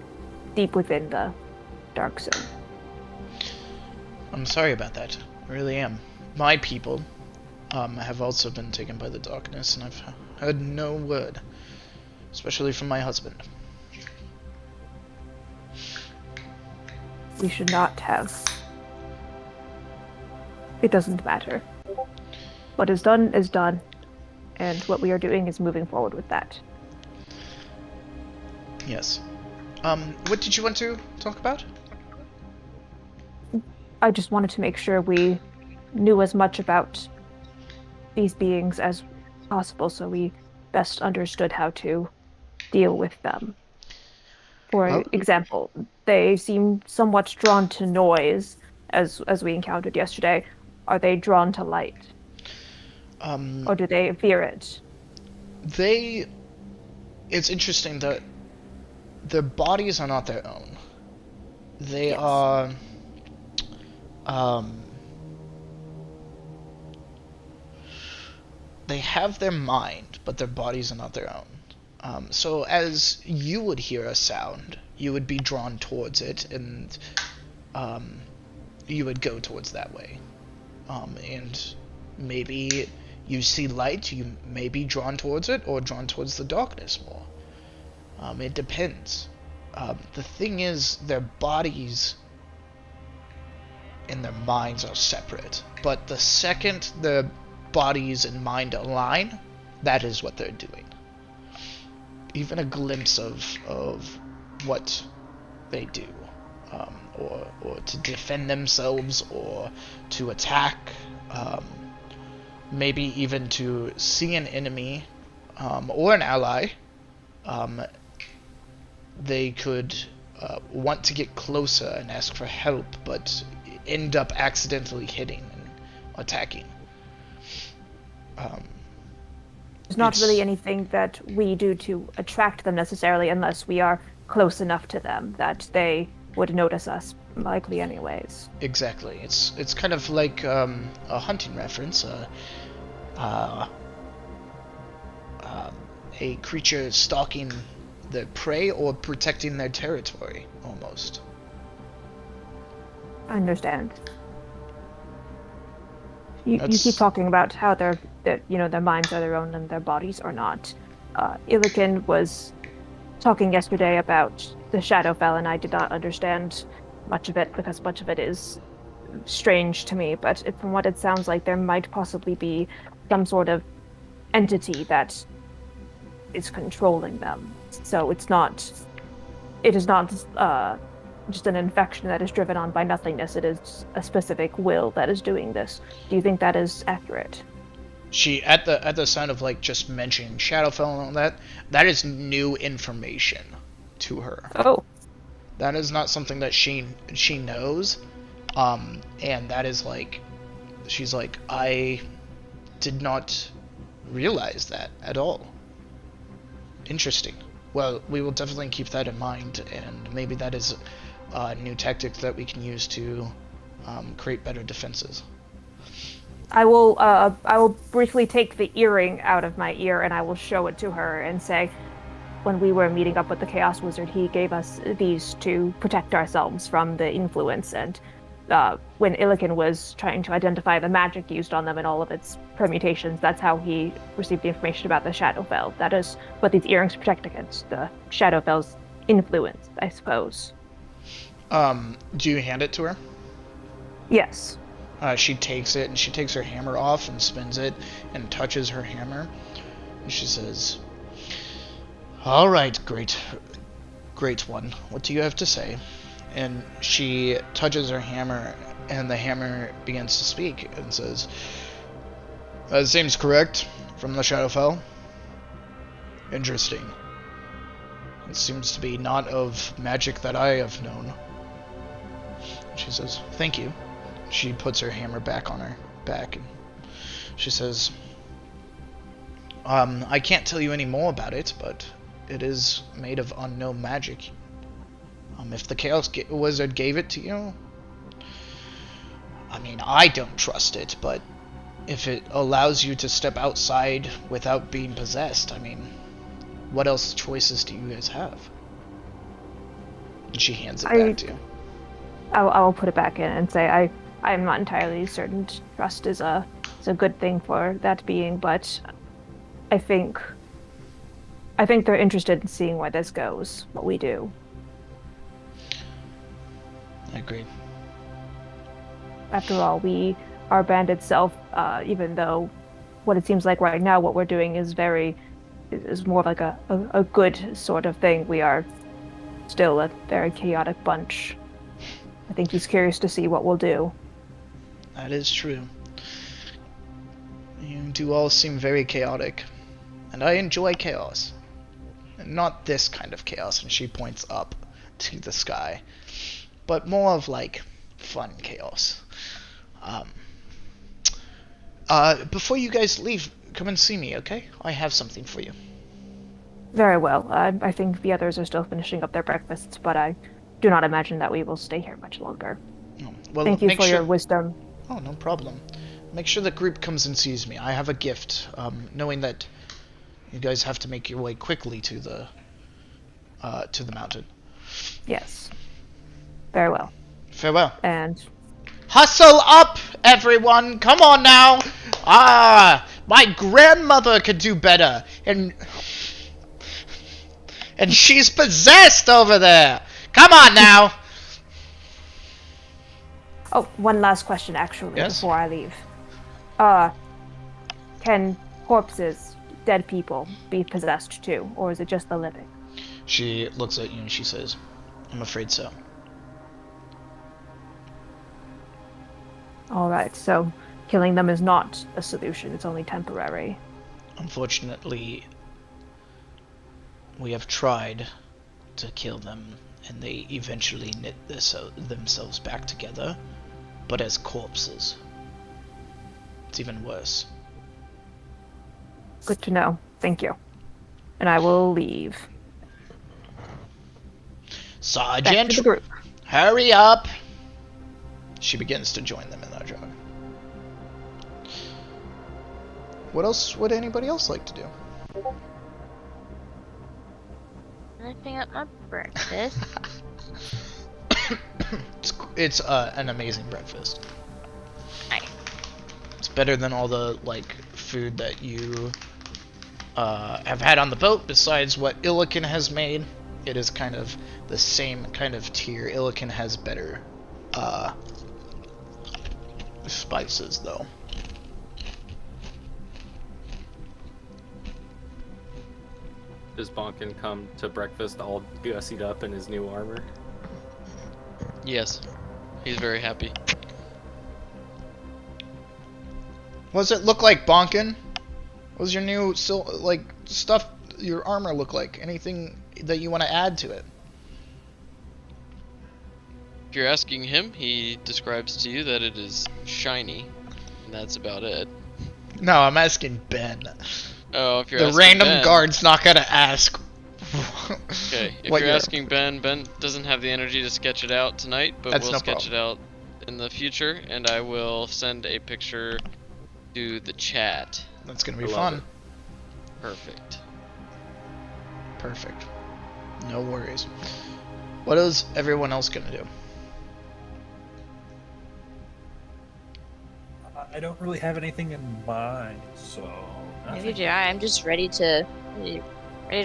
deep within the dark zone. I'm sorry about that. I really am. My people have also been taken by the darkness, and I've heard no word, especially from my husband. We should not have. It doesn't matter. What is done is done, and what we are doing is moving forward with that. Yes. What did you want to talk about? I just wanted to make sure we knew as much about these beings as possible so we best understood how to deal with them. For example, they seem somewhat drawn to noise, as we encountered yesterday. Are they drawn to light? Or do they fear it? It's interesting that their bodies are not their own. They Yes. are... they have their mind, but their bodies are not their own. So as you would hear a sound, you would be drawn towards it, and you would go towards that way. And maybe you see light, you may be drawn towards it, or drawn towards the darkness more. It depends. The thing is, their bodies and their minds are separate. But the second their bodies and mind align, that is what they're doing. Even a glimpse of what they do, or to defend themselves, or to attack, maybe even to see an enemy or an ally. They could want to get closer and ask for help, but end up accidentally hitting and attacking. There's not really anything that we do to attract them necessarily, unless we are close enough to them that they would notice us, likely anyways. Exactly. It's kind of like a hunting reference. A creature stalking their prey or protecting their territory, almost. I understand. You keep talking about how their minds are their own and their bodies are not. Illiken was talking yesterday about the Shadowfell, and I did not understand much of it because much of it is strange to me. But from what it sounds like, there might possibly be some sort of entity that is controlling them. So it is not just an infection that is driven on by nothingness. It is a specific will that is doing this. Do you think that is accurate? She at the sound of like just mentioning Shadowfell and all that is new information to her. Oh. That is not something that she knows. And that is like, she's like, I did not realize that at all. Interesting. Well, we will definitely keep that in mind, and maybe that is a new tactic that we can use to create better defenses. I will briefly take the earring out of my ear and I will show it to her and say, when we were meeting up with the Chaos Wizard, he gave us these to protect ourselves from the influence, and when Illiken was trying to identify the magic used on them and all of its permutations, that's how he received the information about the Shadowfell. That is what these earrings protect against, the Shadowfell's influence, I suppose. Do you hand it to her? Yes. She takes it, and she takes her hammer off and spins it and touches her hammer. And she says, "All right, great one. What do you have to say?" And she touches her hammer, and the hammer begins to speak and says, "That seems correct, from the Shadowfell. Interesting. It seems to be not of magic that I have known." She says, "Thank you." She puts her hammer back on her back, and she says, I can't tell you any more about it, but it is made of unknown magic. If the Chaos Wizard gave it to you, I mean, I don't trust it, but if it allows you to step outside without being possessed, I mean, what else choices do you guys have?" And she hands it back to you. I will put it back in and say I'm not entirely certain trust is a good thing for that being, but I think they're interested in seeing where this goes, what we do. I agree. After all, our band itself, even though what it seems like right now, what we're doing is more like a good sort of thing. We are still a very chaotic bunch. I think he's curious to see what we'll do. That is true. You do all seem very chaotic, and I enjoy chaos. And not this kind of chaos, and she points up to the sky, but more of like fun chaos. Before you guys leave, come and see me, okay? I have something for you. Very well. I think the others are still finishing up their breakfasts, but I do not imagine that we will stay here much longer. Oh, well, thank you for your wisdom. Oh, no problem. Make sure the group comes and sees me. I have a gift, knowing that you guys have to make your way quickly to the mountain. Yes. Very well. Farewell. And hustle up, everyone! Come on now! My grandmother could do better, and she's possessed over there! Come on now! Oh, one last question, actually, yes? Before I leave. Can corpses, dead people, be possessed too, or is it just the living? She looks at you and she says, "I'm afraid so." Alright, so killing them is not a solution, it's only temporary. Unfortunately, we have tried to kill them, and they eventually knit themselves back together, but as corpses. It's even worse. Good to know. Thank you. And I will leave. Sergeant, back to the group. Hurry up! She begins to join them in their jog. What else would anybody else like to do? Lifting up my breakfast. It's an amazing breakfast. Nice. It's better than all the food that you have had on the boat. Besides what Illiken has made, it is kind of the same kind of tier. Illiken has better spices, though. Does Bonkin come to breakfast all gussied up in his new armor? Yes. He's very happy. What does it look like, Bonkin? What does your new stuff, your armor look like? Anything that you want to add to it? If you're asking him, he describes to you that it is shiny, and that's about it. No, I'm asking Ben. Oh, if you're the asking random Ben, guard's not gonna ask. Okay, if you're asking Ben doesn't have the energy to sketch it out tonight, but That's we'll no sketch it out in the future, and I will send a picture to the chat. That's gonna be fun. Perfect. Perfect. No worries. What is everyone else gonna do? I don't really have anything in mind, so. Neither nothing. do I. I'm just ready to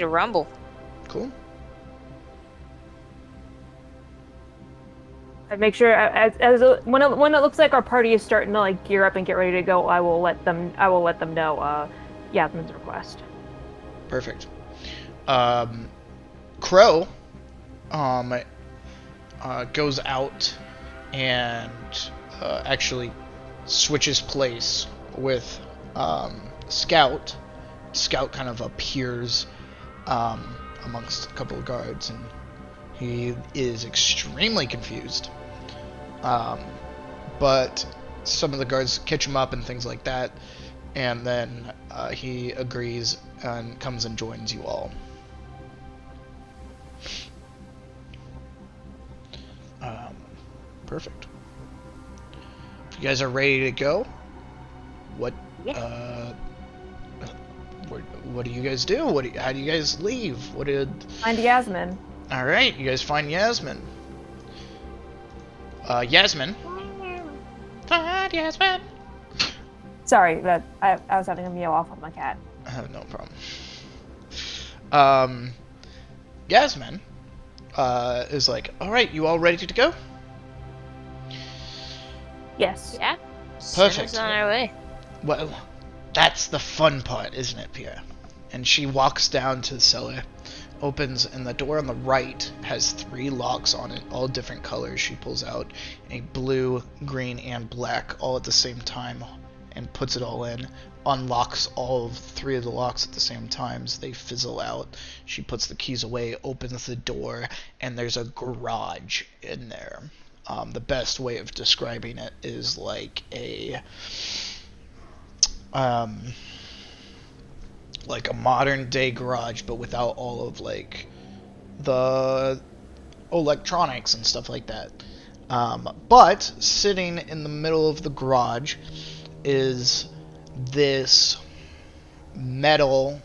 rumble. Cool. I make sure when it looks like our party is starting to like gear up and get ready to go, I will let them know Yasmin's request. Perfect. Crow goes out and actually switches place with Scout. Scout kind of appears amongst a couple of guards, and he is extremely confused. But some of the guards catch him up and things like that, and then he agrees and comes and joins you all. Perfect. If you guys are ready to go, what do you guys do? How do you guys leave? Find Yasmin. All right, you guys find Yasmin. Yasmin. Find Yasmin. Sorry, that I was having a meow off of my cat. No problem. Yasmin is like, all right, you all ready to go? Yes. Yeah. Perfect. Send us on our way. Well, that's the fun part, isn't it, Pierre? And she walks down to the cellar, opens, and the door on the right has 3 locks on it, all different colors. She pulls out a blue, green, and black all at the same time and puts it all in. Unlocks all 3 of the locks at the same time as they fizzle out. She puts the keys away, opens the door, and there's a garage in there. The best way of describing it is like a modern day garage, but without all of like the electronics and stuff like that. But sitting in the middle of the garage is this metal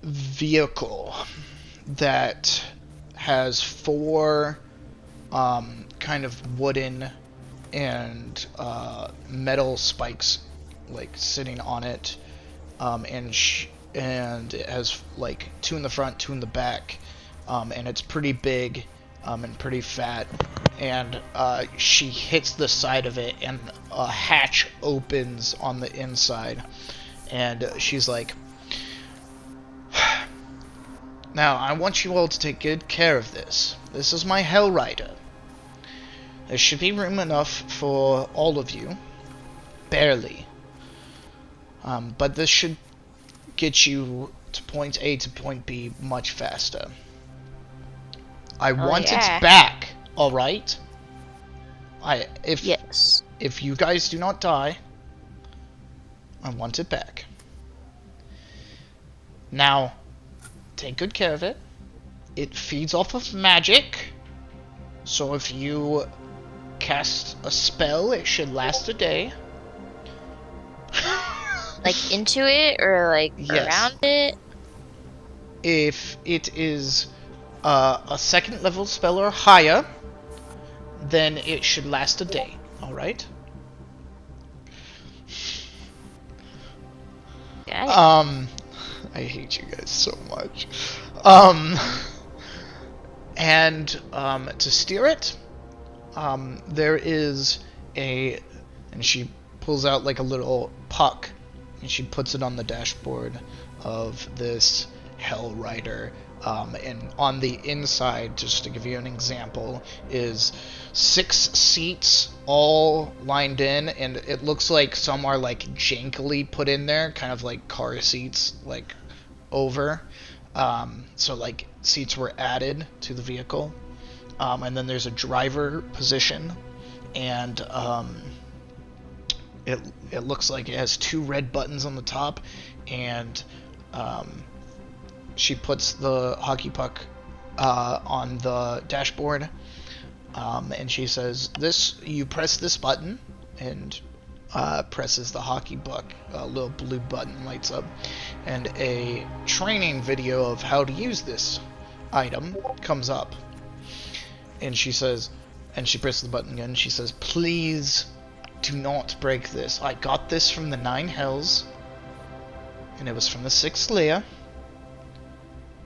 vehicle that has 4 kind of wooden and metal spikes like sitting on it, and it has like 2 in the front, 2 in the back, and it's pretty big and pretty fat, and she hits the side of it and a hatch opens on the inside, and she's like, now I want you all to take good care of this. This is my Hell Rider. There should be room enough for all of you. Barely. But this should get you to point A to point B much faster. I want it back, alright? Yes. If you guys do not die, I want it back. Now, take good care of it. It feeds off of magic, so if you cast a spell, it should last a day. Like into it or like Yes. around it? If it is a 2nd level spell or higher, then it should last a day. Alright? Yeah. I hate you guys so much. And to steer it, there is and she pulls out like a little puck, and she puts it on the dashboard of this Hell Rider. And on the inside, just to give you an example, is 6 seats all lined in, and it looks like some are like jankily put in there, kind of like car seats, like over. So like seats were added to the vehicle. And then there's a driver position, and it looks like it has 2 red buttons on the top, and she puts the hockey puck on the dashboard, and she says, you press this button, and presses the hockey puck. A little blue button lights up, and a training video of how to use this item comes up. And she says, And she presses the button again. She says, please do not break this. I got this from the 9 Hells. And it was from the 6th layer.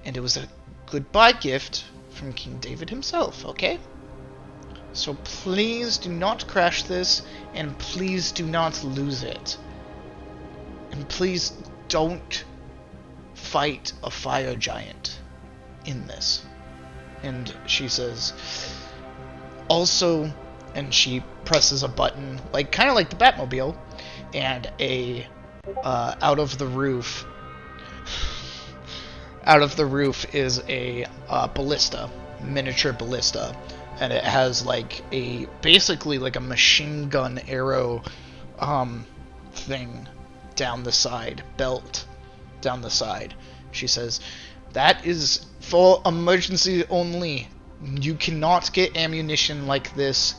And it was a goodbye gift from King David himself, okay? So please do not crash this, and please do not lose it. And please don't fight a fire giant in this. And she says, also, and she presses a button, like kind of like the Batmobile, and a out of the roof is a ballista, miniature ballista, and it has like a basically like a machine gun arrow thing down the side, belt down the side. She says, that is for emergency only. You cannot get ammunition like this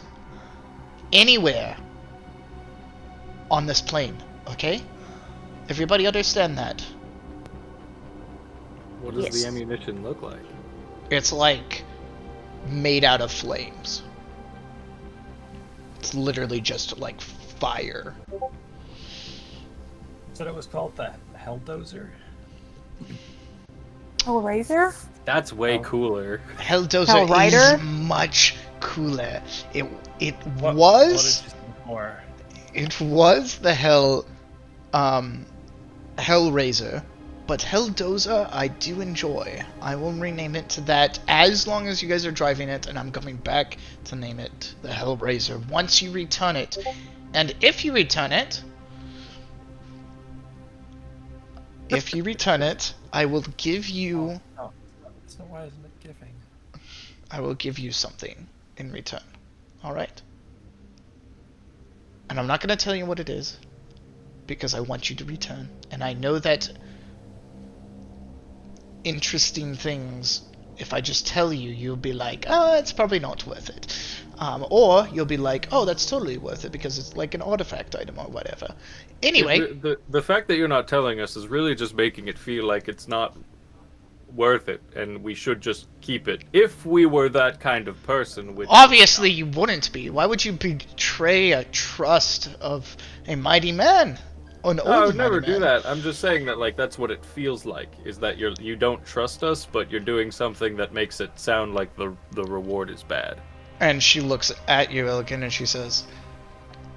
anywhere on this plane, okay? Everybody understand that? What does the ammunition look like? It's like made out of flames. It's literally just like fire. So it was called the Helldozer? Hellraiser? That's way cooler. Helldozer Hellrider? is much cooler. It What was did you say before? it was the Hellraiser, but Helldozer I do enjoy. I will rename it to that as long as you guys are driving it, and I'm coming back to name it the Hellraiser once you return it. And if you return it, I will give you Oh, so why isn't it giving? I will give you something in return. Alright? And I'm not going to tell you what it is, because I want you to return. And I know that interesting things, if I just tell you, you'll be like, oh, it's probably not worth it. Or you'll be like, oh, that's totally worth it, because it's like an artifact item or whatever. Anyway. The fact that you're not telling us is really just making it feel like it's not worth it, and we should just keep it. If we were that kind of person, which Obviously you wouldn't be. Why would you betray a trust of a mighty man? An old I would never mighty do man? that. I'm just saying that like that's what it feels like, is that you don't trust us, but you're doing something that makes it sound like the reward is bad. And she looks at you, Illiken, and she says,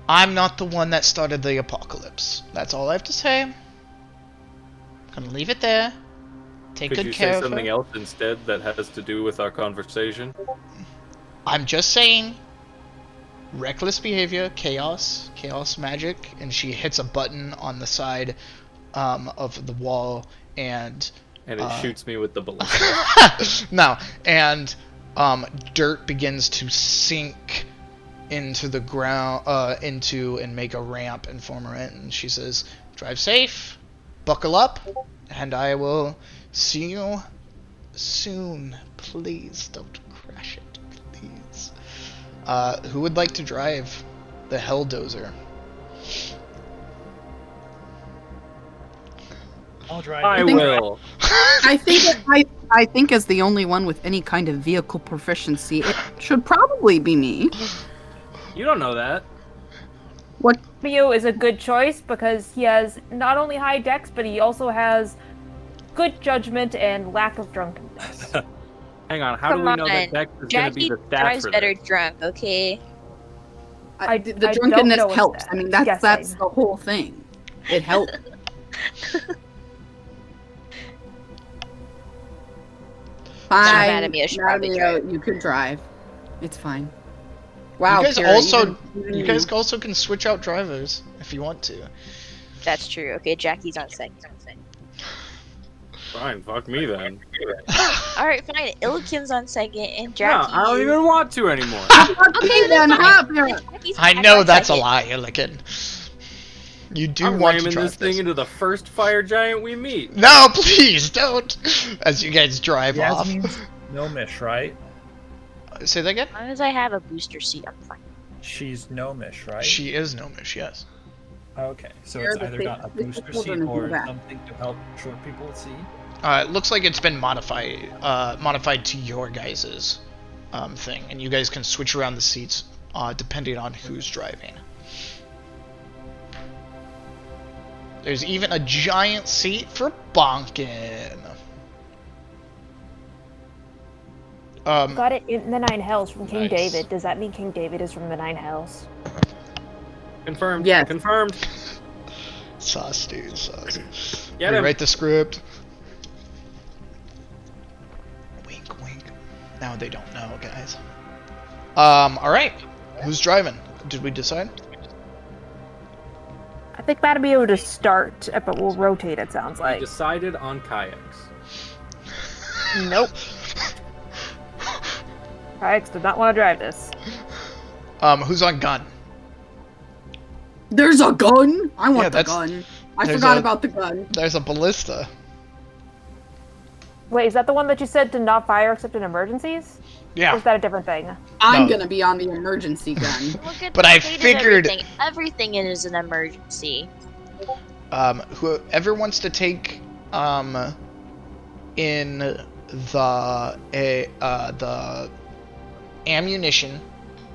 I'm not the one that started the apocalypse. That's all I have to say. I'm gonna leave it there. Take Could good you care say of something her. else instead that has to do with our conversation? I'm just saying, reckless behavior, chaos magic, and she hits a button on the side of the wall, and And it shoots me with the ballista. no, and dirt begins to sink into the ground, and make a ramp and form a ramp. And she says, "Drive safe, buckle up, and I will see you soon. Please don't crash it, please." Who would like to drive the Helldozer? I'll drive. I think- will. I think as the only one with any kind of vehicle proficiency, it should probably be me. You don't know that. Theo is a good choice because he has not only high dex, but he also has good judgment and lack of drunkenness. Hang on, how do we know that Dex is going to be Jackie the stat drives for better this? drunk, okay? The I don't drunkenness know what's helps. that. I mean, that's Guessing. the whole thing. It helps. Fine. Anatomia should probably Anatomia, you could drive. It's fine. Wow. You guys Kira, also, even- you guys also can switch out drivers if you want to. That's true. Okay, Jackie's on second. Fine, fuck me then. Alright, fine. Illiken's on second, and Yeah, Jackie. I don't even want to anymore. Okay, then then hop fine. there. Jackie's I back know on that's a second. lie, Illiken. You do I'm want to ramming drive this thing into the first fire giant we meet. No, please don't. As you guys drive off. Yasmin's gnomish, right? Say that again. As long as I have a booster seat, I'm fine. She's gnomish, right? She is gnomish, yes. Okay, so They're it's the either same- got a the booster children seat who or do that. something to help short people see. It looks like it's been modified to your guys's. thing, and you guys can switch around the seats depending on who's driving. There's even a giant seat for Bonkin. Got it in the Nine Hells from King Nice. David. Does that mean King David is from the Nine Hells? Confirmed. Yes. Confirmed. Sauce, dude, sauce. Get him. Rewrite the script. Wink, wink. Now they don't know, guys. Alright. Who's driving? Did we decide? I think that'd be able to start, but we'll rotate, it sounds We like. decided on kayaks. Nope. Kayaks did not want to drive this. Who's on gun? There's a gun. I want the that's- gun. I there's forgot a- about the gun. There's a ballista. Wait, is that the one that you said to not fire except in emergencies? Or Yeah. is that a different thing? I'm No. gonna be on the emergency gun. Look at But the I state of figured- everything. Everything is an emergency. Whoever wants to take in the ammunition,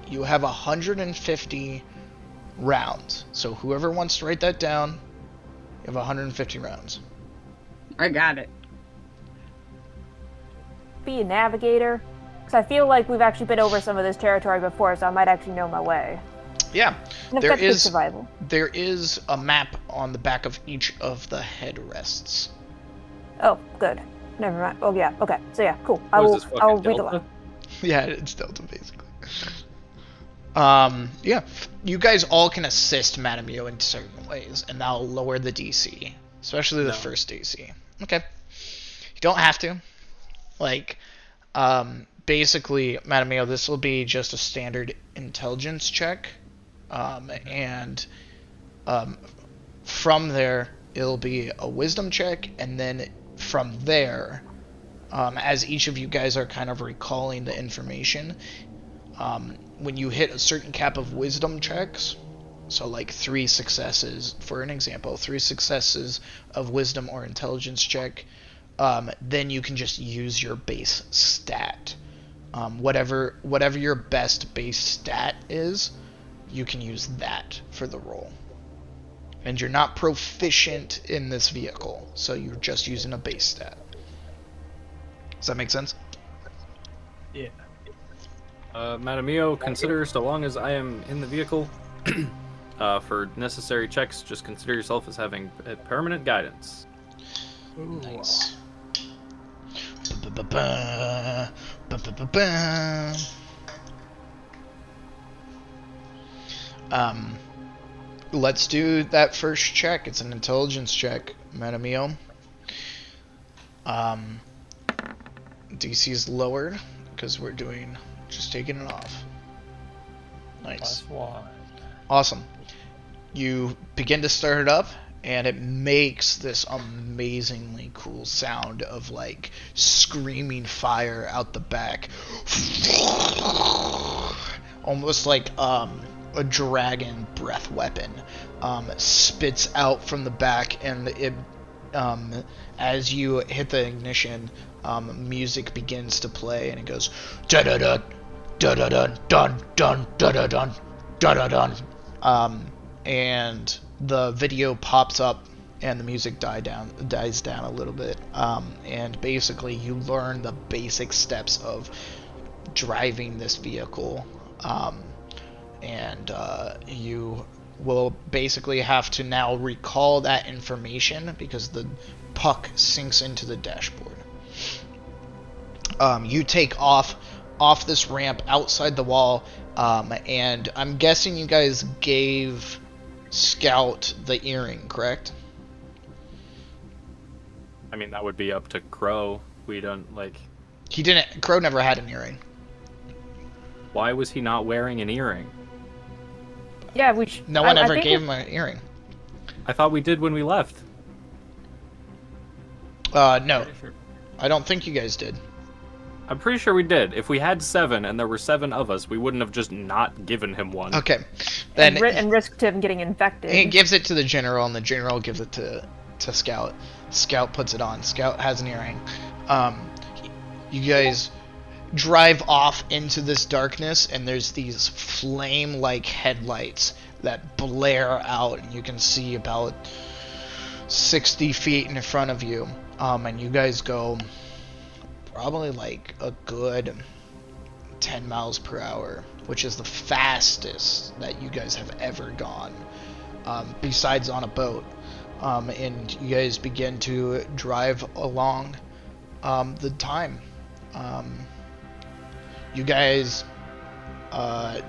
you have 150 rounds. So whoever wants to write that down, you have 150 rounds. I got it. Be a navigator? Because I feel like we've actually been over some of this territory before, so I might actually know my way. Yeah, And if there that's good is survival. there is a map on the back of each of the headrests. Oh, good. Never mind. Oh, yeah. Okay. So, yeah, cool. What is this, I fucking will read Delta? along. Yeah, it's Delta basically. Yeah, you guys all can assist Madamio in certain ways, and that'll lower the DC, especially the No. first DC. Okay, you don't have to. Like, basically, Madamio, this will be just a standard intelligence check, and from there it'll be a wisdom check, and then from there, as each of you guys are kind of recalling the information, when you hit a certain cap of wisdom checks, so like 3 successes, for an example, 3 successes of wisdom or intelligence check, then you can just use your base stat. Whatever your best base stat is, you can use that for the roll. And you're not proficient in this vehicle, so you're just using a base stat. Does that make sense? Yeah. Madam Mio, consider, so long as I am in the vehicle, for necessary checks, just consider yourself as having permanent guidance. Ooh. Nice. Ba-ba-ba-ba. Ba-ba-ba-ba. Let's do that first check. It's an intelligence check, Madamio. DC is lowered because we're just taking it off. Nice. +1. Awesome. You begin to start it up, and it makes this amazingly cool sound of like screaming fire out the back. Almost like a dragon breath weapon spits out from the back, and it as you hit the ignition, music begins to play, and it goes da da da da da da dun dun da da dun da da dun, and the video pops up, and the music dies down a little bit, and basically you learn the basic steps of driving this vehicle, and you will basically have to now recall that information because the puck sinks into the dashboard. You take off this ramp outside the wall, and I'm guessing you guys gave Scout the earring, correct? I mean, that would be up to Crow. We don't, like... He didn't. Crow never had an earring. Why was he not wearing an earring? Yeah, we should. No one I ever think gave him an earring. I thought we did when we left. No, Pretty sure. I don't think you guys did. I'm pretty sure we did. If we had 7 and there were 7 of us, we wouldn't have just not given him one. Okay, then and risked him getting infected. he gives it to the general, and the general gives it to Scout. Scout puts it on. Scout has an earring. You guys drive off into this darkness, and there's these flame-like headlights that blare out, and you can see about 60 feet in front of you. And you guys go probably like a good 10 miles per hour, which is the fastest that you guys have ever gone, besides on a boat. And you guys begin to drive along the time. You guys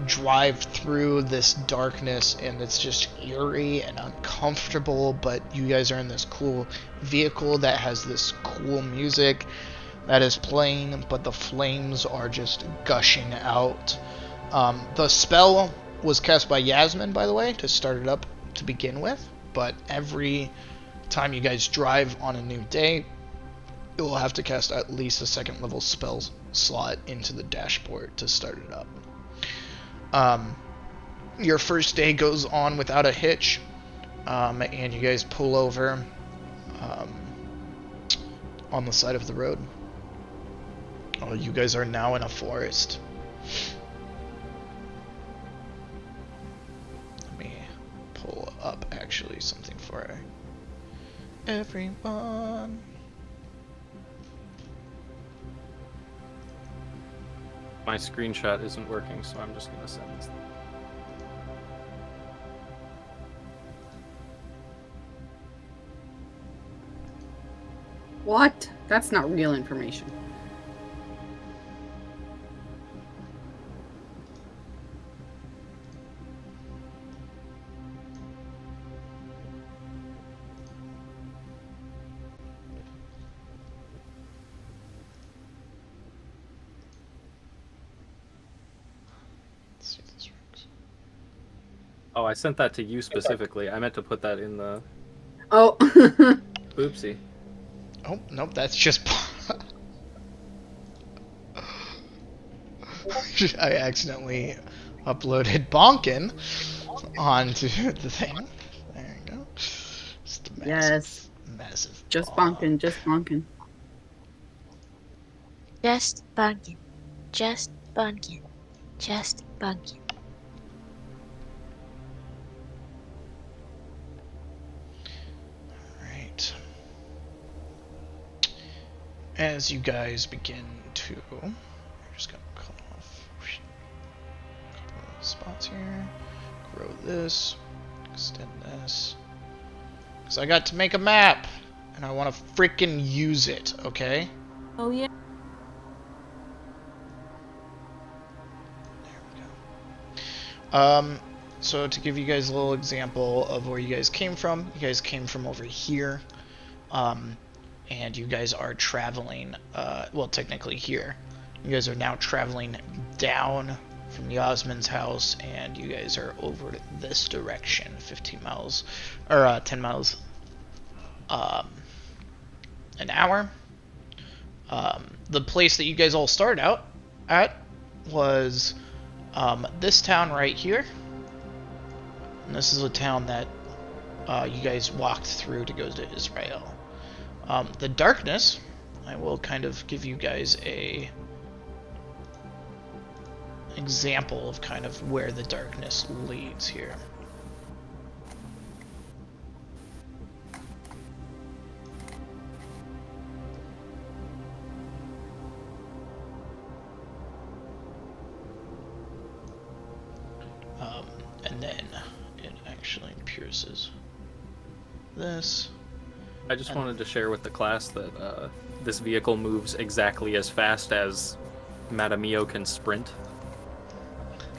drive through this darkness, and it's just eerie and uncomfortable, but you guys are in this cool vehicle that has this cool music that is playing, but the flames are just gushing out. The spell was cast by Yasmin, by the way, to start it up to begin with, but every time you guys drive on a new day, it will have to cast at least a 2nd level spell slot into the dashboard to start it up. Your first day goes on without a hitch, and you guys pull over on the side of the road. You guys are now in a forest. Let me pull up actually something for everyone. My screenshot isn't working, so I'm just gonna send this. What? That's not real information. Let's see if this works. Oh, I sent that to you specifically. I meant to put that in the... Oh. Oopsie. Oh, nope, that's just... I accidentally uploaded Bonkin onto the thing. There you go. Just a massive, Yes. massive Just bomb. bonkin', just bonkin'. Just bunkin. Just bunkin. Just bunkin. Right. As you guys begin to, I'm just gonna cut off a couple of spots here. Grow this, extend this, because I got to make a map, and I want to freaking use it. Okay. Oh yeah. So to give you guys a little example of where you guys came from over here, and you guys are traveling, well, technically here. You guys are now traveling down from Yasmin's house, and you guys are over this direction, 15 miles, or 10 miles an hour. The place that you guys all started out at was this town right here. And this is a town that you guys walked through to go to Israel. The darkness, I will kind of give you guys a example of kind of where the darkness leads here. And then it actually pierces this. I just wanted to share with the class that this vehicle moves exactly as fast as Madamio can sprint.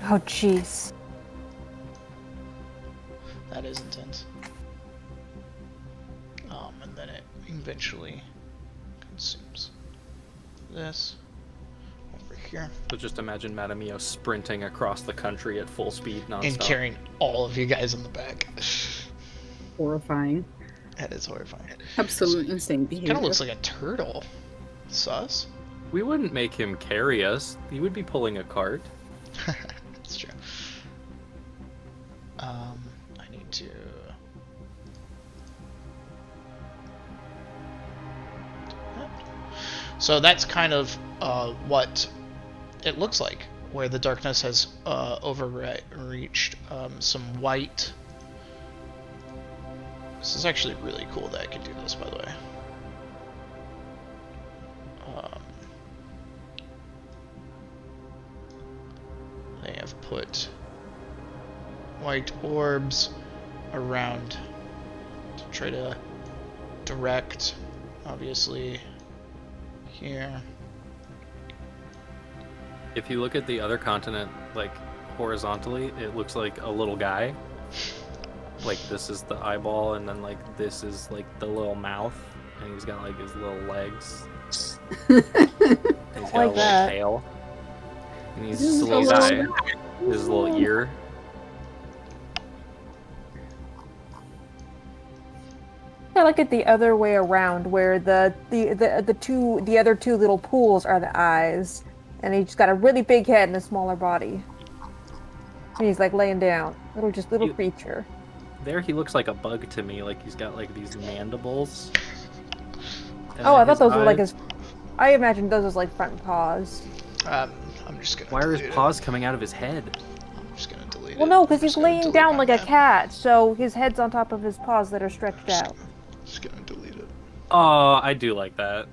Oh jeez. That is intense. And then it eventually consumes this over here. So just imagine Madamio sprinting across the country at full speed nonstop. And carrying all of you guys on the back. Horrifying. That is horrifying. Absolute insane behavior. Kind of looks like a turtle. Sus. We wouldn't make him carry us. He would be pulling a cart. That's true. I need to... So that's kind of what it looks like, where the darkness has overreached. Some white. This is actually really cool that I can do this, by the way. They have put white orbs around to try to direct, obviously, here. If you look at the other continent, like horizontally, it looks like a little guy. Like this is the eyeball, and then like this is like the little mouth, and he's got like his little legs. And he's got a little tail. And he's just a little guy. His little ear. I like it the other way around, where the other two little pools are the eyes, and he's got a really big head and a smaller body. And he's like laying down, little creature. There he looks like a bug to me, like he's got like these mandibles. Oh, I thought those were like his. I imagined those as like front paws. I'm just gonna. Why are his delete paws coming out of his head? I'm just gonna delete it. Well, no, because I'm he's just gonna laying delete down my like a map. cat, so his head's on top of his paws that are stretched out. Just gonna delete it. Oh, I do like that.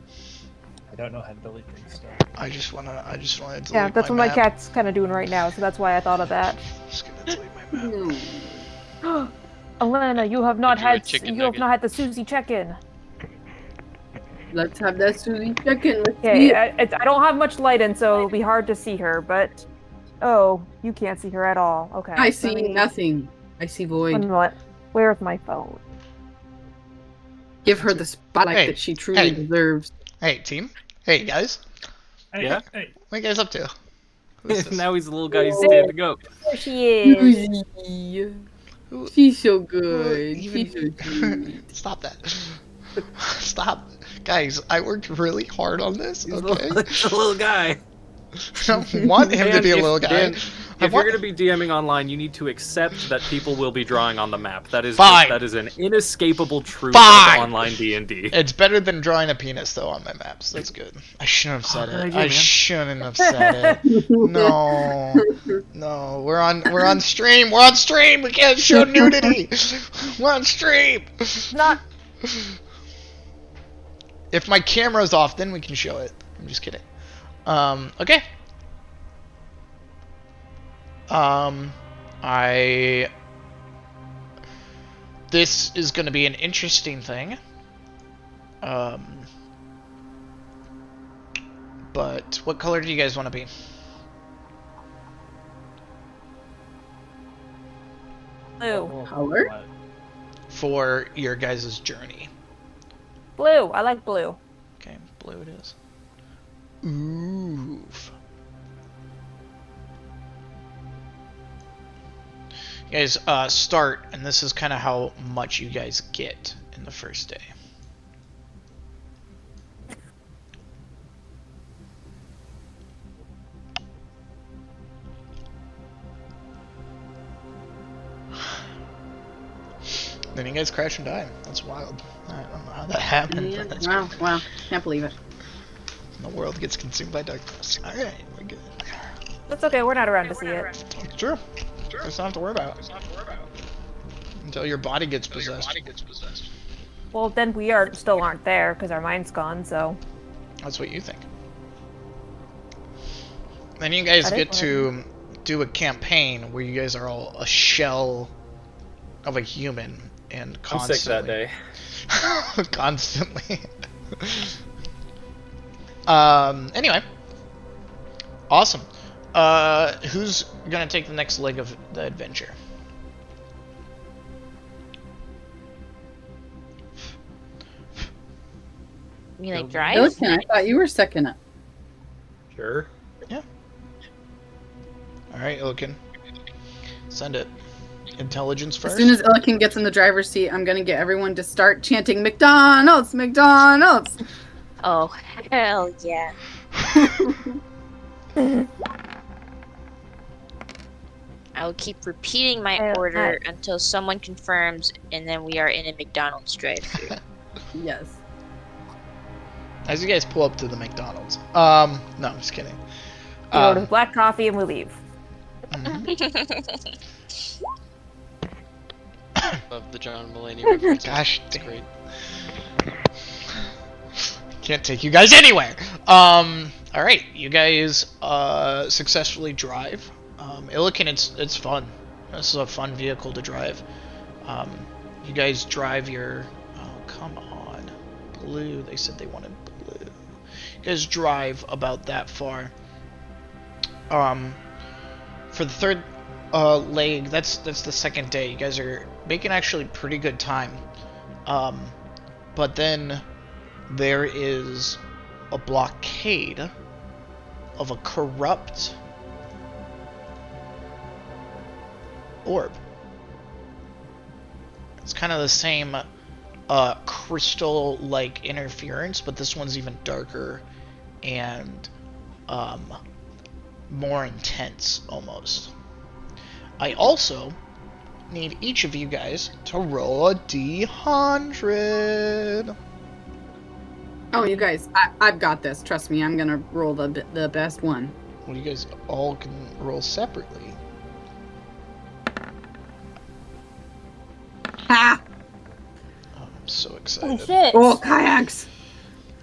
I don't know how to delete things still. I just wanna delete Yeah, that's what my my map. cat's kind of doing right now, so that's why I thought of that. Just gonna delete my map. Alana, you have not Did you have had chicken you have nugget? not had the Susie check-in. Let's have that Susie check-in. Let's see Okay, it. I don't have much light in, so it'll be hard to see her. But oh, you can't see her at all. Okay. I see nothing. I see void. One minute. Where's my phone? Give her the spotlight Hey, that she truly hey. deserves. Hey, team. Hey, guys. Hey, Yeah? Hey, What are you guys up to? Who's this? Now he's a little guy standing up. There she is. Susie. Who- She's so who good. even- She's so sweet. Stop that. Stop. Guys, I worked really hard on this, He's okay? a little guy. I don't want him to Dan, be a if- little guy. Dan, I if want- you're going to be DMing online, you need to accept that people will be drawing on the map. That is Fine. that is an inescapable truth Fine. of online D&D. It's better than drawing a penis, though, on my maps. That's good. I shouldn't have said good it. idea, I man. shouldn't have said it. No. No. We're on stream. We're on stream. We can't show nudity. We're on stream. Not. If my camera's off, then we can show it. I'm just kidding. Okay. This is going to be an interesting thing. But what color do you guys want to be? Blue. Color? what? For your guys' journey. Blue. I like blue. Okay, blue it is. Oof. You guys start, and this is kind of how much you guys get in the first day. Then you guys crash and die. That's wild. I don't know how that happened, Yeah, but that's wow, wow. Can't believe it. the world gets consumed by darkness. Alright, we're good. That's okay. We're not around to see it. True. Just don't have to worry about it. Until your body gets possessed. Well, then we still aren't there because our mind's gone. So That's what you think. Then you guys That is get what I to do a campaign where you guys are all a shell of a human and I'm sick that constantly. day. Constantly. Anyway. Awesome. Who's gonna take the next leg of the adventure? You mean like drive? Illican, I thought you were second up. Sure. Alright, Illican. Send it. Intelligence As first. soon as Illican gets in the driver's seat, I'm gonna get everyone to start chanting McDonald's, McDonald's. Oh, hell yeah. I will keep repeating my order until someone confirms, and then we are in a McDonald's drive-thru. Yes. As you guys pull up to the McDonald's. No, I'm just kidding. He orders black coffee and we leave. Of the John Mulaney reference. Gosh, It's great. can't take you guys anywhere. Alright, you guys successfully drive. Illiken, it's fun. This is a fun vehicle to drive. You guys drive your... Oh, come on. Blue. They said they wanted blue. You guys drive about that far. For the third leg, that's the second day. You guys are making actually pretty good time. But then there is a blockade of a corrupt orb. It's kind of the same crystal-like interference, but this one's even darker and more intense, almost. I also need each of you guys to roll a D100. Oh, you guys, I've got this. Trust me, I'm gonna roll the best one. Well, you guys all can roll separately. Ha! Oh, I'm so excited. Oh shit! Oh, kayaks!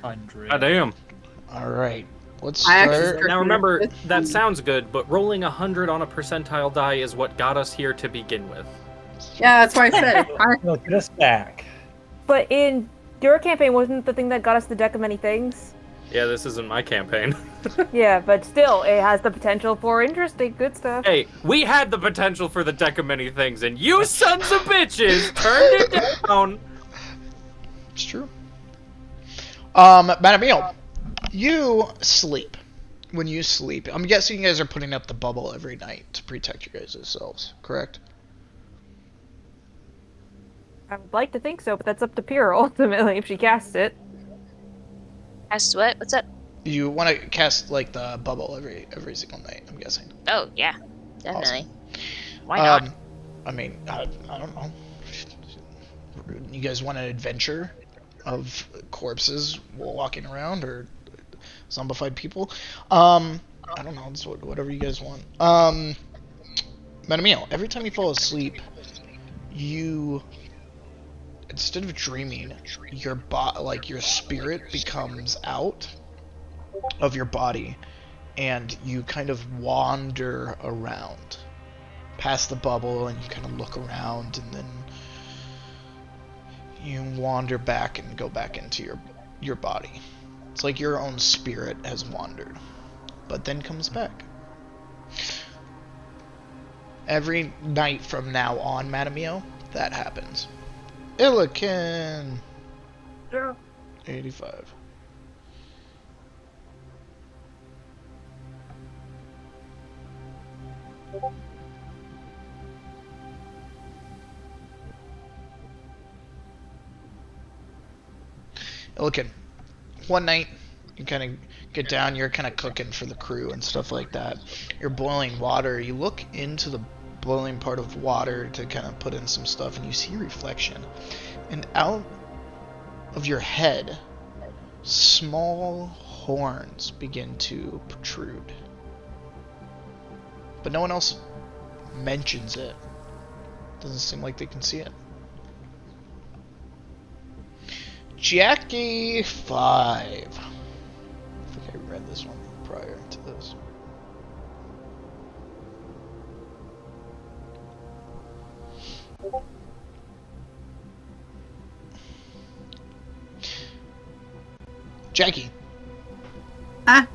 100. God damn. Alright, let's I actually start. Now remember, that sounds good, but rolling 100 on a percentile die is what got us here to begin with. Yeah, that's why I said. No, get us back. But in your campaign, wasn't the thing that got us the deck of many things? Yeah, this isn't my campaign. Yeah, but still, it has the potential for interesting, good stuff. Hey, we had the potential for the deck of many things, and you sons of bitches turned it down. It's true. Madam Emil, you sleep. When you sleep, I'm guessing you guys are putting up the bubble every night to protect your guys' selves, correct? I would like to think so, but that's up to Pyrrha, ultimately, if she casts it. Cast what? What's up? You want to cast like the bubble every single night, I'm guessing. Oh yeah, definitely. Awesome. Why not? I mean, I don't know. You guys want an adventure of corpses walking around or zombified people? I don't know. It's whatever you guys want. Madam Emil, every time you fall asleep, you, instead of dreaming, your your spirit becomes out of your body, and you kind of wander around past the bubble, and you kind of look around, and then you wander back and go back into your body. It's like your own spirit has wandered, but then comes back. Every night from now on, Madam Emil, that happens. Illiken! Yeah. 85. Illiken, one night, you kind of get down, you're kind of cooking for the crew and stuff like that. You're boiling water, you look into the boiling part of water to kind of put in some stuff, and you see a reflection. And out of your head, small horns begin to protrude. But no one else mentions it. Doesn't seem like they can see it. Jackie 5. I think I read this one prior to this. Jackie. Ah.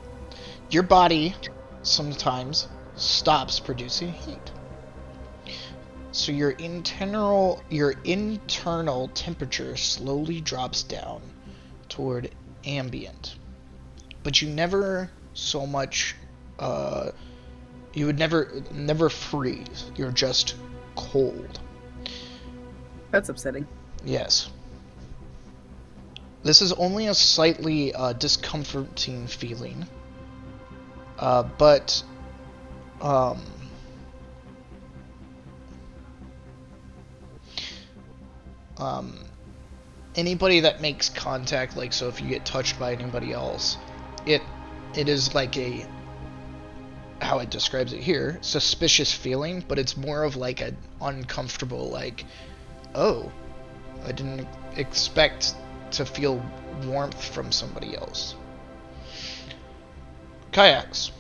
Your body sometimes stops producing heat. So your internal temperature slowly drops down toward ambient. But you never so much you would never freeze. You're just cold. That's upsetting. Yes. This is only a slightly discomforting feeling. But anybody that makes contact, like, so if you get touched by anybody else, it is like a how it describes it here, suspicious feeling, but it's more of like an uncomfortable, like, oh, I didn't expect to feel warmth from somebody else. Kayaks.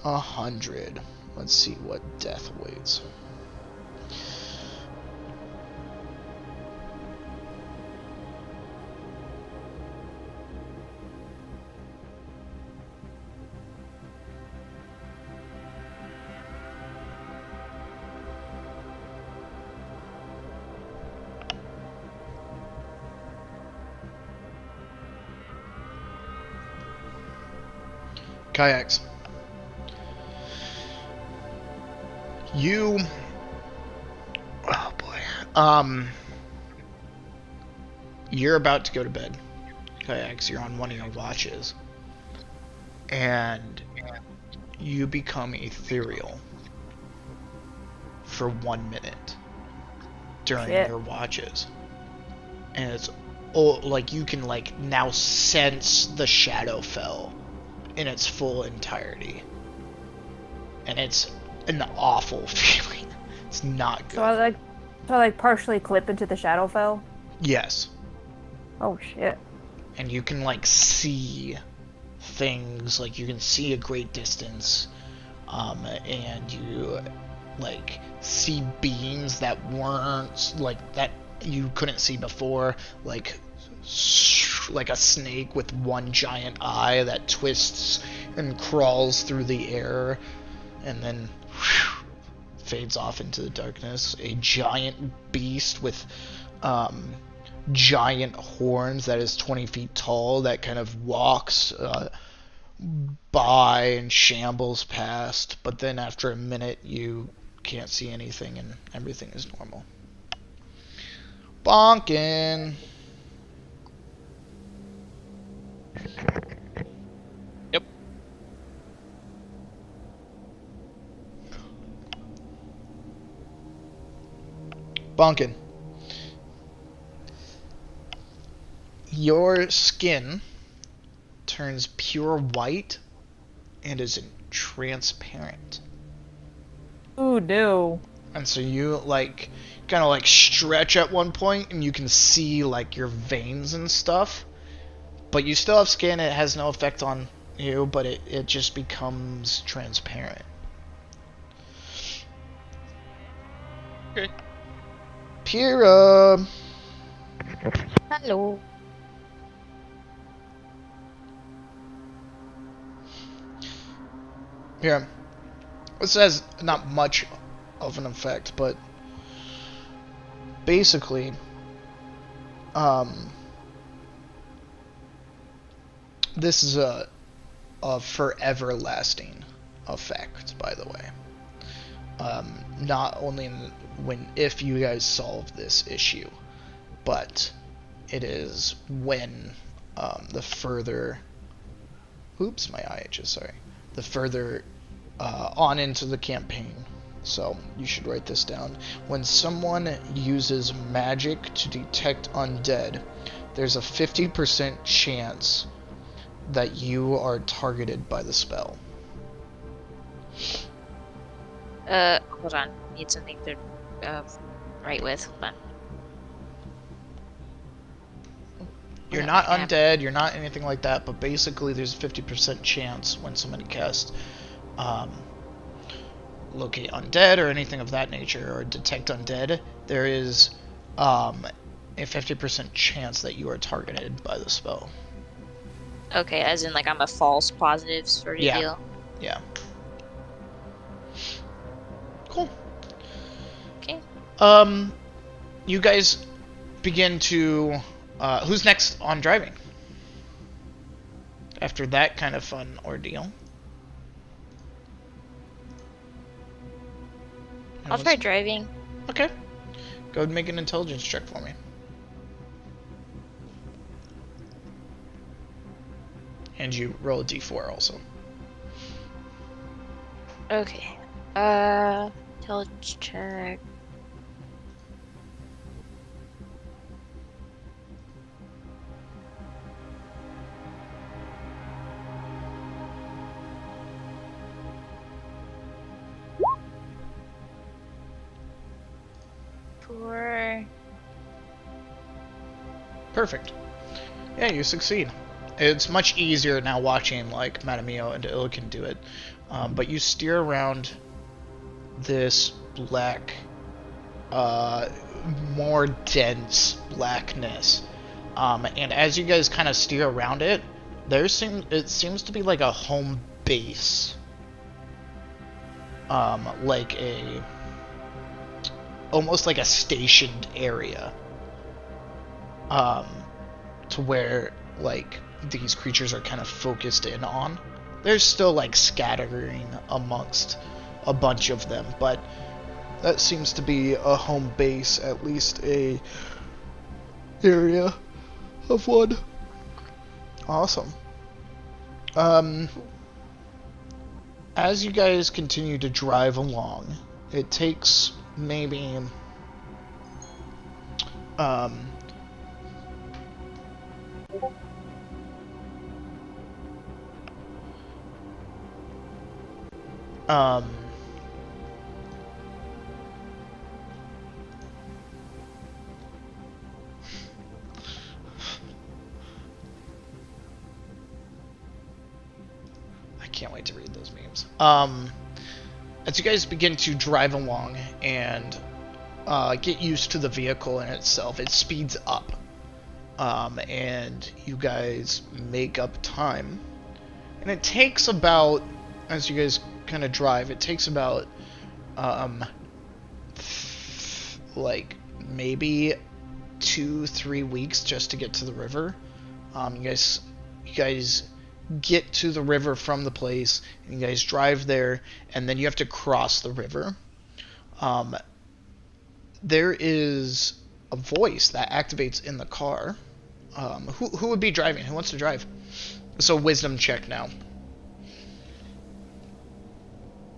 100. Let's see what death awaits. Kayaks. You... Oh boy. You're about to go to bed. Kayaks, you're on one of your watches. And you become ethereal for 1 minute during your watches. And it's like you can like now sense the Shadowfell in its full entirety. And it's an awful feeling. It's not good. So I like partially clip into the Shadowfell? Yes. Oh shit. And you can like see things, like you can see a great distance, and you like see beings that weren't like that you couldn't see before, like a snake with one giant eye that twists and crawls through the air and then fades off into the darkness. A giant beast with giant horns that is 20 feet tall that kind of walks by and shambles past, but then after a minute you can't see anything and everything is normal. Bonkin! Yep. Bonkin. Your skin turns pure white and is transparent. Ooh, no. And so you like kind of like stretch at one point and you can see like your veins and stuff. But you still have skin, it has no effect on you, but it just becomes transparent. Okay. Pyrrha! Hello. Here. This has not much of an effect, but basically, this is a forever lasting effect, by the way. Not only if you guys solve this issue, but it is when the further, oops, my eye itches, sorry, the further on into the campaign. So you should write this down. When someone uses magic to detect undead, there's a 50% chance that you are targeted by the spell. Hold on. Need something to write with. Hold on. You're not undead, you're not anything like that, but basically there's a 50% chance when somebody casts locate undead or anything of that nature, or detect undead, there is a 50% chance that you are targeted by the spell. Okay, as in like I'm a false positive sort of deal. Yeah. Cool. Okay. You guys begin to who's next on driving? After that kind of fun ordeal. I'll try driving. Okay. Go ahead and make an intelligence check for me. And you roll a d4 also. Okay. Intelligence check. Sure. Perfect. Yeah, you succeed. It's much easier now watching like Madamio and Illican do it. But you steer around this black, more dense blackness. And as you guys kind of steer around it, it seems to be like a home base. Almost like a stationed area. To where like these creatures are kind of focused in on. There's still like scattering amongst a bunch of them, but that seems to be a home base, at least a area of one. Awesome. As you guys continue to drive along, it takes maybe I can't wait to read those memes. As you guys begin to drive along and get used to the vehicle in itself, it speeds up. And you guys make up time. And it takes about, as you guys kind of drive, it takes about, like, maybe 2-3 weeks just to get to the river. You guys get to the river from the place, and you guys drive there, and then you have to cross the river. There is a voice that activates in the car. Who would be driving? Who wants to drive? So wisdom check now.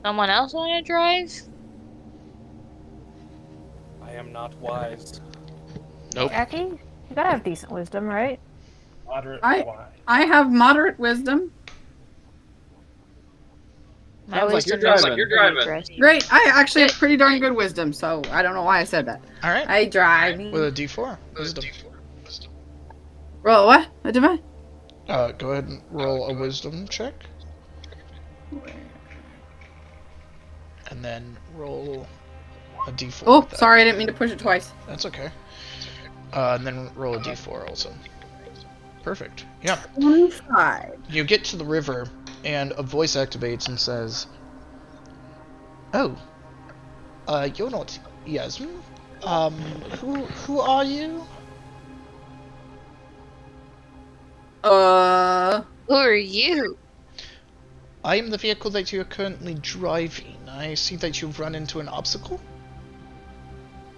Someone else want to drive? I am not wise. Nope. Jackie, you gotta have decent wisdom, right? Moderate I- wise. I have moderate wisdom. My Sounds like wisdom you're is driving. You're driving. interesting. Great. I actually have pretty darn good wisdom, so I don't know why I said that. All right. I drive. With a D4. Wisdom. Roll what? What did I? Go ahead and roll a wisdom check. And then roll a D4. Oh, with that. sorry, I didn't mean to push it twice. That's okay. And then roll a D4 also. Perfect. Yeah. 25. You get to the river, and a voice activates and says, "Oh, you're not Yasmin. Who are you?" Who are you? I am the vehicle that you are currently driving. I see that you've run into an obstacle.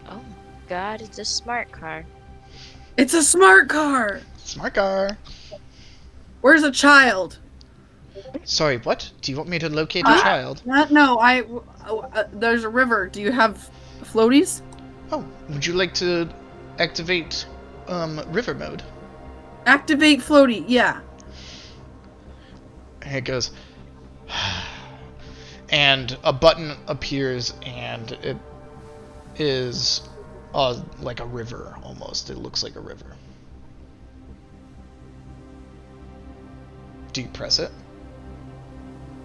Oh God, it's a smart car. It's a smart car. Smart car. Where's a child? Sorry, what? Do you want me to locate a child? No, there's a river. Do you have floaties? Oh, would you like to activate river mode? Activate floaty, yeah. And it goes, and a button appears, and it is like a river almost. It looks like a river. Do you press it?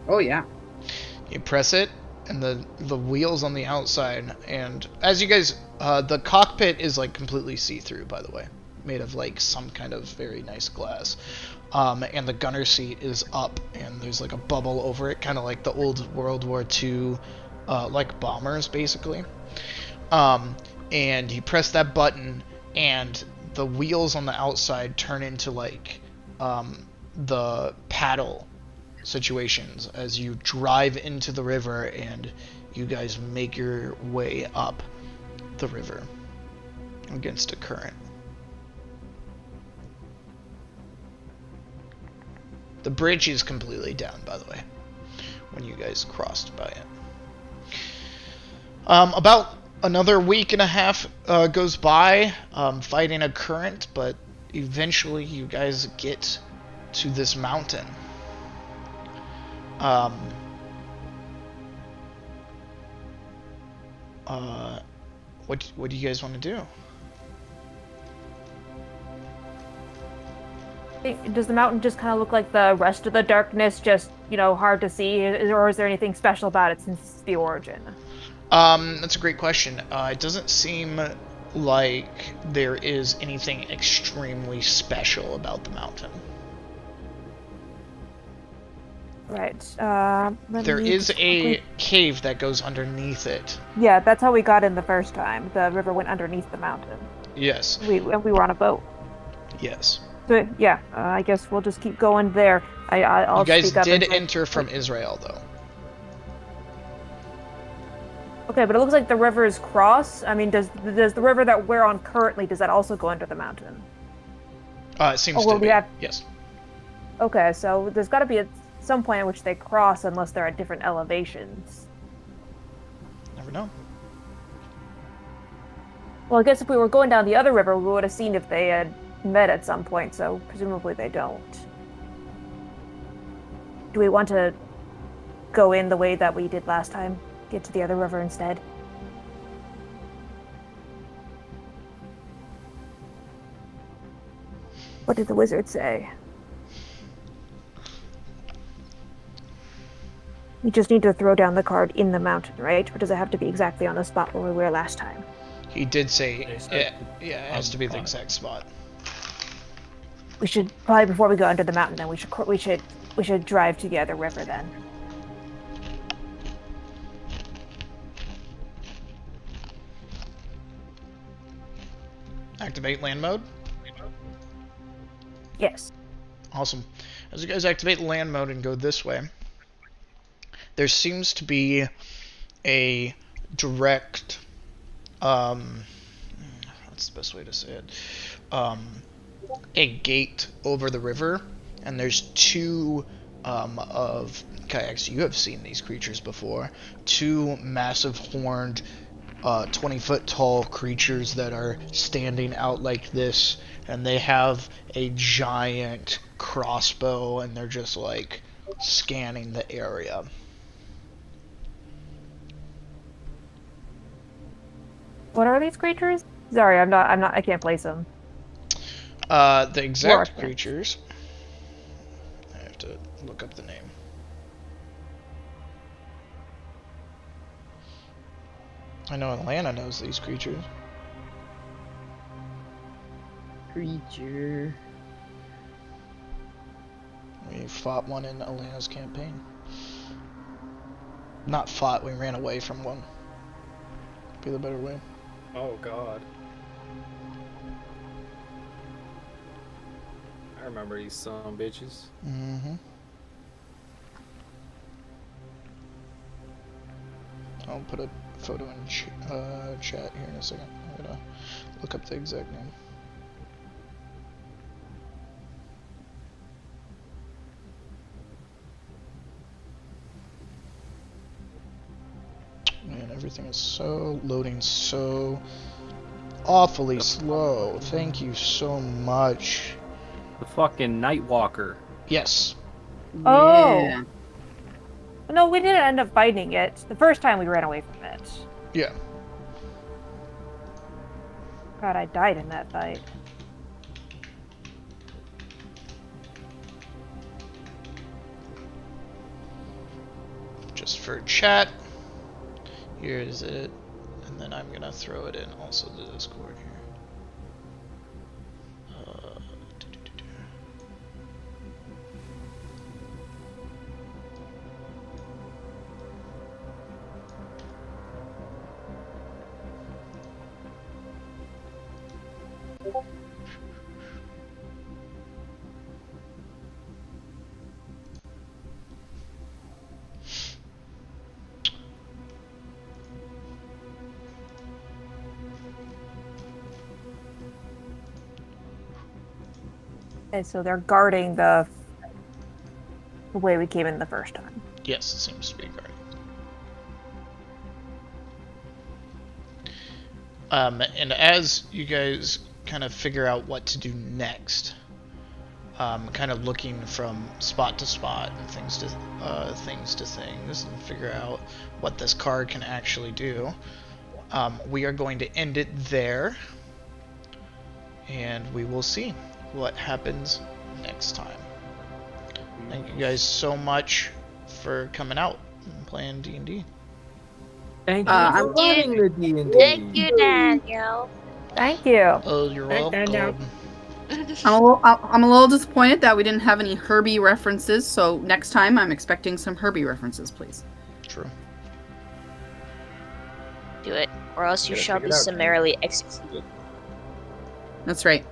Oh, yeah. You press it, and the wheels on the outside, and as you guys, the cockpit is like completely see-through, by the way, made of like some kind of very nice glass, and the gunner seat is up, and there's like a bubble over it, kind of like the old World War II, like bombers basically. And you press that button, and the wheels on the outside turn into like the paddle situations as you drive into the river, and you guys make your way up the river against a current. The bridge is completely down, by the way, when you guys crossed by it. About another week and a half goes by, fighting a current, but eventually you guys get to this mountain. What do you guys want to do? Does the mountain just kind of look like the rest of the darkness, just, hard to see? Or is there anything special about it since it's the origin? That's a great question. It doesn't seem like there is anything extremely special about the mountain. Right. There is a cave that goes underneath it. Yeah, that's how we got in the first time. The river went underneath the mountain. Yes. We were on a boat. Yes. So, yeah, I guess we'll just keep going there. I'll You guys speak up did and- enter from Israel, though. Okay, but it looks like the rivers cross. I mean, does the river that we're on currently, does that also go under the mountain? It seems well, to be. we have- Yes. Okay, so there's got to be some point at which they cross unless they're at different elevations. Never know. Well, I guess if we were going down the other river, we would have seen if they had met at some point, so presumably they don't. Do we want to go in the way that we did last time? Get to the other river instead? What did the wizard say? We just need to throw down the card in the mountain, right? Or does it have to be exactly on the spot where we were last time? He did say, They said it has to be the spot. exact spot. We should probably, before we go under the mountain, then we should drive to the other river then. Activate land mode. Yes. Awesome. As you guys activate land mode and go this way, there seems to be a direct, what's the best way to say it? A gate over the river, and there's two of kayaks. You have seen these creatures before. Two massive horned 20-foot tall creatures that are standing out like this, and they have a giant crossbow, and they're just like scanning the area. What are these creatures? Sorry, I can't place them. The exact Warwick. creatures, I have to look up the name. I know Atlanta knows these creatures. Creature. We fought one in Atlanta's campaign. Not fought, we ran away from one. Be the better way. Oh god. I remember these son of bitches. Mm-hmm. I'll put a photo in chat here in a second. I'm gonna look up the exact name. Man, everything is so loading so awfully slow. Thank you so much. The fucking Nightwalker. Yes. Oh. Yeah. No, we didn't end up fighting it. The first time we ran away from it. Yeah. God, I died in that fight. Just for chat. Here is it. And then I'm gonna throw it in also the Discord here. Do-do-do-do. And so they're guarding the way we came in the first time. Yes, it seems to be guarded. And as you guys kind of figure out what to do next, kind of looking from spot to spot and things to things, and figure out what this card can actually do. we are going to end it there. And we will see what happens next time. Thank you guys so much for coming out and playing D&D. Thank you I'm for running the D&D. Thank you, Daniel. Thank you. Oh, you're welcome. I'm a little disappointed that we didn't have any Herbie references, so next time I'm expecting some Herbie references, please. True. Do it, or else you Gotta shall figure be it out, summarily executed. That's right.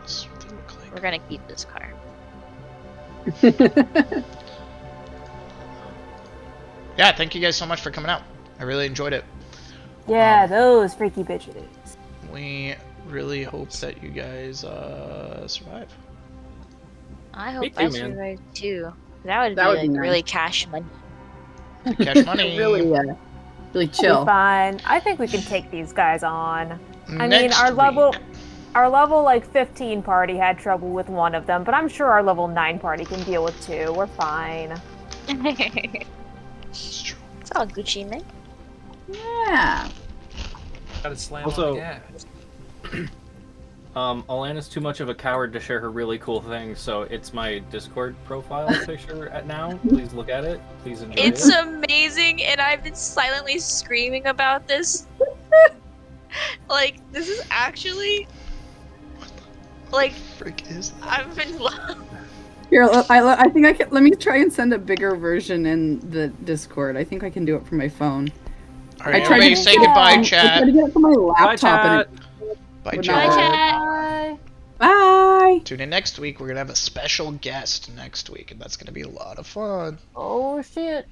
What's the look like? We're gonna keep this car. Yeah, thank you guys so much for coming out. I really enjoyed it. Yeah, those freaky bitches. We really hope that you guys survive. I Me hope too, I man. survive too. That would That be would like be nice. really cash money. Cash money. really, really It'll be chill. fine. I think we can take these guys on. I mean, Next our level, week. our level like 15 party had trouble with one of them, but I'm sure our level 9 party can deal with 2. We're fine. It's true. It's all Gucci, man. Yeah. Gotta slam Also- on the gas. Alana's too much of a coward to share her really cool thing, so it's my Discord profile picture at now. Please look at it. Please enjoy It's it. amazing, and I've been silently screaming about this. Like, this is actually like Frick is that? I've been love. Here, I think I can. Let me try and send a bigger version in the Discord. I think I can do it from my phone. All right, I tried everybody to- say goodbye, I tried chat. to get it from my Bye, laptop. chat. Bye, Good chat. night. Chat. Bye. Tune in next week. We're gonna have a special guest next week, and that's gonna be a lot of fun. Oh shit.